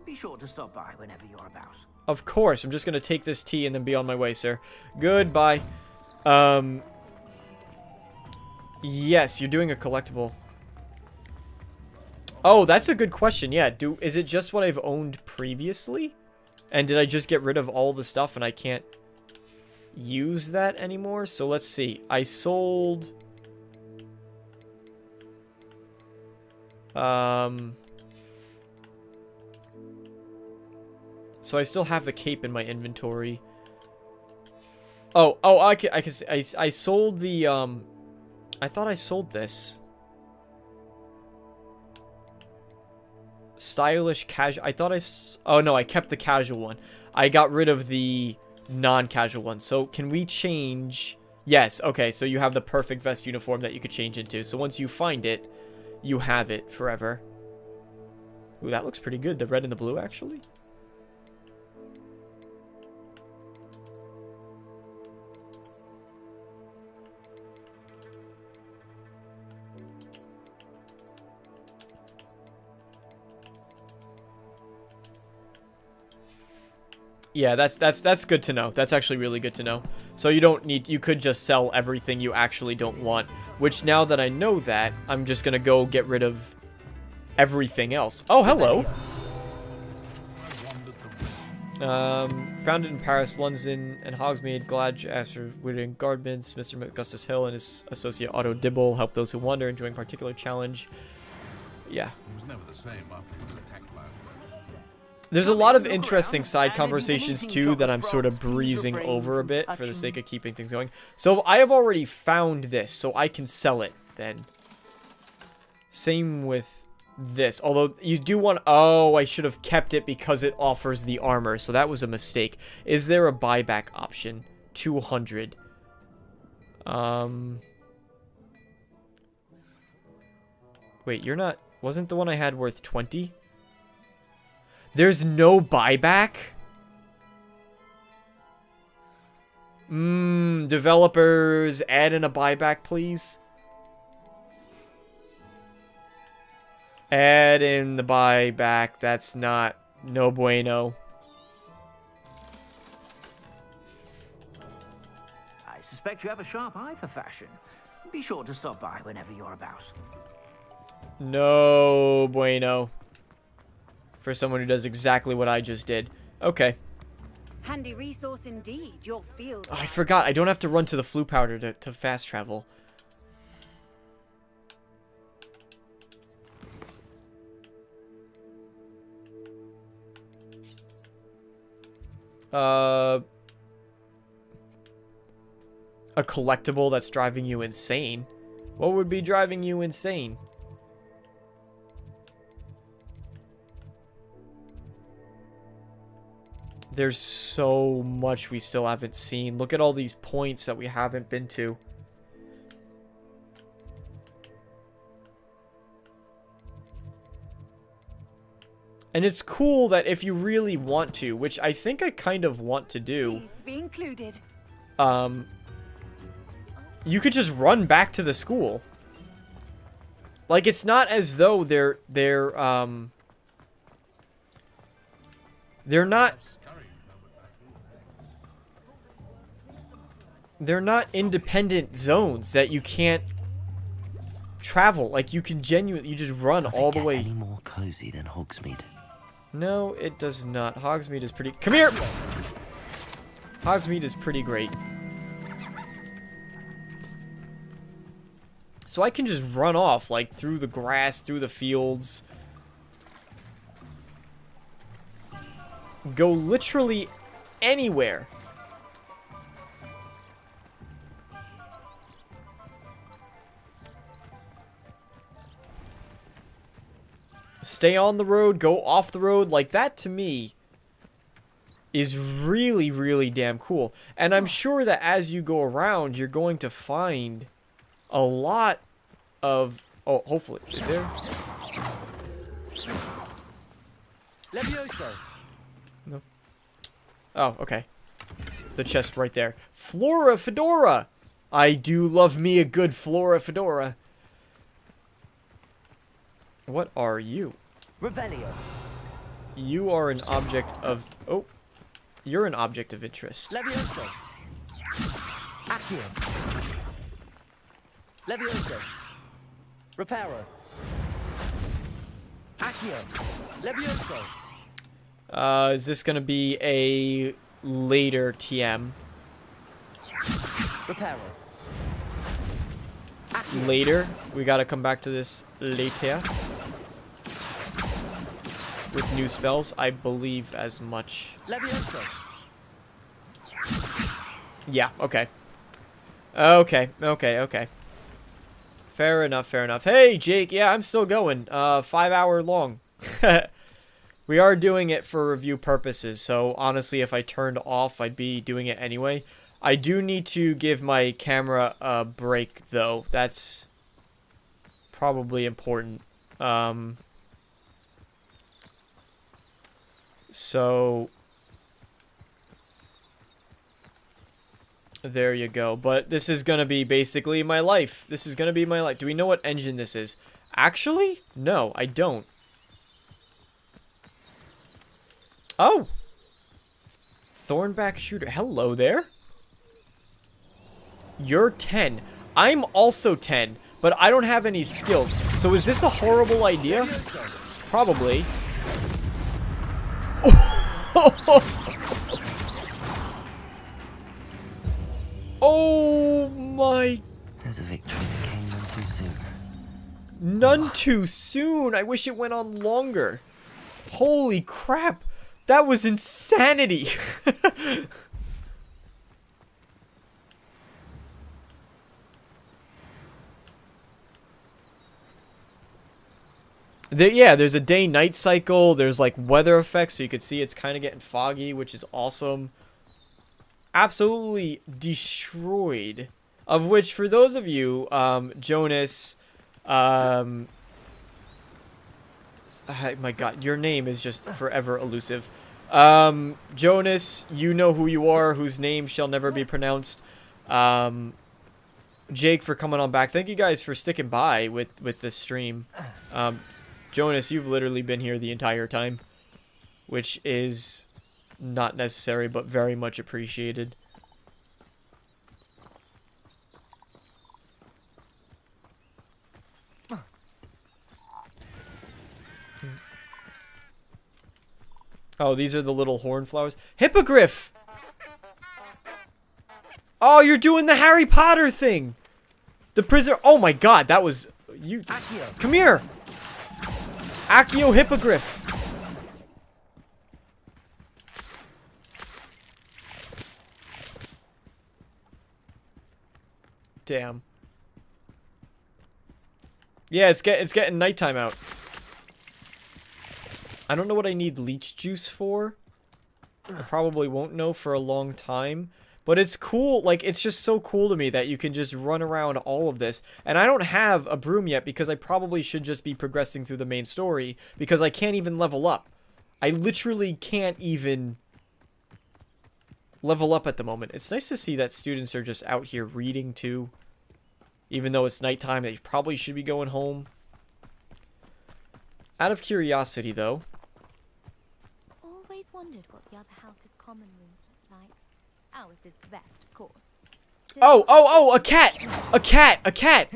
V: Be sure to stop by whenever you're about.
A: Of course. I'm just going to take this tea and then be on my way, sir. Goodbye. Yes, you're doing a collectible. Oh, that's a good question. Yeah, is it just what I've owned previously? And did I just get rid of all the stuff and I can't use that anymore? So let's see. I sold... So I still have the cape in my inventory. I sold the, I thought I sold this. Stylish casual. I thought oh no, I kept the casual one. I got rid of the non-casual one. So can we change? Yes, okay, so you have the perfect vest uniform that you could change into. So once you find it, you have it forever. Ooh, that looks pretty good. The red and the blue, actually. Yeah, that's good to know. That's actually really good to know. So you don't need, you could just sell everything you actually don't want, which now that I know that, I'm just gonna go get rid of everything else. Oh, hello. Founded in Paris, London, and Hogsmeade, Glad after Whittering Gardens, Mr. Augustus Hill and his associate Otto Dibble help those who wander, enjoying particular challenge. Yeah.
U: It was never the same after he was attacked by
A: There's a lot of interesting side conversations, too, that I'm sort of breezing over a bit for the sake of keeping things going. So I have already found this, so I can sell it, then. Same with this. Although, you do want... Oh, I should have kept it because it offers the armor, so that was a mistake. Is there a buyback option? 200. Wait, you're not... Wasn't the one I had worth 20? There's no buyback? Developers, add in a buyback, please. Add in the buyback. That's not... No bueno.
V: I suspect you have a sharp eye for fashion. Be sure to stop by whenever you're about.
A: No bueno. For someone who does exactly what I just did. Okay.
P: Handy resource indeed, your field.
A: Oh, I forgot. I don't have to run to the flu powder to fast travel. A collectible that's driving you insane. What would be driving you insane? There's so much we still haven't seen. Look at all these points that we haven't been to. And it's cool that if you really want to, which I think I kind of want to do,
P: Pleased to be included.
A: You could just run back to the school. Like, it's not as though they're not independent zones that you can't travel. Like, you can genuinely, you just run all the way.
S: Any more cozy than Hogsmeade?
A: No, it does not. Hogsmeade is pretty... Come here! Hogsmeade is pretty great. So I can just run off, like, through the grass, through the fields. Go literally anywhere. Stay on the road, go off the road. Like, that to me is really, really damn cool. And I'm sure that as you go around, you're going to find a lot of... Oh, hopefully. Is there?
O: Levioso.
A: No. Oh, okay. The chest right there. Flora Fedora! I do love me a good Flora Fedora. What are you?
O: Revelio.
A: You are an object of... Oh. You're an object of interest.
V: Levioso. Accio. Levioso. Reparo. Accio. Levioso.
A: Is this gonna be a later TM?
V: Reparo.
A: Later? We gotta come back to this later. With new spells, I believe as much.
V: Levioso.
A: Yeah, okay. Okay. Fair enough. Hey, Jake, yeah, I'm still going. 5 hour long. We are doing it for review purposes, so honestly, if I turned off, I'd be doing it anyway. I do need to give my camera a break, though. That's probably important. So there you go. But this is going to be basically my life. This is going to be my life. Do we know what engine this is? Actually, no, I don't. Oh! Thornback shooter. Hello there. You're 10. I'm also 10, but I don't have any skills. So is this a horrible idea? Probably. Oh my...
S: There's a victory that came none too soon.
A: None too soon? I wish it went on longer. Holy crap. That was insanity. Yeah, there's a day-night cycle. There's like weather effects, so you can see it's kind of getting foggy, which is awesome. Absolutely destroyed. Of which, for those of you, Jonas, my God, your name is just forever elusive. Jonas, you know who you are, whose name shall never be pronounced. Jake, for coming on back. Thank you guys for sticking by with this stream. Jonas, you've literally been here the entire time, which is not necessary, but very much appreciated. Oh, these are the little horn flowers. Hippogriff! Oh, you're doing the Harry Potter thing! The prisoner... Oh my God, that was... You... Come here! Accio Hippogriff! Damn. Yeah, it's getting nighttime out. I don't know what I need leech juice for. I probably won't know for a long time. But it's cool, like, it's just so cool to me that you can just run around all of this. And I don't have a broom yet because I probably should just be progressing through the main story because I can't even level up. I literally can't even level up at the moment. It's nice to see that students are just out here reading too. Even though it's nighttime, they probably should be going home. Out of curiosity, though.
D: Always wondered what the other house's common rooms look like. Ours is the best, of course.
A: Oh, a cat! A cat! A cat!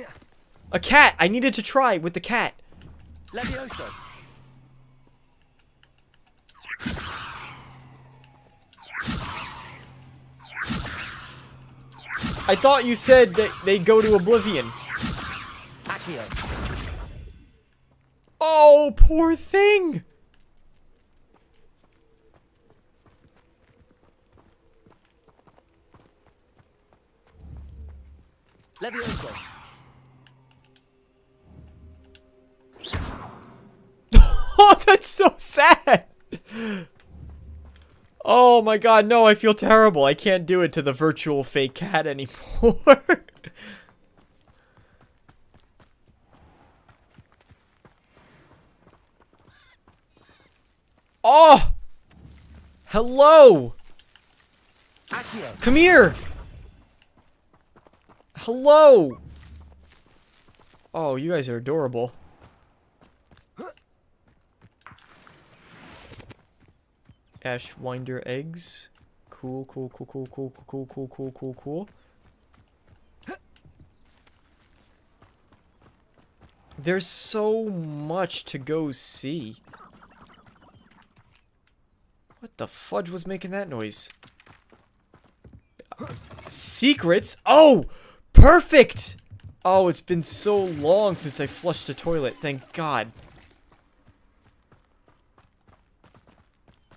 A: A cat! I needed to try with the cat.
V: Levioso.
A: I thought you said that they go to oblivion.
V: Accio.
A: Oh, poor thing!
V: Levioso.
A: Oh, that's so sad! Oh my God, no, I feel terrible. I can't do it to the virtual fake cat anymore. Oh! Hello!
V: Accio.
A: Come here! Hello! Oh, you guys are adorable. Ashwinder eggs. Cool, cool, cool, cool, cool, cool, cool, cool, cool, cool. There's so much to go see. What the fudge was making that noise? Secrets? Oh! Perfect! Oh, it's been so long since I flushed the toilet. Thank God.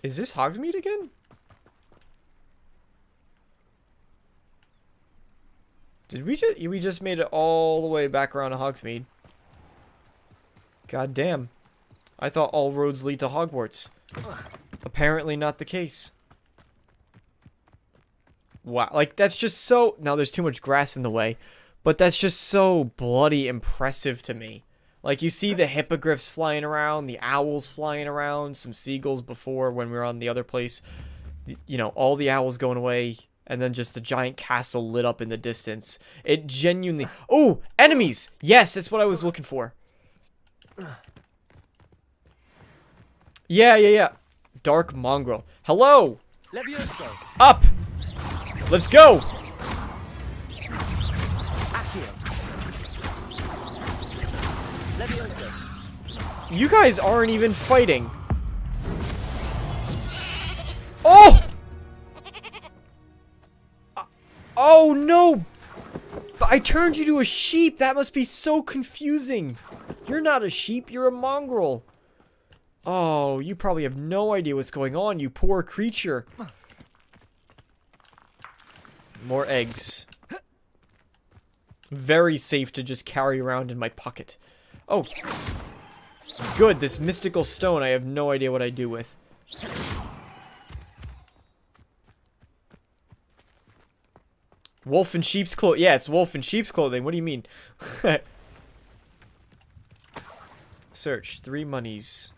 A: Is this Hogsmeade again? Did we just made it all the way back around to Hogsmeade? God damn. I thought all roads lead to Hogwarts. Apparently not the case. Wow, like that's just so... Now there's too much grass in the way, but that's just so bloody impressive to me. Like you see the hippogriffs flying around, the owls flying around, some seagulls before when we were on the other place. You know, all the owls going away, and then just the giant castle lit up in the distance. It genuinely... Oh, enemies! Yes, that's what I was looking for. Yeah. Dark mongrel. Hello!
O: Levioso.
A: Up! Let's go!
O: Levioso.
A: You guys aren't even fighting. Oh! Oh no! I turned you to a sheep. That must be so confusing. You're not a sheep, you're a mongrel. Oh, you probably have no idea what's going on, you poor creature. More eggs. Very safe to just carry around in my pocket. Oh. Good, this mystical stone I have no idea what I do with. Wolf in sheep's clothing. Yeah, it's wolf in sheep's clothing. What do you mean? Search. 3 monies.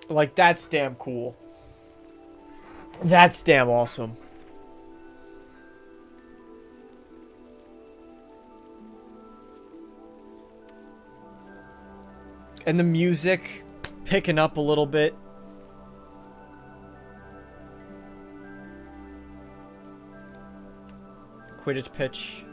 A: Like, that's damn cool. That's damn awesome. And the music picking up a little bit. Quidditch pitch.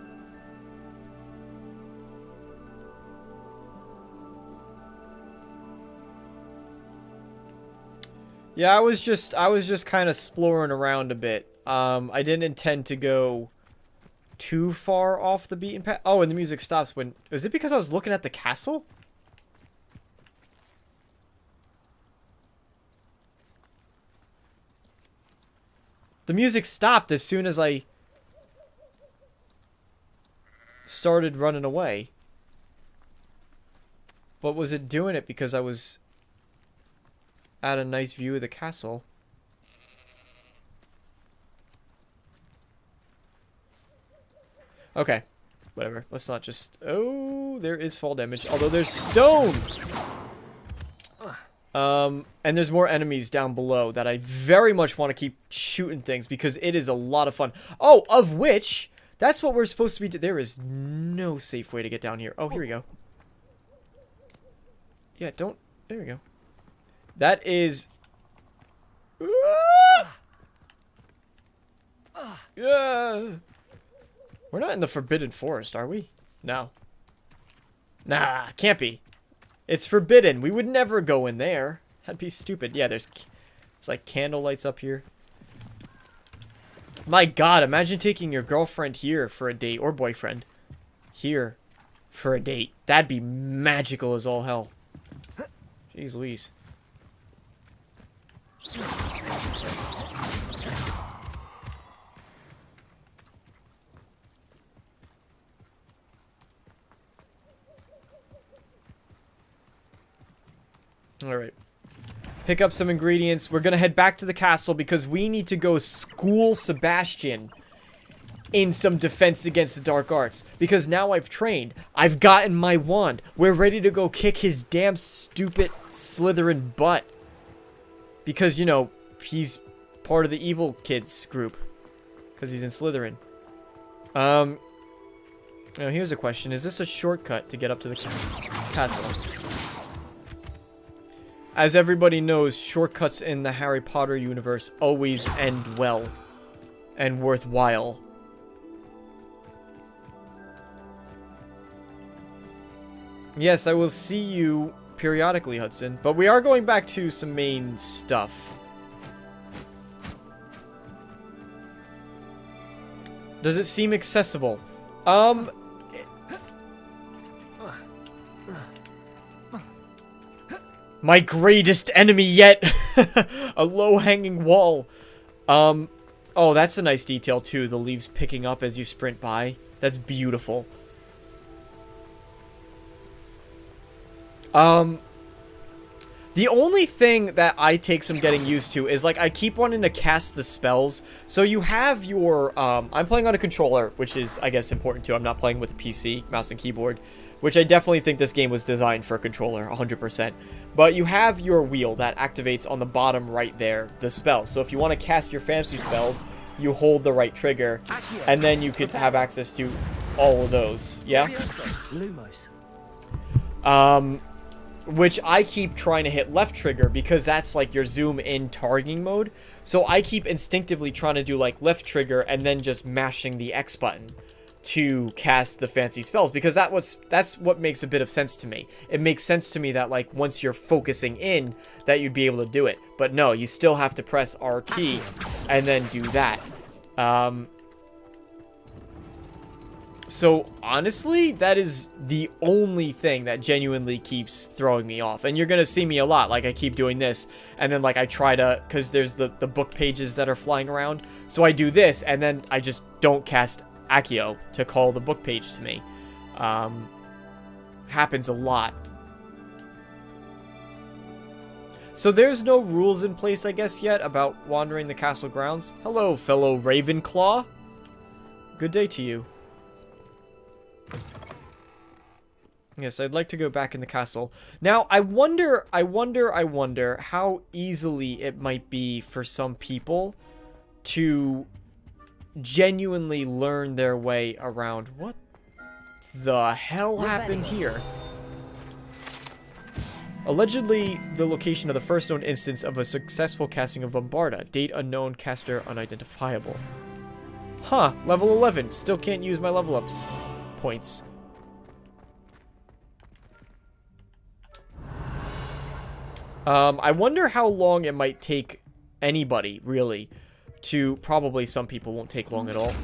A: Yeah, I was just kind of exploring around a bit. I didn't intend to go too far off the beaten path. Oh, and the music stops when... Is it because I was looking at the castle? The music stopped as soon as I started running away. But was it doing it because I was at a nice view of the castle? Okay. Whatever. Let's not just... Oh, there is fall damage. Although there's stone! And there's more enemies down below that I very much want to keep shooting things because it is a lot of fun. Oh, of which, that's what we're supposed to be... There is no safe way to get down here. Oh, here we go. Yeah, don't... There we go. That is... We're not in the Forbidden Forest, are we? No. Nah, can't be. It's forbidden. We would never go in there. That'd be stupid. Yeah, it's like candle lights up here. My God, imagine taking your girlfriend here for a date, or boyfriend here for a date. That'd be magical as all hell. Jeez Louise. Alright. Pick up some ingredients. We're gonna head back to the castle because we need to go school Sebastian. in some defense against the dark arts. Because now I've trained. I've gotten my wand. We're ready to go kick his damn stupid Slytherin butt. Because, you know, he's part of the evil kids group. Because he's in Slytherin. Now here's a question. Is this a shortcut to get up to the castle? As everybody knows, shortcuts in the Harry Potter universe always end well. And worthwhile. Yes, I will see you periodically, Hudson. But we are going back to some main stuff. Does it seem accessible? My greatest enemy yet! A low-hanging wall. Oh, that's a nice detail, too. The leaves picking up as you sprint by. That's beautiful. The only thing that I take some getting used to is, like, I keep wanting to cast the spells. So you have your, I'm playing on a controller, which is, I guess, important too. I'm not playing with a PC, mouse and keyboard, which I definitely think this game was designed for a controller, 100%. But you have your wheel that activates on the bottom right there, the spell. So if you want to cast your fancy spells, you hold the right trigger, and then you could have access to all of those. Yeah? Which I keep trying to hit left trigger because that's like your zoom in targeting mode. So I keep instinctively trying to do like left trigger and then just mashing the X button to cast the fancy spells, because that's what makes a bit of sense to me. It makes sense to me that like once you're focusing in that you'd be able to do it. But no, you still have to press RT and then do that. So, honestly, that is the only thing that genuinely keeps throwing me off. And you're going to see me a lot. Like, I keep doing this. And then, like, I try to... Because there's the book pages that are flying around. So I do this, and then I just don't cast Accio to call the book page to me. Happens a lot. So there's no rules in place, I guess, yet about wandering the castle grounds. Hello, fellow Ravenclaw. Good day to you. Yes, I'd like to go back in the castle. Now, I wonder how easily it might be for some people to genuinely learn their way around. What the hell happened here? Allegedly, the location of the first known instance of a successful casting of Bombarda. Date unknown, caster unidentifiable. Huh, level 11. Still can't use my level ups points. I wonder how long it might take anybody, really, to... Probably some people won't take long at all.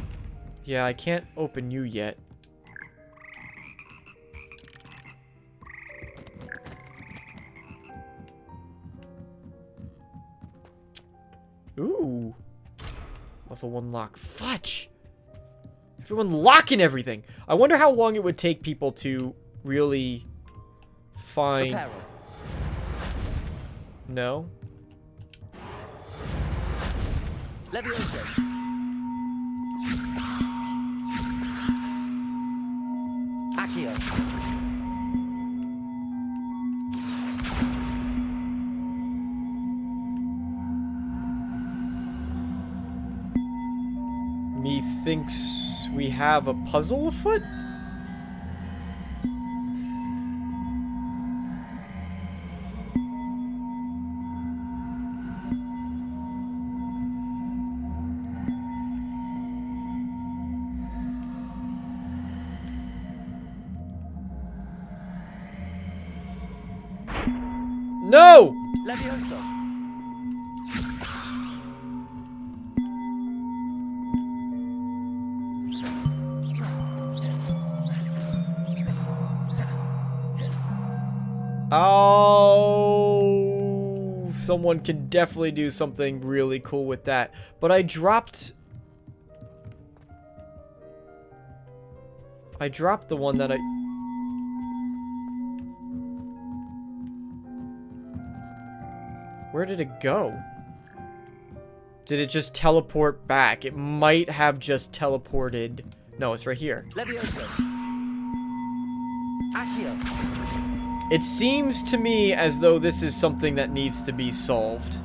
A: Yeah, I can't open you yet. Ooh. Level 1 lock. Fudge! Everyone locking everything! I wonder how long it would take people to really find... No.
V: Levioso. Accio.
A: Methinks we have a puzzle afoot? No!
V: Levioso.
A: Oh, someone can definitely do something really cool with that. But I dropped the one that I... Where did it go? Did it just teleport back? It might have just teleported. No, it's right here.
V: Levioso. Accio.
A: It seems to me as though this is something that needs to be solved.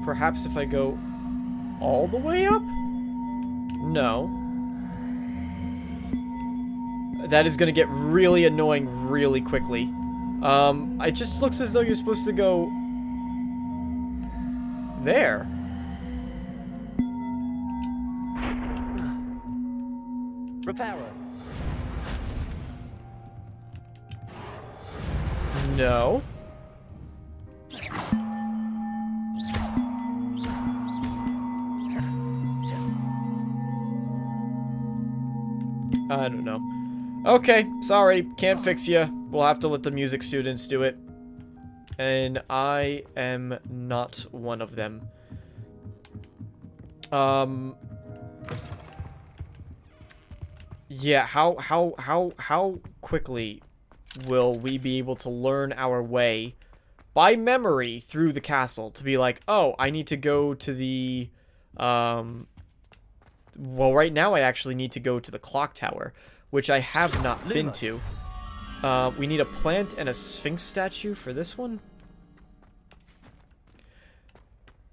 A: Perhaps if I go all the way up? No. That is going to get really annoying really quickly. It just looks as though you're supposed to go there.
V: Reparo.
A: No. I don't know. Okay, sorry, can't fix you. We'll have to let the music students do it. And I am not one of them. Yeah, how quickly will we be able to learn our way by memory through the castle to be like, oh, I need to go to the, well, right now I actually need to go to the clock tower, which I have not been to. We need a plant and a sphinx statue for this one.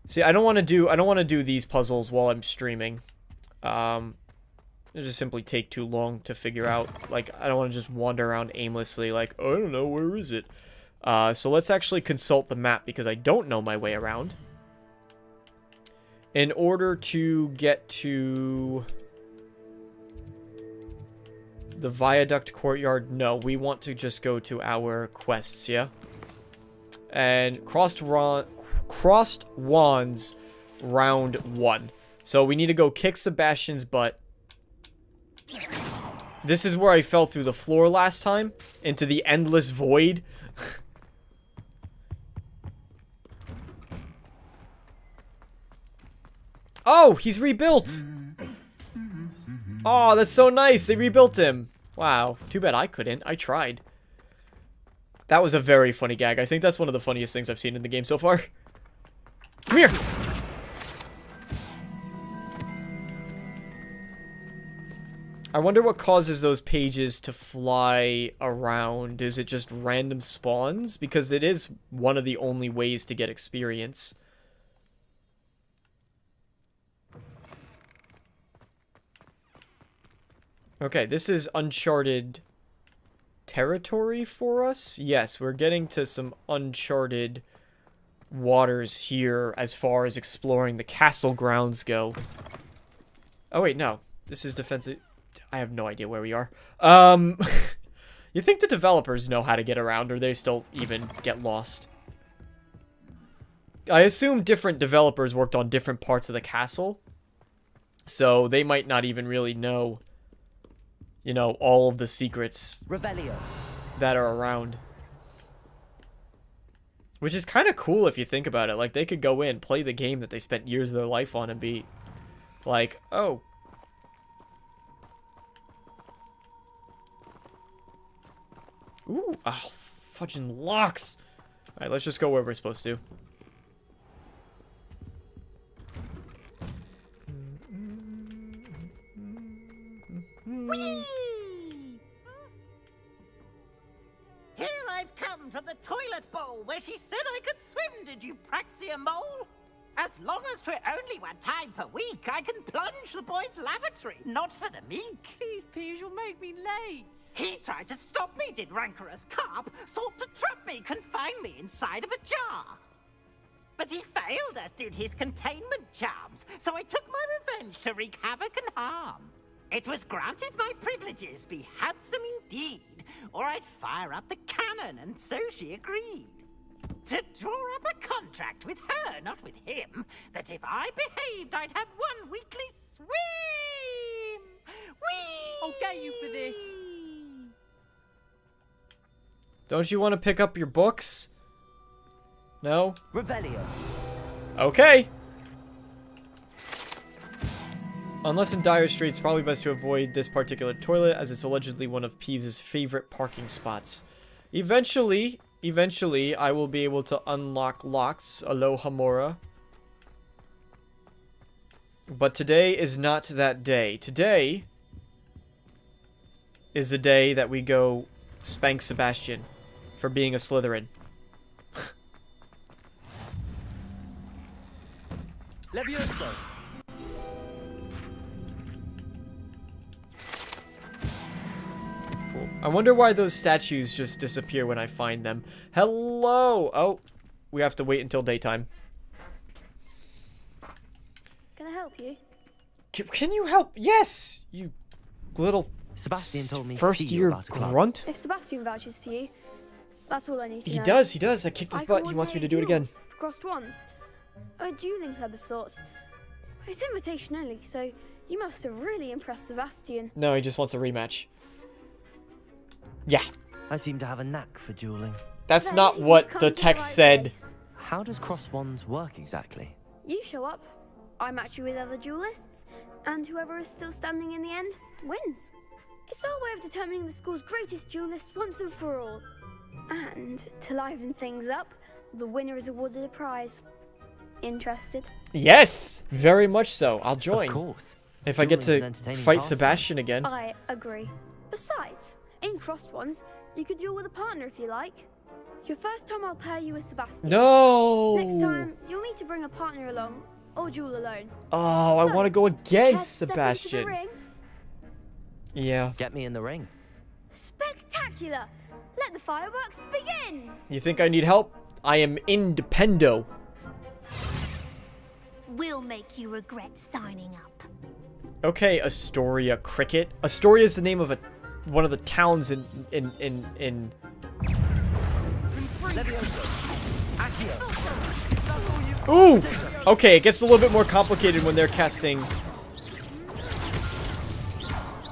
A: See, I don't want to do these puzzles while I'm streaming. It'll just simply take too long to figure out. Like, I don't want to just wander around aimlessly like, oh, I don't know, where is it? So let's actually consult the map because I don't know my way around. In order to get to the viaduct courtyard, no, we want to just go to our quests, yeah? And crossed wands round 1. So we need to go kick Sebastian's butt. This is where I fell through the floor last time, into the endless void. Oh, he's rebuilt. Oh, that's so nice. They rebuilt him. Wow. Too bad I couldn't. I tried. That was a very funny gag. I think that's one of the funniest things I've seen in the game so far. Come here. I wonder what causes those pages to fly around. Is it just random spawns? Because it is one of the only ways to get experience. Okay, this is uncharted territory for us. Yes, we're getting to some uncharted waters here as far as exploring the castle grounds go. Oh, wait, no. This is defensive. I have no idea where we are. You think the developers know how to get around, or they still even get lost? I assume different developers worked on different parts of the castle, so they might not even really know, you know, all of the secrets
V: Revelio.
A: that are around. Which is kind of cool if you think about it. Like, they could go in, play the game that they spent years of their life on, and be like, oh. Ooh, oh, fudging locks. Alright, let's just go where we're supposed to.
H: Whee! Here I've come from the toilet bowl where she said I could swim, did you Praxia mole? As long as 'twere only 1 time per week, I can plunge the boy's lavatory, not for the meek.
B: Please, Peeves, you'll make me late.
H: He tried to stop me, did rancorous carp, sought to trap me, confine me inside of a jar. But he failed, as did his containment charms, so I took my revenge to wreak havoc and harm. It was granted my privileges be handsome indeed, or I'd fire up the cannon, and so she agreed. To draw up a contract with her, not with him, that if I behaved, I'd have 1 weekly swim! Whee!
B: I'll get you for this.
A: Don't you want to pick up your books? No?
V: Revelio.
A: Okay. Unless in dire straits, probably best to avoid this particular toilet, as it's allegedly one of Peeves' favorite parking spots. Eventually, I will be able to unlock locks. Aloha Mora. But today is not that day. Today is the day that we go spank Sebastian for being a Slytherin.
O: Levioso.
A: Cool. I wonder why those statues just disappear when I find them. Hello! Oh, we have to wait until daytime.
L: Can I help you?
A: Can you help? Yes! You little
S: Sebastian told me
A: first year grunt.
L: If Sebastian vouches for you, that's all I need to know.
A: He does. I kicked his butt. He wants me to do it again.
L: For crossed wands. A dueling club of sorts. It's invitation only, so you must have really impressed Sebastian.
A: No, he just wants a rematch. Yeah.
S: I seem to have a knack for dueling.
A: That's not what the text said.
S: How does cross wands work exactly?
L: You show up, I match you with other duelists, and whoever is still standing in the end wins. It's our way of determining the school's greatest duelist once and for all. And to liven things up, the winner is awarded a prize. Interested?
A: Yes, very much so. I'll join.
S: Of course.
A: If I get to fight Sebastian again.
L: I agree. Besides, in crossed ones, you could duel with a partner if you like. Your first time I'll pair you with Sebastian.
A: No!
L: Next time, you'll need to bring a partner along, or duel alone.
A: Oh, I want to go against Sebastian. Yeah.
S: Get me in the ring.
L: Spectacular! Let the fireworks begin!
A: You think I need help? I am independo.
D: We'll make you regret signing up.
A: Okay, Astoria Cricket. Astoria is the name of one of the towns in Ooh! Okay, it gets a little bit more complicated when they're casting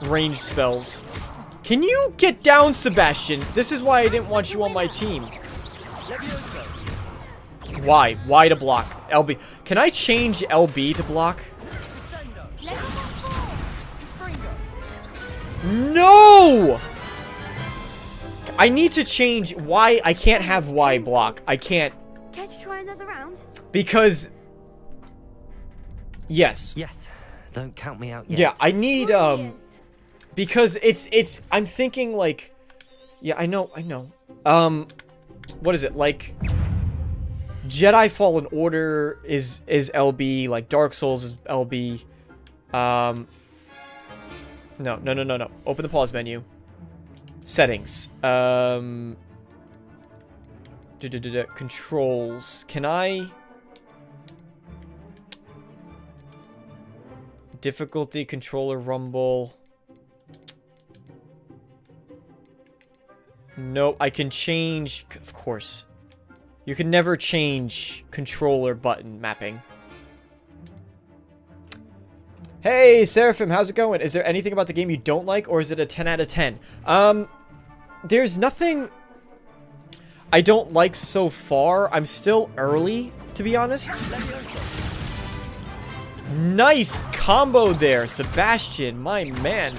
A: ranged spells. Can you get down, Sebastian? This is why I didn't want you on my team. Why? Why to block? LB. Can I change LB to block? No! I need to change Y. I can't have Y block. I can't.
L: Care to try another round?
A: Because... Yes.
S: Yes. Don't count me out yet.
A: Yeah, I need, because it's, I'm thinking, like... Yeah, I know. What is it? Like... Jedi Fallen Order is LB, like Dark Souls is LB. No. Open the pause menu. Settings. Controls. Can I... Difficulty, controller, rumble. No, I can change... Of course. You can never change controller button mapping. Hey, Seraphim, how's it going? Is there anything about the game you don't like, or is it a 10 out of 10? There's nothing I don't like so far. I'm still early, to be honest. Nice combo there, Sebastian, my man.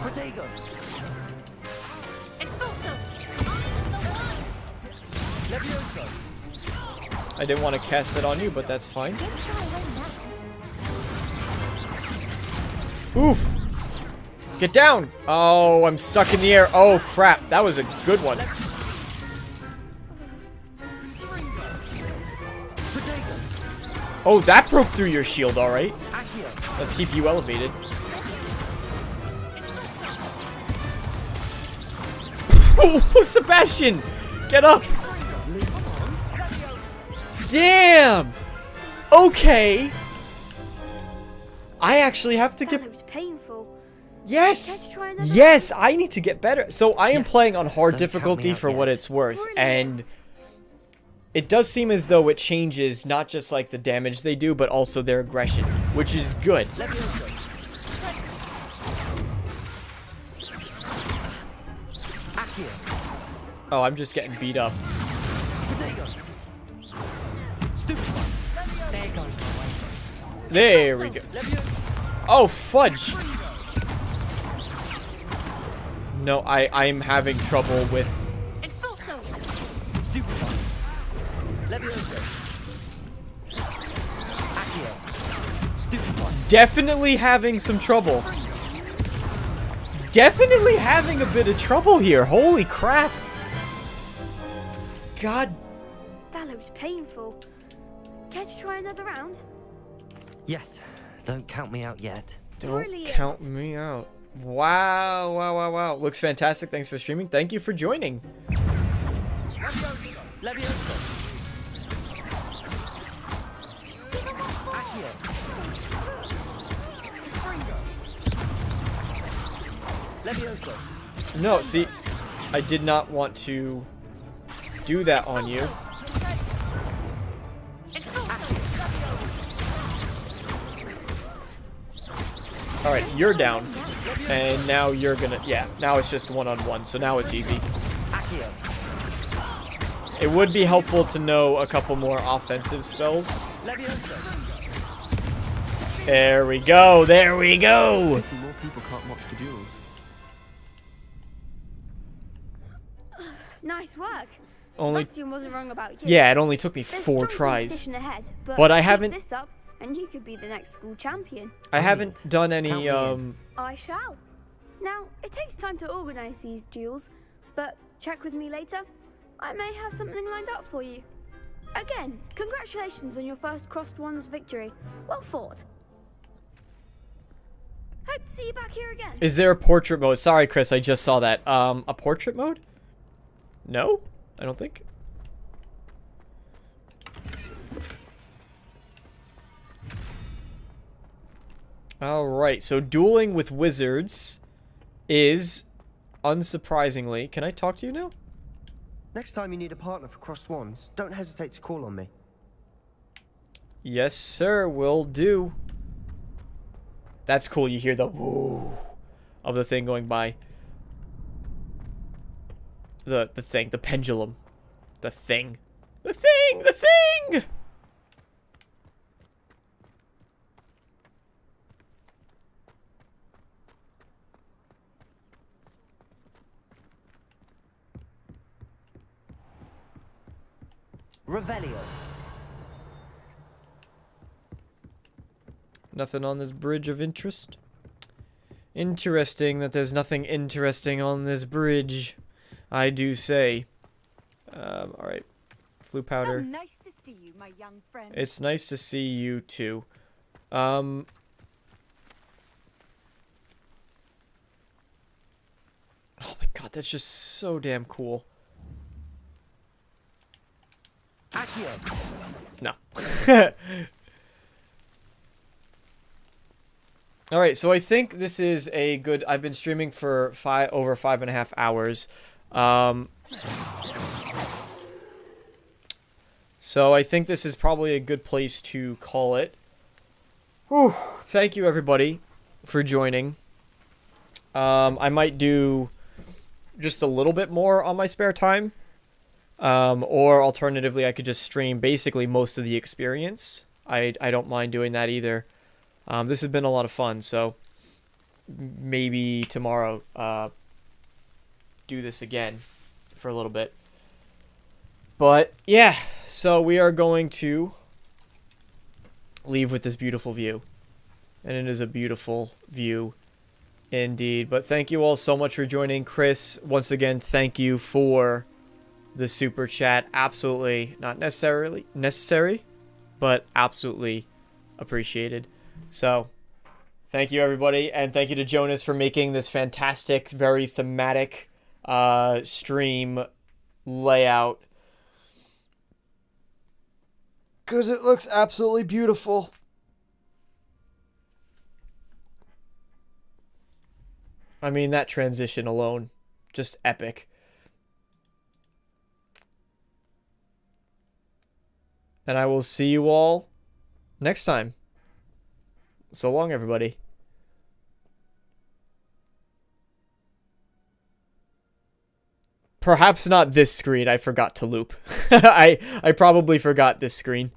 O: Protego.
A: I didn't want to cast it on you, but that's fine. Oof! Get down! Oh, I'm stuck in the air. Oh, crap. That was a good one. Oh, that broke through your shield, alright. Let's keep you elevated. Oh, Sebastian! Get up! Damn! Okay. I actually have to get...
L: That looks painful.
A: Yes! Yes, I need to get better. So I am playing on hard difficulty for what it's worth. And it does seem as though it changes not just like the damage they do, but also their aggression, which is good. Oh, I'm just getting beat up. There we go. Oh, fudge. No, I'm having trouble with... Definitely having some trouble. Definitely having a bit of trouble here. Holy crap. God.
L: That looks painful. Care to try another round?
S: Yes. Don't count me out yet.
A: Don't count me out. Wow, wow, wow, wow. Looks fantastic. Thanks for streaming. Thank you for joining. No, see, I did not want to do that on you. Alright, you're down. And now you're gonna... Yeah, now it's just one-on-one, so now it's easy. It would be helpful to know a couple more offensive spells. There we go, there we go!
S: More people can't watch the duels.
L: Nice work.
A: Only...
L: Sebastian wasn't wrong about you.
A: Yeah, it only took me
L: There's
A: 4
L: strong
A: tries.
L: competition ahead,
A: But I
L: keep
A: haven't...
L: this up, and you could be the next school champion.
A: I haven't done any,
L: I shall. Now, it takes time to organize these duels, but check with me later. I may have something lined up for you. Again, congratulations on your first Crossed Wands victory. Well fought. Hope to see you back here again.
A: Is there a portrait mode? Sorry, Chris, I just saw that. A portrait mode? No? I don't think. Alright, so dueling with wizards is, unsurprisingly... Can I talk to you now?
I: Next time you need a partner for Crossed Wands, don't hesitate to call on me.
A: Yes, sir, will do. That's cool, you hear the whoo of the thing going by. The thing, the pendulum. The thing. The thing! The thing!
S: Revelio.
A: Nothing on this bridge of interest? Interesting that there's nothing interesting on this bridge. I do say. Alright. Flu powder.
P: Oh, nice to see you, my young friend.
A: It's nice to see you too. Oh my god, that's just so damn cool. No. Alright, so I think this is a good... I've been streaming for over 5.5 hours. So I think this is probably a good place to call it. Whew. Thank you, everybody, for joining. I might do just a little bit more on my spare time. Or alternatively, I could just stream basically most of the experience. I don't mind doing that either. This has been a lot of fun, so maybe tomorrow do this again for a little bit. But yeah, so we are going to leave with this beautiful view. And it is a beautiful view indeed. But thank you all so much for joining. Chris, once again, thank you for the super chat. Absolutely not necessarily necessary, but absolutely appreciated. So thank you, everybody, and thank you to Jonas for making this fantastic, very thematic stream layout, because it looks absolutely beautiful. I mean, that transition alone, just epic. And I will see you all next time. So long, everybody. Perhaps not this screen. I forgot to loop. I probably forgot this screen.